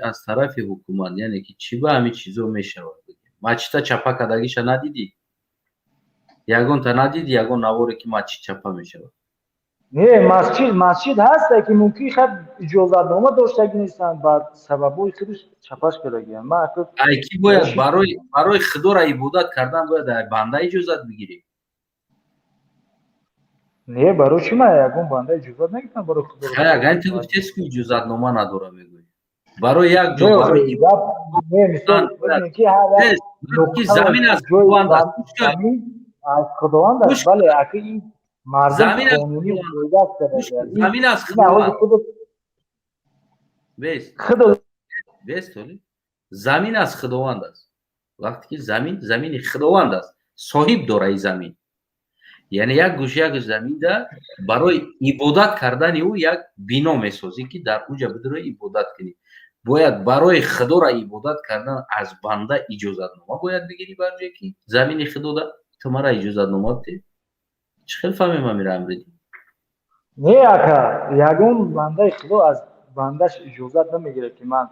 Аз тарафи ҳукумат, яъне ки чӣ ба ҳамин чизо мешавад? Мачита чапа кардагиша надидӣ? Ягонта надидӣ ягон наворе ки мачит чапа мешавад? Не, масҷид ҳаста ки мумкин хаб иҷозатнома доштаги нестанд, баъд сабабҳои худаш чапаш кардагиям. Ай ки бояд барои худора ибодат кардан бояд банда иҷозат бигирӣ? Не, барои чӣ ман ягон банда иҷозат нагирифтам барои худора? Хай агар ту гуфтест ки иҷозатнома надора мегӯӣ. Барои як ҷо замин аз худованд аст. Аз худованд аст, бале, аки ин мардум қонунӣ бояд карда. Замин аз худованд. Бест. Замин аз худованд аст. Вақте ки замини худованд аст. Соҳиб дора ин замин. Яъне як гӯшаи заминда барои ибодат кардани ӯ як бино месозӣ ки дар унҷа бидурӣ ибодат кунӣ. Бояд барои худора ибодат кардан аз банда иҷозатнома бояд бигирӣ барҷое ки замини худода ту мара иҷозатнома бидӣ. Чӣ хел фаҳмем амира Амридӣ? Не ака, ягон бандаи худо аз бандаш иҷозат намегирад ки ман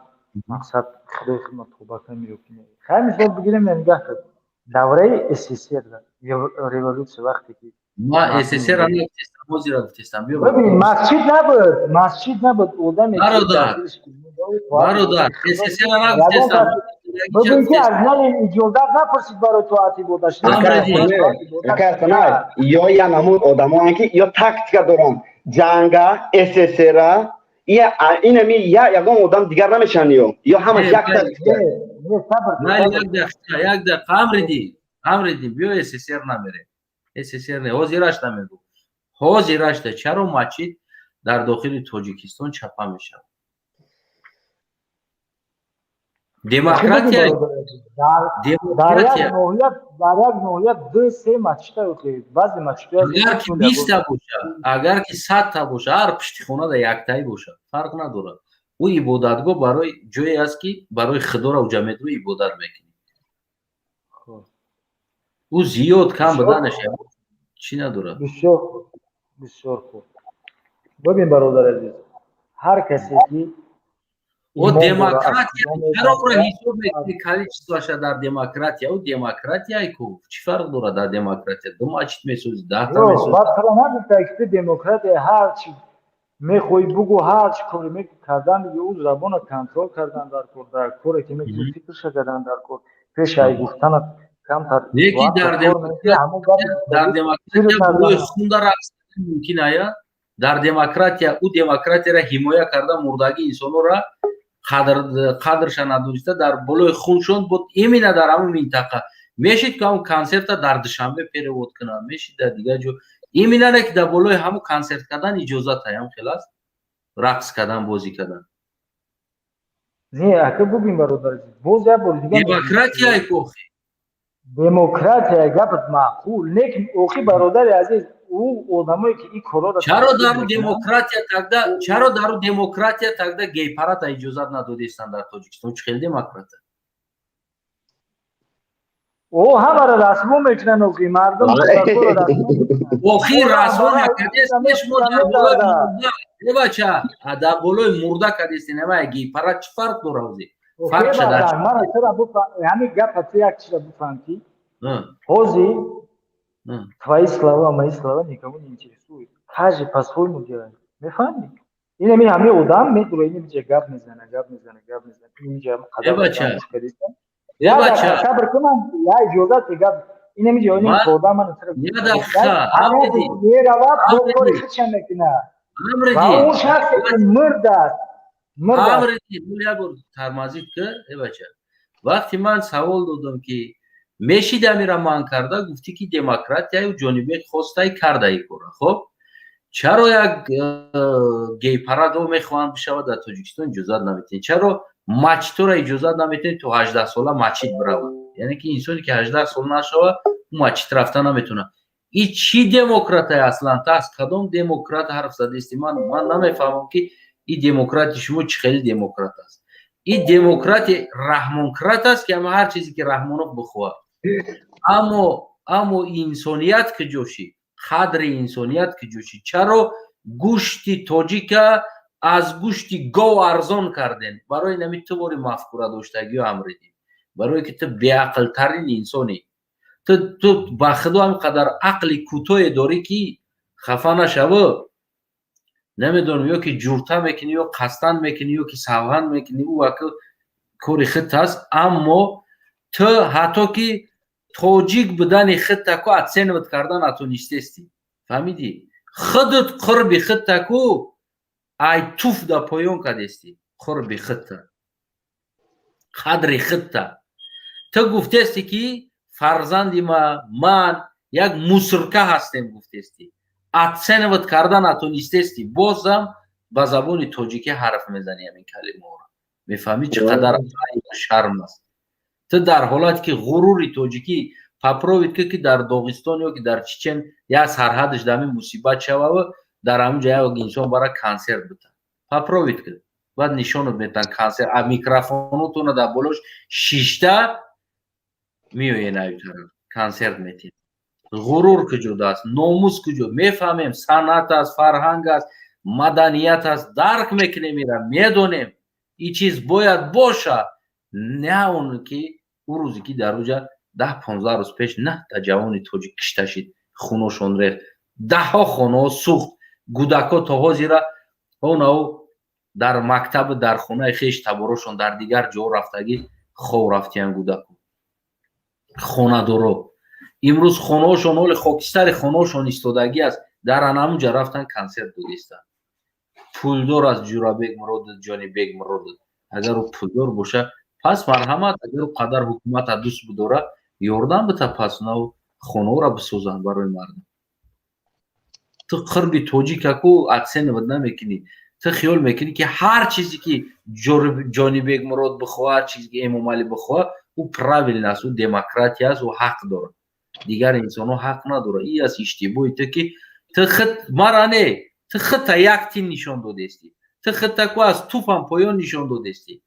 мақсад худои худмат тобак намеёфтим. хай мисол бигирем, нигоҳ кун. Давраи СССР революция вақте ки ма СССР-ро нагуфтестам, ҳозирро гуфтестам. бибин масҷид набуд одаме бародар СССР-ро нагуфтестам. бибин ки аз налин иҷозат напурсид барои тоати ибодат. ё янамун одамоанд ки ё тактика доранд. Ҷанга СССР инами ягон одам дигар намешаванд ё ҳамаш як тактика. Як дақиқа Амридӣ биё СССР намере. СССР не, ҳозираш намегӯ. Ҳозирашда чаро мачит дар дохили Тоҷикистон чапа мешавад? Демократия дар як ноҳият 2-3 мачита баъзе мачитаҳо агар ки 20-та боша, агар ки 100-та боша, ҳар пишти хонада яктаи боша, фарқ надорад. Ӯ ибодатгоҳ барои ҷое аст ки барои худора уҷа медурӣ ибодат мекунӣ. ӯ зиёд кам буданаш чӣ надорад. Бисёр хуб. Бибин бародар азиз, ҳар касе ки демократия чаро ӯро ҳисоб мекунӣ количестваша дар демократия? ӯ демократияи ку чӣ фарқ дорад дар демократия? ду мачит месозӣ, 10-та месозӣ. бадхара нагуфта ки демократия ҳарчи мехоҳӣ бугӯ, ҳарчи коре кардан ӯ забона контрол кардан дар кор, дар коре ки мехоҳӣ фикрша кардан дар кор, пешаи гуфтанат камтар. Лекин дар демократия болои хунда рақс мумкин ая? Дар демократия ӯ демократияро ҳимоя карда мурдаги инсонора қадрша надониста дар болои хуншон буд. Именно дар ҳамон минтақа мешид ки ҳамон консертта дар Душанбе перевод кунад, мешид дар дигар ҷо. Именно ки дар болои ҳамон консерт кардан иҷозат ҳаям хел аст, рақс кардан, бозӣ кардан. Не, ака бубин бародар, боз як бор дигар демократияи кохи. Демократия гапат маъқул, лекин охи бародари азиз, ӯ одамое ки ин корро чаро дар ӯ демократия тагда гей-парада иҷозат надодистанд дар Тоҷикистон? Чӣ хел демократа? ҳамаро расво мекунанд охи мардум. охи расво накардестеш мо дар болои мурда. Бача, дар болои мурда кардести, нема гей-парад чӣ фарқ дора ози? Фарқ шуда. Мана чара ҳамин гапа ту як чиза буфаҳм ки ҳозир твои слова, мои слова никому не интересуют. Каждый по-своему делает. Мефаҳмӣ? Инами ҳамин одам медура инҷа гап мезана. Инҷа қадам сабр кун, ман я иҷозати гап این نمیشه این خدا من طرف یه رواب بکنی خودش نکنه و اون شخصی که مرد است امردی یک بار ترمازید که ای بچه وقتی من سوال دادم که میشید امیرا من کرده گفتی که دموکرات و جانبه خواسته کرده ای کنه خب چرا یک گی پرادو میخوان بشود در تاجیکستان اجازه نمیتین چرا مچ تو را اجازه نمیتین تو 18 ساله مچید برود یعنی که انسانی که 18 سال نشوه مچید رفتن نمیتونه این چی دموکرات اصلا تا از کدام دموکرات حرف زده استی من نمیفهمم که این دموکرات شما چه خیلی دموکرات است این دموکرات رحمانکرات است که هر چیزی که رحمانو بخواه اما انسانیت که جوشی قدر انسانیت که جوشی چرا گوشتی تاجیک از گوشتی گاو ارزان کردن برای نمی تو باری مفکوره داشتگی و امریدی برای که تو بیعقل ترین انسانی تو با خدا هم قدر عقل کوتاه داری که خفه نشوه نمیدونم یا که جورتا میکنی یا قصدن میکنی یا که سوغن میکنی او وقت کاری خط هست اما تو حتی که تاجیک بدن خط تکو اتسنوت کردن اتو نیستستی فهمیدی خودت قربی خط تکو ای توف دا پایون کدستی قربی خط قدر خط تو گفتستی که فرزندی من یک موسرکه هستم گفتستی اتسنوت کردن اتو نیستستی بازم با زبان تاجیکی حرف میزنی همین کلمه رو میفهمی چقدر شرم است تو در حالت که غروری تاجیکی پاپروید که در داغستان یا که در چچن یا سرحدش دمی مصیبت شوه در همونجا یک انسان برای کانسر بتن پاپروید که بعد نشانت میتن کانسر میکروفونتون در بلوش شیشته میوی نوی طرف کانسر میتین غرور کجا است ناموس کجا میفهمیم صنعت است فرهنگ است مدنیت است درک میکنیم میدونیم این چیز باید باشه نه اون که اون روزی که در روزا 10-15 روز پیش نه تا جوانی توجی کشته شد خونوشون ریخت 10 خونه سوخت گودکا تا حاضر اونو در مکتب در خونه خیش تباروشون در دیگر جا رفتگی خو رفتیان گودکو خونه درو امروز خونه‌شون اول خاکستر خونه‌شون استادگی است در همونجا رفتن کنسرت دادیستن پولدار از جورابک مراد جانی بیگ مراد اگر او پولدار باشه پس مرحمت اگر او قدر حکومت دوست بداره یاردم بده پس نو خونه را بسازن برای مردم تو قربی توجی کو اتسن ود نمیکنی تو خیال میکنی که هر چیزی که جانی بیگ مراد بخواه هر چیزی که امام علی بخواه او پراویل است او دموکراتی است و حق داره دیگر انسان ها حق نداره این از اشتباهی تو که تو خط مرانه تو خط یک تین نشان دادستی تو خط کو از توفم پایان نشان دادستی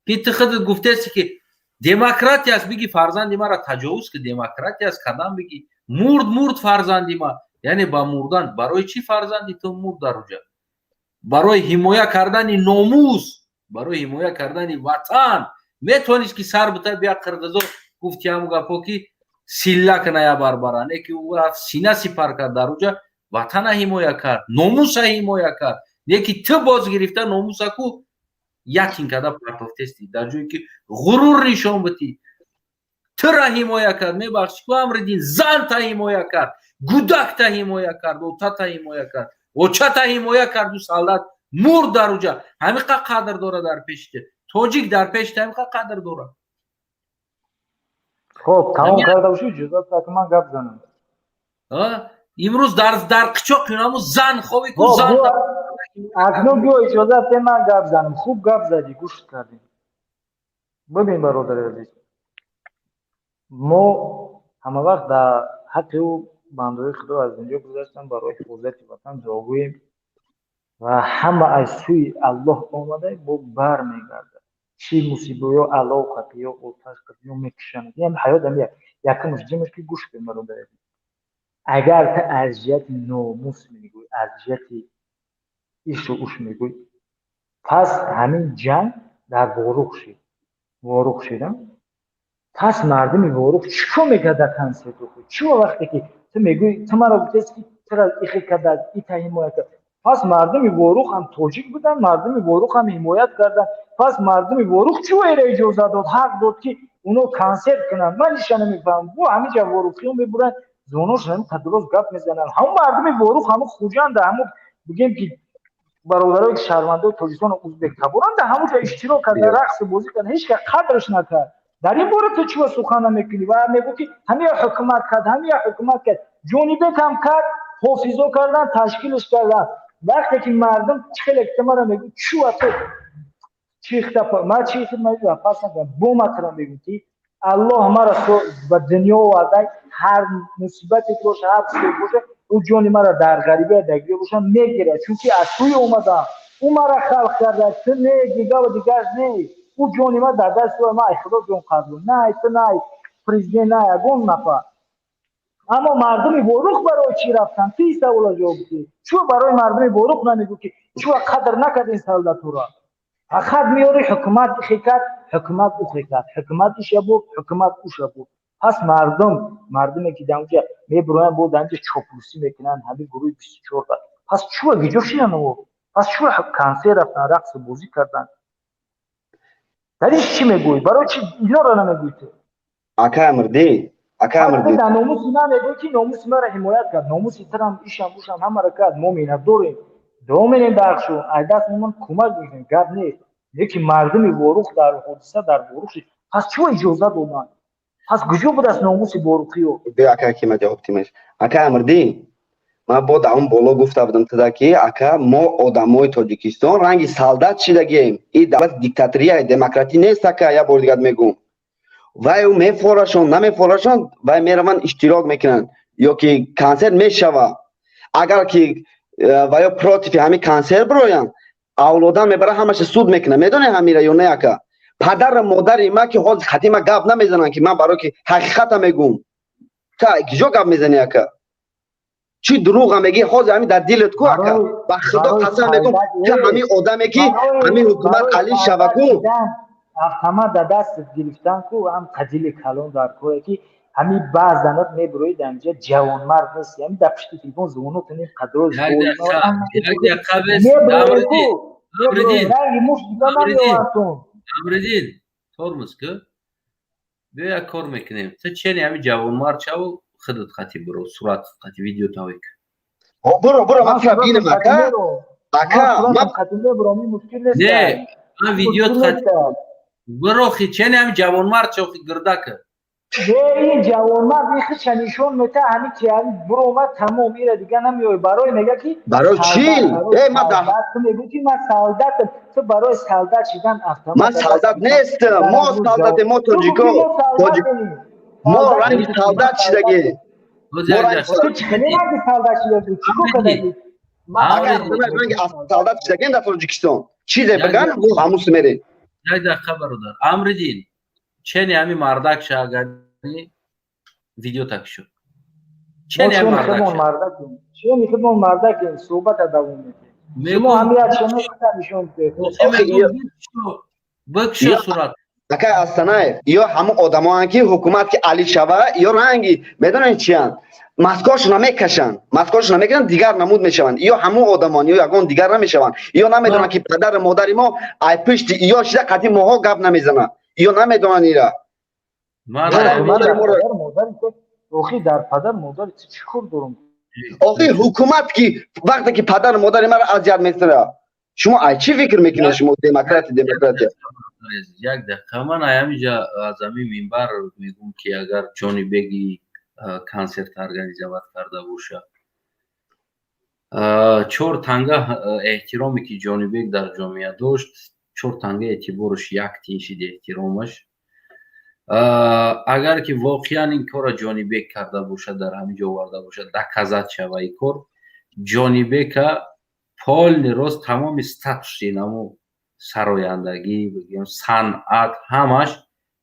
که تو خط گفته استی که دموکراتی است بگی فرزندی ما را تجاوز که دموکراتی است کدام بگی مرد فرزندی ما یعنی با مردن برای چی فرزندی تو مرد در اونجا برای حمایت کردن ناموس برای حمایت کردن وطن میتونیش که سر بتا بیا قرغزو گفتی همو گپا که سیلا کنه یا بربرانه که او رفت سینه سپر کرد در اونجا وطن حمایت کرد ناموس حمایت کرد یکی تو باز گرفته ناموس کو یکین کده پرتافتستی در جایی که غرور نشان بتی تو را حمایت کرد میبخشی که امردین زن تا حمایت کرد گودک تا حمایت کرد و تا حمایت کرد و چه تا حمایت کرد و سالت مرد در اونجا همیقه قدر داره در پیشته توجیک در پیشته همیقه قدر داره خب تمام کرده باشی جزا تا که من گفت زنم امروز در قچاق کنم زن خوبی که زن اکنون بیو اجازه تا من گفت زنم خوب گفت زدی گوشت کردی ببین برادر عزیز ما همه وقت در حق او بندهای خدا از اینجا گذاشتن برای حفاظت وطن جاگوییم و همه از سوی الله آمده با بر میگرده چی مصیبه یا علاقه یا آتش یا میکشند یعنی حیات هم یکمش جمعش که گوش به مرا دارید اگر تا ارجیت ناموس میگوی ارجیت ایش و اوش میگوی پس همین جنگ در واروخ شدن پس مردمی واروخ چیکار میکرد در کنسرت رو چی وقتی که تو میگوی تو مرا گفتست که چرا ایخی کرد ای تا حمایت کرد پس مردمی واروخ هم توجیک بودن مردمی واروخ هم حمایت کردن پس مردمی واروخ چی را اجازه داد حق داد که اونو کانسر کنن من ایشان نمیفهمم بو همینجا وروخیون میبرن زونوش هم درست گپ میزنن هم مردم وروخ هم خوجان ده هم بگیم که برادرای شهرونده تاجیکستان و ازبک تبورن ده همونجا اشتراک کرده رقص بازی کردن هیچ که قدرش نکرد در این باره تو چی سخن میکنی و میگو که همین حکومت کرد همین حکومت کرد جونی بیت هم کرد حافظو کردن تشکیلش کردن وقتی که مردم چه احتمال میگو چی تو چیخته ما چیخت میگم پس نگم بو مطرح میگم که الله مرا و دنیا و عدای هر مصیبتی که باشه هر چیزی باشه او جونی مرا در غریبه دگیره باشم میگیره چون که از توی اومدم او مرا خلق کرده تو نه دیگه و دیگرش نه او جونی ما در دست و ما خدا جون قبول نه تو نه پرزیدنت نه اگون نفر اما مردم بوروخ برای چی رفتن تی سوال جواب بدی چو برای مردم بوروخ نمیگو که چو قدر نکرد این سوالات را اخذ میوری حکومت خیکات حکومت او خیکات حکومت شبو حکومت او شبو پس مردمی که دانجا میبرن بود دانجا چوپلوسی میکنن همین گروه 24 تا پس چو گیجوشی نمو پس چو کانسر رفتن رقص بازی کردن دریش چی میگوی برای چی اینا را نمیگوی تو اکا مردی در ناموس اینا میگوی که ناموس ما را حمایت کرد ناموس ایترم ایشم بوشم همه را کرد مومینه دوریم دومین درخشو ایداس من کمک میکنیم گرد نیست یکی مردمی بوروخ در حادثه در بوروخی پس چو اجازه دومن پس گجو بود از ناموس بوروخیو بیا اکا کی ما جواب تیمش اکا مردی ما بود اون بالا گفته بودم تدا که اکا ما آدمای تاجیکستان رنگی سالدات شدگیم این دولت دیکتاتوری دموکراتی نیست اکا یا بار دیگه میگم وای او میفورشون نمیفورشون وای میرون اشتراک میکنن یا که کانسر میشوه اگر که وای پروتیفی همین کانسر برویان اولادان میبره همش سود میکنه میدونه همیره یا نه اکا پدر مادر ما که حال خاتمه گپ نمیزنن که من برای که حقیقت میگم تا کجا گپ میزنی اکا چی دروغ میگی حال همین در دلت کو اکا با خدا قسم میگم که همین آدمی که همین حکومت علی شوکو همه در دست گرفتن کو هم قدیل کلان در کوه که همین بعضنات میبروید اینجا جوان مرد نیست همین در پشت تلفن زونو تنیم قدروش امردین ترمز که بیا کار میکنیم تو چنی همین جوان مرد چاو خودت خطی برو صورت خطی ویدیو تاویک برو من بینم اکا نه من ویدیو خطی برو خی چنی همین جوان مرد چاو گرده که این جوان مرد میخی چنیشون میته همین که برو ما تمام میره دیگه نمیوی برای میگه که برای چی؟ ای ما تو میگو که من سالدت تو برای سالدت شدن افتما من سالدت نیستم ما سالدت ما تاجیکو ما رنگ سالدت شدگی تو چکنی رنگ سالدت شدگی چیکو کدگی اگر رنگ سالدت شدگی در تاجیکستان چیزی بگن و هموس میره یک دقیقه برادر امردین چنی همین مردک شاگردی ویدیو تک شد چنی همین مردک چنی خودمون مردک صحبت دوام میده شما همین شما کتابشون بکشو صورت اکا استنای یا همون آدمان که حکومت که علی شوه یا رنگی میدونن چی ان ماسکاش نمیکشن ماسکاش نمیکنن دیگر نمود میشون یا همون آدمان یا یگان دیگر نمیشون یا نمیدونن که پدر مادر ما ای پشت یا شده قدی ماها گپ نمیزنن یا نمیدونن ایرا اوخی در پدر مادر چیکار دارم اوخی حکومت که وقتی که پدر مادر ما را اذیت میکنه شما ای چی فکر میکنید شما دموکرات یک دقیقه من همینجا از همین منبر میگم که اگر جونی بگی کانسرت ارگانیزovat کرده باشه چهار تنگه احترامی که جونی بیگ در جامعه داشت چهار تنگه اعتبارش یک تینشید احترامش اگر که واقعا این کار جونی بیگ کرده باشه در همینجا ورده باشه دکزت شوه این کار جونی بیگ پال روز تمام استاتوسی نمو سرایندگی بگیم صنعت همش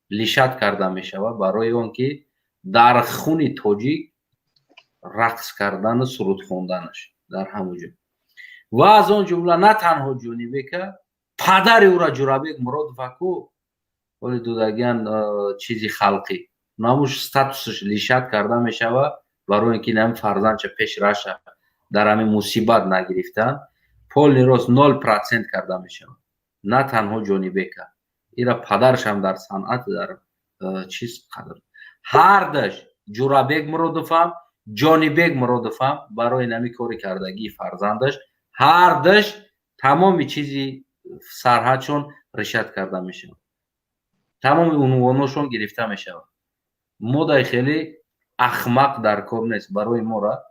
لیشت کرده می شود برای اون که در خون تاجیک رقص کردن و سرود خوندنش در همونجا و از اون جمله نه تنها جونی بیگ پدر او را جورابیک مراد فکو ولی دودگیان چیزی خلقی ناموش استاتوسش لیشت کرده می شود برای اینکه نمی فرزندش پیش رشه در همین مصیبت نگرفتن پول نیروز 0% کرده می شود نه تنها جونی بیگ ایرا پدرش هم در صنعت در چیز قدر هردش جورابگ مرودفم جانیبگ مرودفم برای نمی کاری کردگی فرزندش هردش تمام چیزی سرحدشون رشد کرده میشه تمام عنوانشون گرفته میشه ما خیلی احمق در کار نیست برای ما را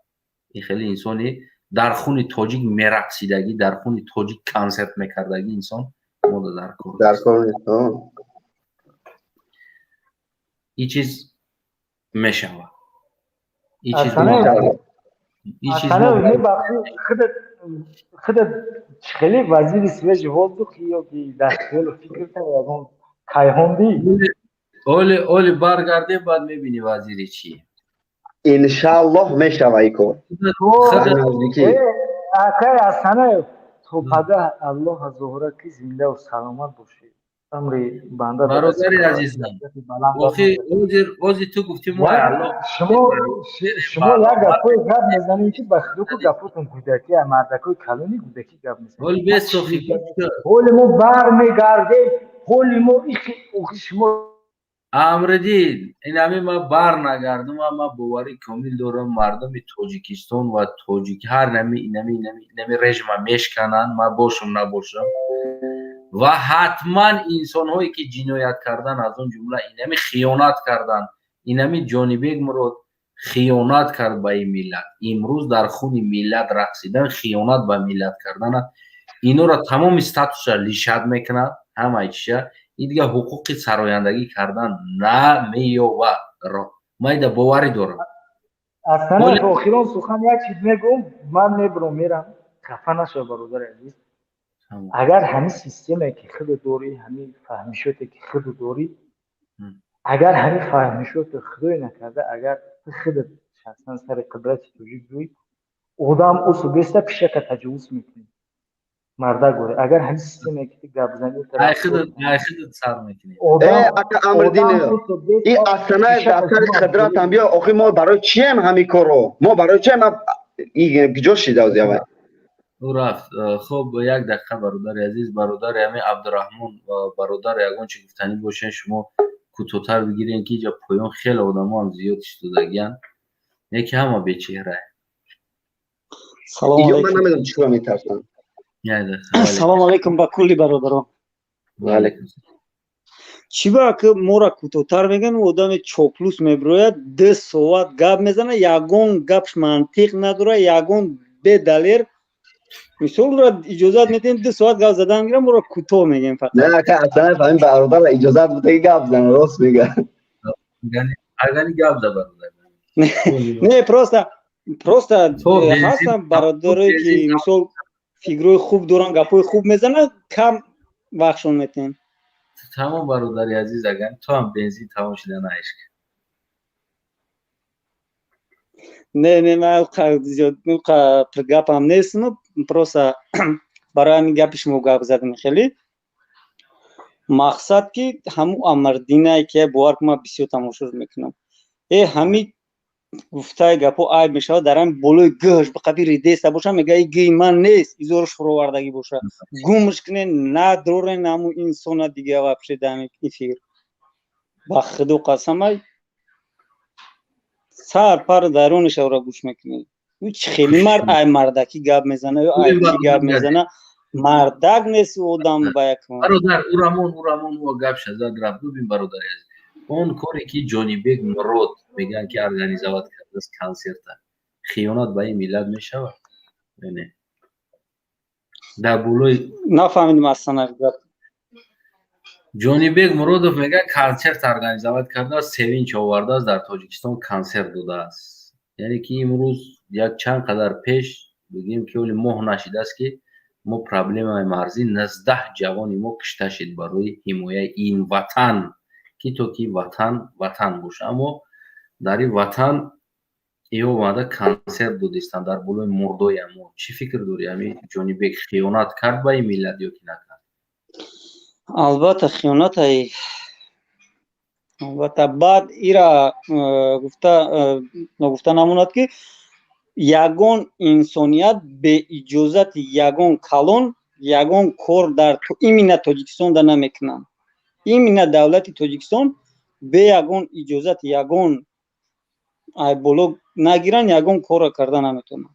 این خیلی انسانی در خون تاجیک میرقصیدگی در خون تاجیک کنسرت میکردگی انسان ما در کار نیست این چیز میشوه این چیز خودت خیلی وزیر سویج ولدو خیلی که در خیال فکر کنه کایهوندی اولی برگرده بعد میبینی وزیری چیه انشالله میشوه ای کار اکای اصلا تو پده الله از ظهره که زنده و سلامت باشی امری بنده برادری عزیزم اوزی تو گفتی ما شما یک گپای گپ میزنید که بخدو که گپاتون کودکی مردکای کلونی کودکی گپ میزنید حول ما بر میگرده حول ما شما امردین این همه ما بر نگردم ما باوری کامل دارم مردم تاجیکستان و تاجیک هر نمی رژیم میشکنن ما باشم نباشم و حتما انسان هایی که جنایت کردن از اون جمله اینمی خیانت کردن اینمی جانبیگ مراد خیانت کرد به این ملت امروز در خون ملت رقصیدن خیانت به ملت کردن اینو را تمام استاتوس را لیشد میکنه همه چیز این دیگه حقوق سرایندگی کردن نمیوه را ما ایده باوری دارم اصلا آخران سخن یک چیز میگم من نبرم میرم خفه نشو برادر عزیز اگر همین سیستمی که خود داری همین فهمیشوتی که خود داری اگر همین فهمیشوت خدای نکرده اگر خودت شخصا سر قدرت توجیه دوی آدم او سوگسته پیشه که تجاوز میکنی مرده گوره اگر همین سیستمی که گپ زنی ای خودت سر میکنی اکا امردین این اصلا دفتر قدرت هم بیا آخی ما برای چی هم همین کارو ما برای چی هم این جوش شده از یوه او رفت خب یک دقیقه برادر عزیز برادر همه عبدالرحمن و برادر یگان چه گفتنی باشین شما کوتوتر بگیرین که اینجا پایان خیلی آدم هم زیاد اشتودگیان یکی همه به چهره سلام علیکم من نمیدونم چی کنم میترسم سلام علیکم با کلی برادران علیکم چی با که مورا کوتوتر میگن و آدم چوپلوس میبروید 10 ساعت گپ میزنه یگان گپش منطق نداره یگان به دلیل مثال را اجازت میدین 2 ساعت گپ زدن میگیرم مورا کوتاه میگن فقط نه که اصلا فهمین برادر اجازت بوده که گپ زنه راست میگن اگانی گپ زد برادر نه پروستا هستم برادره که مثال فیگروی خوب دارن گپای خوب میزنن کم وقتشون میتین تمام برادری عزیز اگر تو هم بنزین تمام شده نایش نه من زیاد گپ هم نیستم پروستا برای همین گپ شما گپ زدم خیلی مقصد که همون امردینه که باور که من بسیار تماشا میکنم همین گفته گپو عیب میشه در هم بلوی گهش به قبیل دیسته باشه میگه ای گی من نیست ایزورش فرووردگی باشه گومش کنه نه دروره نمو انسان دیگه و پشه دمی این فکر با خدو قسم های سر پر درونش را گوش میکنه خیلی مرد ای مردکی گپ میزنه یا ای چی گپ میزنه مردک نیست آدم با یک برادر او و گپ شد رفت ببین برادر اون کاری که جانیبگ مراد میگن که ارگانیزوات کرده است کنسرت خیانت به این ملت میشود نه در بولوی نفهمیدم اصلا جانیبگ مرادوف میگه کنسرت ارگانیزوات کرده است سوینچ آورده است در تاجیکستان کنسرت داده است یعنی که امروز یک چند قدر پیش بگیم که ولی ماه نشده است که ما پرابلم مرزی 19 جوانی ما کشته شد برای حمایت این وطن که تو کی وطن باشه اما در این وطن ای اومده کنسرت دادستان در بلوی مردای اما چی فکر داری همین جانیبگ خیانت کرد به این ملت یا که نکرد البته خیانت ای البته بعد ایرا گفته نموند که یگان انسانیت به اجازت یگان کلون یگان کار در این ملت تاجیکستان در نمیکنن این ملت دولت تاجیکستان به یگان اجازت یگان ای بلوگ نگیرن یگان کار کردن نمیتونن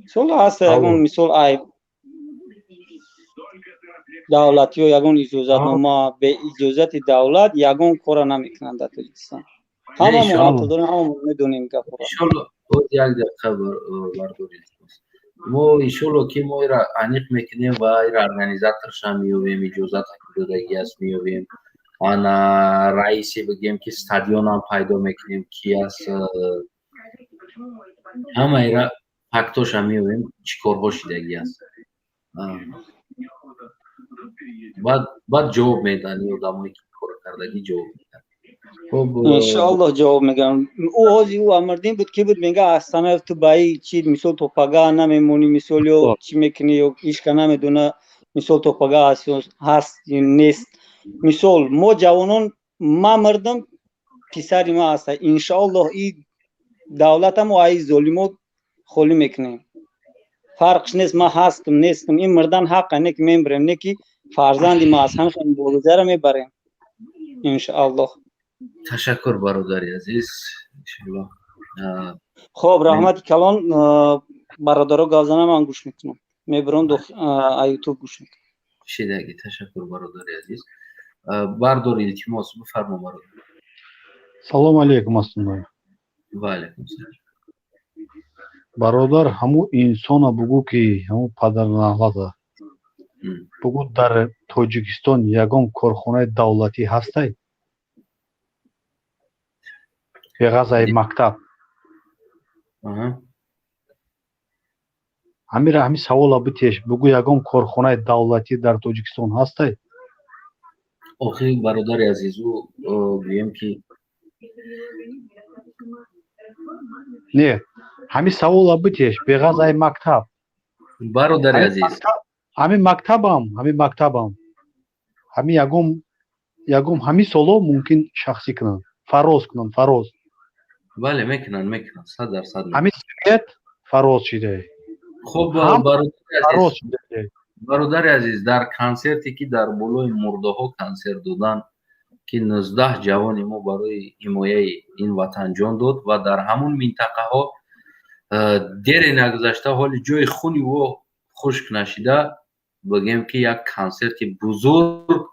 مثال هست یگان مثال ای دولتی ها یگان اجازت نامه به اجازت دولت یگان کار نمیکنن در تاجیکستان همه ما داریم همه میدونیم که انشالله باز یک دقیقه بردارید ما انشالله که ما را انیق میکنیم و این ارگانیزاتورش هم میویم اجازت دادگی است میویم آن رئیسی بگیم که استادیون هم پیدا میکنیم کی است همه ایرا فکتوش هم میویم چیکار ها شدگی است بعد جواب میدن این آدمایی که کار کردگی جواب میدن انشالله جواب میگم او حاضی او امردین بود که بود میگه استانه تو بایی چی مثال تو پگاه نمیمونی مثال یا چی میکنی یا ایشکا نمیدونه مثال تو پگاه هست یا نیست مثال ما جوانان ما مردم پسری ما هست انشالله این دولت هم و ای ظلمات خالی میکنیم فرقش نیست ما هستم نیستم این مردان حق نه که میبریم نه که فرزندی ما از همشون بولوزه را میبریم انشالله تشکر برادری عزیز انشالله خب رحمت کلان برادرها گازانه من گوش میکنم میبرم دو ایوتیوب گوش میکنم شیدگی تشکر برادری عزیز بردار التماس بفرما برادر سلام علیکم استاد و علیکم سلام برادر همو انسان بگو که همو پدر نهاد بگو در تاجیکستان یگان کارخانه دولتی هسته بغض مکتب همین سوال بتیش بگو یگان کارخانه دولتی در تاجیکستان هسته آخه برادر عزیز او بگیم که نه همین سوال بتیش بغض مکتب برادر عزیز همین مکتبم همین یگم همین سالو ممکن شخصی کنن فراز بله میکنن 100% همین سمیت فراز شده خب برادر عزیز در کنسرتی که در بالای مرده ها کنسرت دادن که 19 جوان ما برای حمایه این وطن جان داد و در همون منطقه ها دیر نگذشته حال جای خونی و خشک نشده بگیم که یک کنسرت بزرگ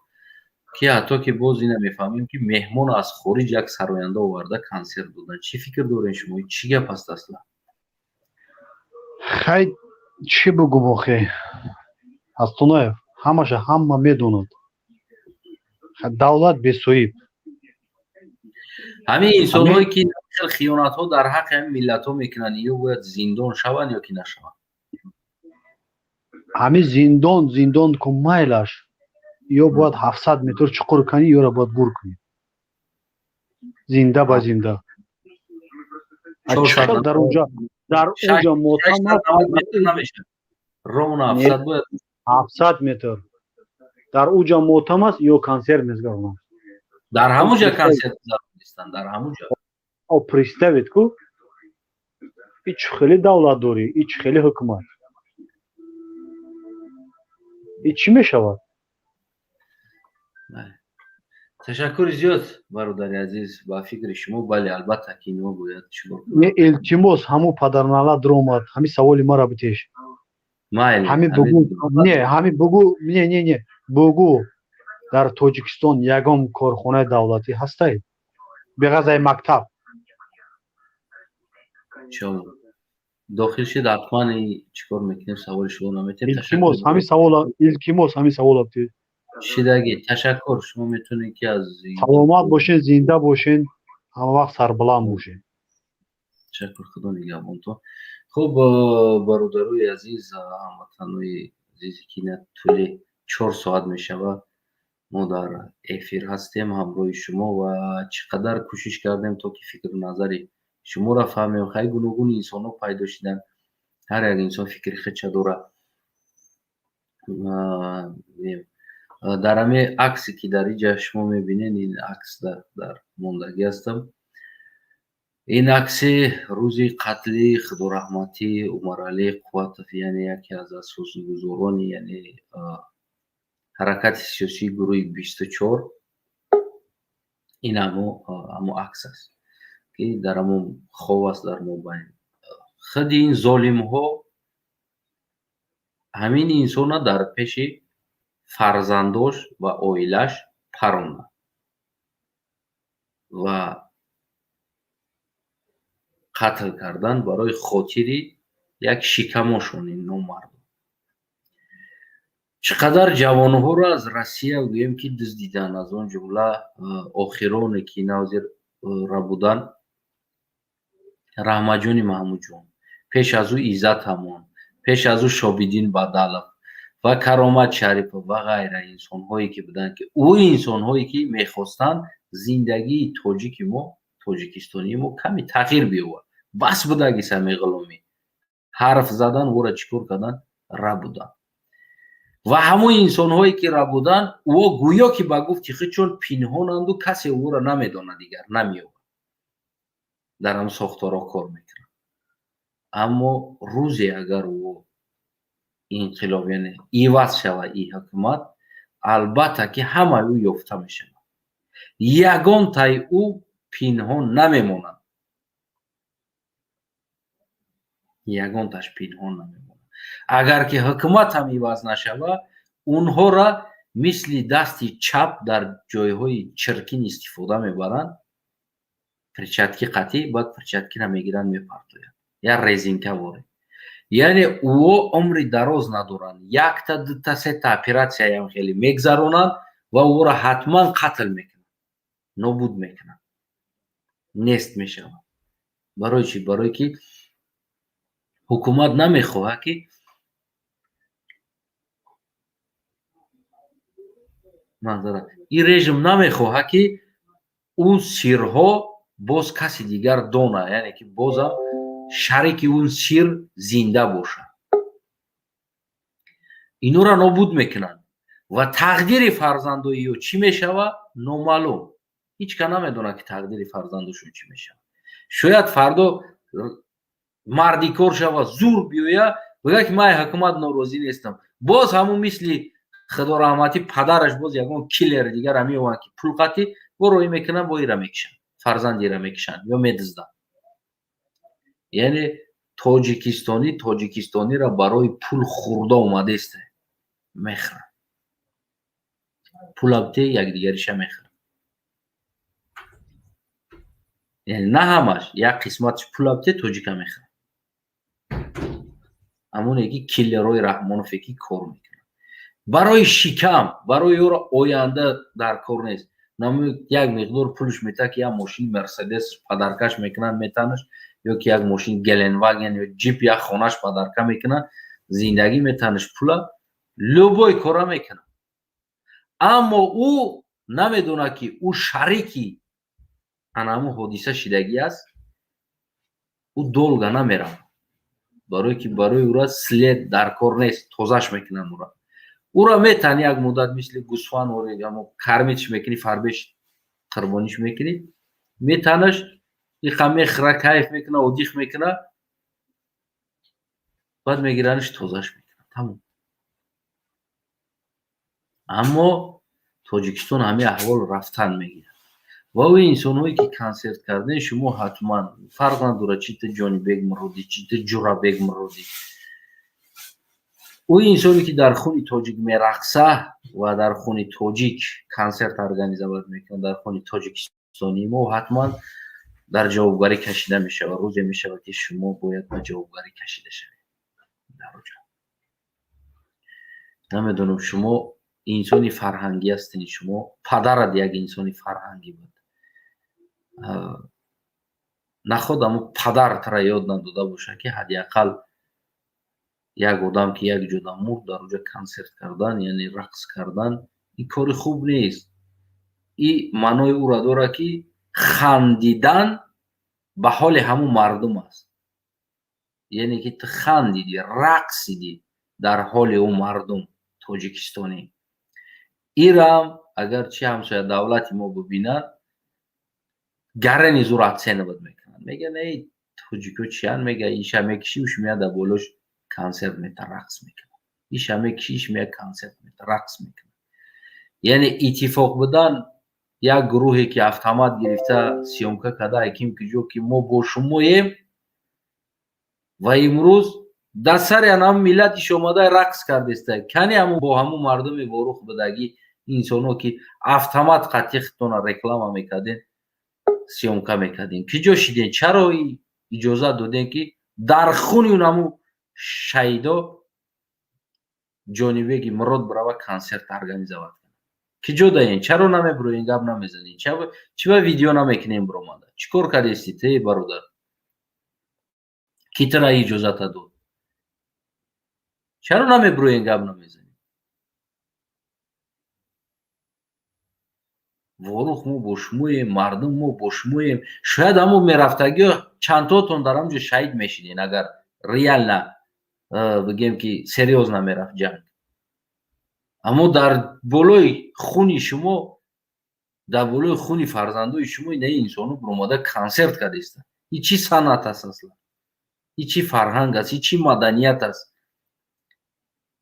که حتی که باز این میفهمیم که مهمان از خارج یک سراینده آورده کنسرت دادن چی فکر دارین شما چی گپ است اصلا خیلی چی بگم آخه استوناев همه میدونند دولت بسویب همین انسان هایی که خیانت ها در حق هم ملت ها میکنن یا باید زندان شون یا که نشون همین زندان که مایلش یا باید 700 متر چقور کنی یا را باید گور کنی زنده با زنده چقدر در اونجا رون 700 متر در اونجا موتم است یا کنسرت میزگرونم در همونجا کنسرت میزگرونستن در همونجا او представить کو هیچ خیلی دولت داری هیچ خیلی حکومت هیچ چی میشود تشکر زیاد برادر عزیز با فکر شما بله البته که ما باید چیکار کنیم التماس همو پدرنالا درآمد همین سوال ما را بتیش همین بگو نه همین بگو نه بگو در تاجیکستان یگان کارخانه دولتی هسته بغض مکتب چون داخل شد حتما چیکار میکنیم سوال شما نمیتونید التماس همین سوال بتیش شیدگی تشکر شما میتونید که از سلامت باشین زنده باشین همه وقت سربلند باشین تشکر خدا نگهبانتون خب برادرای عزیز هموطنای عزیزی که نه طول 4 ساعت میشود ما در افیر هستیم همراه شما و چقدر کوشش کردیم تا که فکر و نظری شما را فهمیم خیلی گوناگون انسان ها پیدا شدن هر یک انسان فکر خودش داره در همه عکسی که در اینجا شما میبینین این عکس در موندگی هستم این عکس روزی قتل خدا رحمتی عمر علی قوتوف یعنی یکی از اساسگزاران یعنی ҳаракати сиёсии гурӯҳи 24 ин ҳамо акс аст ки дар ҳамон хов аст дар мобайн. худи ин золимҳо ҳамин инсона дар пеши фарзандош ва оилаш паронад ва қатл кардан барои хотири як шикамошони номардум. чӣ қадар ҷавонҳоро аз Россия гӯем ки дуздидан, аз он ҷумла охироне ки навзир буданд, Раҳматҷони Маҳмудҷон, пеш аз ӯ Иззат Амон, пеш аз ӯ Шобиддин Бадалов ва Каромат Шарипов ва ғайра инсонҳое ки буданд, ки ӯ инсонҳое ки мехостанд зиндагии тоҷики мо, тоҷикистонии мо каме тағйир биёбад. бас будаги сами ғуломӣ ҳарф задан, ӯро чӣ кор кардан? Ра буданд. ва ҳамон инсонҳое ки ра буданд, ӯ гӯё ки ба гуфти худ чун пинҳонанду касе ӯро намедонад, дигар намеёбад, дар ҳам сохторо кор мекунад. аммо рӯзе агар ӯ инқилоб, яъне иваз шавад ин ҳукумат, албатта ки ҳамаи ӯ ёфта мешавад. ягон таи ӯ пинҳон намемонад. ягон таш пинҳон намемонад. агар ки ҳукумат ҳам иваз нашавад, онҳоро мисли дасти чап дар ҷойҳои чиркин истифода мебаранд, перчатки қатъӣ, баъд перчаткиро мегиранд мепартоянд, я резинка ворид. яъне ӯо умри дароз надоранд. якта дута сета оператсияам хеле мегзаронанд ва ӯро ҳатман қатл мекунанд, нобуд мекунанд, нест мешавад. барои чӣ? барое ки ҳукумат намехоҳад ки ин режим намехоҳад ки ӯ сирҳо боз каси дигар донад, яъне ки бозам шарики он сир зинда бошад. инуро нобуд мекунанд ва тақдири фарзандои ё чӣ мешавад? Номаълум. ҳеҷ кас намедонад ки тақдири фарзандошон чӣ мешавад. шояд фардо марди кор шавад, зур биёяд, бигӯяд ки ман ҳукумат норозӣ нестам, боз ҳамун мисли Худо раҳматӣ падараш боз ягон киллер дигара меованд ки пул қатӣ вороӣ мекунанд, бо ира мекушанд, фарзандиро мекушанд ё медузданд. яъне тоҷикистониро барои пул хурда омадест, мехӯранд. пулам те якдигариша мехӯранд. яъне на ҳамаш, як қисматиш пулам те тоҷика мехӯранд. ҳамоне ки киллерҳои Раҳмонове ки кор мекунанд. барои шикам, барои ӯро оянда дар кор нест. намояд як миқдор пулш метад ки як мошини Мерседес падаркаш мекунанд, метанаш, ё ки як мошини Геленваген ё ҷип як хонаш падарка мекунанд, зиндагӣ метанаш пула, любой кора мекунад. аммо ӯ намедонад ки ӯ шарики ана ҳамон ҳодиса шидагӣ аст. ӯ долга намеравад, барое ки барои ӯро след дар кор нест, тозаш мекунанд ӯро. ӯро метан як муддат мисли гусфанд кармитш мекунӣ, фарбеш қурбониш мекунӣ, метанаш иқа мехӯра, кайф мекуна, одих мекуна, баъд мегиранаш тозаш мекунад. тамом. аммо тоҷикистон ҳамин аҳвол рафтан мегирад. ва ӯ инсонҳое ки консерт кардем, шумо ҳатман фарқ надорад чи ту Ҷонибек Муроди, чи ту Ҷурабек Муроди, ӯ инсоне ки дар хуни тоҷик мерақса ва дар хуни тоҷик консерт организоват мекунад, дар хуни тоҷикистонии мо, ҳатман дар ҷавобгарӣ кашида мешавад. рӯзе мешавад ки шумо бояд ба ҷавобгарӣ кашида шавед. намедонам шумо инсони фарҳангӣ ҳастед, шумо падарат як инсони фарҳангӣ буд. наход аммо падартро ёд надода бошад ки ҳадиақал як одам ки як ҷода мурд дар оҷа консерт кардан, яъне рақс кардан, ин кори хуб нест. ин маънои ӯро дорад ки хандидан ба ҳоли ҳамон мардум аст. яъне ки ту хандидӣ, рақсидӣ дар ҳоли он мардум тоҷикистонӣ. инам агар чи ҳамсоя давлати мо бубинад, гарани зур оценивад мекунад. мегӯяд эй тоҷико чиянд, мегӯяд иша мекишӣ, уш меяд дар болош консерт мета, рақс мекунад. иша мекишӣ, иш меяд консерт мета, рақс мекунад. یعنی اتفاق بدن یک گروهی که автомат گرفته سیومکا کرده حکیم که جو که ما با شماییم و امروز در سر هم ملتش اومده رقص کرده است کنی همون با همون مردم واروخ بدگی انسانو که автомат قطعی خطونه رکلام میکردین سیومکا میکردین که جو شدین چرا اجازه دادین که در خون اون همون شهیدا جانبیگی مراد برای کنسرت ارگانیزovat که جو داین چرا نمیبروین گپ نمیزنین چرا ویدیو نمیکنین بروماده چیکار کردید ای برادر کی ترا اجازه داد چرا نمیبروین گپ نمیزنین ворух мо бо шумоем мардум мо бо шумоем шояд ҳамо мерафтагиҳо чандтотон дар ҳамҷо шаҳид мешидин агар реально бигем ки серьёзно мерафт ҷанг аммо дар болои хуни шумо дар болои хуни фарзандои шумо инаи инсоно бромада консерт кардеста и чӣ санъат аст аслан и чӣ фарҳанг аст и чӣ маданият аст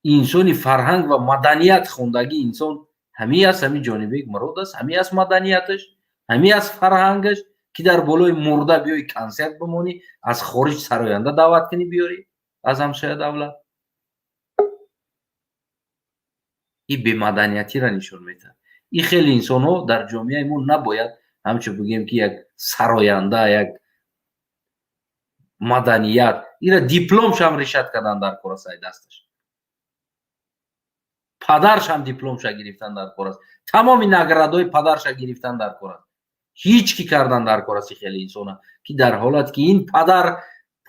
инсони фарҳанг ва маданият хондаги инсон ҳамин аст ҳамин ҷонибек мурод аст ҳамин аст маданияташ ҳамин аст фарҳангаш ки дар болои мурда биёи консерт бимонӣ аз хориҷ сароянда даъват кунӣ биёрӣ аз ҳамсоя давлат ин бемаданиятиро нишон медиҳад ин хеле инсонҳо дар ҷомеаи мо набояд ҳамчун бигем ки як сароянда як маданият ира дипломшам решат кардан дар кор аст дасташ падаршам дипломша гирифтан дар кор аст тамоми наградҳои падарша гирифтан дар кор аст ҳеҷ ки кардан дар кор аст хеле инсона ки дар ҳолат ки ин падар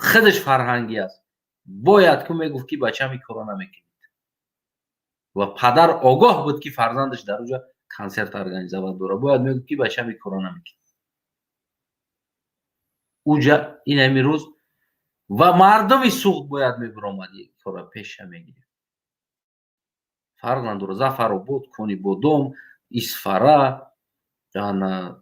худаш фарҳангӣ аст бояд ку мегуфт ки бачам ин коро намекунед ва падар огоҳ буд ки фарзандаш дар оҷа консерт организовать дорад бояд мегуфт ки бачам ин коро намекунед уҷа ин ҳамин рӯз ва мардуми суғд бояд мебиромад ин кора пеша мегирифт фарқ надорад зафаробод кони бодом исфара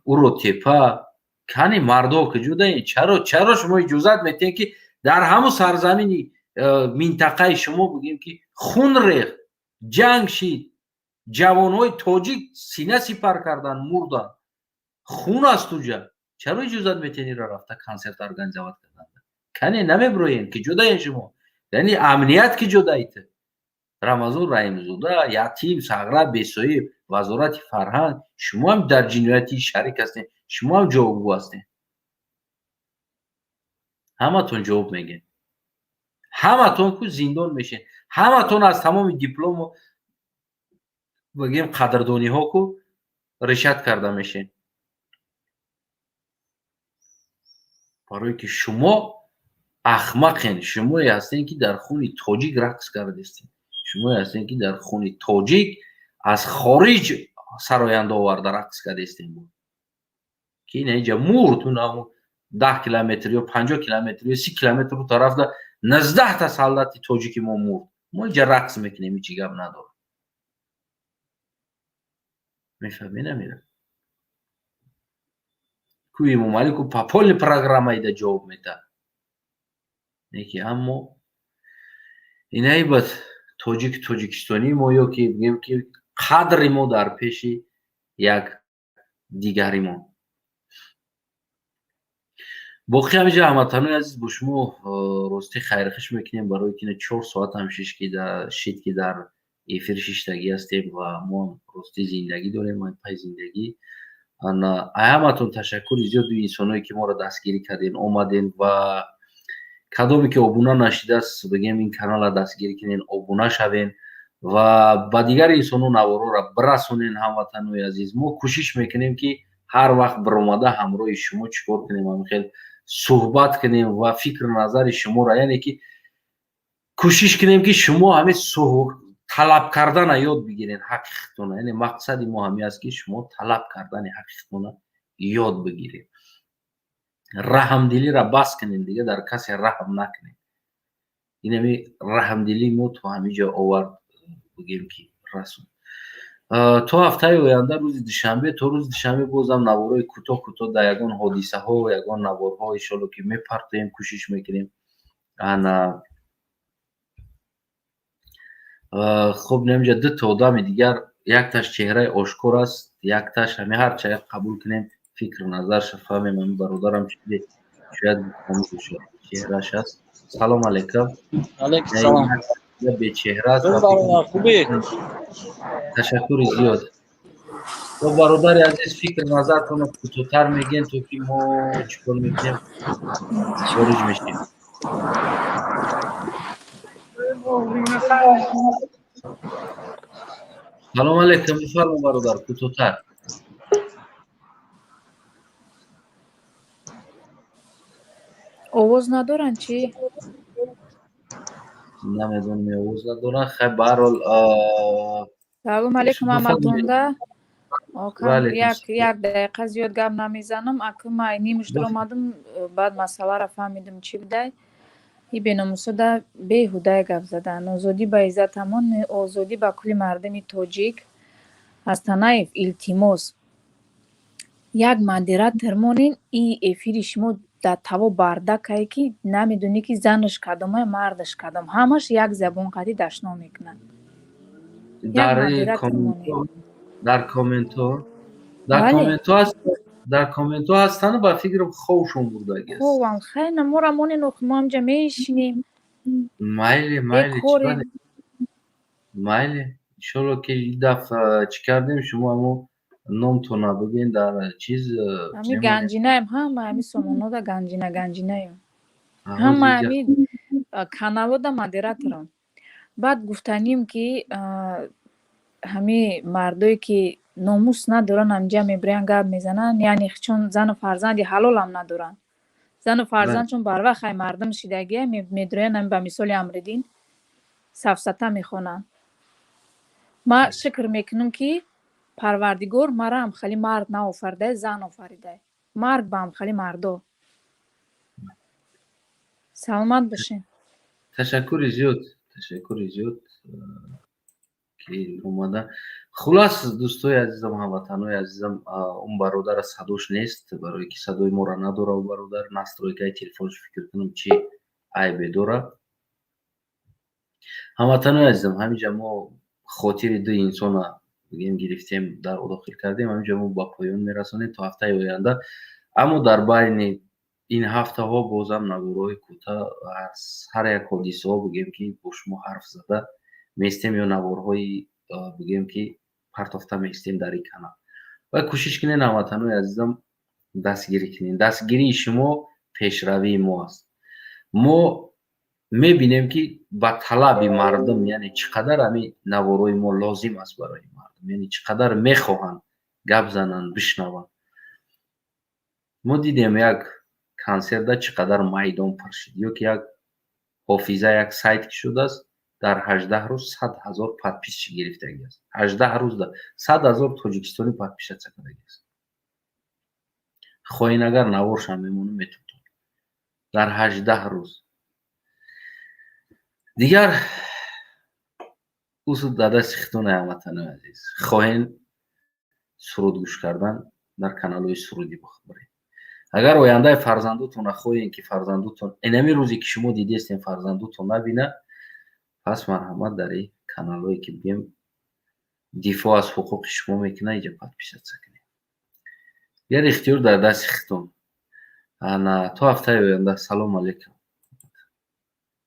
уротепа кани мардо ки ҷудаин чаро шумо иҷозат метиҳед ки дар ҳамун сарзамини минтақаи шумо бигем ки хун рехт ҷанг шид ҷавонҳои тоҷик сина сипар кардан мурдан хун аст уҷа чаро иҷозат метиҳед инро рафта консерт организовать кардан кане намебироед ки ҷудаин шумо яъни амният ки ҷудаид рамазон раҳимзода ятим сағра бесоиб вазорати фарҳанг шумо ҳам дар ҷинояти шарик ҳастед шумо ҳам ҷавобгӯ ҳастед ҳаматон ҷавоб мегӯед ҳаматон ку зиндон мешед ҳаматон аз тамоми диплому бигем қадрдониҳо ку решат карда мешед барое ки шумо ахмақен шумое ҳастед ки дар хуни тоҷик рақс кардестед шумое ҳастед ки дар хуни тоҷик аз хориҷ сароянда оварда рақс кардестед ки ин инҷа мурд 10 километр ё 50 километр ё 30 километр рӯ тарафда 19 та солдати тоҷики мо мурд мо инҷа рақс мекунем ҳеҷ гап надорад мефаҳмед амира ку эмомалӣ ку по полной программа ида ҷавоб медиҳад неки аммо инаи ба тоҷикистони мо ё ки бигем ки қадри мо дар пеши як дигари мо боқӣ ҳаминҷа ҳамватанои азиз бо шумо рости хайрхиш мекунем барои ки 4 соат ҳам шид ки дар эфири шиштагӣ ҳастем ва мо рости зиндагӣ дорем пай зиндагӣ ҳаматон ташаккури зиёду инсоное ки моро дастгирӣ карден омаден ва кадоме ки обуна нашидааст бигем ин канала дастгирӣ кунен обуна шавен ва ба дигари инсону навороро бирасонен ҳамватанои азиз мо кӯшиш мекунем ки ҳар вақт биромада ҳамроҳи шумо чикор кунем ҳамихел суҳбат кунем ва фикру назари шуморо яъне ки кӯшиш кунем ки шумо ҳамин талаб кардана ёд бигиред ҳаққи худтона яъне мақсади мо ҳамин аст ки шумо талаб кардани ҳаққи худтона ёд бигиред раҳмдилиро бас кунед дига дар касе раҳм накунед ин ҳамин раҳмдилии мо то ҳамин ҷо овард бигем ки расон то ҳафтаи оянда рӯзи душанбе то рӯзи душанбе бозам наворҳои кӯтоҳ дар ягон ҳодисаҳо ягон наворҳо иншоалло ки мепартоем кӯшиш мекунем хуб наминҷа 2 та одами дигар якташ чеҳраи ошкор аст, якташ ҳами ҳарча як қабул кунем фикр назарша фаҳмем ҳами бародарам чизе шояд чеҳраш аст. Салом алейкум. Алейкум салом. Бечеҳра аст. Бародар хубӣ? Ташаккури зиёд. То бародари азиз фикр назартонро кӯтоҳтар мегӯем, то ки мо чӣ кор мекунем хориҷ мешем. Салом алейкум, бифармо бародар, кӯтоҳтар. овоз надоранд чӣ? Намедонам овоз надоранд. Хай ба ҳар ҳол салом алейкум аматонда. Валейкум як дақиқа зиёд гап намезанам. Акӯ ма нимуштир омадам, баъд масъаларо фаҳмидам чӣ будай. И беномусода беҳудае гап задан. Озодӣ ба иззатамон, озодӣ ба кулли мардами тоҷик. Аз Танаев илтимос як мадират дармонин, и эфири шумо дар таво бардакае ки намедонӣ ки занаш кадомае, мардаш кадом. Ҳамаш як забон қадӣ дашно мекунанд. дар комментҳо дар комментҳо ҳастанд, ба фикрам ховшон бурдаги аст. Ховам хайна мора монен охи мо ҳамҷа мешинем. Майли иншолло ки дафъа чӣ кардем, шумо ҳамо номтона бигӯен дар чиз ҳами ганҷинаем, ҳама ҳами сомонода ганҷинаем. Ҳама ҳами каналода модераторам. Баъд гуфтаним ки ҳами мардое ки номус надоранд ҳамҷа мебиранд гап мезананд, яъне чун зану фарзанди ҳалолам надоранд. Зану фарзанд чун барвақт хай мардам шидагия медироянд, ҳами ба мисоли Амриддин сафсата мехонанд. Ма шукр мекунам ки Парвардигор мара амхали мард наофарида, зан офарида. Марг ба амхали мардо. Саломат бошед. Ташаккури зиёд ки омада. Хулас дӯстои азизам, ҳамватанои азизам, он бародара садош нест, барое ки садои моро надора у бародар. Настройкаи телефонш фикр кунам чӣ айбе дора. Ҳамватанои азизам, ҳаминҷа мо хотири ду инсона бигем гирифтем, дар дохил кардем, ҳаминҷа мо ба поён мерасонем то ҳафтаи оянда. Аммо дар байни ин ҳафтаҳо бозам наворҳои кӯтаҳ аз ҳар як ҳодисаҳо бигем ки бо шумо ҳарф зада меистем, ё наворҳои бигем ки партофта меистем дар ин канал. Ва кӯшиш кунед ҳамватанои азизам дастгирӣ кунед. Дастгирии шумо пешравии мо аст. Мо мебинем ки ба талаби мардум, яъне чӣ қадар ҳамин наворҳои мо лозим аст барои мардум, яъне чӣ қадар мехоҳанд гап зананд, бишнаванд. Мо дидем як консертда чӣ қадар майдон пур шуд, ё ки як ҳофиза як сайт ки шудааст, дар 18 рӯз 100 000 подписчик гирифтагӣ аст. 18 рӯзда 100 000 тоҷикистонӣ подписатсия кардагӣ аст. хоҳен агар наворшам мемонам метавонам дар 18 рӯз. дигар усуд дар дасти хитонаи ҳамватанои азиз. хоҳен суруд гӯш кардан дар каналҳои сурудӣ бихӯбаред. Агар ояндаи фарзандотонро хоҳем ки фарзандотон инами рӯзе ки шумо дидестем фарзандотон набина, пас марҳамат дар ин каналҳое ки бигем дифоъ аз ҳуқуқи шумо мекунад, инҷа подписатсия кунед. Дигар ихтиёр дар дасти хитон. Ана то ҳафтаи оянда. Салом алейкум.